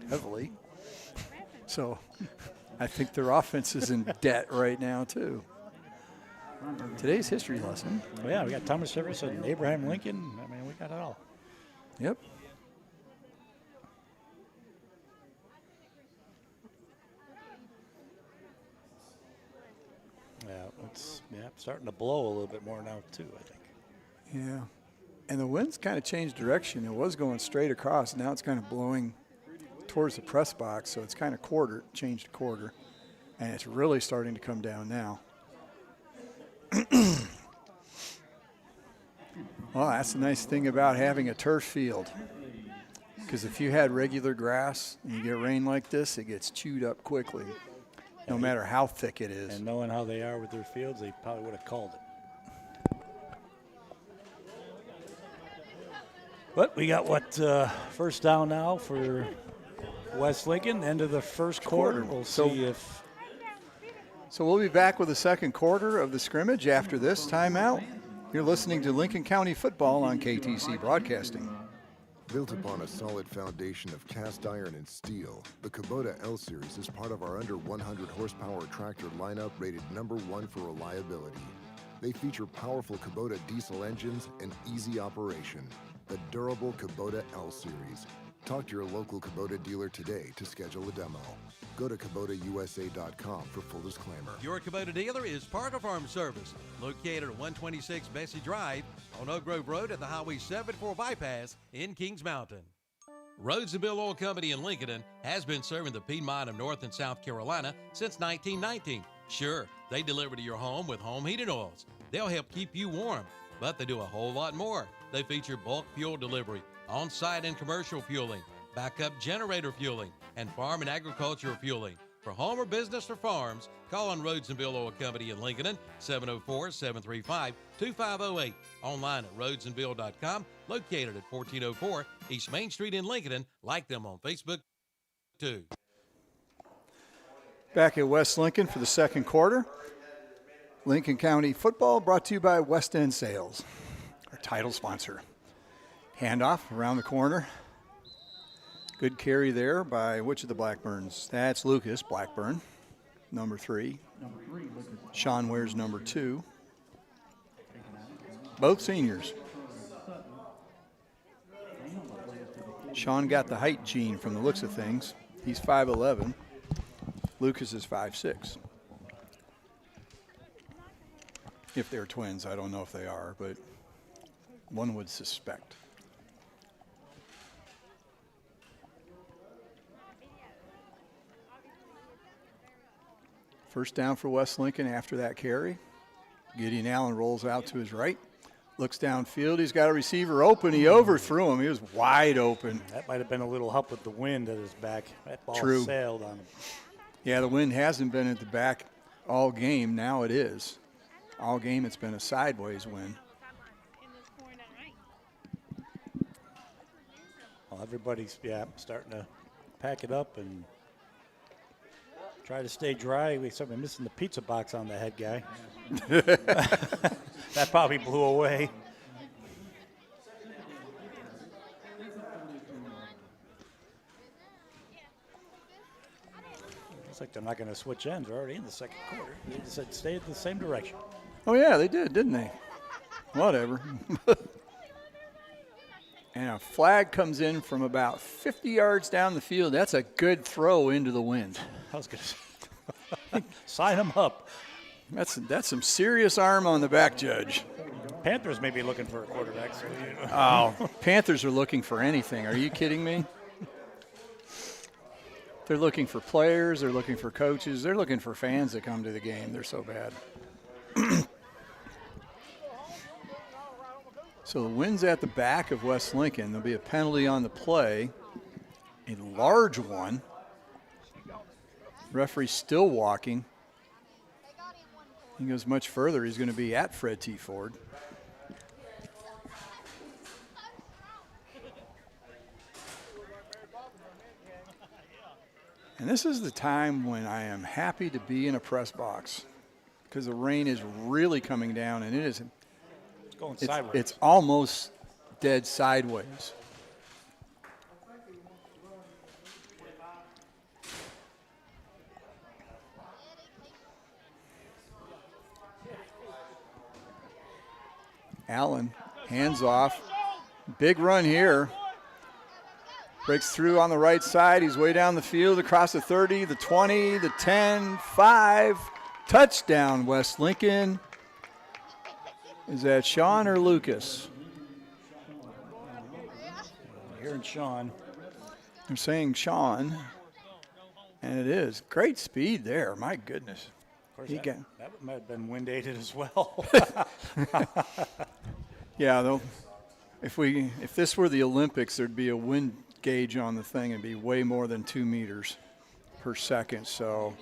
Speaker 12: heavily. So I think their offense is in debt right now, too. Today's history lesson.
Speaker 6: Well, yeah, we got Thomas Jefferson, Abraham Lincoln. I mean, we got it all.
Speaker 12: Yep.
Speaker 6: Yeah, it's starting to blow a little bit more now too, I think.
Speaker 12: Yeah, and the wind's kind of changed direction. It was going straight across. Now it's kind of blowing towards the press box, so it's kind of changed quarter, and it's really starting to come down now. Well, that's the nice thing about having a turf field, because if you had regular grass and you get rain like this, it gets chewed up quickly, no matter how thick it is.
Speaker 6: And knowing how they are with their fields, they probably would have called it. But we got first down now for West Lincoln, end of the first quarter. We'll see if.
Speaker 12: So we'll be back with the second quarter of the scrimmage after this timeout. You're listening to Lincoln County Football on KTC Broadcasting.
Speaker 3: Built upon a solid foundation of cast iron and steel, the Kubota L-Series is part of our under 100 horsepower tractor lineup rated #1 for reliability. They feature powerful Kubota diesel engines and easy operation. The durable Kubota L Series. Talk to your local Kubota dealer today to schedule a demo. Go to KubotaUSA.com for full disclaimer.
Speaker 1: Your Kubota dealer is Parker Farm Service, located at 126 Bessie Drive on Oak Grove Road at the Highway 74 bypass in Kings Mountain. Rhodes & Bill Oil Company in Lincoln has been serving the Piedmont of North and South Carolina since 1919. Sure, they deliver to your home with home heating oils. They'll help keep you warm, but they do a whole lot more. They feature bulk fuel delivery, on-site and commercial fueling, backup generator fueling, and farm and agricultural fueling. For home or business or farms, call on Rhodes & Bill Oil Company in Lincoln, 704-735-2508. Online at rhodesandbill.com, located at 1404 East Main Street in Lincoln. Like them on Facebook, too.
Speaker 12: Back at West Lincoln for the second quarter. Lincoln County football brought to you by West End Sales, our title sponsor. Handoff around the corner. Good carry there by which of the Blackburns? That's Lucas Blackburn, number 3. Sean wears number 2. Both seniors. Sean got the height gene from the looks of things. He's 5'11". Lucas is 5'6". If they're twins, I don't know if they are, but one would suspect. First down for West Lincoln after that carry. Gideon Allen rolls out to his right. Looks downfield. He's got a receiver open. He overthrew him. He was wide open.
Speaker 6: That might have been a little help with the wind at his back. That ball
Speaker 12: True.
Speaker 6: sailed on him.
Speaker 12: Yeah, the wind hasn't been at the back all game. Now it is. All game it's been a sideways wind.
Speaker 6: Well, everybody's, starting to pack it up and try to stay dry. We started missing the pizza box on the head guy. That probably blew away. Looks like they're not going to switch ends. They're already in the second quarter. They just said stay at the same direction.
Speaker 12: Oh, yeah, they did, didn't they? Whatever. And a flag comes in from about 50 yards down the field. That's a good throw into the wind.
Speaker 6: I was going to say, sign him up.
Speaker 12: That's some serious arm on the back, Judge.
Speaker 6: Panthers may be looking for a quarterback. So
Speaker 12: Panthers are looking for anything. Are you kidding me? They're looking for players. They're looking for coaches. They're looking for fans that come to the game. They're so bad. So the wind's at the back of West Lincoln. There'll be a penalty on the play, a large one. Referee still walking. He goes much further. He's going to be at Fred T. Ford. And this is the time when I am happy to be in a press box because the rain is really coming down, and it's
Speaker 6: going sideways.
Speaker 12: It's almost dead sideways. Allen, hands off. Big run here. Breaks through on the right side. He's way down the field across the 30, the 20, the 10, 5. Touchdown, West Lincoln. Is that Sean or Lucas?
Speaker 6: Hearing Sean.
Speaker 12: I'm saying Sean, and it is. Great speed there. My goodness.
Speaker 6: Of course, that might have been wind aided as well.
Speaker 12: Yeah, though, if this were the Olympics, there'd be a wind gauge on the thing. It'd be way more than 2 meters per second. So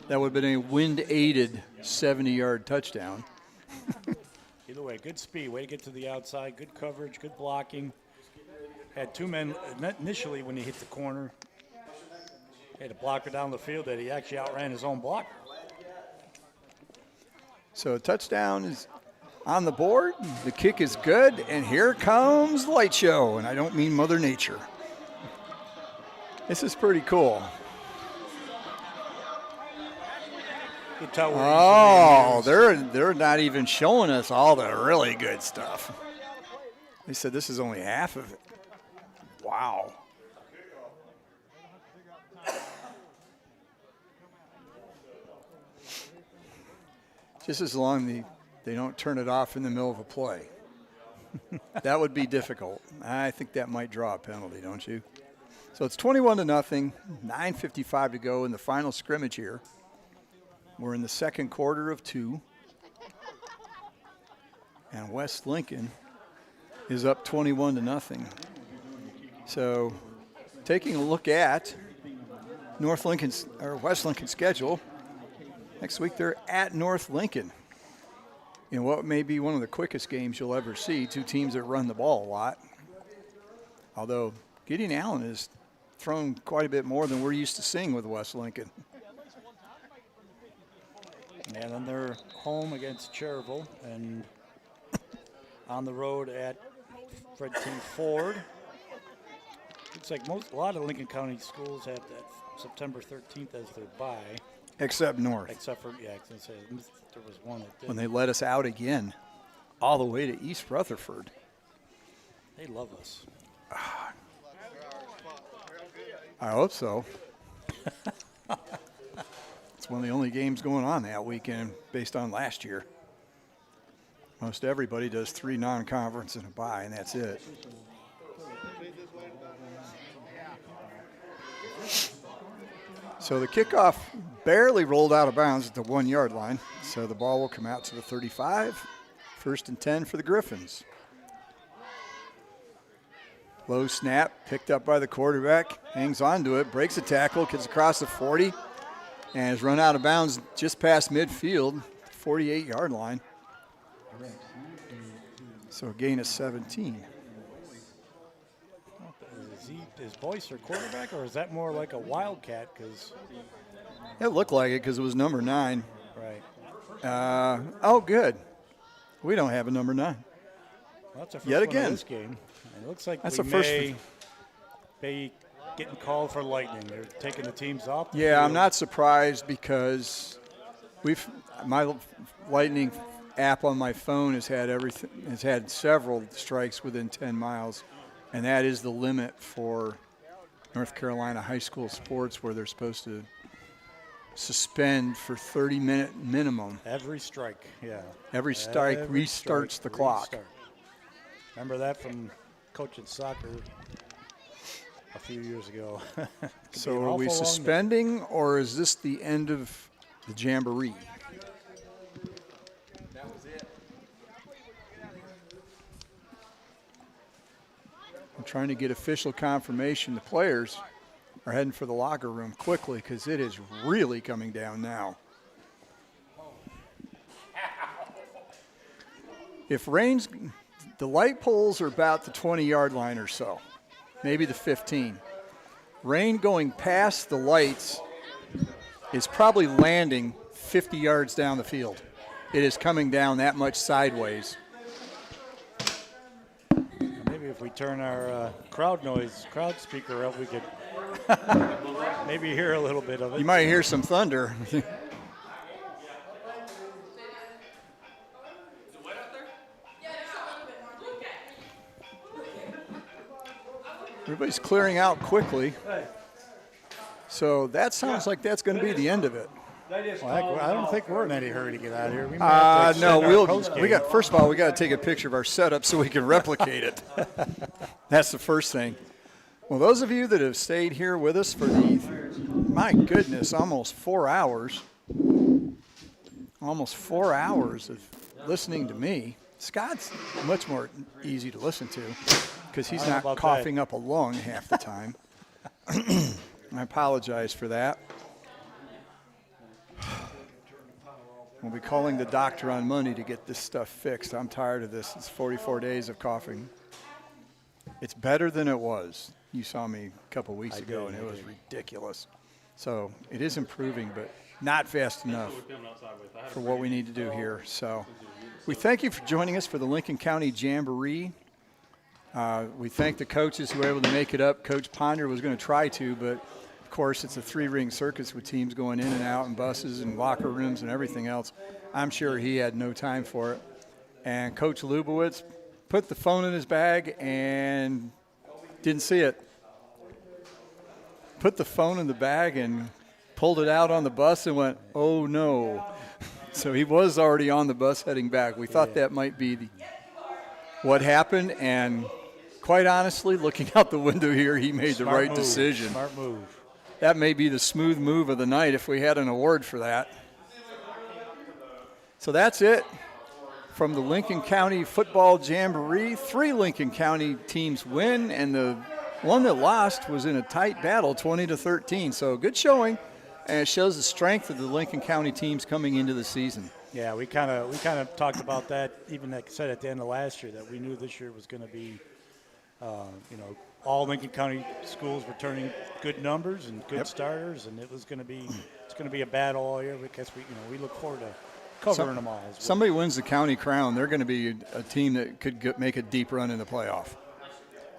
Speaker 12: that would have been a wind-aided 70-yard touchdown.
Speaker 6: Either way, good speed. Way to get to the outside. Good coverage. Good blocking. Had 2 men initially when he hit the corner. Had a blocker down the field that he actually outran his own blocker.
Speaker 12: So a touchdown is on the board. The kick is good, and here comes the light show. And I don't mean Mother Nature. This is pretty cool.
Speaker 6: can tell we're
Speaker 12: Oh, they're not even showing us all the really good stuff. They said this is only half of it. Wow. Just as long they don't turn it off in the middle of a play. That would be difficult. I think that might draw a penalty, don't you? So it's 21-0, 9:55 to go in the final scrimmage here. We're in the second quarter of 2. And West Lincoln is up 21-0. So taking a look at West Lincoln's schedule, next week they're at North Lincoln in what may be one of the quickest games you'll ever see, 2 teams that run the ball a lot. Although Gideon Allen has thrown quite a bit more than we're used to seeing with West Lincoln.
Speaker 6: And then they're home against Cherville and on the road at Fred T. Ford. Looks like a lot of Lincoln County schools have that September 13th as their bye.
Speaker 12: Except North.
Speaker 6: Except for, yeah, I was going to say, there was one that did.
Speaker 12: When they let us out again, all the way to East Rutherford.
Speaker 6: They love us.
Speaker 12: I hope so. It's one of the only games going on that weekend based on last year. Most everybody does 3 non-conference and a bye, and that's it. So the kickoff barely rolled out of bounds at the 1-yard line. So the ball will come out to the 35. 1st and 10 for the Griffins. Low snap, picked up by the quarterback, hangs on to it, breaks a tackle, gets across the 40, and is run out of bounds just past midfield, 48-yard line. So a gain of 17.
Speaker 6: Is Boyce their quarterback, or is that more like a wildcat? Because
Speaker 12: it looked like it because it was number 9.
Speaker 6: Right.
Speaker 12: Oh, good. We don't have a number 9.
Speaker 6: Well, that's the first
Speaker 12: Yet
Speaker 6: one
Speaker 12: again.
Speaker 6: of this game. It looks like
Speaker 12: That's
Speaker 6: we
Speaker 12: the first
Speaker 6: may be getting called for lightning. They're taking the teams off. The
Speaker 12: Yeah,
Speaker 6: field.
Speaker 12: I'm not surprised because my Lightning app on my phone has had several strikes within 10 miles, and that is the limit for North Carolina high school sports, where they're supposed to suspend for 30-minute minimum.
Speaker 6: Every strike, yeah.
Speaker 12: Every strike restarts the clock.
Speaker 6: Remember that from coaching soccer a few years ago.
Speaker 12: So are we suspending, or is this the end of the Jamboree?
Speaker 13: That was it.
Speaker 12: I'm trying to get official confirmation. The players are heading for the locker room quickly because it is really coming down now. If rain's, the light poles are about the 20-yard line or so, maybe the 15. Rain going past the lights is probably landing 50 yards down the field. It is coming down that much sideways.
Speaker 6: Maybe if we turn our crowd speaker up, we could maybe hear a little bit of it.
Speaker 12: You might hear some thunder. Everybody's clearing out quickly. So that sounds like that's going to be the end of it.
Speaker 6: Well, I don't think we're in any hurry to get out of here. We might have to
Speaker 12: no,
Speaker 6: extend our
Speaker 12: we got. First of all, we got to take a picture of our setup so we can replicate it. That's the first thing. Well, those of you that have stayed here with us for my goodness, almost 4 hours. Almost 4 hours of listening to me. Scott's much more easy to listen to because he's not coughing up a lung half the time. I apologize for that. We'll be calling the doctor on Monday to get this stuff fixed. I'm tired of this. It's 44 days of coughing. It's better than it was. You saw me a couple weeks ago, and it was ridiculous. So it is improving, but not fast enough for what we need to do here. So we thank you for joining us for the Lincoln County Jamboree. We thank the coaches who were able to make it up. Coach Ponder was going to try to, but of course, it's a 3-ring circus with teams going in and out and buses and locker rooms and everything else. I'm sure he had no time for it. And Coach Lubowitz put the phone in his bag and didn't see it. Put the phone in the bag and pulled it out on the bus and went, oh, no. So he was already on the bus heading back. We thought that might be what happened, and quite honestly, looking out the window here, he made the right decision.
Speaker 6: Smart move.
Speaker 12: That may be the smooth move of the night if we had an award for that. So that's it from the Lincoln County Football Jamboree. 3 Lincoln County teams win, and the one that lost was in a tight battle, 20-13. So good showing, and it shows the strength of the Lincoln County teams coming into the season.
Speaker 6: Yeah, we kind of talked about that, even like I said at the end of last year, that we knew this year was going to be, all Lincoln County schools returning good numbers and good starters, and it's going to be a battle all year because we look forward to covering them all. As well.
Speaker 12: Somebody wins the county crown, they're going to be a team that could make a deep run in the playoff,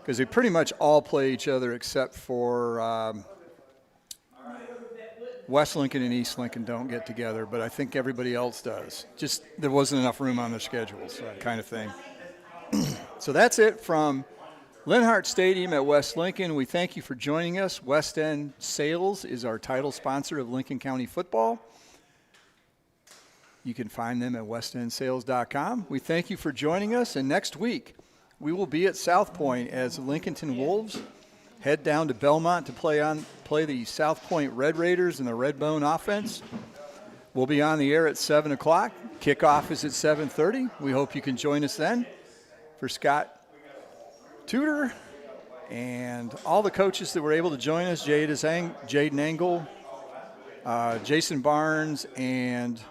Speaker 12: because they pretty much all play each other except for West Lincoln and East Lincoln don't get together, but I think everybody else does. Just there wasn't enough room on their schedules, kind of thing. So that's it from Linhart Stadium at West Lincoln. We thank you for joining us. West End Sales is our title sponsor of Lincoln County football. You can find them at westendsales.com. We thank you for joining us, and next week we will be at South Point as the Lincolnton Wolves head down to Belmont to play the South Point Red Raiders and the Redbone offense. We'll be on the air at 7 o'clock. Kickoff is at 7:30. We hope you can join us then. For Scott Tudor and all the coaches that were able to join us, Jaden Engel, Jason Barnes, and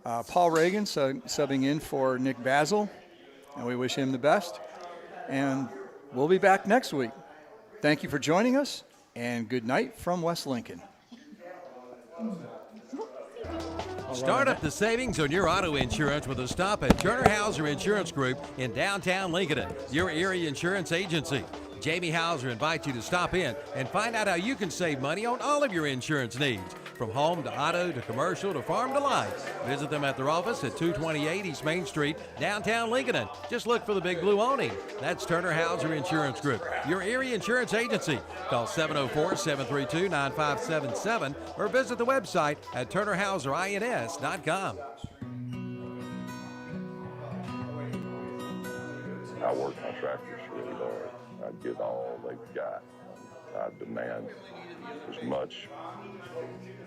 Speaker 12: Paul Reagan subbing in for Nick Basil, and we wish him the best. And we'll be back next week. Thank you for joining us, and good night from West Lincoln.
Speaker 1: Start up the savings on your auto insurance with a stop at Turner Hauser Insurance Group in downtown Lincoln, your area insurance agency. Jamie Hauser invites you to stop in and find out how you can save money on all of your insurance needs, from home to auto to commercial to farm to life. Visit them at their office at 228 East Main Street, downtown Lincoln. Just look for the big blue awning. That's Turner Hauser Insurance Group, your area insurance agency. Call 704-732-9577 or visit the website at turnerhauserins.com.
Speaker 7: I work my tractors really hard. I give all they've got. I demand as much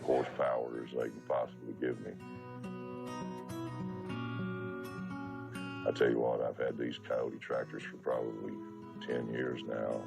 Speaker 7: horsepower as they can possibly give me. I tell you what, I've had these Coyote tractors for probably 10 years now.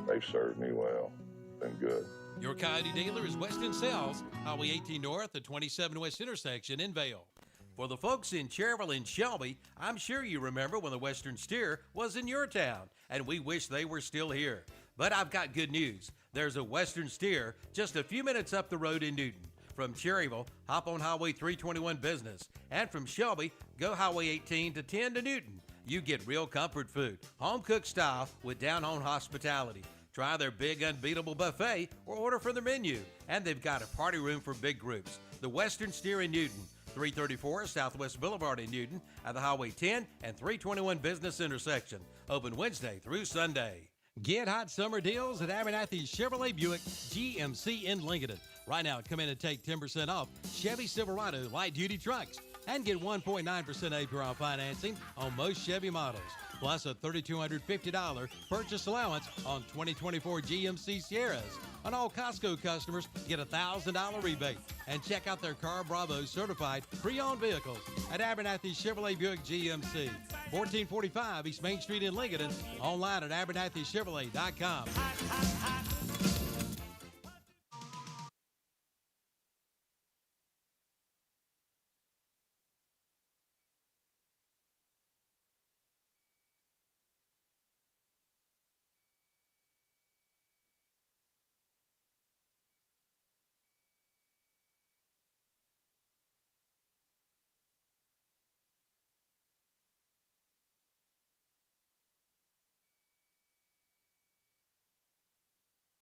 Speaker 7: They've served me well. Been good.
Speaker 1: Your Coyote dealer is Western Sales, Highway 18 North at 27 West intersection in Vale. For the folks in Cherville and Shelby, I'm sure you remember when the Western Steer was in your town, and we wish they were still here. But I've got good news. There's a Western Steer just a few minutes up the road in Newton. From Cherryville, hop on Highway 321 Business. And from Shelby, go Highway 18 to 10 to Newton. You get real comfort food, home-cooked style with down-home hospitality. Try their big unbeatable buffet or order from their menu. And they've got a party room for big groups. The Western Steer in Newton. 334 Southwest Boulevard in Newton at the Highway 10 and 321 Business intersection. Open Wednesday through Sunday. Get hot summer deals at Abernathy Chevrolet Buick GMC in Lincoln. Right now, come in and take 10% off Chevy Silverado light-duty trucks and get 1.9% APR financing on most Chevy models, plus a $3,250 purchase allowance on 2024 GMC Sierras. On all Costco customers, get a $1,000 rebate. And check out their Car Bravo certified pre-owned vehicles at Abernathy Chevrolet Buick GMC, 1445 East Main Street in Lincoln. Online at abernathychevrolet.com.